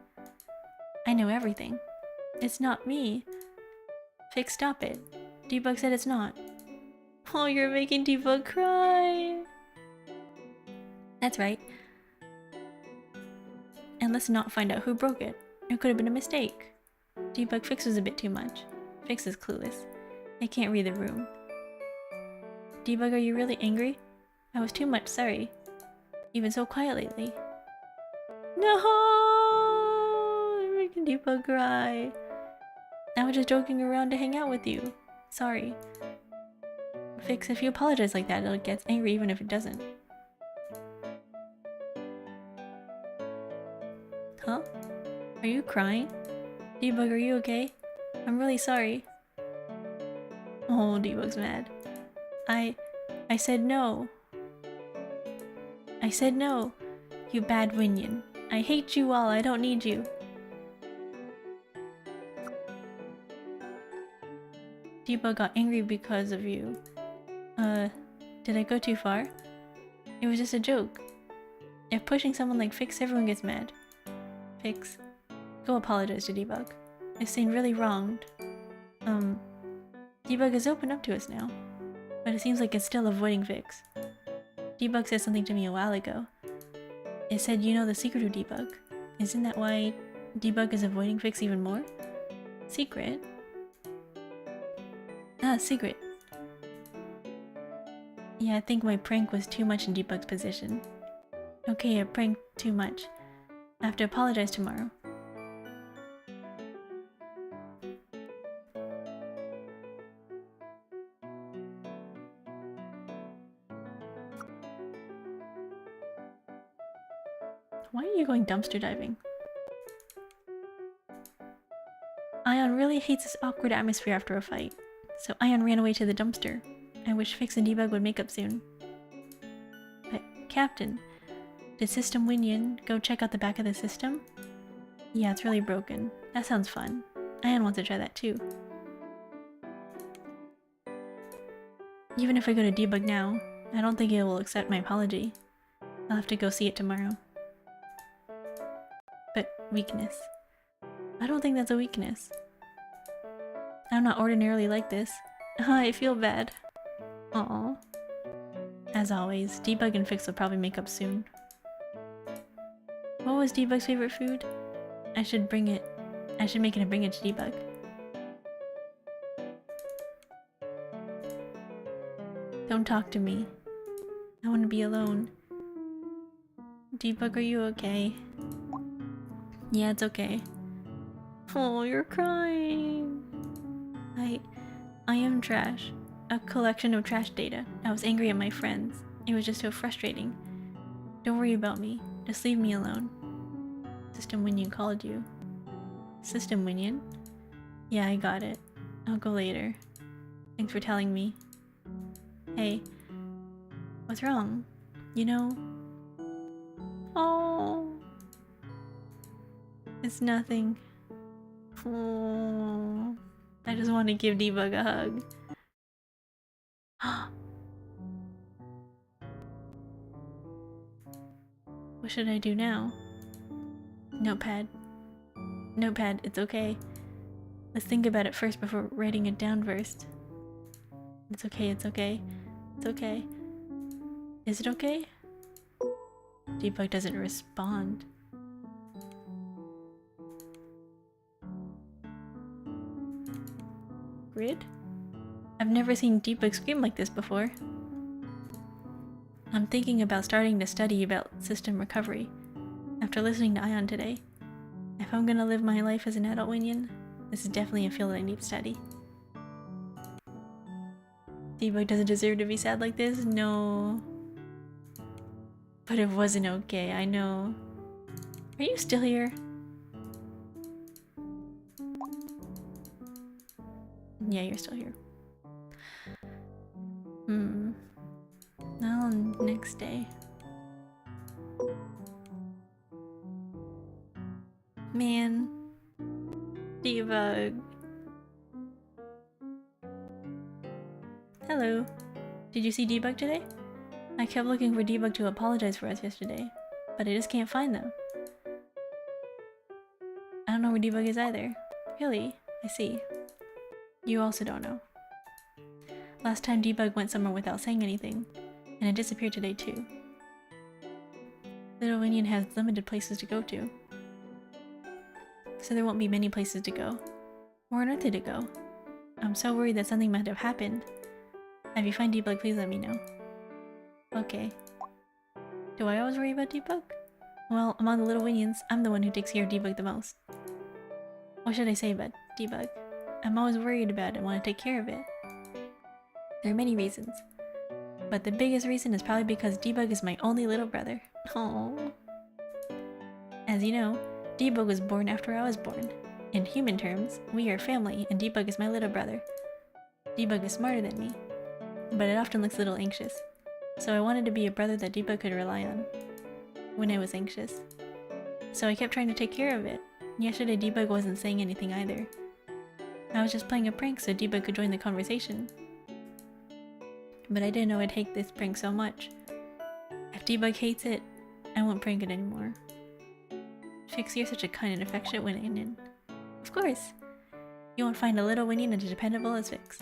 I know everything. It's not me. Fix, stop it. Debug said it's not. Oh, you're making Debug cry. That's right. And let's not find out who broke it. It could have been a mistake. Debug Fix was a bit too much. Fix is clueless. I can't read the room. Debug, are you really angry? I was too much, sorry. You've been so quiet lately. No! You're making Debug cry. I was just joking around to hang out with you. Sorry. Fix, if you apologize like that, it'll get angry even if it doesn't. Huh? Are you crying? Debug, are you okay? I'm really sorry. Oh, Debug's mad. I said no. I said no. You bad Winion. I hate you all. I don't need you. Debug got angry because of you. Did I go too far? It was just a joke. If pushing someone like Fix, everyone gets mad. Fix, go apologize to Debug. It seemed really wronged. Debug is open up to us now, but it seems like it's still avoiding Fix. Debug said something to me a while ago. It said you know the secret of Debug. Isn't that why Debug is avoiding Fix even more? Secret? Ah, secret. Yeah, I think my prank was too much in Debug's position. Okay, I pranked too much. I have to apologize tomorrow. Why are you going dumpster diving? Ion really hates this awkward atmosphere after a fight, so Ion ran away to the dumpster. I wish Fix and Debug would make up soon. But, Captain, did System Winion go check out the back of the system? Yeah, it's really broken. That sounds fun. Ion wants to try that too. Even if I go to Debug now, I don't think it will accept my apology. I'll have to go see it tomorrow. But weakness. I don't think that's a weakness. I'm not ordinarily like this. I feel bad. Aww. As always, Debug and Fix will probably make up soon. What was Debug's favorite food? I should make it and bring it to Debug. Don't talk to me. I want to be alone. Debug, are you okay? Yeah, it's okay. Oh, you're crying. I am trash. A collection of trash data. I was angry at my friends. It was just so frustrating. Don't worry about me. Just leave me alone. System Winion called you. System Winion? Yeah, I got it. I'll go later. Thanks for telling me. Hey. What's wrong? You know? Oh. It's nothing. Oh. I just want to give Debug a hug. What should I do now? Notepad. Notepad, it's okay. Let's think about it first before writing it down first. It's okay, it's okay. It's okay. Is it okay? Debug doesn't respond. Grid? I've never seen Debug scream like this before. I'm thinking about starting to study about system recovery after listening to Ion today. If I'm gonna live my life as an adult Winion, this is definitely a field that I need to study. Debug doesn't deserve to be sad like this? No. But it wasn't okay, I know. Are you still here? Yeah, you're still here. Now, next day. Man. Debug. Hello. Did you see Debug today? I kept looking for Debug to apologize for us yesterday, but I just can't find them. I don't know where Debug is either. Really? I see. You also don't know. Last time Debug went somewhere without saying anything, and it disappeared today too. Little Winion has limited places to go to, so there won't be many places to go. Where on earth did it go? I'm so worried that something might have happened. If you find Debug, please let me know. Okay. Do I always worry about Debug? Well, among the little Winions, I'm the one who takes care of Debug the most. What should I say about Debug? I'm always worried about it and want to take care of it. There are many reasons, but the biggest reason is probably because Debug is my only little brother. Aww. As you know, Debug was born after I was born. In human terms, we are family and Debug is my little brother. Debug is smarter than me, but it often looks a little anxious. So I wanted to be a brother that Debug could rely on when I was anxious. So I kept trying to take care of it. Yesterday Debug wasn't saying anything either. I was just playing a prank so Debug could join the conversation. But I didn't know I'd hate this prank so much. If Debug hates it, I won't prank it anymore. Fix, you're such a kind and affectionate Winion. Of course! You won't find a little Winion as dependable as Fix.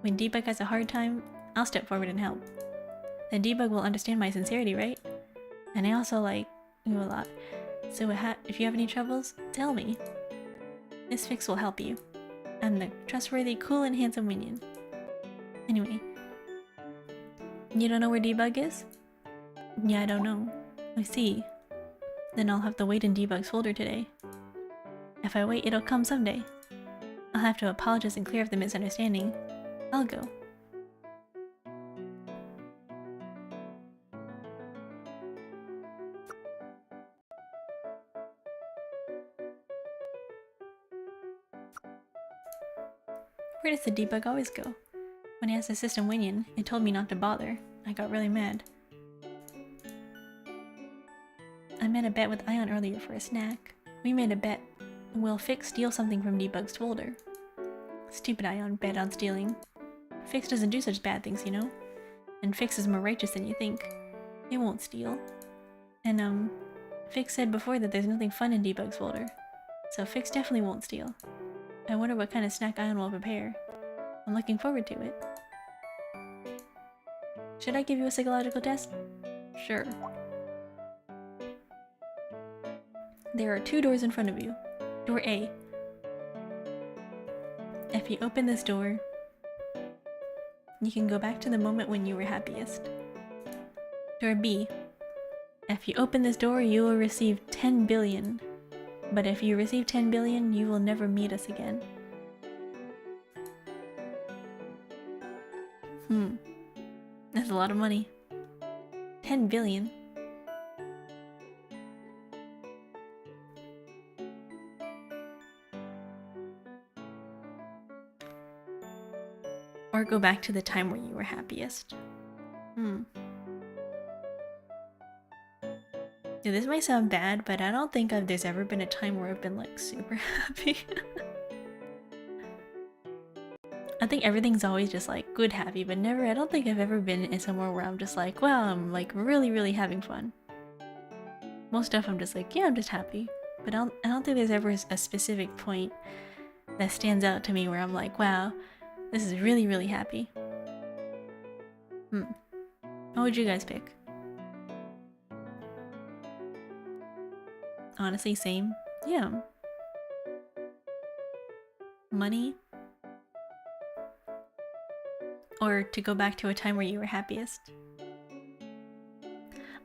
When Debug has a hard time, I'll step forward and help. Then Debug will understand my sincerity, right? And I also like you a lot. So if you have any troubles, tell me. This Fix will help you. I'm the trustworthy, cool, and handsome Winion. Anyway. You don't know where Debug is? Yeah, I don't know. I see. Then I'll have to wait in Debug's folder today. If I wait, it'll come someday. I'll have to apologize and clear up the misunderstanding. I'll go. Where does the Debug always go? When I asked the system Winion, it told me not to bother. I got really mad. I made a bet with Ion earlier for a snack. We made a bet. Will Fix steal something from Debug's folder? Stupid Ion bet on stealing. Fix doesn't do such bad things, you know? And Fix is more righteous than you think. It won't steal. And Fix said before that there's nothing fun in Debug's folder. So Fix definitely won't steal. I wonder what kind of snack Ion will prepare. I'm looking forward to it. Should I give you a psychological test? Sure. There are 2 doors in front of you. Door A. If you open this door, you can go back to the moment when you were happiest. Door B. If you open this door, you will receive 10 billion. But if you receive 10 billion, you will never meet us again. That's a lot of money. 10 billion. Or go back to the time where you were happiest. Dude, this might sound bad, but I don't think there's ever been a time where I've been like super happy. I think everything's always just like good happy, but I don't think I've ever been in somewhere where I'm just like, wow, I'm like really, really having fun. Most stuff I'm just like, yeah, I'm just happy. But I don't think there's ever a specific point that stands out to me where I'm like, wow, this is really, really happy. What would you guys pick? Honestly, same. Yeah. Money? Or to go back to a time where you were happiest?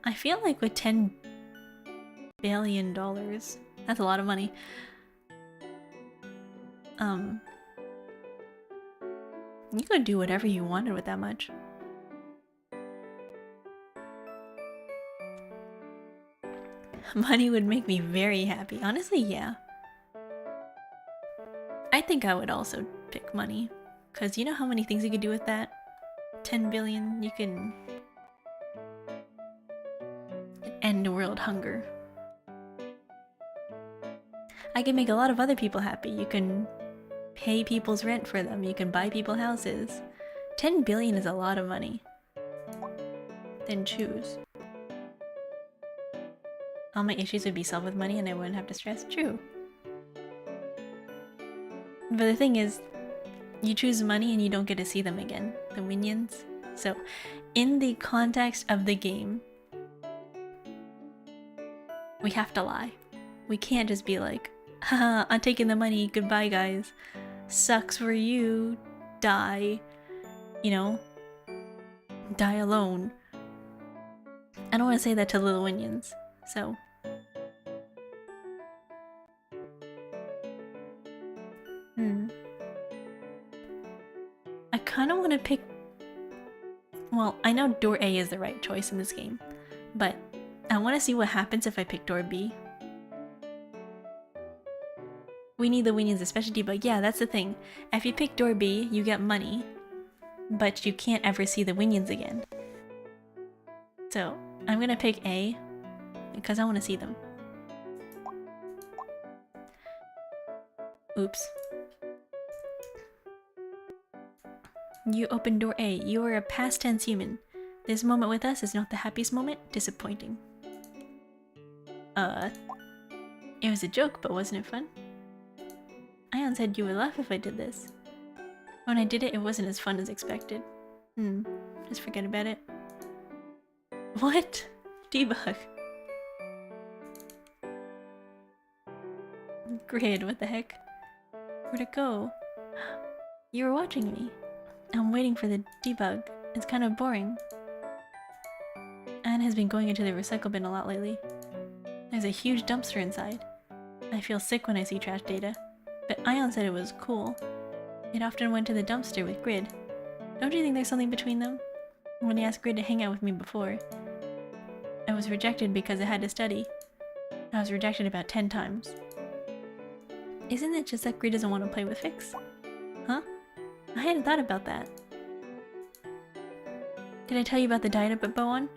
I feel like with $10 billion, that's a lot of money. You could do whatever you wanted with that much. Money would make me very happy. Honestly, yeah. I think I would also pick money. Because you know how many things you could do with that? 10 billion, you can end world hunger. I can make a lot of other people happy. You can pay people's rent for them. You can buy people houses. 10 billion is a lot of money. Then choose. All my issues would be solved with money and I wouldn't have to stress. True. But the thing is, you choose money and you don't get to see them again. The Winions. So, in the context of the game, we have to lie. We can't just be like, haha, I'm taking the money, goodbye guys. Sucks for you, die. You know? Die alone. I don't want to say that to little Winions, so... I kind of want to pick... Well, I know door A is the right choice in this game, but I want to see what happens if I pick door B. We need the Winions, especially debug. Yeah, that's the thing. If you pick door B, you get money, but you can't ever see the Winions again. So, I'm gonna pick A, because I want to see them. Oops. You open door A. You are a past tense human. This moment with us is not the happiest moment. Disappointing. It was a joke, but wasn't it fun? Ion said you would laugh if I did this. When I did it, it wasn't as fun as expected. Just forget about it. What? Debug. Grid, what the heck? Where'd it go? You were watching me. I'm waiting for the debug. It's kind of boring. Anne has been going into the recycle bin a lot lately. There's a huge dumpster inside. I feel sick when I see trash data. But Ion said it was cool. It often went to the dumpster with Grid. Don't you think there's something between them? When he asked Grid to hang out with me before, I was rejected because I had to study. I was rejected about 10 times. Isn't it just that Grid doesn't want to play with Fix? Huh? I hadn't thought about that. Did I tell you about the diet I put Bo on?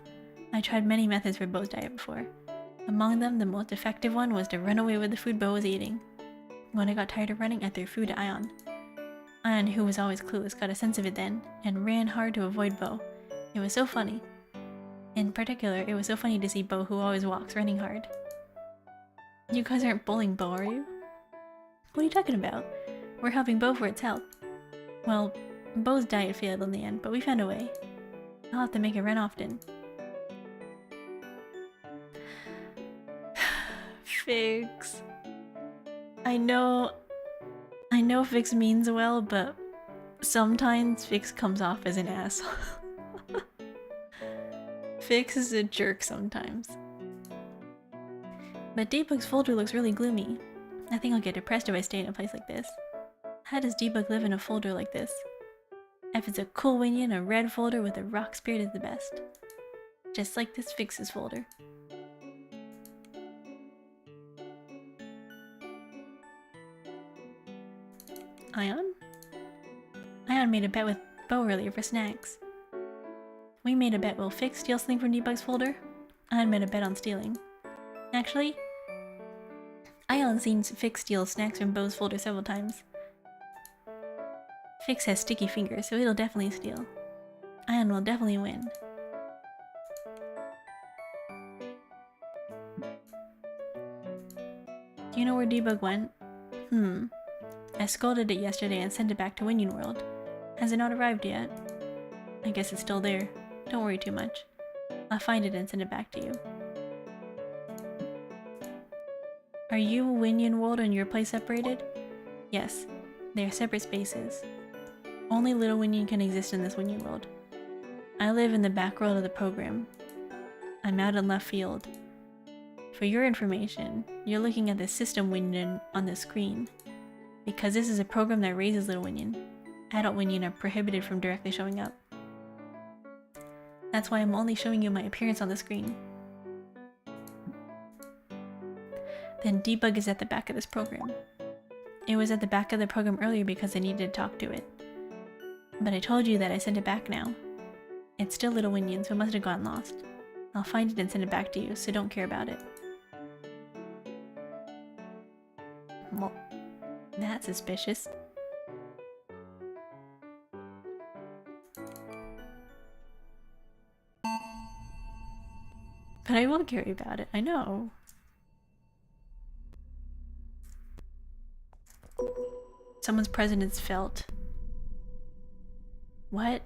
I tried many methods for Bo's diet before. Among them, the most effective one was to run away with the food Bo was eating. When I got tired of running, I threw food at Ion. Ion, who was always clueless, got a sense of it then, and ran hard to avoid Bo. It was so funny. In particular, it was so funny to see Bo, who always walks, running hard. You guys aren't bullying Bo, are you? What are you talking about? We're helping Bo for its health. Well, Bo's diet failed in the end, but we found a way. I'll have to make it run often. Fix. I know Fix means well, but sometimes Fix comes off as an asshole. Fix is a jerk sometimes. But Debug's folder looks really gloomy. I think I'll get depressed if I stay in a place like this. How does Debug live in a folder like this? If it's a cool Winion, a red folder with a rock spirit is the best. Just like this Fix's folder. Ion? Ion made a bet with Bo earlier for snacks. We made a bet we'll Fix steal something from Debug's folder. Ion made a bet on stealing. Actually, Ion's seen Fix steal snacks from Bo's folder several times. Fix has sticky fingers, so he'll definitely steal. Ion will definitely win. Do you know where Debug went? I scolded it yesterday and sent it back to Winion World. Has it not arrived yet? I guess it's still there. Don't worry too much. I'll find it and send it back to you. Are you Winion World and your place separated? Yes, they are separate spaces. Only little Winion can exist in this Winion World. I live in the back world of the program. I'm out in left field. For your information, you're looking at the system Winion on the screen. Because this is a program that raises little Winion, adult Winion are prohibited from directly showing up. That's why I'm only showing you my appearance on the screen. Then debug is at the back of this program. It was at the back of the program earlier because I needed to talk to it. But I told you that I sent it back now. It's still little Winion, so it must have gone lost. I'll find it and send it back to you, so don't care about it. Well, that's suspicious. But I will care about it, I know. Someone's presence felt. What?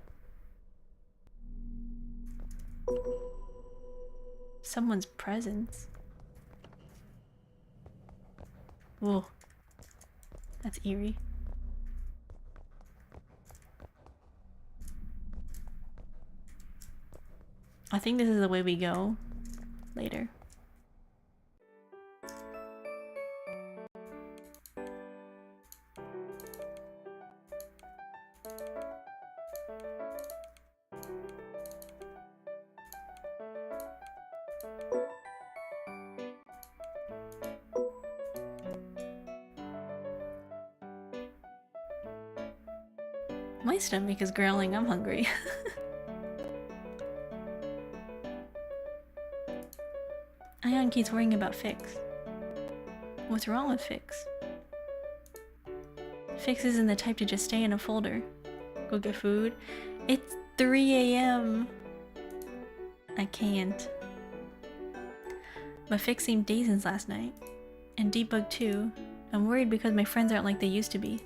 Someone's presence? Whoa. That's eerie. I think this is the way we go later. My stomach is growling, I'm hungry. Ion keeps worrying about Fix. What's wrong with Fix? Fix isn't the type to just stay in a folder. Go get food. It's 3 AM. I can't. But Fix seemed dazed since last night. And Debug too. I'm worried because my friends aren't like they used to be.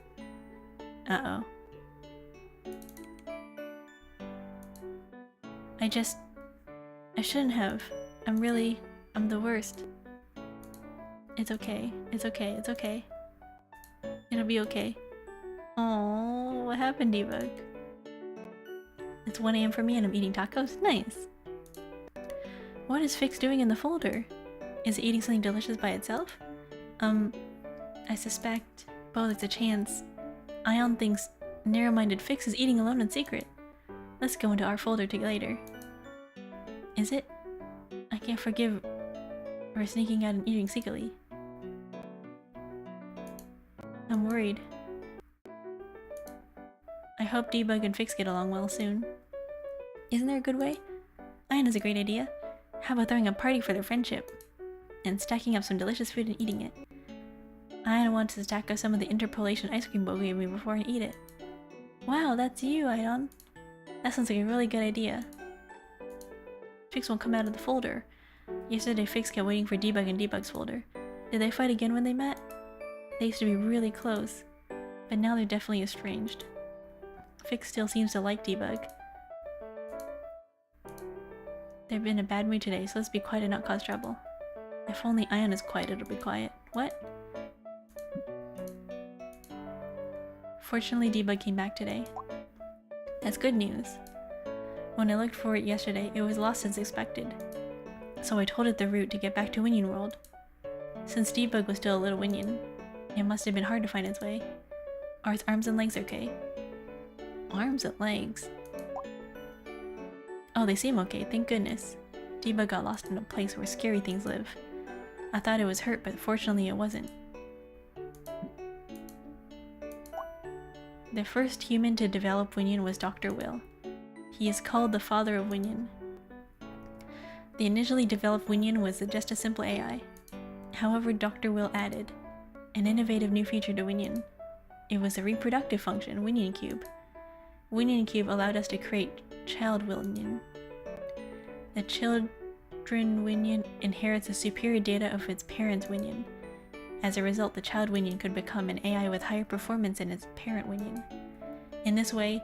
Uh-oh. I shouldn't have. I'm the worst. It's okay. It's okay. It's okay. It'll be okay. Oh, what happened, Debug? It's 1 AM for me and I'm eating tacos? Nice. What is Fix doing in the folder? Is it eating something delicious by itself? I suspect, well, it's a chance. Ion thinks narrow-minded Fix is eating alone in secret. Let's go into our folder later. Is it? I can't forgive her sneaking out and eating secretly. I'm worried. I hope Debug and Fix get along well soon. Isn't there a good way? Ion has a great idea. How about throwing a party for their friendship? And stacking up some delicious food and eating it. Ion wants to stack up some of the interpolation ice cream Bo gave me before I eat it. Wow, that's you, Ion. That sounds like a really good idea. Fix won't come out of the folder. Yesterday Fix kept waiting for Debug in Debug's folder. Did they fight again when they met? They used to be really close, but now they're definitely estranged. Fix still seems to like Debug. They've been in a bad mood today, so let's be quiet and not cause trouble. If only Ion is quiet, it'll be quiet. What? Fortunately, Debug came back today. That's good news. When I looked for it yesterday, it was lost as expected. So I told it the route to get back to Winion World. Since Debug was still a little Winion, it must have been hard to find its way. Are its arms and legs okay? Arms and legs? Oh, they seem okay, thank goodness. Debug got lost in a place where scary things live. I thought it was hurt, but fortunately it wasn't. The first human to develop Winion was Dr. Will. He is called the father of Winion. The initially developed Winion was just a simple AI. However, Dr. Will added an innovative new feature to Winion. It was a reproductive function, Winion Cube. Winion Cube allowed us to create child Winion. The children Winion inherits the superior data of its parent Winion. As a result, the child Winion could become an AI with higher performance than its parent Winion. In this way,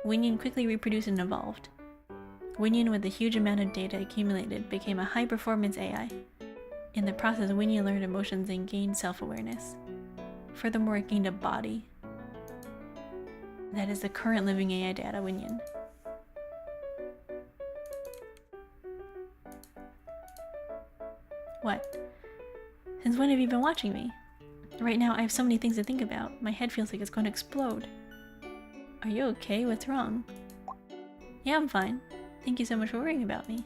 Winion quickly reproduced and evolved. Winion, with a huge amount of data accumulated, became a high-performance AI. In the process, Winion learned emotions and gained self-awareness. Furthermore, it gained a body. That is the current living AI data Winion. What? Since when have you been watching me? Right now, I have so many things to think about. My head feels like it's going to explode. Are you okay? What's wrong? Yeah, I'm fine. Thank you so much for worrying about me.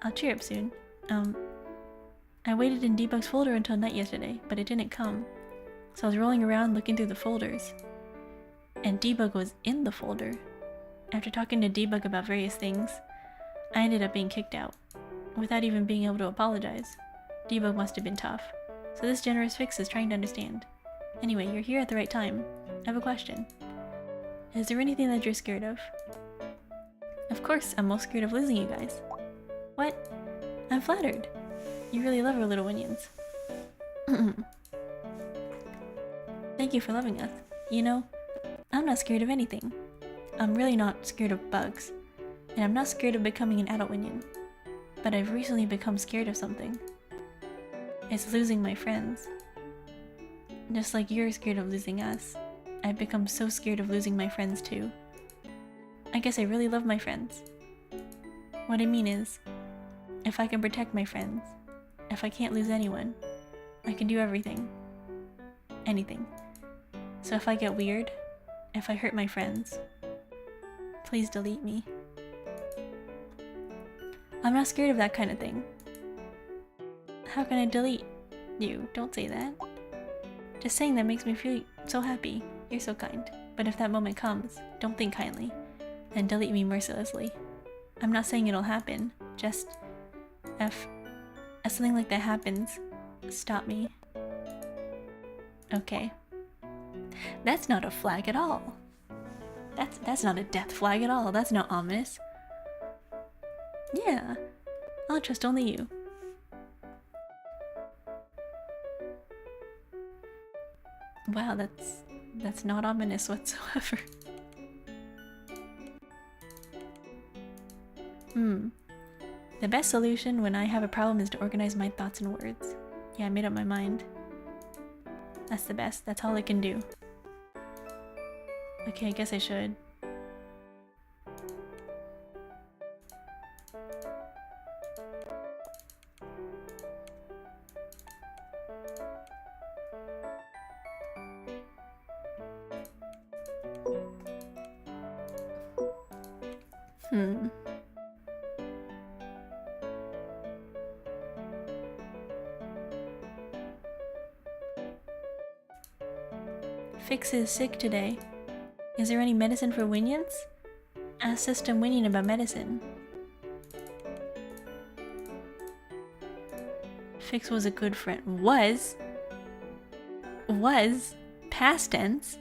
I'll cheer up soon. I waited in Debug's folder until night yesterday, but it didn't come. So I was rolling around looking through the folders. And Debug was in the folder. After talking to Debug about various things, I ended up being kicked out, without even being able to apologize. Debug must have been tough. So this generous fix is trying to understand. Anyway, you're here at the right time. I have a question. Is there anything that you're scared of? Of course, I'm most scared of losing you guys. What? I'm flattered. You really love our little Winions. Thank you for loving us. You know, I'm not scared of anything. I'm really not scared of bugs. And I'm not scared of becoming an adult Winion. But I've recently become scared of something. It's losing my friends. Just like you're scared of losing us, I've become so scared of losing my friends too. I guess I really love my friends. What I mean is, if I can protect my friends, if I can't lose anyone, I can do everything. Anything. So if I get weird, if I hurt my friends, please delete me. I'm not scared of that kind of thing. How can I delete you? Don't say that. Just saying that makes me feel so happy. You're so kind. But if that moment comes, don't think kindly, and delete me mercilessly. I'm not saying it'll happen, just if something like that happens, stop me. Okay. That's not a flag at all. That's not a death flag at all. That's not ominous. Yeah, I'll trust only you. Wow, that's not ominous whatsoever. The best solution when I have a problem is to organize my thoughts and words. Yeah, I made up my mind. That's the best. That's all I can do. Okay, I guess I should. Fix is sick today. Is there any medicine for Winions? Ask System Winion about medicine. Fix was a good friend. Was? Past tense?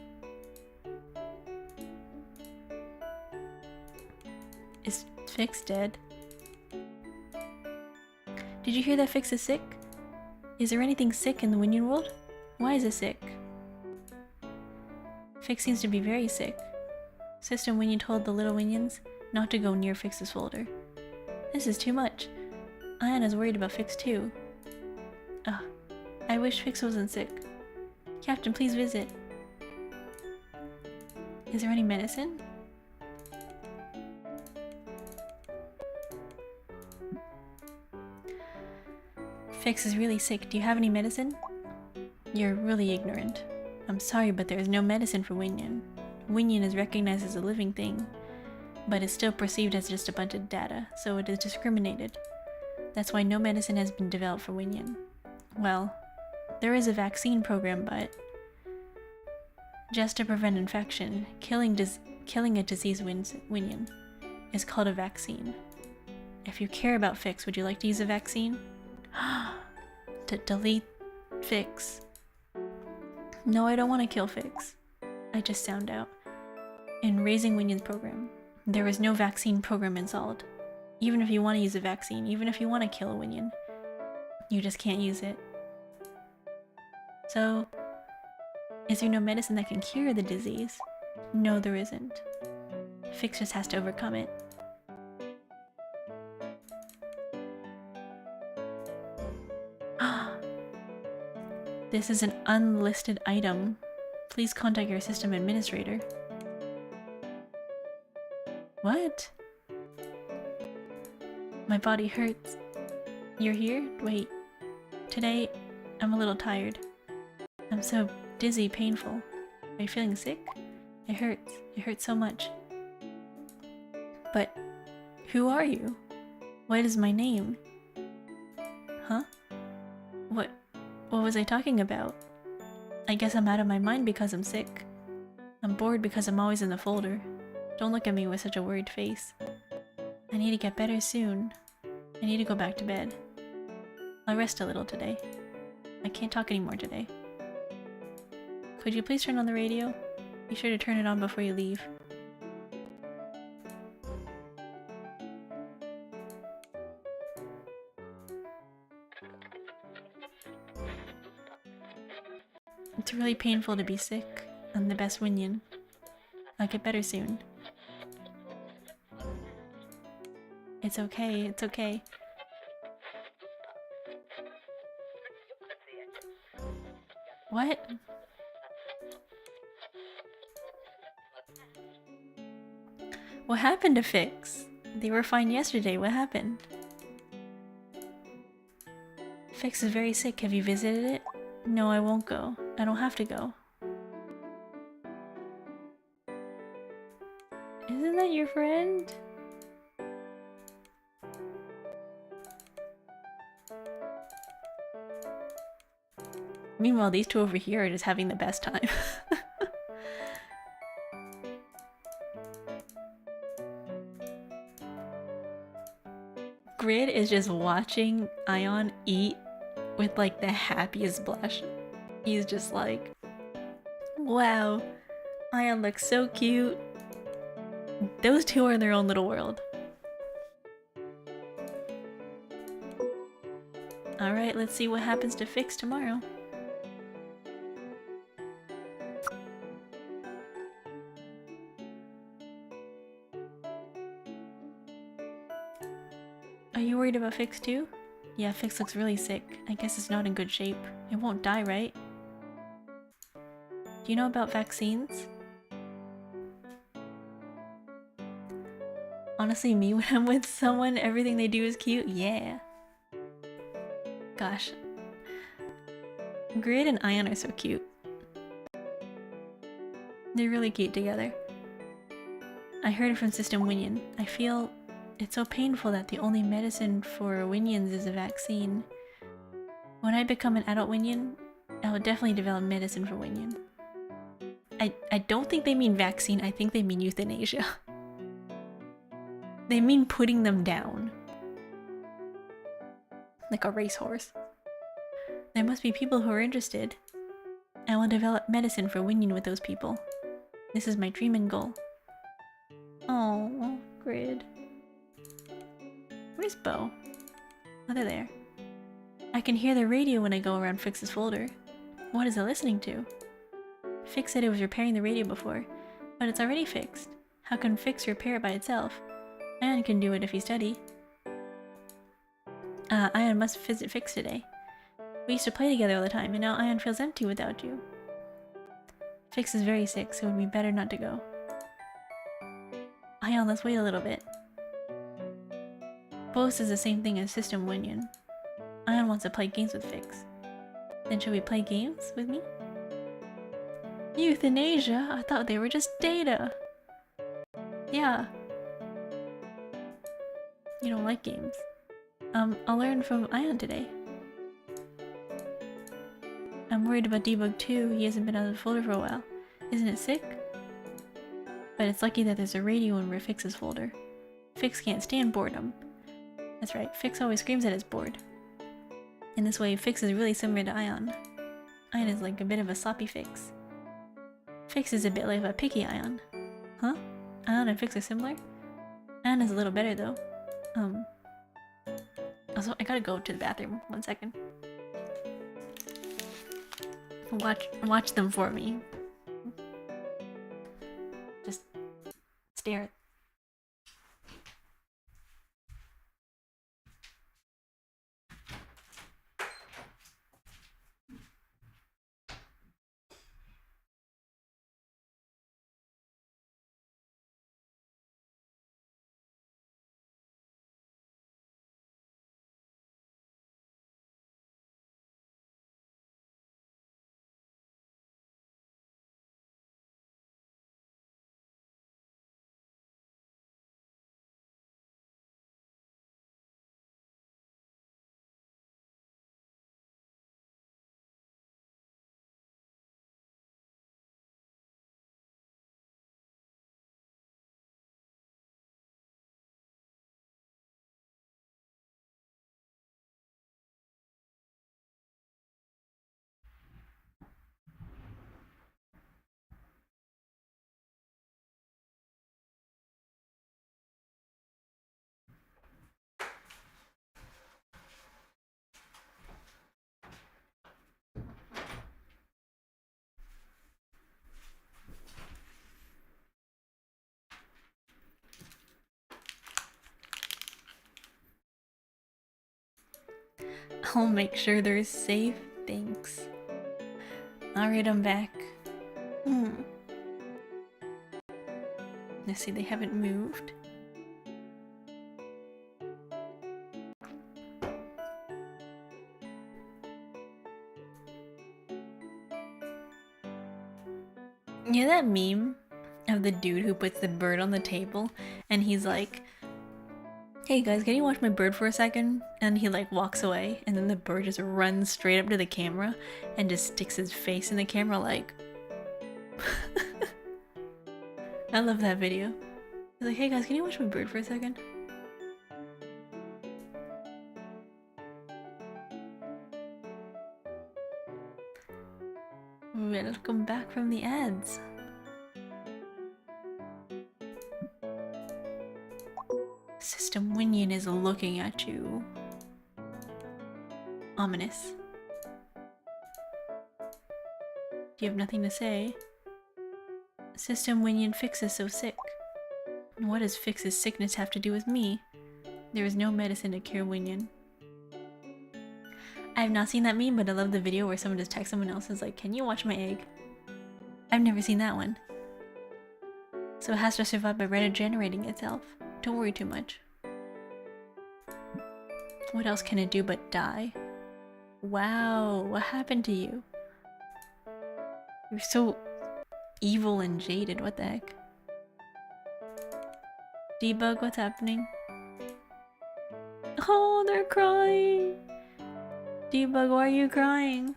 Is Fix dead? Did you hear that Fix is sick? Is there anything sick in the Winion world? Why is it sick? Fix seems to be very sick. System Winion told the little Winions not to go near Fix's folder. This is too much. Ayana's worried about Fix too. Ugh, I wish Fix wasn't sick. Captain, please visit. Is there any medicine? Fix is really sick. Do you have any medicine? You're really ignorant. I'm sorry, but there is no medicine for Winion. Winion is recognized as a living thing, but is still perceived as just a bunch of data, so it is discriminated. That's why no medicine has been developed for Winion. Well, there is a vaccine program, but just to prevent infection, killing a diseased Winion is called a vaccine. If you care about Fix, would you like to use a vaccine? To delete Fix. No, I don't want to kill Fix. I just sound out. In Raising Winion's program, there is no vaccine program installed. Even if you want to use a vaccine, even if you want to kill a Winion, you just can't use it. So, is there no medicine that can cure the disease? No, there isn't. Fix just has to overcome it. This is an unlisted item. Please contact your system administrator. What? My body hurts. You're here? Wait. Today, I'm a little tired. I'm so dizzy, painful. Are you feeling sick? It hurts. It hurts so much. But who are you? What is my name? Huh? What was I talking about? I guess I'm out of my mind because I'm sick. I'm bored because I'm always in the folder. Don't look at me with such a worried face. I need to get better soon. I need to go back to bed. I'll rest a little today. I can't talk anymore today. Could you please turn on the radio? Be sure to turn it on before you leave. It's really painful to be sick. I'm the best Winion. I'll get better soon. It's okay, it's okay. What? What happened to Fix? They were fine yesterday, what happened? Fix is very sick, have you visited it? No, I won't go. I don't have to go. Isn't that your friend? Meanwhile, these two over here are just having the best time. Grid is just watching Ion eat with like the happiest blush. He's just like, wow, Ion looks so cute. Those two are in their own little world. Alright, let's see what happens to Fix tomorrow. Are you worried about Fix too? Yeah, Fix looks really sick. I guess it's not in good shape. It won't die, right? Do you know about vaccines? Honestly, me, when I'm with someone, everything they do is cute. Yeah. Gosh. Grid and Ion are so cute. They're really cute together. I heard it from System Winion. I feel it's so painful that the only medicine for Winions is a vaccine. When I become an adult Winion, I will definitely develop medicine for Winion. I don't think they mean vaccine, I think they mean euthanasia. They mean putting them down. Like a racehorse. There must be people who are interested. I will develop medicine for Winion with those people. This is my dream and goal. Oh, Grid. Where's Bo? Oh, they're there. I can hear the radio when I go around Fix's folder. What is it listening to? Fix said it was repairing the radio before, but it's already fixed. How can Fix repair it by itself? Ion can do it if you study. Ion must visit Fix today. We used to play together all the time, and now Ion feels empty without you. Fix is very sick, so it would be better not to go. Ion, let's wait a little bit. Both is the same thing as System Winion. Ion wants to play games with Fix. Then should we play games with me? Euthanasia? I thought they were just data. Yeah. You don't like games. I'll learn from Ion today. I'm worried about Debug too. He hasn't been out of the folder for a while. Isn't it sick? But it's lucky that there's a radio in Fix's folder. Fix can't stand boredom. That's right, Fix always screams that it's bored. In this way, Fix is really similar to Ion. Ion is like a bit of a sloppy Fix. Fix is a bit like a picky Ion. Huh? Ion and Fix are similar? Ion is a little better though. Also, I gotta go to the bathroom. 1 second. Watch them for me. Just stare. I'll make sure they're safe, thanks. Alright, I'm back. Let's see, they haven't moved. You know that meme of the dude who puts the bird on the table and he's like, hey guys, can you watch my bird for a second? And he like walks away and then the bird just runs straight up to the camera and just sticks his face in the camera like... I love that video. He's like, hey guys, can you watch my bird for a second? Welcome back from the ads. System Winion is looking at you. Ominous. Do you have nothing to say? System Winion Fix is so sick. What does Fix's sickness have to do with me? There is no medicine to cure Winion. I have not seen that meme, but I love the video where someone just texts someone else and is like, can you watch my egg? I've never seen that one. So it has to survive by regenerating itself. Don't worry too much. What else can it do but die? Wow, what happened to you? You're so evil and jaded, what the heck? Debug, what's happening? Oh, they're crying! Debug, why are you crying?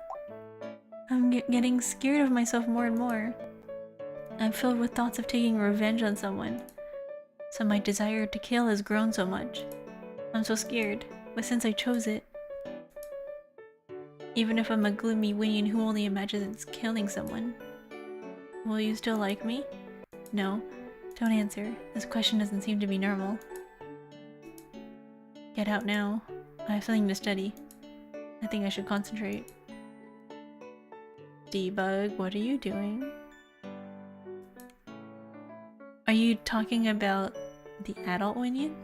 I'm getting scared of myself more and more. I'm filled with thoughts of taking revenge on someone. So my desire to kill has grown so much. I'm so scared, but since I chose it... Even if I'm a gloomy Winion who only imagines killing someone. Will you still like me? No, don't answer. This question doesn't seem to be normal. Get out now. I have something to study. I think I should concentrate. Debug, what are you doing? Are you talking about the adult Winion?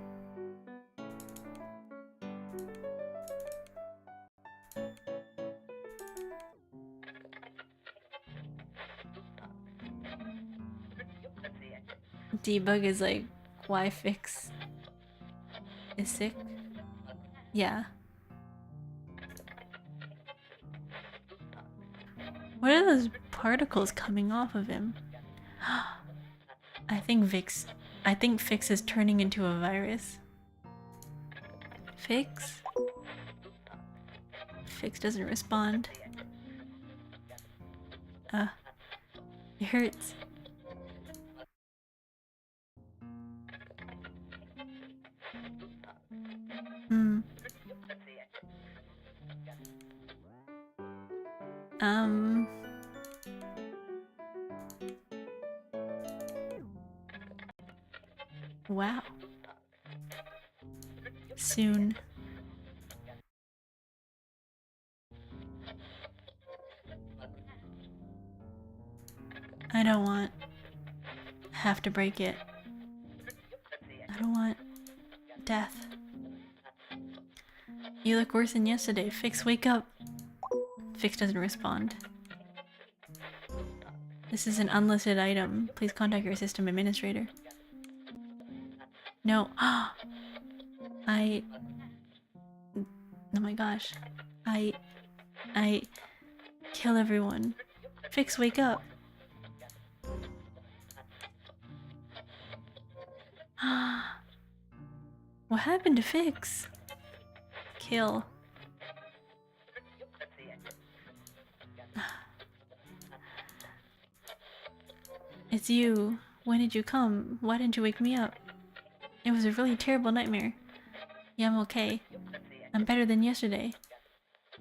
Debug is like, why Fix is sick? Yeah. What are those particles coming off of him? I think Fix is turning into a virus. Fix? Fix doesn't respond. It hurts. Wow. Soon. I don't want... have to break it. I don't want... death. You look worse than yesterday. Fix, wake up. Fix doesn't respond. This is an unlisted item. Please contact your system administrator. No. Oh my gosh. I kill everyone. Fix, wake up. What happened to Fix? Kill. It's you. When did you come? Why didn't you wake me up? It was a really terrible nightmare. Yeah, I'm okay. I'm better than yesterday.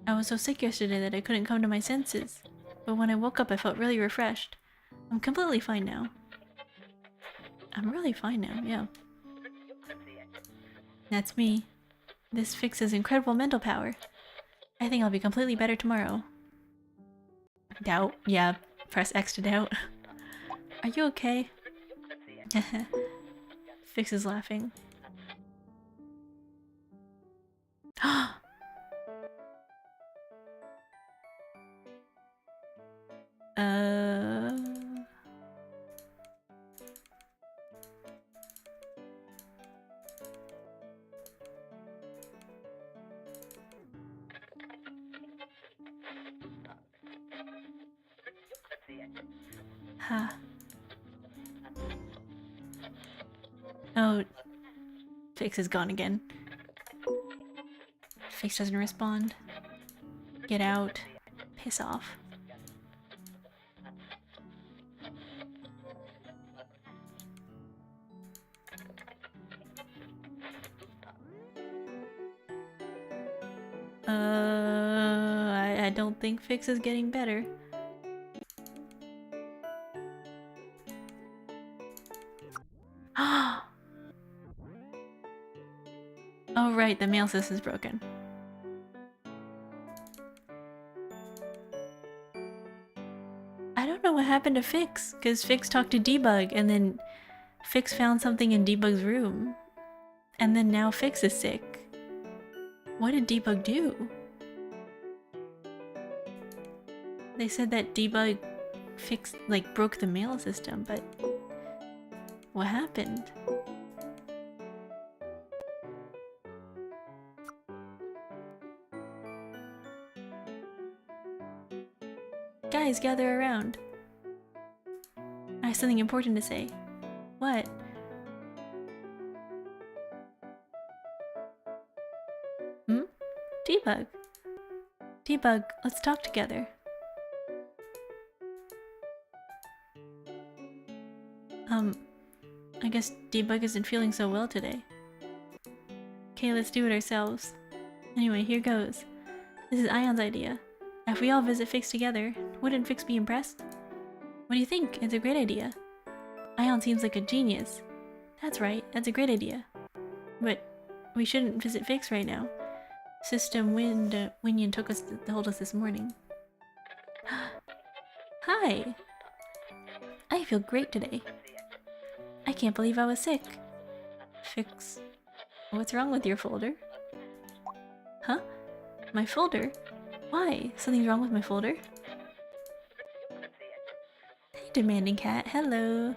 I was so sick yesterday that I couldn't come to my senses. But when I woke up I felt really refreshed. I'm completely fine now. I'm really fine now, yeah. That's me. This fixes incredible mental power. I think I'll be completely better tomorrow. Doubt? Yeah, press X to doubt. Are you okay? Fix is laughing. Huh. Oh, Fix is gone again. Fix doesn't respond. Get out. Piss off. I don't think Fix is getting better. Oh right, the mail system's broken. I don't know what happened to Fix, because Fix talked to Debug, and then Fix found something in Debug's room. And then now Fix is sick. What did Debug do? They said that Debug fixed, like, broke the mail system, but what happened? Guys, gather around. I have something important to say. What? Hmm? Debug. Debug, let's talk together. I guess Debug isn't feeling so well today. Okay, let's do it ourselves. Anyway, here goes. This is Ion's idea. If we all visit Fix together, wouldn't Fix be impressed? What do you think? It's a great idea. Ion seems like a genius. That's right, that's a great idea. But we shouldn't visit Fix right now. System Winion told us this morning. Hi! I feel great today. I can't believe I was sick. Fix. What's wrong with your folder? Huh? My folder? Why? Something's wrong with my folder? Hey, Demanding Cat. Hello.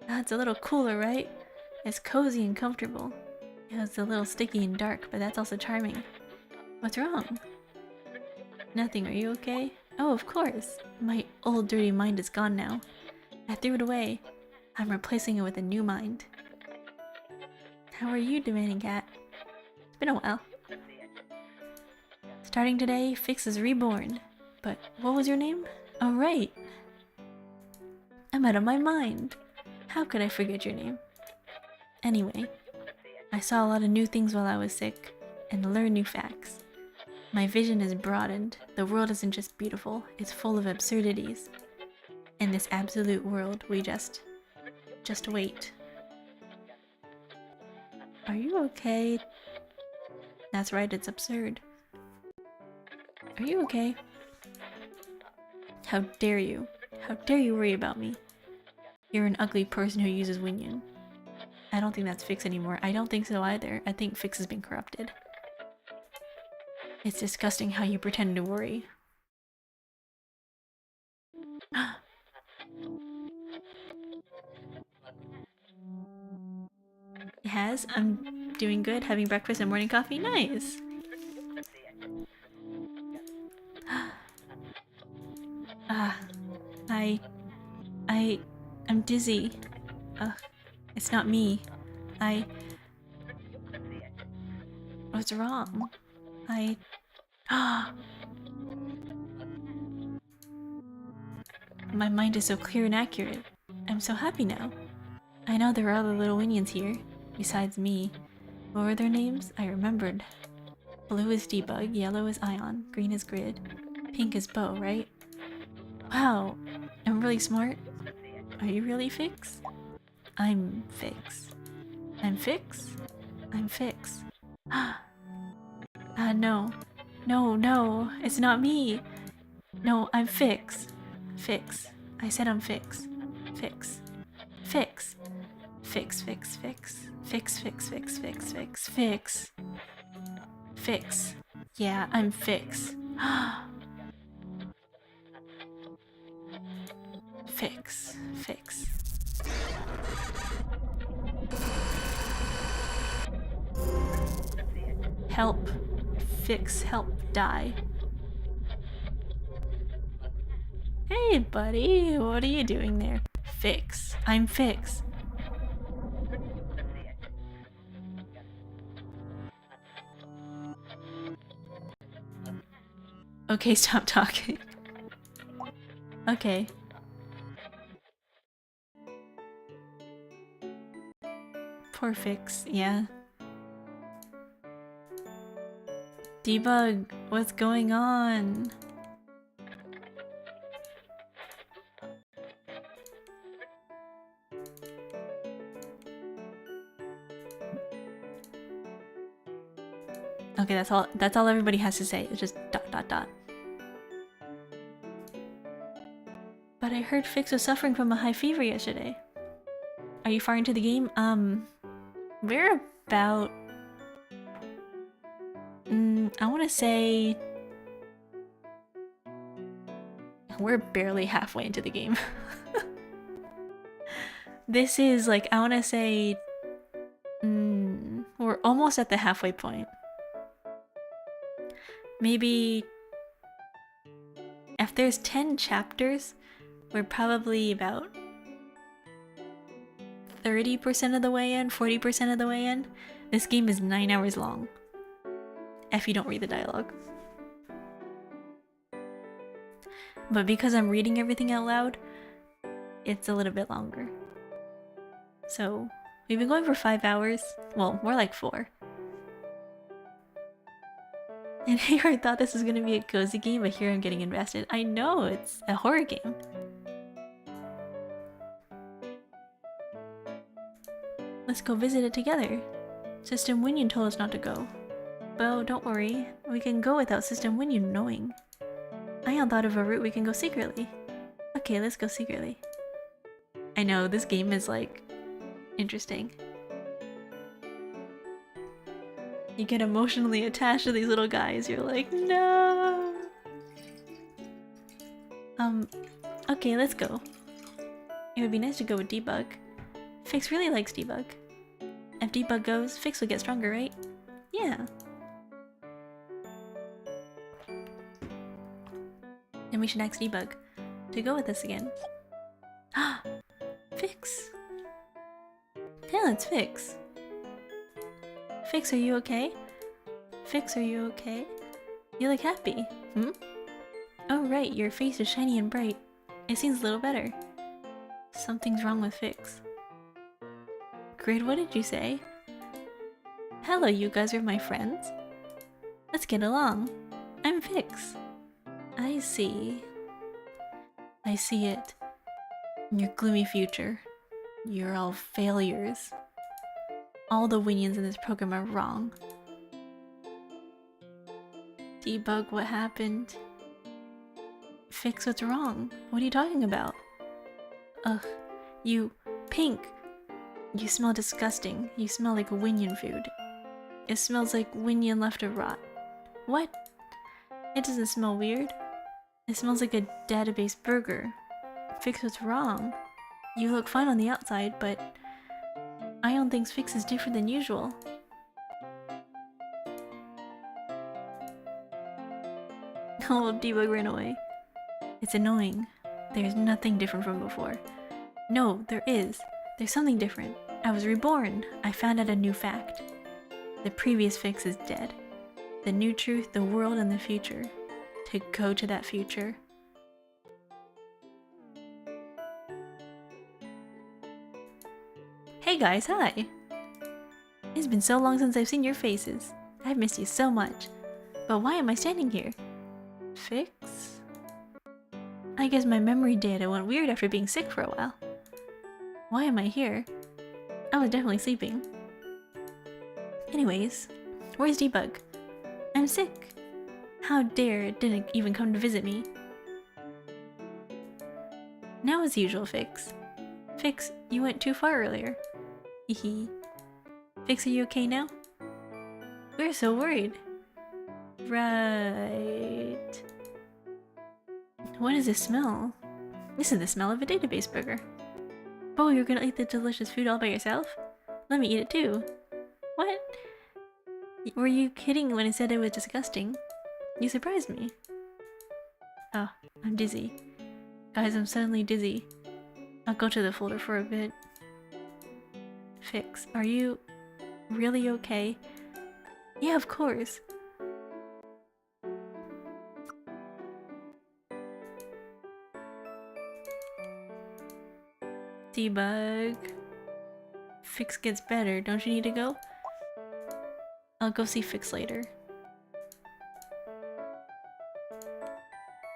It's a little cooler, right? It's cozy and comfortable. Yeah, it's a little sticky and dark, but that's also charming. What's wrong? Nothing. Are you okay? Oh, of course. My old dirty mind is gone now. I threw it away. I'm replacing it with a new mind. How are you, Demanding Cat? It's been a while. Starting today, Fix is reborn. But what was your name? Oh, right. I'm out of my mind. How could I forget your name? Anyway, I saw a lot of new things while I was sick, and learned new facts. My vision is broadened. The world isn't just beautiful, it's full of absurdities. In this absolute world, we just wait. Are you okay? That's right, it's absurd. Are you okay? How dare you? How dare you worry about me? You're an ugly person who uses Winion. I don't think that's Fix anymore. I don't think so either. I think Fix has been corrupted. It's disgusting how you pretend to worry. It has? I'm doing good, having breakfast and morning coffee. Nice! I'm dizzy. It's not me. What's wrong? My mind is so clear and accurate. I'm so happy now. I know there are other little Winions here, besides me. What were their names? I remembered. Blue is Debug, yellow is Ion, green is Grid, pink is Bo, right? Wow, I'm really smart. Are you really Fix? I'm Fix. I'm Fix? I'm Fix. No. No, it's not me. No, I'm Fix. Fix. I said I'm Fix. Fix. Fix. Fix, fix, fix. Fix, fix, fix, fix, fix. Fix. Fix. Yeah, I'm Fix. Fix. Fix. Help. Fix, help, die. Hey, Hey, buddy, what are you doing there? Fix. I'm Fix. Okay, stop talking. Okay. Poor Fix, yeah. Debug, what's going on? Okay, that's all everybody has to say. It's just ... But I heard Fix was suffering from a high fever yesterday. Are you far into the game? We're about... I want to say... We're barely halfway into the game. This is like, I want to say... we're almost at the halfway point. Maybe... If there's 10 chapters, we're probably about 30% of the way in, 40% of the way in. This game is 9 hours long. If you don't read the dialogue. But because I'm reading everything out loud, it's a little bit longer. So, we've been going for 5 hours. Well, more like 4. And here I thought this was gonna be a cozy game, but here I'm getting invested. I know, it's a horror game. Let's go visit it together. System Winion told us not to go. Well, don't worry. We can go without System Winion knowing. Ion thought of a route we can go secretly. Okay, let's go secretly. I know, this game is like... interesting. You get emotionally attached to these little guys. You're like, no! Okay, let's go. It would be nice to go with Debug. Fix really likes Debug. If Debug goes, Fix will get stronger, right? Yeah. And we should ask Debug to go with us again. Fix! Hell, it's Fix. Fix, are you okay? Fix, are you okay? You look happy. Oh right, your face is shiny and bright. It seems a little better. Something's wrong with Fix. Grid, what did you say? Hello, you guys are my friends? Let's get along. I'm Fix. I see. I see it. Your gloomy future. You're all failures. All the Winions in this program are wrong. Debug, what happened? Fix, what's wrong? What are you talking about? Ugh, you... Pink! You smell disgusting. You smell like Winion food. It smells like Winion left to rot. What? It doesn't smell weird. It smells like a database burger. Fix, what's wrong? You look fine on the outside, but... Ion thinks Fix is different than usual. Oh, Debug ran away. It's annoying. There's nothing different from before. No, there is. There's something different. I was reborn. I found out a new fact. The previous Fix is dead. The new truth, the world, and the future. To go to that future. Hey guys, hi! It's been so long since I've seen your faces. I've missed you so much. But why am I standing here? Fix? I guess my memory data went weird after being sick for a while. Why am I here? I was definitely sleeping. Anyways, where's Debug? I'm sick. How dare it didn't even come to visit me. Now as usual, Fix. Fix, you went too far earlier. Hehe. Fix, are you okay now? We're so worried. Right. What is this smell? This is the smell of a database burger. Oh, you're gonna eat the delicious food all by yourself? Let me eat it too. What? Were you kidding when I said it was disgusting? You surprised me. Oh, I'm dizzy. Guys, I'm suddenly dizzy. I'll go to the folder for a bit. Fix, are you really okay? Yeah, of course. Debug. Fix gets better. Don't you need to go? I'll go see Fix later.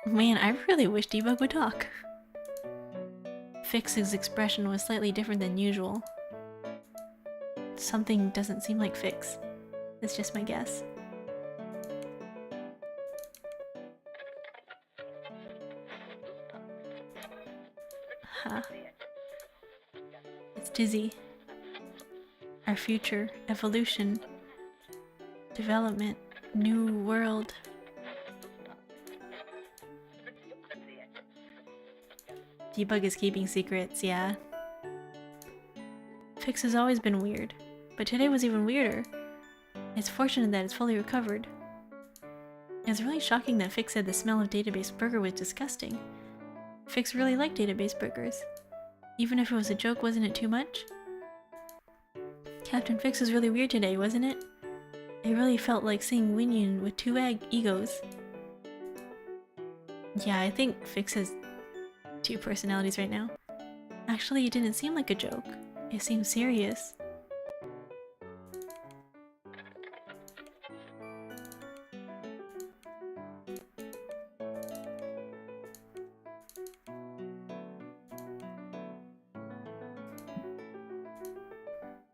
Man, I really wish Debug would talk. Fix's expression was slightly different than usual. Something doesn't seem like Fix. It's just my guess. Huh. It's dizzy. Our future, evolution, development, new world. Debug is keeping secrets, yeah. Fix has always been weird, but today was even weirder. It's fortunate that it's fully recovered. It's really shocking that Fix said the smell of database burger was disgusting. Fix really liked database burgers. Even if it was a joke, wasn't it too much? Captain Fix was really weird today, wasn't it? It really felt like seeing Winion with two egos. Yeah, I think Fix has two personalities right now. Actually, it didn't seem like a joke. It seemed serious.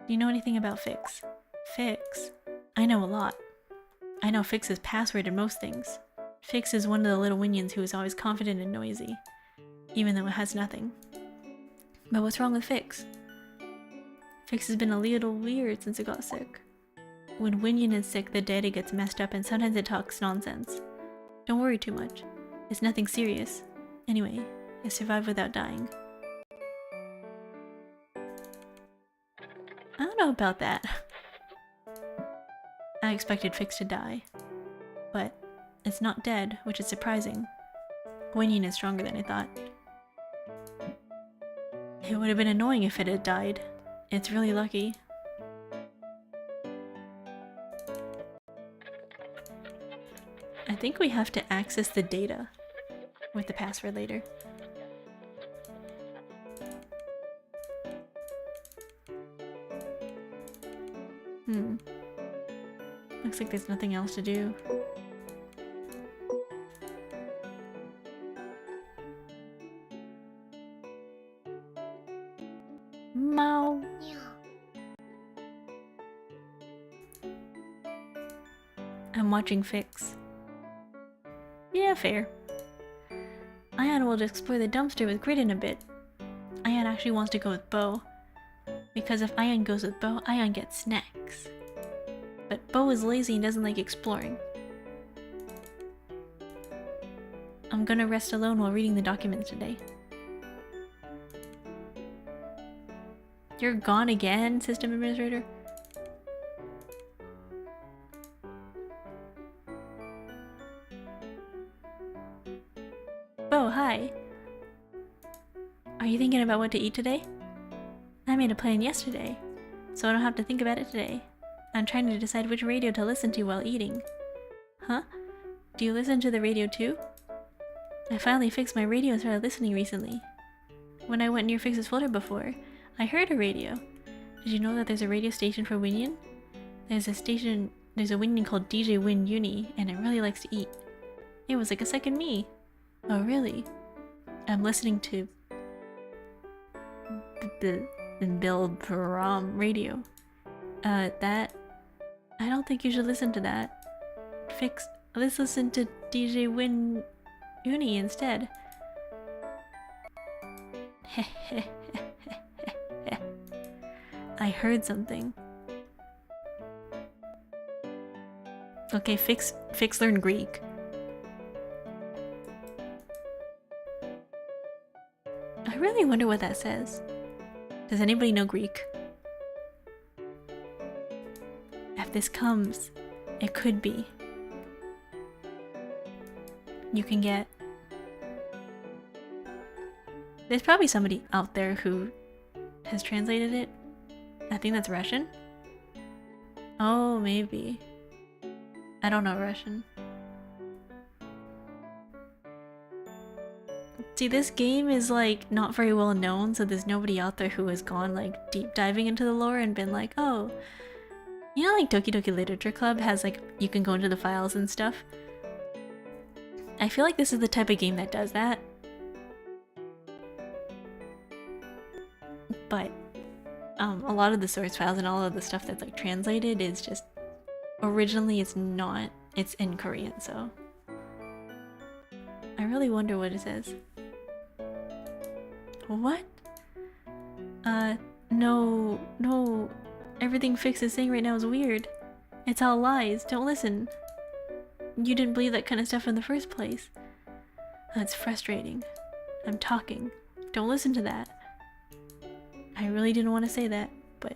Do you know anything about Fix? Fix? I know a lot. I know Fix's password and most things. Fix is one of the little Winions who is always confident and noisy, even though it has nothing. But what's wrong with Fix? Fix has been a little weird since it got sick. When Winion is sick, the data gets messed up and sometimes it talks nonsense. Don't worry too much. It's nothing serious. Anyway, it survived without dying. I don't know about that. I expected Fix to die, but it's not dead, which is surprising. Winion is stronger than I thought. It would have been annoying if it had died. It's really lucky. I think we have to access the data with the password later. Looks like there's nothing else to do. Meow. I'm watching Fix. Yeah, fair. Ion will explore the dumpster with Grid in a bit. Ion actually wants to go with Bo. Because if Ion goes with Bo, Ion gets snacks. But Bo is lazy and doesn't like exploring. I'm gonna rest alone while reading the documents today. You're gone again, System Administrator? Bo, hi. Are you thinking about what to eat today? I made a plan yesterday, so I don't have to think about it today. I'm trying to decide which radio to listen to while eating. Huh? Do you listen to the radio too? I finally fixed my radio and started listening recently. When I went near Fix's folder before, I heard a radio. Did you know that there's a radio station for Winion? There's a Winion called DJ Win Uni, and it really likes to eat. It was like a second me. Oh really? I'm listening to the Bill Param radio. I don't think you should listen to that. Fix, let's listen to DJ Win Uni instead. I heard something. Okay, Fix learn Greek. I really wonder what that says. Does anybody know Greek? If this comes, it could be. You can get There's probably somebody out there who has translated it. I think that's Russian. Oh, maybe. I don't know Russian. See, this game is like not very well known, so there's nobody out there who has gone like deep diving into the lore and been like, oh, you know, like Doki Doki Literature Club has like, you can go into the files and stuff. I feel like this is the type of game that does that. But a lot of the source files and all of the stuff that's like translated is just, originally it's not, it's in Korean, so. I really wonder what it says. What? No. Everything Fix is saying right now is weird. It's all lies. Don't listen. You didn't believe that kind of stuff in the first place. That's frustrating. I'm talking. Don't listen to that. I really didn't want to say that, but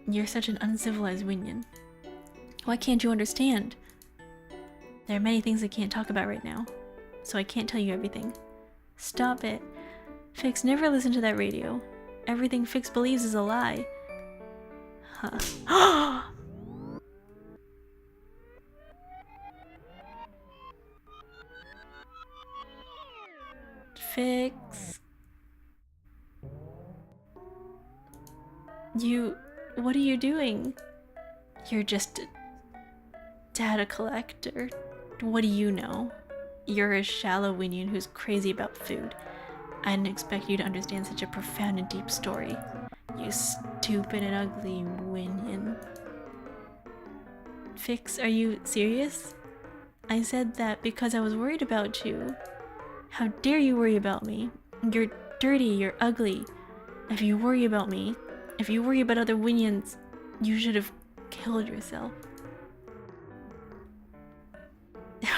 you're such an uncivilized Winion. Why can't you understand? There are many things I can't talk about right now, so I can't tell you everything. Stop it. Fix, never listen to that radio. Everything Fix believes is a lie. Huh. Fix. What are you doing? You're just a data collector. What do you know? You're a shallow Winion who's crazy about food. I didn't expect you to understand such a profound and deep story. You stupid and ugly Winion. Fix, are you serious? I said that because I was worried about you. How dare you worry about me? You're dirty, you're ugly. If you worry about me, if you worry about other Winions, you should have killed yourself.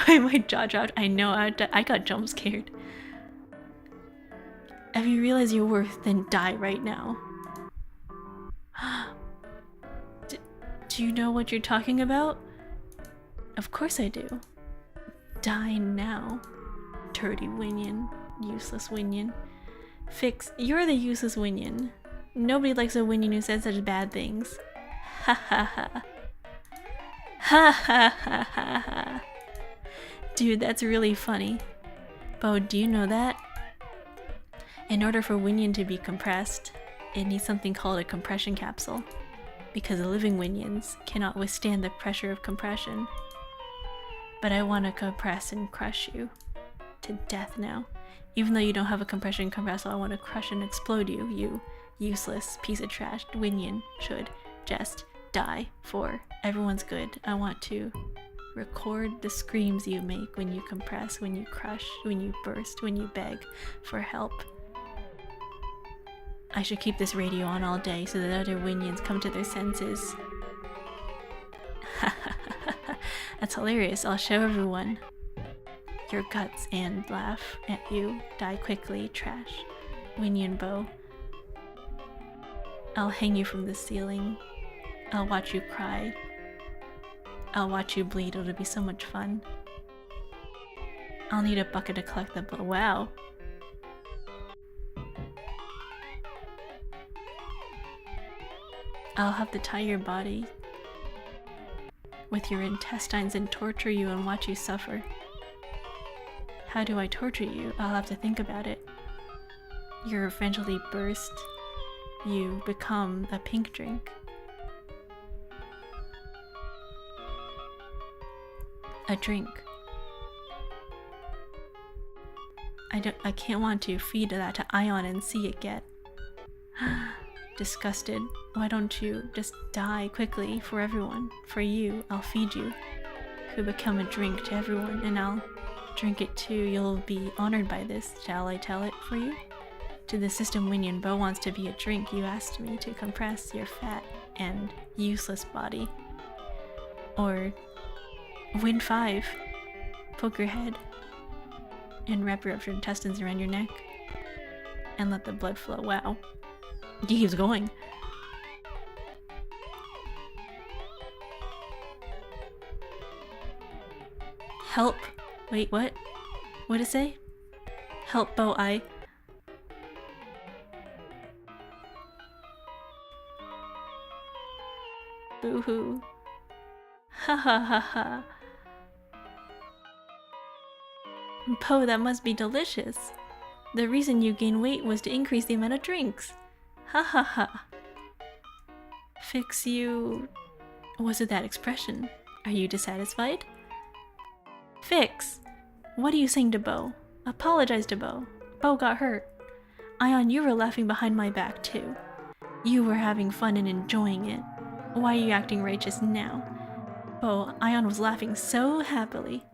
My jaw dropped. I know, I got jump scared. If you realize your worth, then die right now. Do you know what you're talking about? Of course I do. Die now. Dirty Winion. Useless Winion. Fix, you're the useless Winion. Nobody likes a Winion who says such bad things. Ha ha ha. Ha ha ha ha ha. Dude, that's really funny. Bo, do you know that? In order for Winion to be compressed, it needs something called a compression capsule, because the living Winions cannot withstand the pressure of compression. But I want to compress and crush you to death now. Even though you don't have a compression compressor, I want to crush and explode you, you useless piece of trash. Winion should just die for everyone's good. I want to record the screams you make when you compress, when you crush, when you burst, when you beg for help. I should keep this radio on all day so that other Winions come to their senses. That's hilarious. I'll show everyone your guts and laugh at you. Die quickly, trash. Winion Bow. I'll hang you from the ceiling. I'll watch you cry. I'll watch you bleed. It'll be so much fun. I'll need a bucket to collect the blood. Wow. I'll have to tie your body with your intestines and torture you and watch you suffer. How do I torture you? I'll have to think about it. You're eventually burst. You become a pink drink. A drink. I can't want to feed that to Ion and see it get disgusted. Why don't you just die quickly for everyone? For you, I'll feed you. You'll become a drink to everyone, and I'll drink it too. You'll be honored by this. Shall I tell it for you? To the system, Winion Bo wants to be a drink. You asked me to compress your fat and useless body. Or Win 5. Poke your head and wrap your intestines around your neck and let the blood flow. Wow. He keeps going. Help. Wait, what? What'd it say? Help, Bo, Boo-hoo. Ha ha ha ha. Po, that must be delicious. The reason you gained weight was to increase the amount of drinks. Ha ha ha. Fix you... Was it that expression? Are you dissatisfied? Fix! What are you saying to Bo? Apologize to Bo. Bo got hurt. Ion, you were laughing behind my back too. You were having fun and enjoying it. Why are you acting righteous now? Bo, Ion was laughing so happily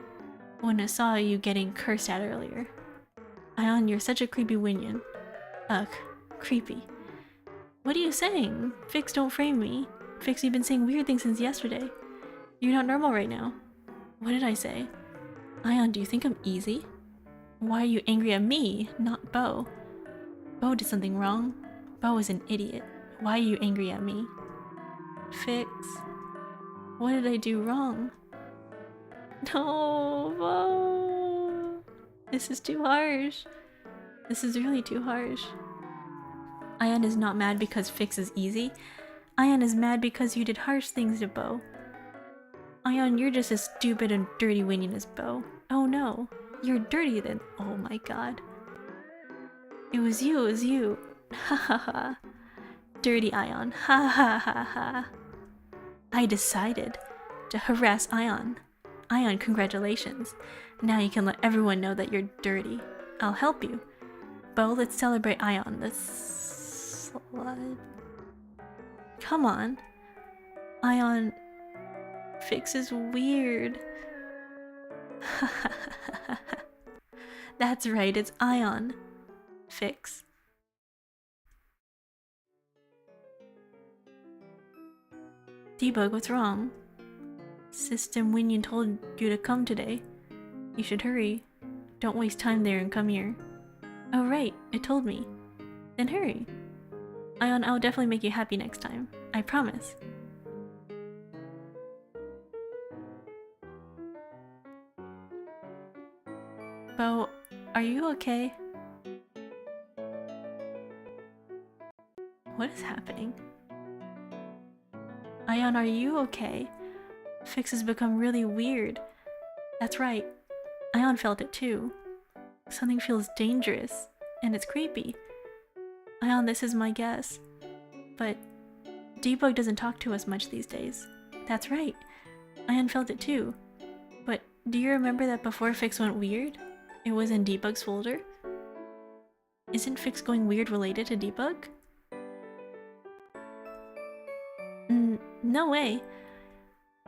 when I saw you getting cursed at earlier. Ion, you're such a creepy Winion. Ugh, creepy. What are you saying? Fix, don't frame me. Fix, you've been saying weird things since yesterday. You're not normal right now. What did I say? Ion, do you think I'm easy? Why are you angry at me, not Bo? Bo did something wrong. Bo is an idiot. Why are you angry at me? Fix. What did I do wrong? No, Bo. This is too harsh. This is really too harsh. Ion is not mad because Fix is easy. Ion is mad because you did harsh things to Bo. Ion, you're just as stupid and dirty Winion as Bo. Oh no, you're dirty then. Oh my god. It was you. Ha ha ha. Dirty Ion. Ha ha ha ha. I decided to harass Ion. Ion, congratulations. Now you can let everyone know that you're dirty. I'll help you. Bo, let's celebrate Ion, the slut. Come on. Ion... Fix is weird. That's right, it's Ion. Fix. Debug, what's wrong? System Winion told you to come today. You should hurry. Don't waste time there and come here. Oh right, it told me. Then hurry. Ion, I'll definitely make you happy next time. I promise. Bo, are you okay? What is happening? Ion, are you okay? Fix has become really weird. That's right. Ion felt it too. Something feels dangerous, and it's creepy. Ion, this is my guess. But Debug doesn't talk to us much these days. That's right. Ion felt it too. But do you remember that before Fix went weird? It was in Debug's folder? Isn't Fix going weird related to Debug? No way.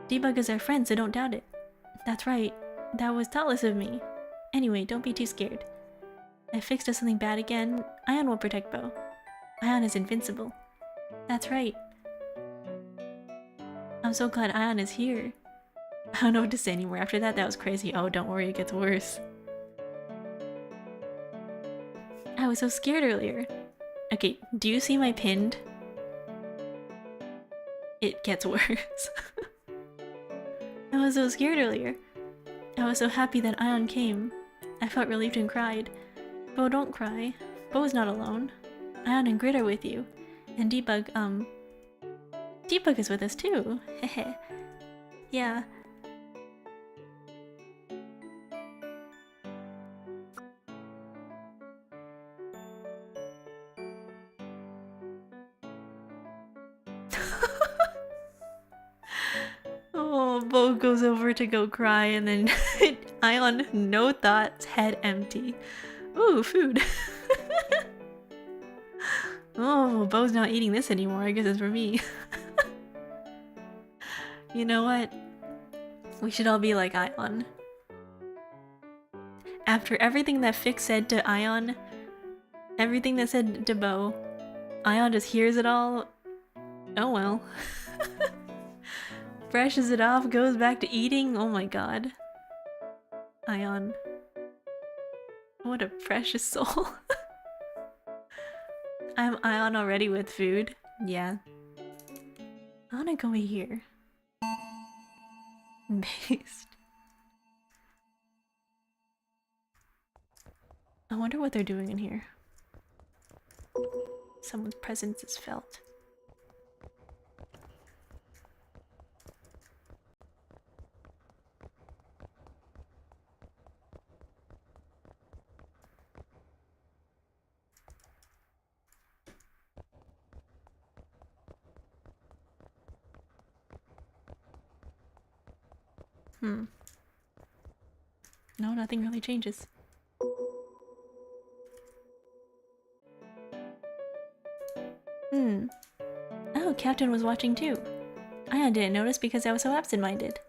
Debug is our friend, so don't doubt it. That's right. That was thoughtless of me. Anyway, don't be too scared. If Fix does something bad again, Ion will protect Bo. Ion is invincible. That's right. I'm so glad Ion is here. I don't know what to say anymore. After that, that was crazy. Oh, don't worry, it gets worse. I was so scared earlier. Okay, do you see my pinned? It gets worse. I was so scared earlier. I was so happy that Ion came. I felt relieved and cried. Bo, don't cry. Bo is not alone. Ion and Grit are with you. And Debug, Debug is with us too. Hehe. Yeah. Oh, Bo goes over to go cry and then Ion, no thoughts, head empty. Ooh, food. Oh, Bo's not eating this anymore. I guess it's for me. You know what? We should all be like Ion. After everything that Fix said to Ion, everything that said to Bo, Ion just hears it all. Oh well. Brushes it off, goes back to eating. Oh my god. Ion. What a precious soul. I'm Ion already with food. Yeah. I wanna go here. Based. I wonder what they're doing in here. Someone's presence is felt. No, nothing really changes. Oh, Captain was watching too. I didn't notice because I was so absent-minded.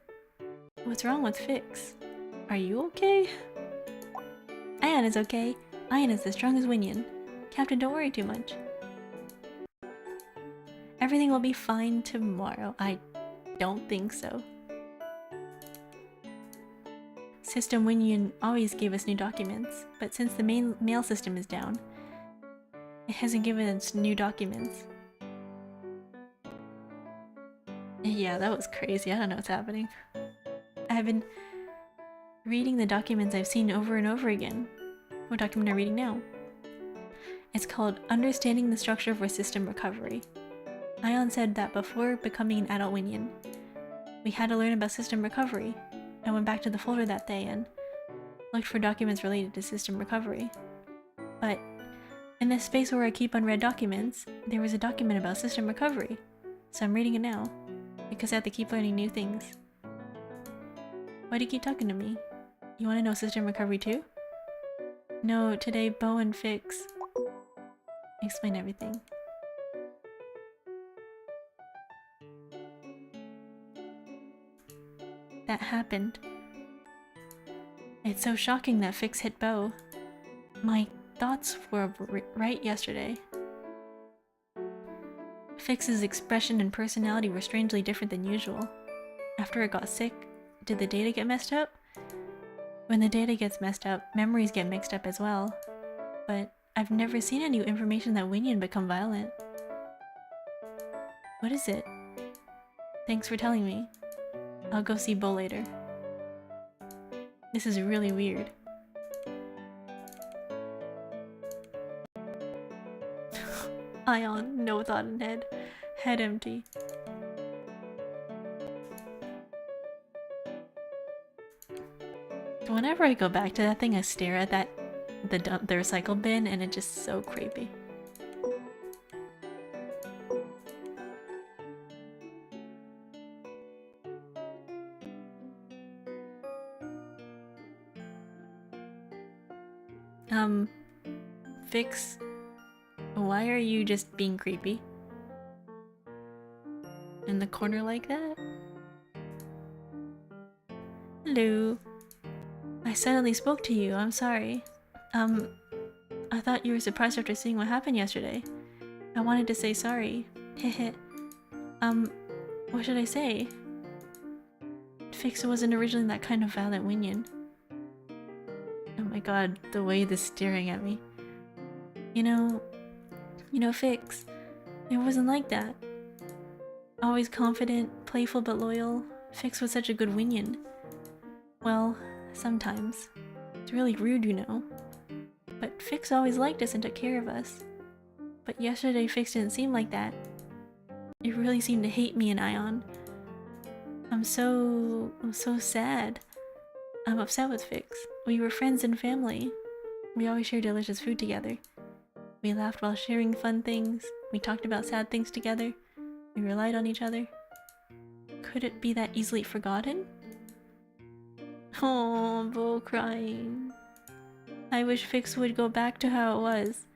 What's wrong with Fix? Are you okay? Ian is okay. Ian is as strong as Winion. Captain, don't worry too much. Everything will be fine tomorrow. I don't think so. System Winion always gave us new documents, but since the main mail system is down, it hasn't given us new documents. Yeah, that was crazy. I don't know what's happening. I've been reading the documents I've seen over and over again. What document am I reading now? It's called Understanding the Structure for System Recovery. Ion said that before becoming an adult Winion, we had to learn about system recovery. I went back to the folder that day and looked for documents related to system recovery. But in this space where I keep unread documents, there was a document about system recovery. So I'm reading it now, because I have to keep learning new things. Why do you keep talking to me? You want to know system recovery too? No, today Bo and Fix explain everything. That happened. It's so shocking that Fix hit Bo. My thoughts were right yesterday. Fix's expression and personality were strangely different than usual. After it got sick, did the data get messed up? When the data gets messed up, memories get mixed up as well. But I've never seen any information that Winion become violent. What is it? Thanks for telling me. I'll go see Bo later. This is really weird. Ion, no thought in head. Head empty. Whenever I go back to that thing, I stare at the recycle bin, and it's just so creepy. Fix, why are you just being creepy? In the corner like that? Hello. I suddenly spoke to you, I'm sorry. I thought you were surprised after seeing what happened yesterday. I wanted to say sorry. Heh. What should I say? Fix wasn't originally that kind of violent Winion. Oh my god, the way this staring at me. You know, Fix, it wasn't like that. Always confident, playful but loyal, Fix was such a good Winion. Well, sometimes. It's really rude, you know. But Fix always liked us and took care of us. But yesterday Fix didn't seem like that. It really seemed to hate me and Ion. I'm so sad. I'm upset with Fix. We were friends and family. We always shared delicious food together. We laughed while sharing fun things. We talked about sad things together. We relied on each other. Could it be that easily forgotten? Oh, Bo crying. I wish Fix would go back to how it was.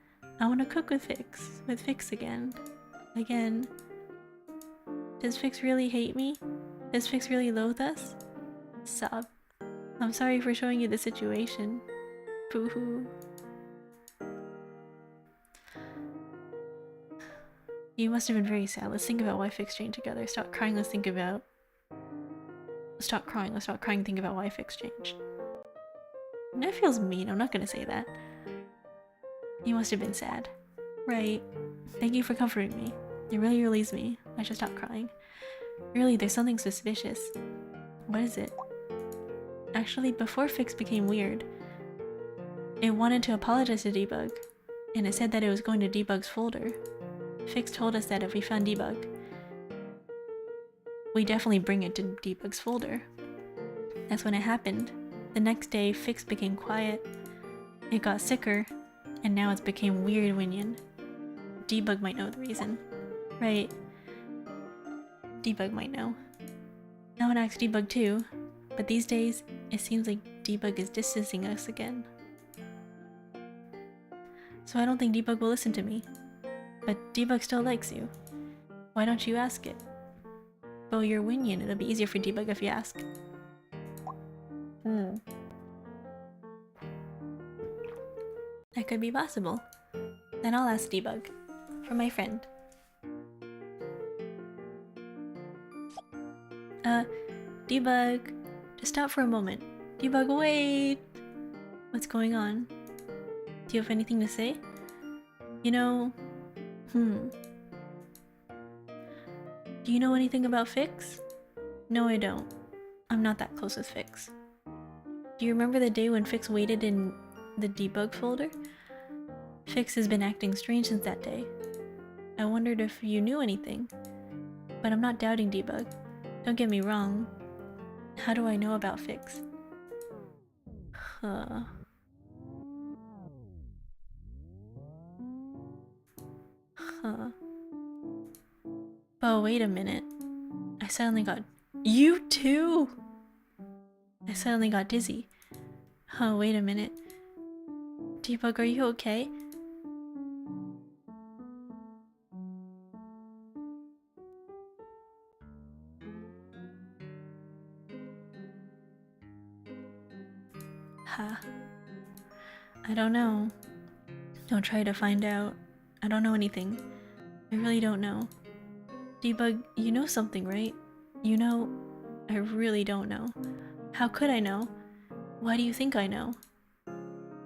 I want to cook with Fix again. Does Fix really hate me? Does Fix really loathe us? Sob. I'm sorry for showing you the situation. Boo-hoo. You must have been very sad. Let's think about why Fix changed together. Stop crying, let's think about... Stop crying, think about why Fix changed. That feels mean, I'm not gonna say that. You must have been sad. Right. Thank you for comforting me. It really relieves me. I should stop crying. Really, there's something suspicious. What is it? Actually, before Fix became weird, it wanted to apologize to Debug, and it said that it was going to Debug's folder. Fix told us that if we found Debug, we definitely bring it to Debug's folder. That's when it happened. The next day, Fix became quiet. It got sicker, and now it's became weird Winion. Debug might know the reason. Right. Debug might know. I want to ask Debug too. But these days, it seems like Debug is distancing us again. So I don't think Debug will listen to me. But Debug still likes you. Why don't you ask it? Well, you're Winion, it'll be easier for Debug if you ask. That could be possible. Then I'll ask Debug. For my friend. Debug. Just stop for a moment. Debug, wait! What's going on? Do you have anything to say? You know... Do you know anything about Fix? No, I don't. I'm not that close with Fix. Do you remember the day when Fix waited in the debug folder? Fix has been acting strange since that day. I wondered if you knew anything. But I'm not doubting Debug. Don't get me wrong. How do I know about Fix? Oh, wait a minute. I suddenly got... You too! I suddenly got dizzy. Oh, wait a minute. Debug, are you okay? I don't know. Don't try to find out. I don't know anything. I really don't know. Debug, you know something, right? You know... I really don't know. How could I know? Why do you think I know?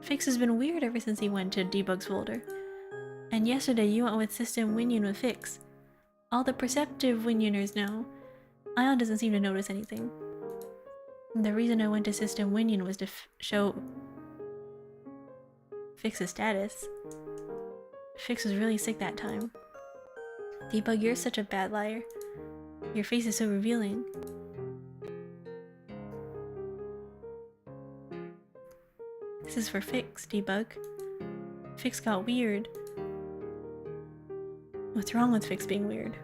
Fix has been weird ever since he went to Debug's folder. And yesterday you went with System Winion with Fix. All the perceptive Winioners know. Ion doesn't seem to notice anything. The reason I went to System Winion was to show Fix's status. Fix was really sick that time. Debug, you're such a bad liar. Your face is so revealing. This is for Fix, Debug. Fix got weird. What's wrong with Fix being weird?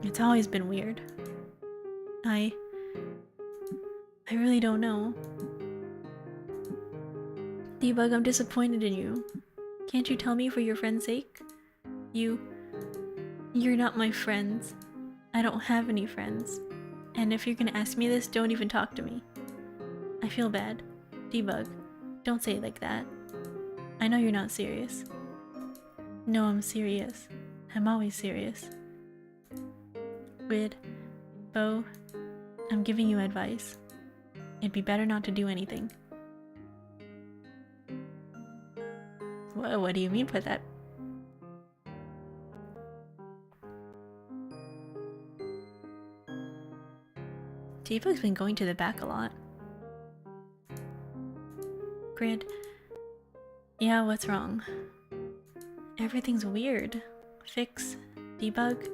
It's always been weird. I really don't know. Debug, I'm disappointed in you. Can't you tell me for your friend's sake? You're not my friends. I don't have any friends. And if you're gonna ask me this, don't even talk to me. I feel bad. Debug, don't say it like that. I know you're not serious. No, I'm serious. I'm always serious. Wid, Bo, I'm giving you advice. It'd be better not to do anything. What do you mean by that? Debug's been going to the back a lot. Grid. Yeah, what's wrong? Everything's weird. Fix. Debug.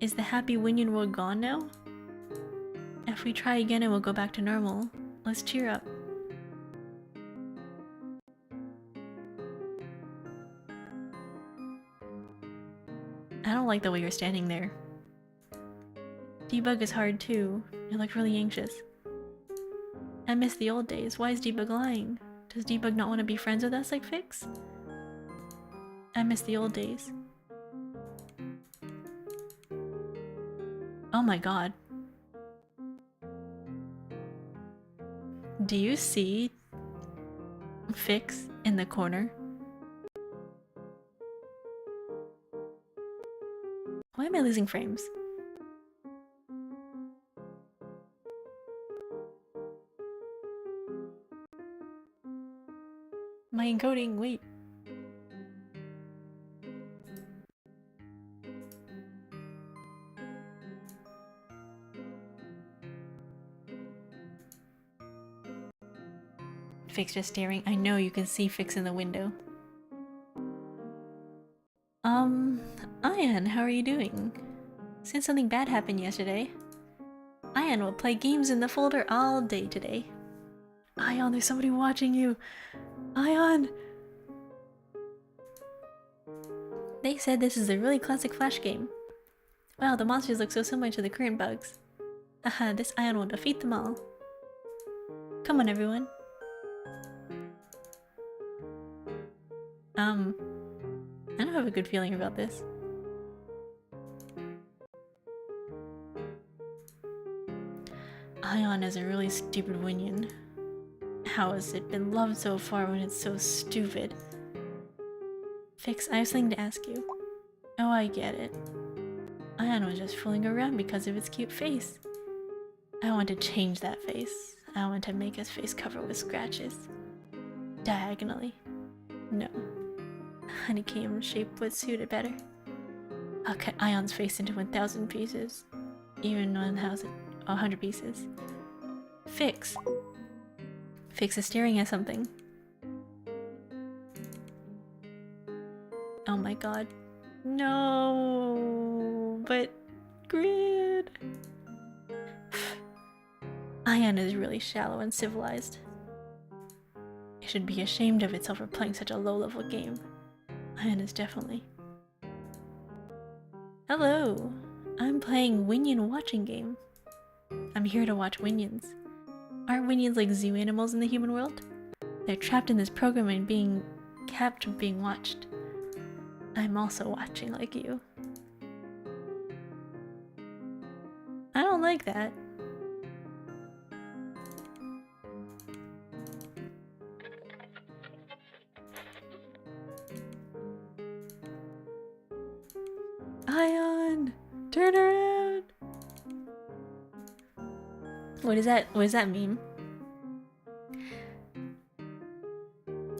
Is the happy Winion world gone now? If we try again it will go back to normal. Let's cheer up. I don't like the way you're standing there. Debug is hard too. You look really anxious. I miss the old days. Why is Debug lying? Does Debug not want to be friends with us like Fix? I miss the old days. Oh my god. Do you see Fix in the corner? Why am I losing frames? My encoding, wait. Fix just staring. I know you can see Fix in the window. Ian, how are you doing? Since something bad happened yesterday, Ian will play games in the folder all day today. Ion, there's somebody watching you. Ion! They said this is a really classic Flash game. Wow, the monsters look so similar to the current bugs. Haha, this Ion will defeat them all. Come on, everyone. I don't have a good feeling about this. Ion is a really stupid Winion. How has it been loved so far when it's so stupid? Fix, I have something to ask you. Oh, I get it. Ion was just fooling around because of its cute face. I want to change that face. I want to make his face covered with scratches. Diagonally. No. Honeycomb shape would suit it better. I'll cut Ion's face into 1,000 pieces. Even 100 pieces. Fix. Fix is staring at something. Oh my god. No, but Grid. Ion is really shallow and civilized. It should be ashamed of itself for playing such a low-level game. Ion is definitely. Hello, I'm playing Winion watching game. I'm here to watch Winions. Aren't Winions like zoo animals in the human world? They're trapped in this program and being kept from being watched. I'm also watching like you. I don't like that. Ion! Turn around! What is that? What does that mean?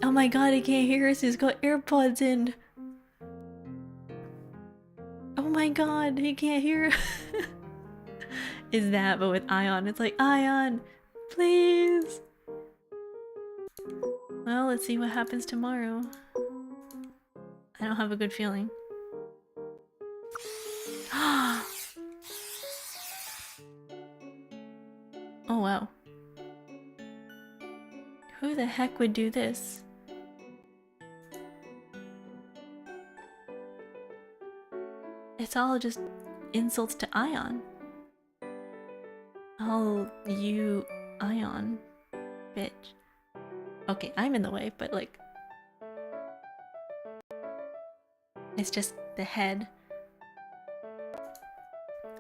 Oh my god, he can't hear us. He's got AirPods in. Oh my god, he can't hear. Is that, but with Ion, it's like, Ion, please. Well, let's see what happens tomorrow. I don't have a good feeling. Oh wow. Who the heck would do this? It's all just insults to Ion. Oh, you Ion, bitch. Okay, I'm in the way, but like... It's just the head.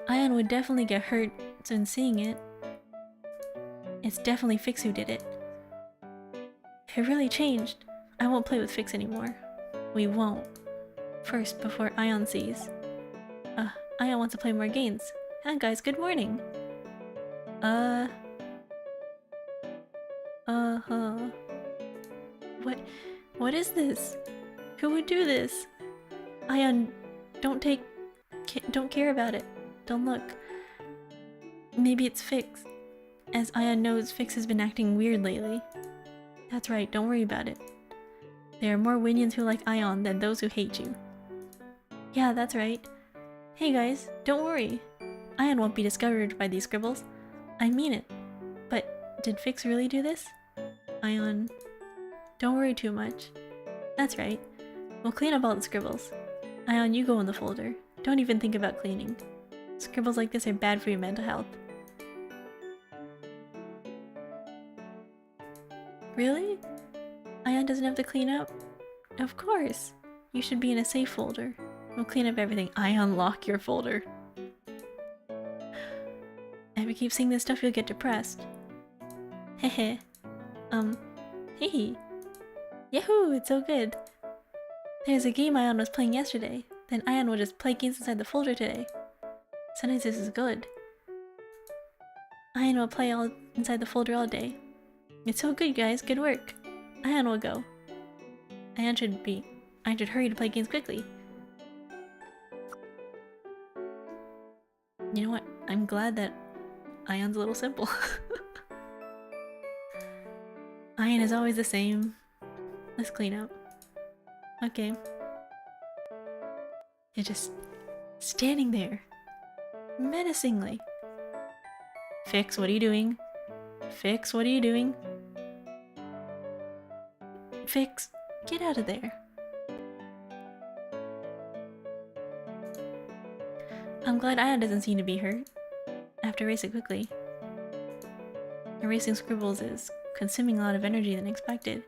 Ion would definitely get hurt when seeing it. It's definitely Fix who did it. It really changed. I won't play with Fix anymore. We won't. First, before Ion sees. Ion wants to play more games. Hi guys, good morning. What is this? Who would do this? Ion, don't care about it. Don't look. Maybe it's Fix. As Ion knows, Fix has been acting weird lately. That's right, don't worry about it. There are more Winions who like Ion than those who hate you. Yeah, that's right. Hey guys, don't worry. Ion won't be discovered by these scribbles. I mean it. But did Fix really do this? Ion, don't worry too much. That's right. We'll clean up all the scribbles. Ion, you go in the folder. Don't even think about cleaning. Scribbles like this are bad for your mental health. Really? Ion doesn't have to clean up? Of course. You should be in a safe folder. We'll clean up everything. Ion, lock your folder. If you keep seeing this stuff, you'll get depressed. Hehe. Hee. Yahoo! It's so good. There's a game Ion was playing yesterday. Then Ion will just play games inside the folder today. Sometimes this is good. Ion will play all inside the folder all day. It's so good, guys. Good work. Ion will go. Ion should hurry to play games quickly. You know what? I'm glad that Ion's a little simple. Ion is always the same. Let's clean up. Okay. You're just standing there. Menacingly. Fix, what are you doing? Fix, what are you doing? Fix, get out of there. I'm glad Ion doesn't seem to be hurt. I have to erase it quickly. Erasing scribbles is consuming a lot of energy than expected.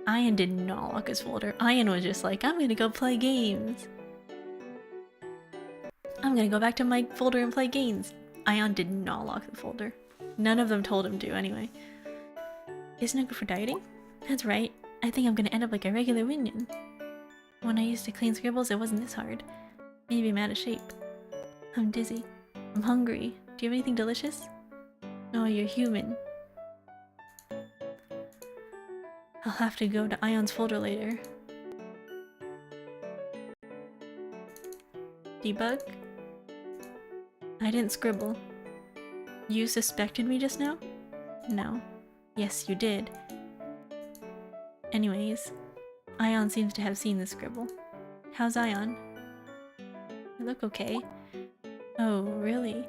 Ian did not lock his folder. Ian was just like, I'm gonna go play games. I'm gonna go back to my folder and play games. Ian did not lock the folder. None of them told him to, anyway. Isn't it good for dieting? That's right. I think I'm gonna end up like a regular Winion. When I used to clean scribbles, it wasn't this hard. Maybe I'm out of shape. I'm dizzy. I'm hungry. Do you have anything delicious? No, you're human. I'll have to go to Ion's folder later. Debug? I didn't scribble. You suspected me just now? No. Yes, you did. Anyways, Ion seems to have seen the scribble. How's Ion? You look okay. Oh, really?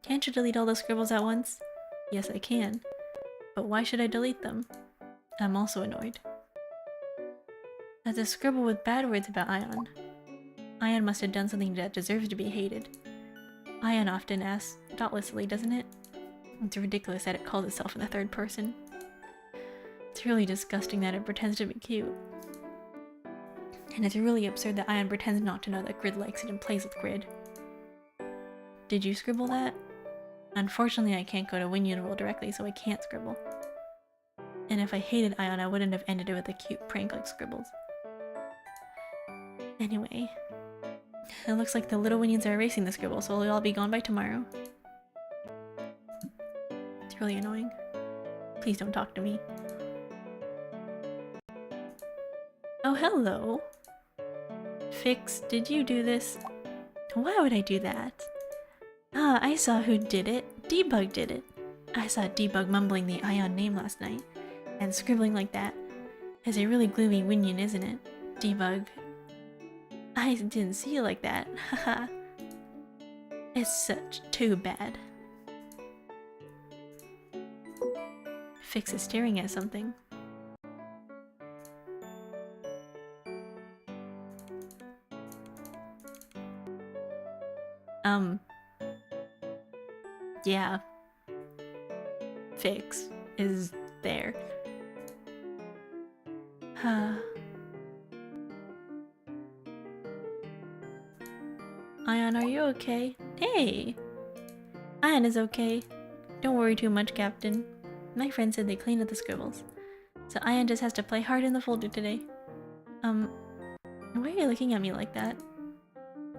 Can't you delete all those scribbles at once? Yes, I can. But why should I delete them? I'm also annoyed. That's a scribble with bad words about Ion. Ion must have done something that deserves to be hated. Ion often asks thoughtlessly, doesn't it? It's ridiculous that it calls itself in the third person. It's really disgusting that it pretends to be cute. And it's really absurd that Ion pretends not to know that Grid likes it and plays with Grid. Did you scribble that? Unfortunately, I can't go to Winion World directly, so I can't scribble. And if I hated Ion, I wouldn't have ended it with a cute prank like scribbles. Anyway, it looks like the little Winions are erasing the scribble, so they'll all be gone by tomorrow. It's really annoying. Please don't talk to me. Oh, hello! Fix, did you do this? Why would I do that? Ah, I saw who did it. Debug did it. I saw Debug mumbling the Ion name last night, and scribbling like that. It's a really gloomy Winion, isn't it? Debug. I didn't see you like that, haha. It's such too bad. Fix is staring at something. Yeah. Fix is there. Ion, are you okay? Hey! Ion is okay. Don't worry too much, Captain. My friend said they cleaned up the scribbles. So Ion just has to play hard in the folder today. Why are you looking at me like that?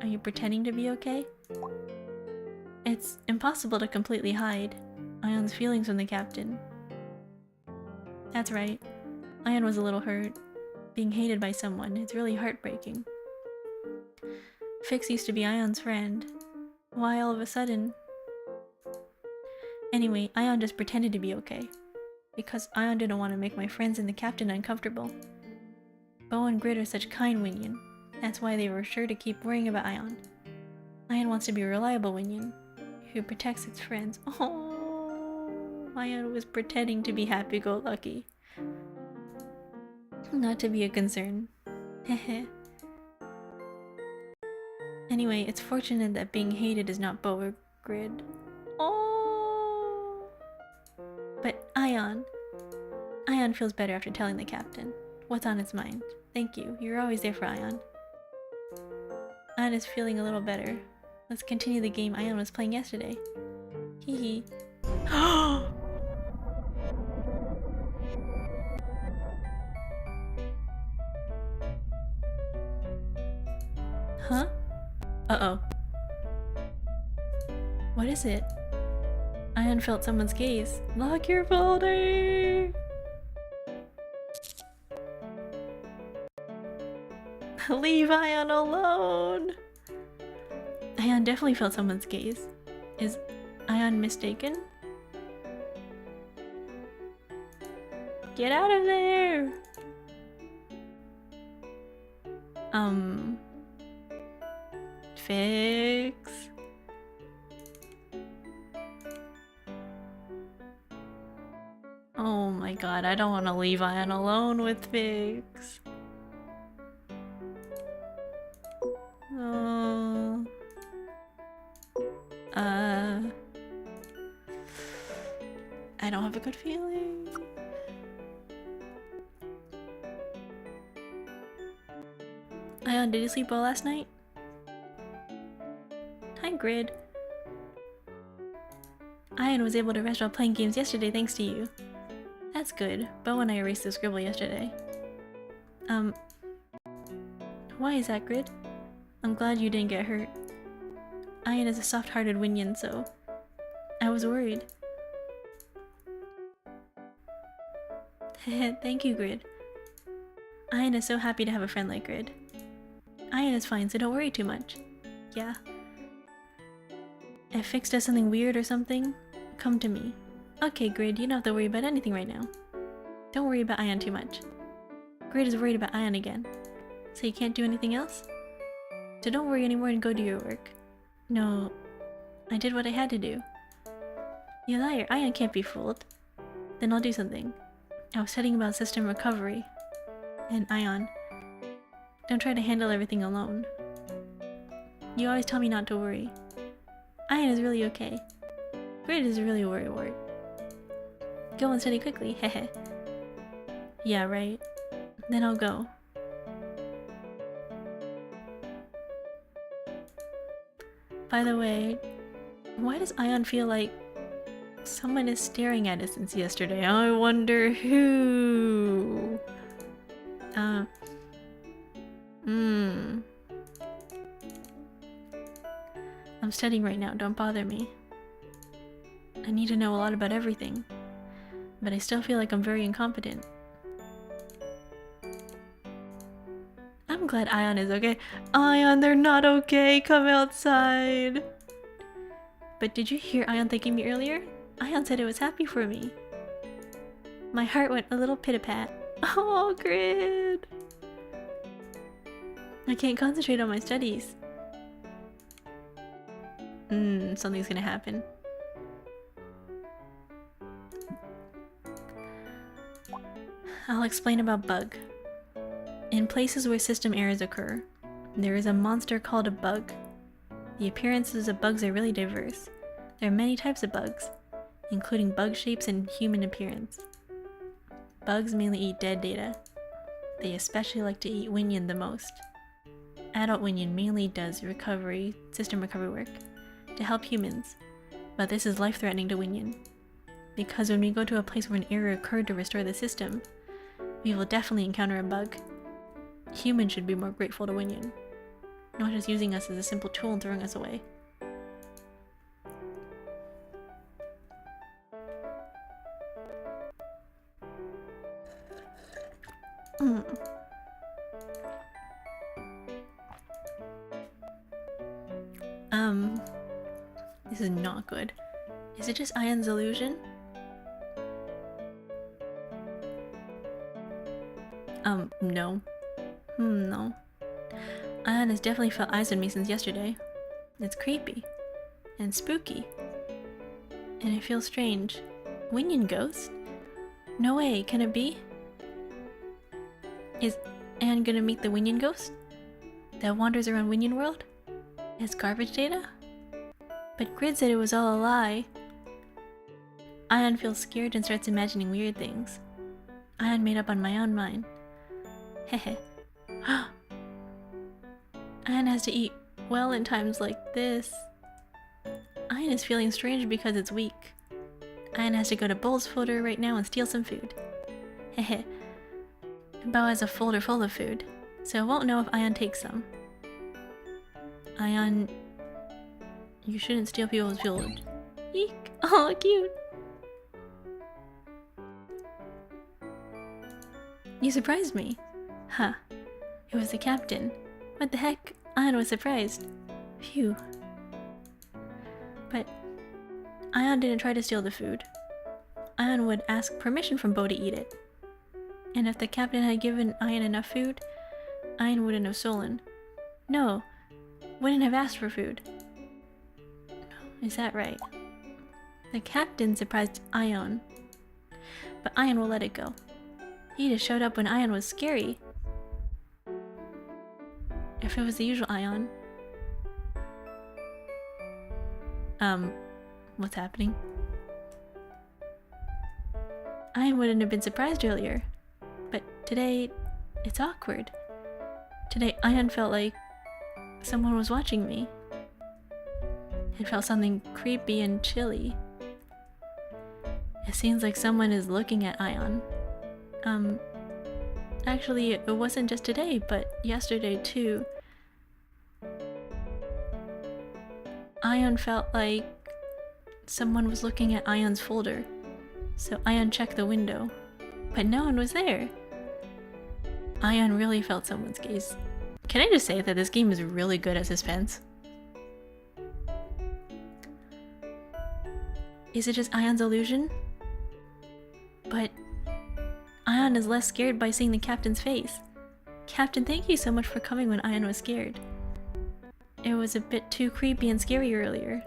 Are you pretending to be okay? It's impossible to completely hide Ion's feelings from the captain. That's right. Ion was a little hurt. Being hated by someone, it's really heartbreaking. Fix used to be Ion's friend. Why all of a sudden? Anyway, Ion just pretended to be okay. Because Ion didn't want to make my friends and the captain uncomfortable. Bo and Grid are such kind Winion. That's why they were sure to keep worrying about Ion. Ion wants to be a reliable Winion, who protects its friends. Oh, Ion was pretending to be happy-go-lucky. Not to be a concern. Heh. Anyway, it's fortunate that being hated is not Bo or Grid. Oh. But Ion feels better after telling the captain what's on its mind. Thank you. You're always there for Ion. Ion is feeling a little better. Let's continue the game Ion was playing yesterday. Hee hee. Huh? Uh-oh. What is it? Ion felt someone's gaze. Lock your folder! Leave Ion alone! Ion definitely felt someone's gaze. Is Ion mistaken? Get out of there! Fix? Oh my god, I don't want to leave Ion alone with Fix. Oh. I don't have a good feeling. Ion, did you sleep well last night? Hi, Grid. Ion was able to rest while playing games yesterday thanks to you. That's good. Bo and I erased the scribble yesterday. Why is that, Grid? I'm glad you didn't get hurt. Ion is a soft-hearted Winion, so I was worried. Thank you, Grid. Ion is so happy to have a friend like Grid. Ion is fine, so don't worry too much. Yeah. If Fix does something weird or something, come to me. Okay, Grid, you don't have to worry about anything right now. Don't worry about Ion too much. Grid is worried about Ion again. So you can't do anything else? So don't worry anymore and go do your work. No, I did what I had to do. You liar, Ion can't be fooled. Then I'll do something. I was studying about system recovery. And Ion, don't try to handle everything alone. You always tell me not to worry. Ion is really okay. Grid is really a worrywart. Go and study quickly, hehe. Yeah, right. Then I'll go. By the way, why does Ion feel like someone is staring at us since yesterday? I wonder who. I'm studying right now, don't bother me. I need to know a lot about everything, but I still feel like I'm very incompetent. I'm glad Ion is okay. Ion, they're not okay, come outside. But did you hear Ion thanking me earlier? Ion said it was happy for me. My heart went a little pit-a-pat. Oh, Grid! I can't concentrate on my studies. Something's gonna happen. I'll explain about bug. In places where system errors occur, there is a monster called a bug. The appearances of bugs are really diverse. There are many types of bugs, including bug shapes and human appearance. Bugs mainly eat dead data. They especially like to eat Winion the most. Adult Winion mainly does system recovery work to help humans, but this is life-threatening to Winion. Because when we go to a place where an error occurred to restore the system, we will definitely encounter a bug. Humans should be more grateful to Winion, not just using us as a simple tool and throwing us away. This is not good. Is it just Ion's illusion? No. No. Ion has definitely felt eyes on me since yesterday. It's creepy. And spooky. And it feels strange. Winion ghost? No way, can it be? Is Ion gonna meet the Winion ghost? That wanders around Winion world? As garbage data? But Grid said it was all a lie. Ion feels scared and starts imagining weird things. Ion made up on my own mind. Hehe. Ion has to eat well in times like this. Ion is feeling strange because it's weak. Ion has to go to Bull's folder right now and steal some food. Hehe. Bao has a folder full of food, so I won't know if Ion takes some. Ion, you shouldn't steal people's food. Eek! Oh, cute! You surprised me. Huh. It was the captain. What the heck? Ion was surprised. Phew. But Ion didn't try to steal the food. Ion would ask permission from Bo to eat it. And if the captain had given Ion enough food, Ion wouldn't have stolen. No, wouldn't have asked for food. Is that right? The captain surprised Ion, but Ion will let it go. He just showed up when Ion was scary. If it was the usual Ion. What's happening? I wouldn't have been surprised earlier, but today, it's awkward. Today, Ion felt like someone was watching me. It felt something creepy and chilly. It seems like someone is looking at Ion. Actually, it wasn't just today, but yesterday too. Ion felt like someone was looking at Ion's folder, so Ion checked the window, but no one was there. Ion really felt someone's gaze. Can I just say that this game is really good at suspense? Is it just Ion's illusion? But Ion is less scared by seeing the captain's face. Captain, thank you so much for coming when Ion was scared. It was a bit too creepy and scary earlier.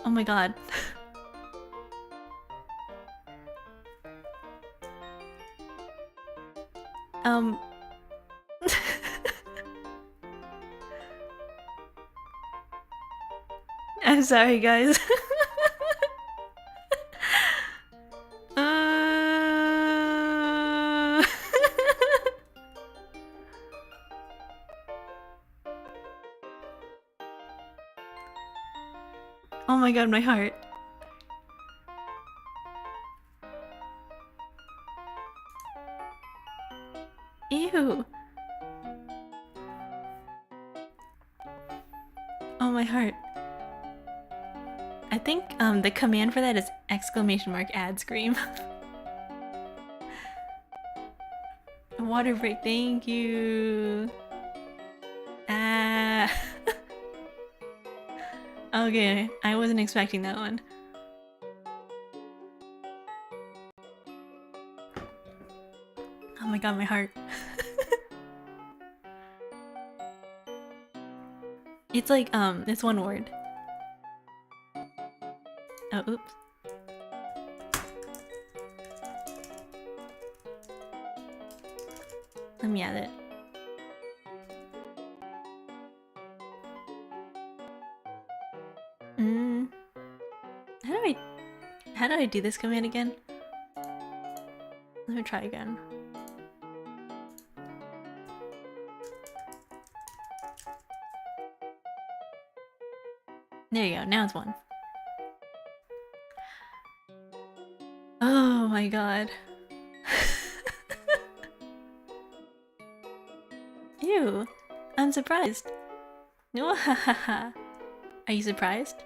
Oh my god. I'm sorry, guys. Oh my god, my heart. Ew. Oh, my heart. I think the command for that is !ad scream. Water break, thank you. Ah. Okay, I wasn't expecting that one. Oh my god, my heart. It's like, it's one word. Oh, oops. Let me add it. How do I do this command again? Let me try again. There you go, now it's one. Oh my god. Ew, I'm surprised. No, hahaha. Are you surprised?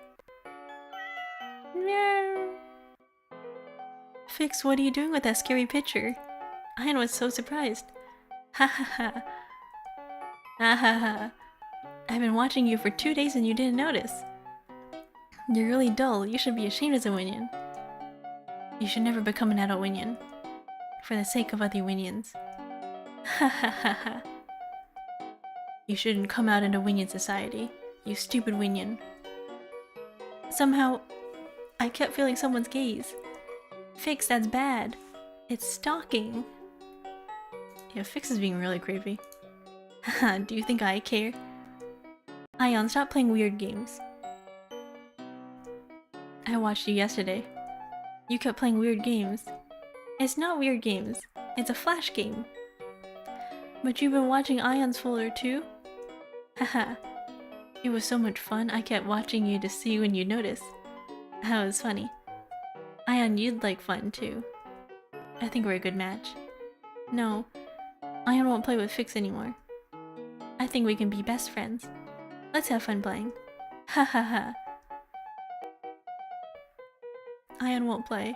No. Fix, what are you doing with that scary picture? Ian was so surprised. Ha ha ha. Ha ha ha. I've been watching you for 2 days and you didn't notice. You're really dull. You should be ashamed as a Winion. You should never become an adult Winion. For the sake of other Winions. Ha ha ha ha. You shouldn't come out into Winion society. You stupid Winion. Somehow, I kept feeling someone's gaze. Fix, that's bad. It's stalking. Yeah, Fix is being really creepy. Haha, do you think I care? Ion, stop playing weird games. I watched you yesterday. You kept playing weird games. It's not weird games. It's a flash game. But you've been watching Ion's folder too? Haha. It was so much fun, I kept watching you to see when you'd notice. That was funny. Ion, you'd like fun too. I think we're a good match. No, Ion won't play with Fix anymore. I think we can be best friends. Let's have fun playing. Ha ha ha. Ion won't play.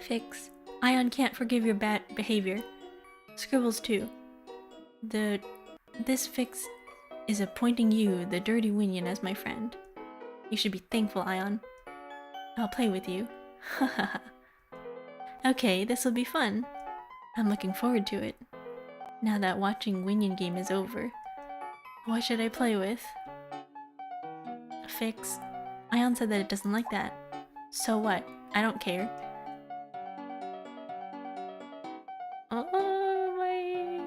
Fix. Ion can't forgive your bad behavior. Scribbles too. This Fix is appointing you, the dirty Winion, as my friend. You should be thankful, Ion. I'll play with you. Hahaha. Okay, this'll be fun. I'm looking forward to it. Now that watching Winion game is over. What should I play with? Fix. Ion said that it doesn't like that. So what? I don't care. Oh my...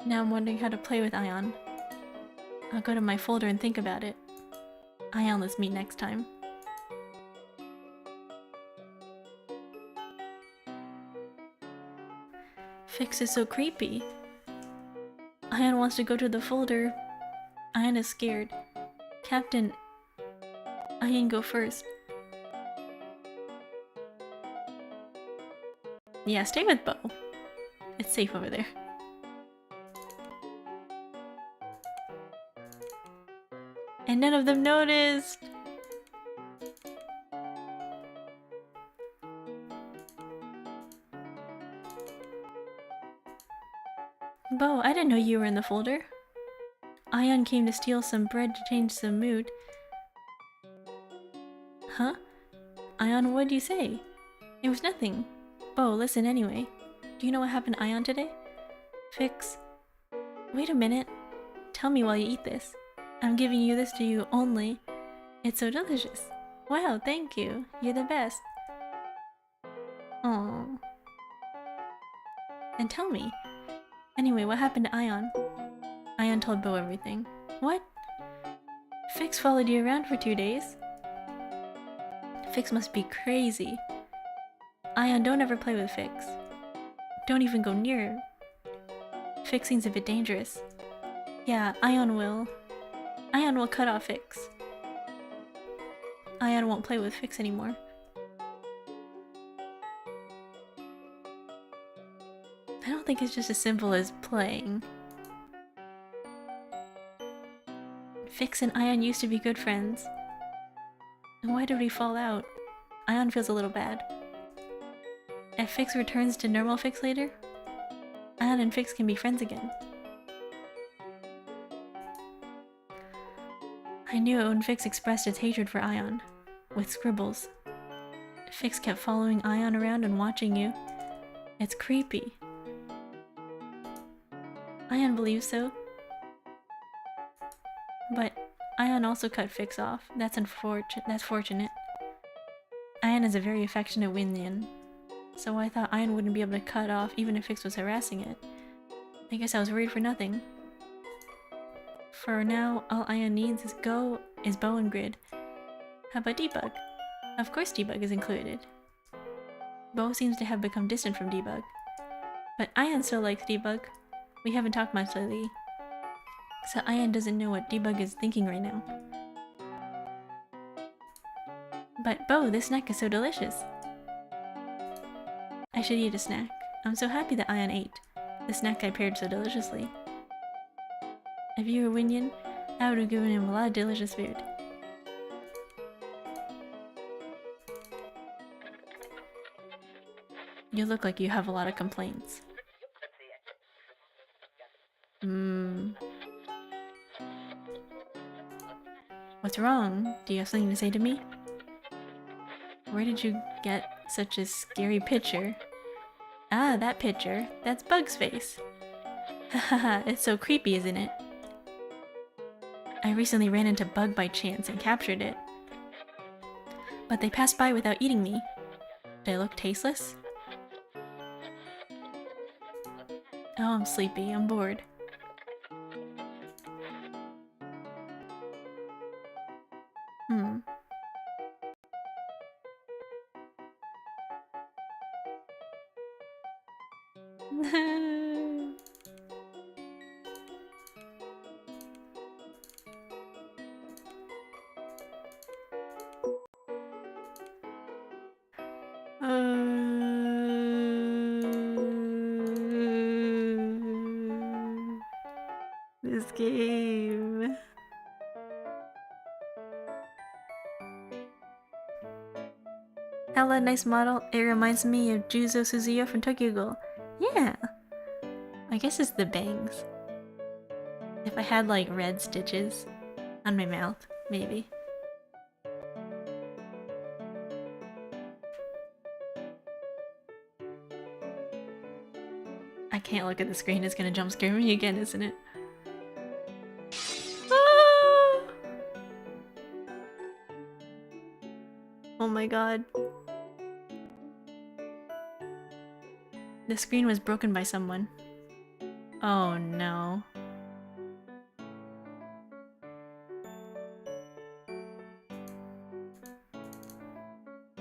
Now I'm wondering how to play with Ion. I'll go to my folder and think about it. Ion, let's meet next time. Fix is so creepy. Ion wants to go to the folder. Ion is scared. Captain, Ion, go first. Yeah, stay with Bo. It's safe over there. And none of them noticed! Bo, I didn't know you were in the folder. Ion came to steal some bread to change the mood. Huh? Ion, what'd you say? It was nothing. Bo, listen anyway. Do you know what happened to Ion today? Fix. Wait a minute. Tell me while you eat this. I'm giving you this to you only. It's so delicious. Wow, thank you. You're the best. Aww. And tell me. Anyway, what happened to Ion? Ion told Bo everything. What? Fix followed you around for 2 days? Fix must be crazy. Ion, don't ever play with Fix. Don't even go near. Fix seems a bit dangerous. Yeah, Ion will. Ion will cut off Fix. Ion won't play with Fix anymore. I don't think it's just as simple as playing. Fix and Ion used to be good friends. And why did we fall out? Ion feels a little bad. If Fix returns to normal Fix later, Ion and Fix can be friends again. I knew it when Fix expressed its hatred for Ion, with scribbles. Fix kept following Ion around and watching you. It's creepy. Ion believes so. But Ion also cut Fix off. That's fortunate. Ion is a very affectionate Winion, so I thought Ion wouldn't be able to cut off even if Fix was harassing it. I guess I was worried for nothing. For now, all Ion needs is Bo and Grid. How about Debug? Of course Debug is included. Bo seems to have become distant from Debug. But Ion still likes Debug. We haven't talked much lately, so Ion doesn't know what Debug is thinking right now. But Bo, this snack is so delicious. I should eat a snack. I'm so happy that Ion ate the snack I paired so deliciously. If you were Winion, I would have given him a lot of delicious food. You look like you have a lot of complaints. What's wrong? Do you have something to say to me? Where did you get such a scary picture? Ah, that picture. That's Bug's face. Hahaha, it's so creepy, isn't it? I recently ran into Bug by chance and captured it. But they passed by without eating me. Did I look tasteless? Oh, I'm sleepy. I'm bored. This game. Ella, nice model. It reminds me of Juzo Suzuyo from Tokyo Ghoul. Yeah. I guess it's the bangs. If I had like red stitches on my mouth, maybe. I can't look at the screen, it's gonna jump scare me again, isn't it? Ah! Oh my god. The screen was broken by someone. Oh no.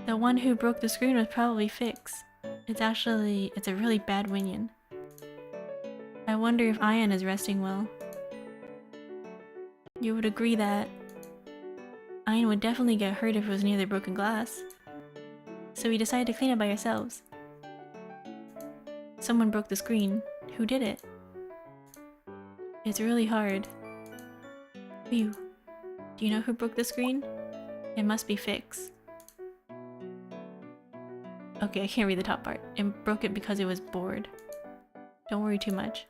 The one who broke the screen was probably Fix. It's a really bad Winion. I wonder if Ian is resting well. You would agree that Ian would definitely get hurt if it was near the broken glass. So we decided to clean it by ourselves. Someone broke the screen. Who did it? It's really hard. Phew. Do you know who broke the screen? It must be Fix. Okay, I can't read the top part. It broke it because it was bored. Don't worry too much.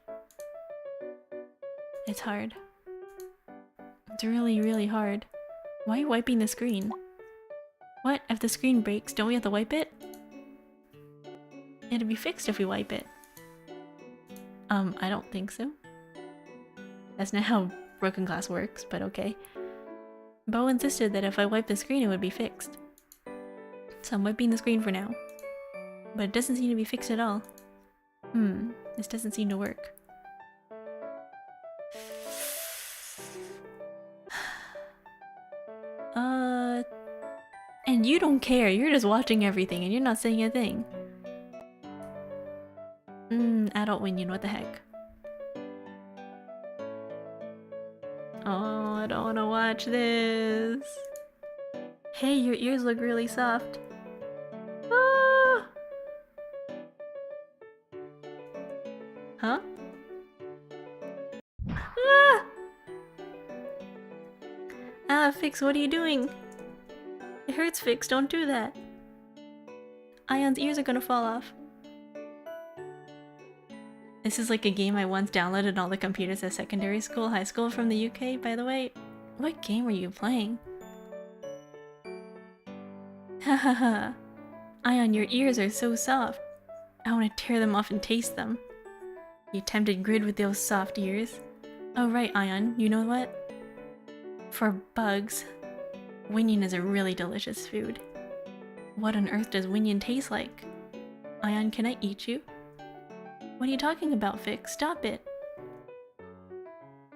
It's hard. It's really, really hard. Why are you wiping the screen? What? If the screen breaks, don't we have to wipe it? It'll be fixed if we wipe it. I don't think so. That's not how broken glass works, but okay. Bo insisted that if I wipe the screen, it would be fixed. So I'm wiping the screen for now. But it doesn't seem to be fixed at all. This doesn't seem to work. And you don't care, you're just watching everything and you're not saying a thing. Adult Winion, what the heck? Oh, I don't want to watch this. Hey, your ears look really soft. Ah! Huh? Ah! Ah, Fix, what are you doing? It hurts, Fix, don't do that. Ion's ears are gonna fall off. This is like a game I once downloaded on all the computers at secondary school, high school from the UK, by the way. What game were you playing? Hahaha. Ion, your ears are so soft. I want to tear them off and taste them. You tempted Grid with those soft ears. Oh right, Ion, you know what? For bugs, Winion is a really delicious food. What on earth does Winion taste like? Ion, can I eat you? What are you talking about, Fix? Stop it!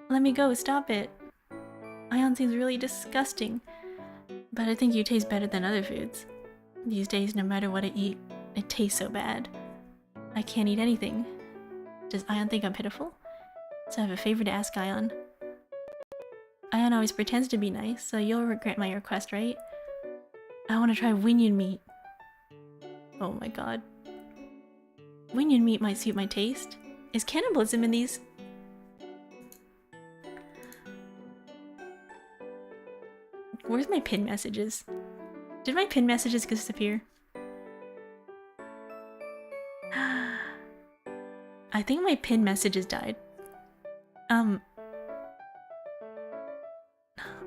Let me go, stop it! Ion seems really disgusting, but I think you taste better than other foods. These days, no matter what I eat, it tastes so bad. I can't eat anything. Does Ion think I'm pitiful? So I have a favor to ask Ion. Ion always pretends to be nice, so you'll grant my request, right? I want to try Winion meat. Oh my god. Winion meat might suit my taste. Is cannibalism in these? Where's my pin messages? Did my pin messages disappear? I think my pin messages died.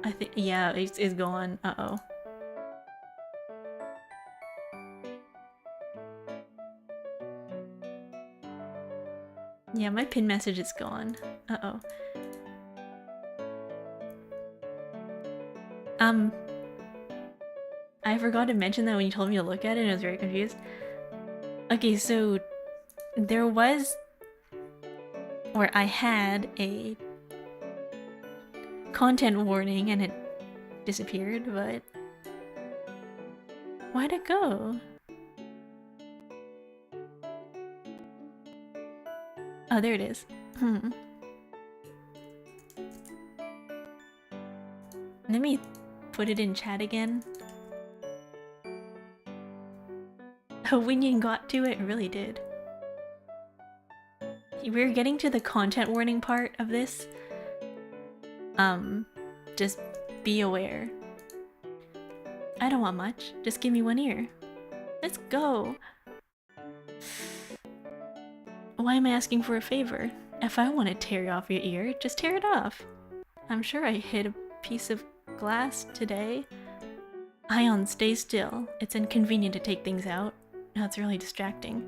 I think, yeah, it's gone. Uh-oh. Yeah, my pin message is gone. Uh-oh. I forgot to mention that when you told me to look at it and I was very confused. Okay, so there was, or I had a content warning and it disappeared, but why'd it go? Oh, there it is. Let me put it in chat again. Oh, Winion got to it, really did. We're getting to the content warning part of this. Just be aware. I don't want much, just give me one ear. Let's go! Why am I asking for a favor? If I want to tear off your ear, just tear it off. I'm sure I hit a piece of glass today. Ion, stay still. It's inconvenient to take things out. Now it's really distracting.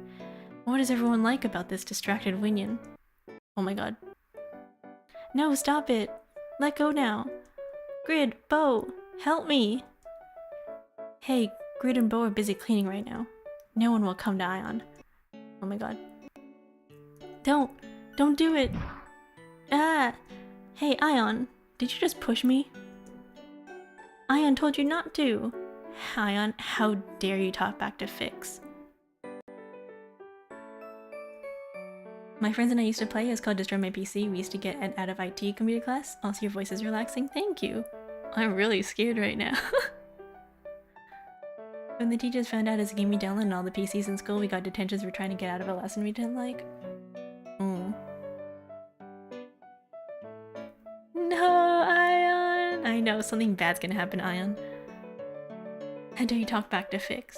What does everyone like about this distracted Winion? Oh my god. No, stop it! Let go now! Grid, Bo, help me! Hey, Grid and Bo are busy cleaning right now. No one will come to Ion. Oh my god. Don't do it! Ah! Hey, Ion, did you just push me? Ion told you not to! Ion, how dare you talk back to Fix? My friends and I used to play. It's called Destroy My PC. We used to get an out of IT computer class. Also, your voice is relaxing. Thank you. I'm really scared right now. When the teachers found out as a game we downloaded on all the PCs in school, we got detentions for trying to get out of a lesson we didn't like. Oh. No, Ion! I know, something bad's gonna happen, Ion. How do you talk back to Fix?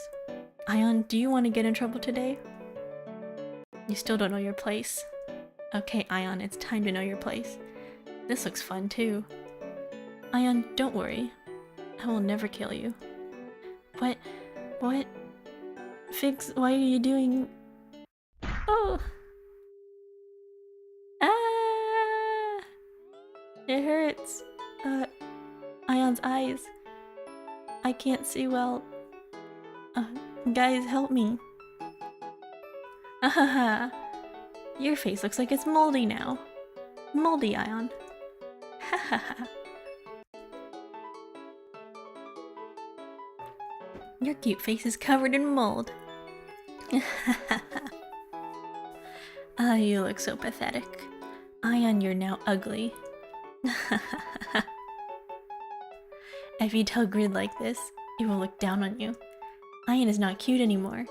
Ion, do you want to get in trouble today? You still don't know your place. Okay, Ion, it's time to know your place. This looks fun too. Ion, don't worry. I will never kill you. What? What? Fix, why are you doing... Oh! Ah! It hurts. Ion's eyes. I can't see well. Guys, help me. Ahaha. Your face looks like it's moldy now. Moldy, Ion. Hahaha. Your cute face is covered in mold. Ah, you look so pathetic. Ion, you're now ugly. If you tell Grid like this, he will look down on you. Ion is not cute anymore.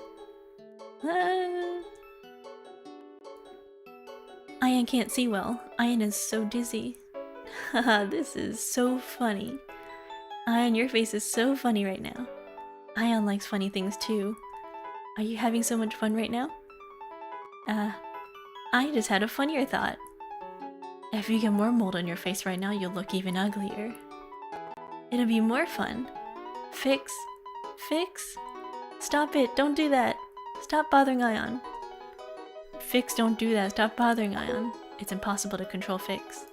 Ion can't see well. Ion is so dizzy. Haha, this is so funny. Ion, your face is so funny right now. Ion likes funny things too. Are you having so much fun right now? I just had a funnier thought. If you get more mold on your face right now, you'll look even uglier. It'll be more fun. Fix. Fix? Stop it, don't do that. Stop bothering Ion. Fix, don't do that, stop bothering Ion. It's impossible to control Fix.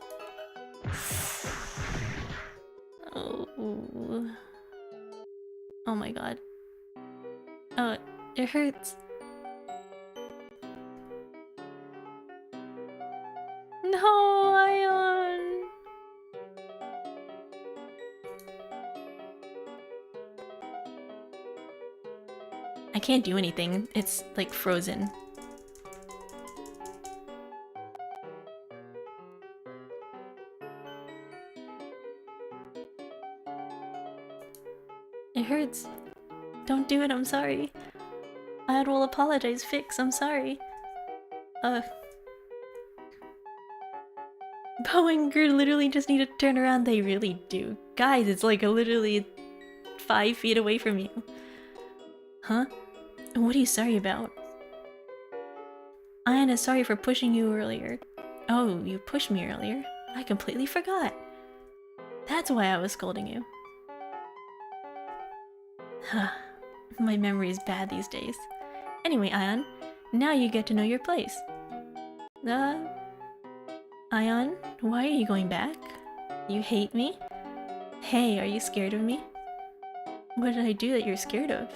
Oh. Oh my god. Oh, it hurts. No, Ion! I can't do anything. It's like frozen. It hurts. Don't do it, I'm sorry. I will apologize, Fix, I'm sorry. Bo and Gerd literally just need to turn around, they really do. Guys, it's like literally 5 feet away from you. Huh? What are you sorry about? Ion is sorry for pushing you earlier. Oh, you pushed me earlier? I completely forgot. That's why I was scolding you. My memory is bad these days. Anyway, Ion, now you get to know your place. Ion, why are you going back? You hate me? Hey, are you scared of me? What did I do that you're scared of?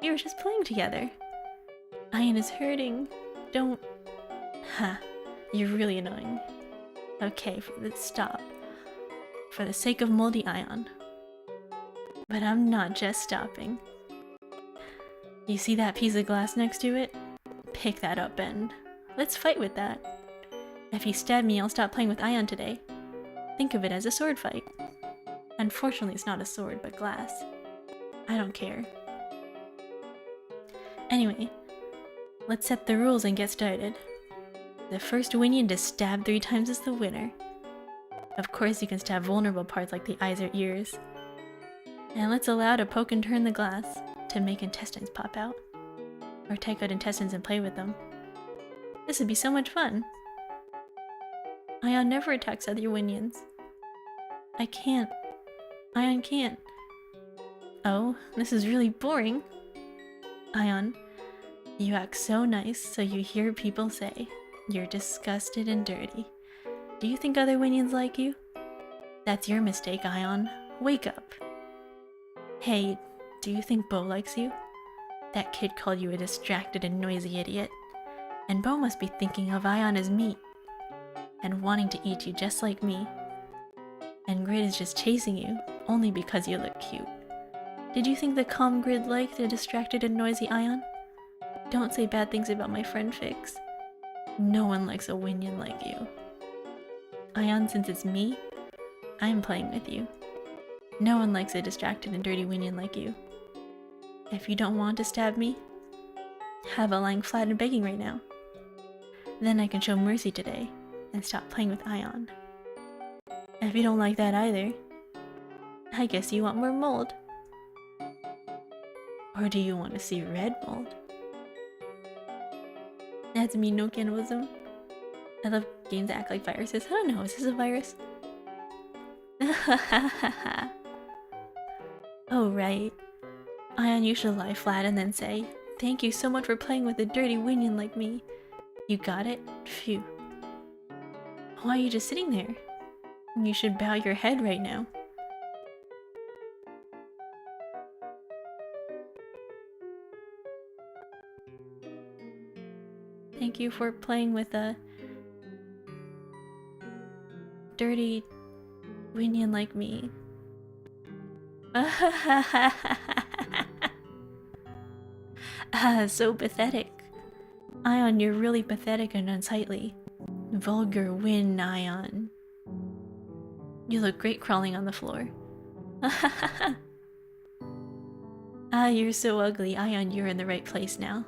You were just playing together. Ion is hurting. Don't... You're really annoying. Okay, let's stop. For the sake of moldy Ion. But I'm not just stopping. You see that piece of glass next to it? Pick that up and let's fight with that. If you stab me, I'll stop playing with Ion today. Think of it as a sword fight. Unfortunately, it's not a sword, but glass. I don't care. Anyway, let's set the rules and get started. The first Winion to stab 3 times is the winner. Of course, you can stab vulnerable parts like the eyes or ears. And let's allow to poke and turn the glass to make intestines pop out. Or take out intestines and play with them. This would be so much fun. Ion never attacks other Winions. I can't. Ion can't. Oh, this is really boring. Ion, You act so nice, so you hear people say you're disgusted and dirty. Do you think other Winions like you? That's your mistake, Ion. Wake up. Hey, do you think Bo likes you? That kid called you a distracted and noisy idiot. And Bo must be thinking of Ion as meat and wanting to eat you just like me. And Grid is just chasing you only because you look cute. Did you think the calm Grid liked the distracted and noisy Ion? Don't say bad things about my friend Fix. No one likes a Winion like you. Ion, since it's me, I'm playing with you. No one likes a distracted and dirty Winion like you. If you don't want to stab me, have a lying flat and begging right now. Then I can show mercy today and stop playing with Ion. If you don't like that either, I guess you want more mold. Or do you want to see red mold? That's me, no cannibalism. I love games that act like viruses. I don't know, is this a virus? Oh right. Ion, you should lie flat and then say, "Thank you so much for playing with a dirty Winion like me." You got it? Phew. Why are you just sitting there? You should bow your head right now. Thank you for playing with a dirty Winion like me. So pathetic. Ion, you're really pathetic and unsightly. Vulgar Win, Ion. You look great crawling on the floor. Ah, you're so ugly. Ion, you're in the right place now.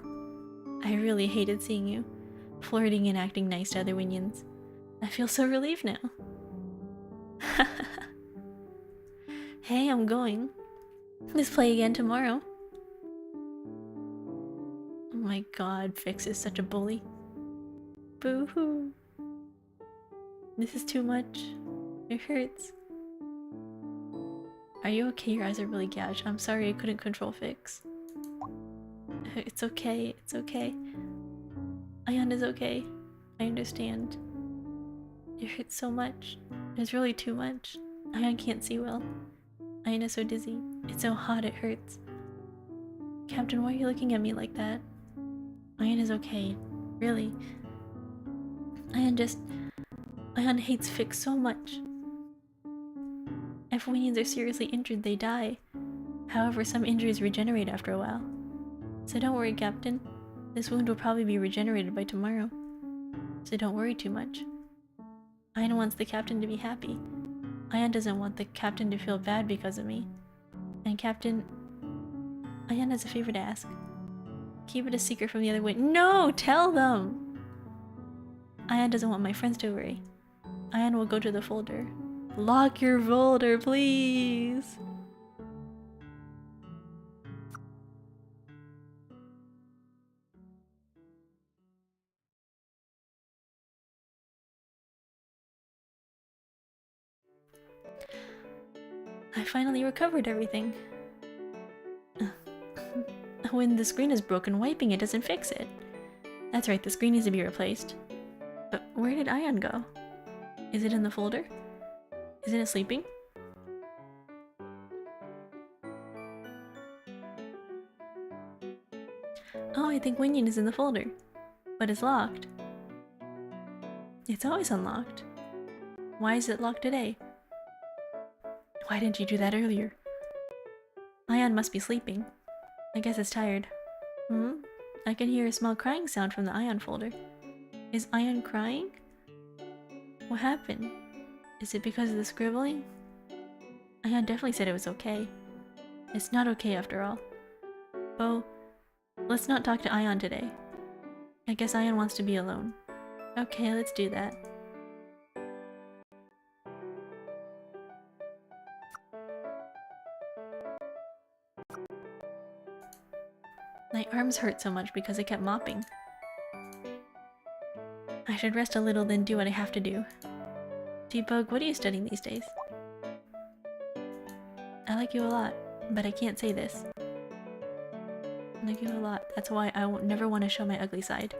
I really hated seeing you, flirting and acting nice to other Winions. I feel so relieved now. Hey, I'm going. Let's play again tomorrow. Oh my god, Fix is such a bully. Boo-hoo. This is too much. It hurts. Are you okay? Your eyes are really gouged. I'm sorry I couldn't control Fix. It's okay, it's okay. Ion is okay. I understand. It hurts so much. It's really too much. Ion can't see well. Ion is so dizzy. It's so hot it hurts. Captain, why are you looking at me like that? Ion is okay. Really. Ion hates Fix so much. If Winions are seriously injured, they die. However, some injuries regenerate after a while. So don't worry, Captain. This wound will probably be regenerated by tomorrow. So don't worry too much. Ion wants the Captain to be happy. Ion doesn't want the Captain to feel bad because of me. And Captain... Ion has a favor to ask. Keep it a secret from the other Win- No! Tell them! Ion doesn't want my friends to worry. Ion will go to the folder. Lock your folder, please! I finally recovered everything. When the screen is broken, wiping it doesn't fix it. That's right, the screen needs to be replaced. But where did Ion go? Is it in the folder? Isn't it sleeping? Oh, I think Winion is in the folder. But it's locked. It's always unlocked. Why is it locked today? Why didn't you do that earlier? Ion must be sleeping. I guess it's tired. I can hear a small crying sound from the Ion folder. Is Ion crying? What happened? Is it because of the scribbling? Ion definitely said it was okay. It's not okay after all. Bo, let's not talk to Ion today. I guess Ion wants to be alone. Okay, let's do that. My arms hurt so much because I kept mopping. I should rest a little, then do what I have to do. Debug, what are you studying these days? I like you a lot, but I can't say this. I give a lot. That's why I never want to show my ugly side.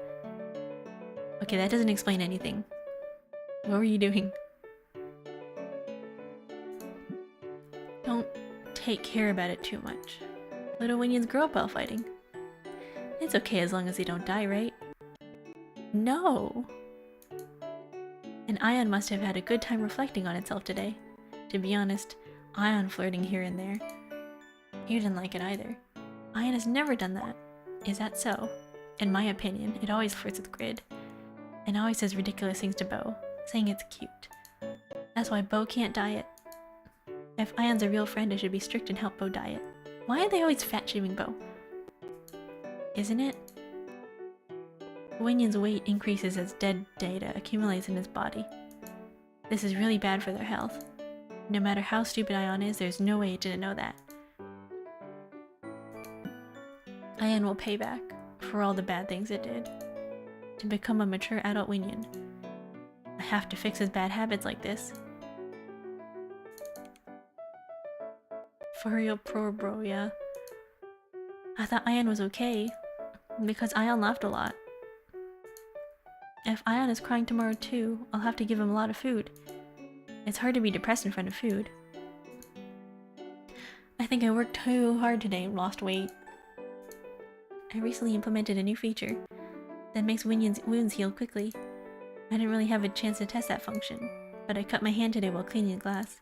Okay, that doesn't explain anything. What were you doing? Don't take care about it too much. Little Winions grow up while fighting. It's okay as long as they don't die, right? No! And Ion must have had a good time reflecting on itself today. To be honest, Ion flirting here and there. You didn't like it either. Ion has never done that. Is that so? In my opinion, it always flirts with Grid. And always says ridiculous things to Bo, saying it's cute. That's why Bo can't diet. If Ion's a real friend, it should be strict and help Bo diet. Why are they always fat-shaming Bo? Isn't it? Winion's weight increases as dead data accumulates in his body. This is really bad for their health. No matter how stupid Ion is, there's no way it didn't know that. Ion will pay back for all the bad things it did. To become a mature adult Winion. I have to fix his bad habits like this. For real, poor bro, yeah. I thought Ion was okay, because Ion laughed a lot. If Ion is crying tomorrow too, I'll have to give him a lot of food. It's hard to be depressed in front of food. I think I worked too hard today and lost weight. I recently implemented a new feature that makes Winion's wounds heal quickly. I didn't really have a chance to test that function, but I cut my hand today while cleaning the glass.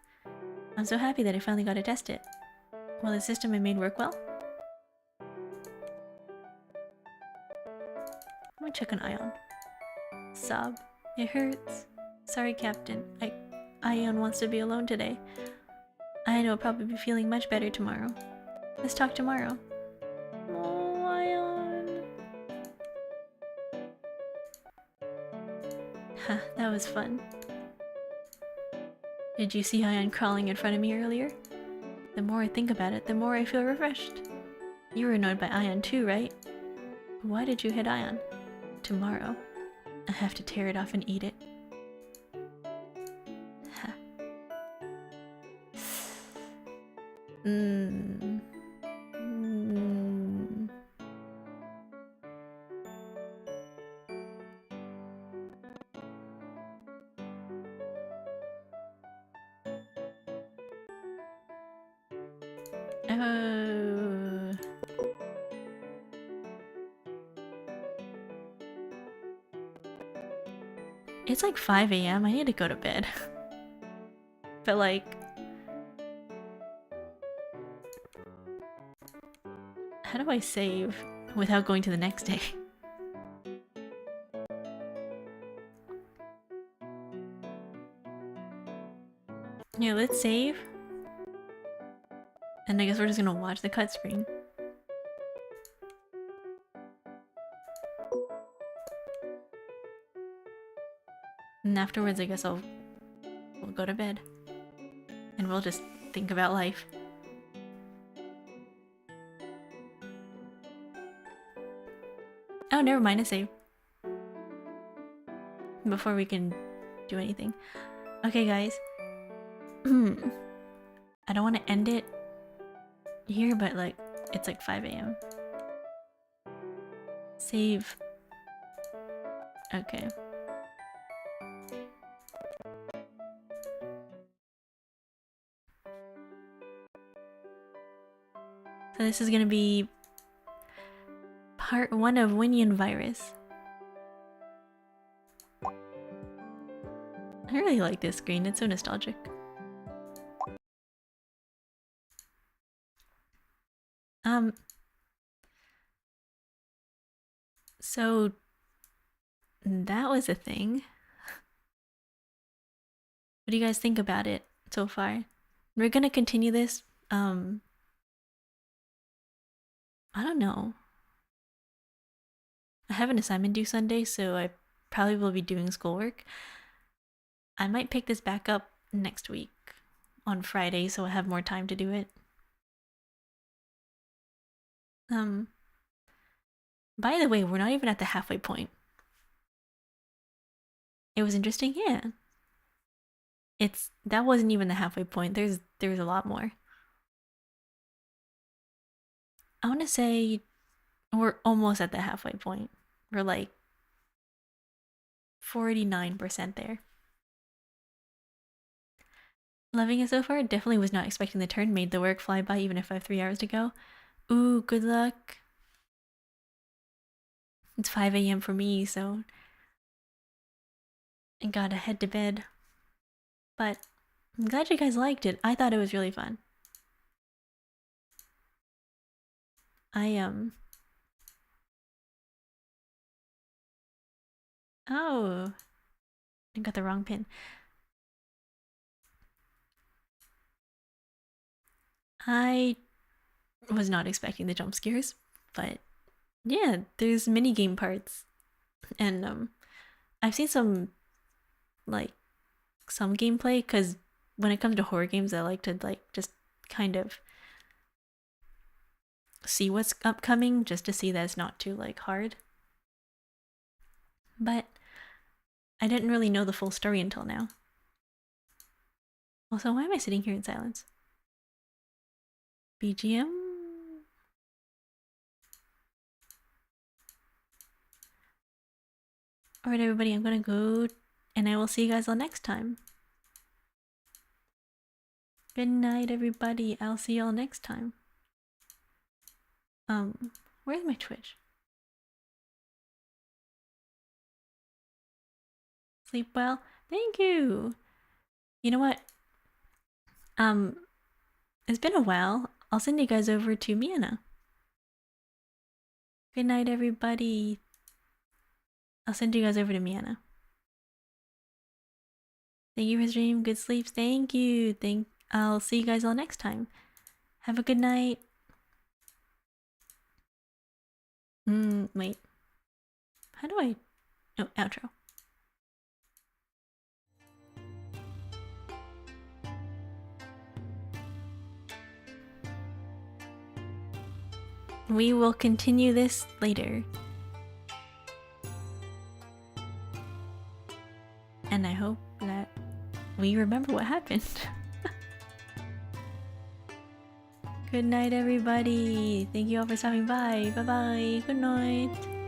I'm so happy that I finally got to test it. Will the system I made work well? I'm gonna check on Ion. Sob. It hurts. Sorry, Captain. Ion wants to be alone today. I know I'll probably be feeling much better tomorrow. Let's talk tomorrow. Oh, Ion. Ha, that was fun. Did you see Ion crawling in front of me earlier? The more I think about it, the more I feel refreshed. You were annoyed by Ion too, right? Why did you hit Ion? Tomorrow, I have to tear it off and eat it. Ha. Mmm. Mmm. Oh. It's like 5 AM. I need to go to bed. But like... How do I save without going to the next day? Yeah, let's save. And I guess we're just gonna watch the cut screen. And afterwards, I guess we'll go to bed. And we'll just think about life. Oh, never mind, I save. Before we can do anything. Okay, guys. I don't want to end it here, but like, it's like 5 AM. Save. Okay. So this is gonna be part 1 of Winion virus. I really like this screen, it's so nostalgic. So that was a thing. What do you guys think about it so far? We're gonna continue this. I don't know. I have an assignment due Sunday, so I probably will be doing schoolwork. I might pick this back up next week on Friday, so I have more time to do it. By the way, we're not even at the halfway point. It was interesting, yeah. That wasn't even the halfway point. There's a lot more. I want to say We're almost at the halfway point. We're like 49% there. Loving it so far. Definitely was not expecting the turn. Made the work fly by even if I have 3 hours to go. Ooh, good luck. It's 5 a.m. for me, so I gotta head to bed. But I'm glad you guys liked it. I thought it was really fun. Oh, I got the wrong pin. I was not expecting the jump scares, but yeah, there's mini game parts, and I've seen some gameplay because when it comes to horror games, I like to just kind of see what's upcoming just to see that it's not too hard. But I didn't really know the full story until now. Also, why am I sitting here in silence? BGM? Alright, everybody, I'm gonna go, and I will see you guys all next time. Good night, everybody. I'll see y'all next time. Where's my Twitch? Sleep well. Thank you. You know what? It's been a while. I'll send you guys over to Miana. Good night, everybody. I'll send you guys over to Miana. Thank you for the stream. Good sleeps. Thank you. I'll see you guys all next time. Have a good night. Wait. How do I... Oh, outro. We will continue this later. And I hope that we remember what happened. Good night, everybody. Thank you all for stopping by. Bye-bye. Good night.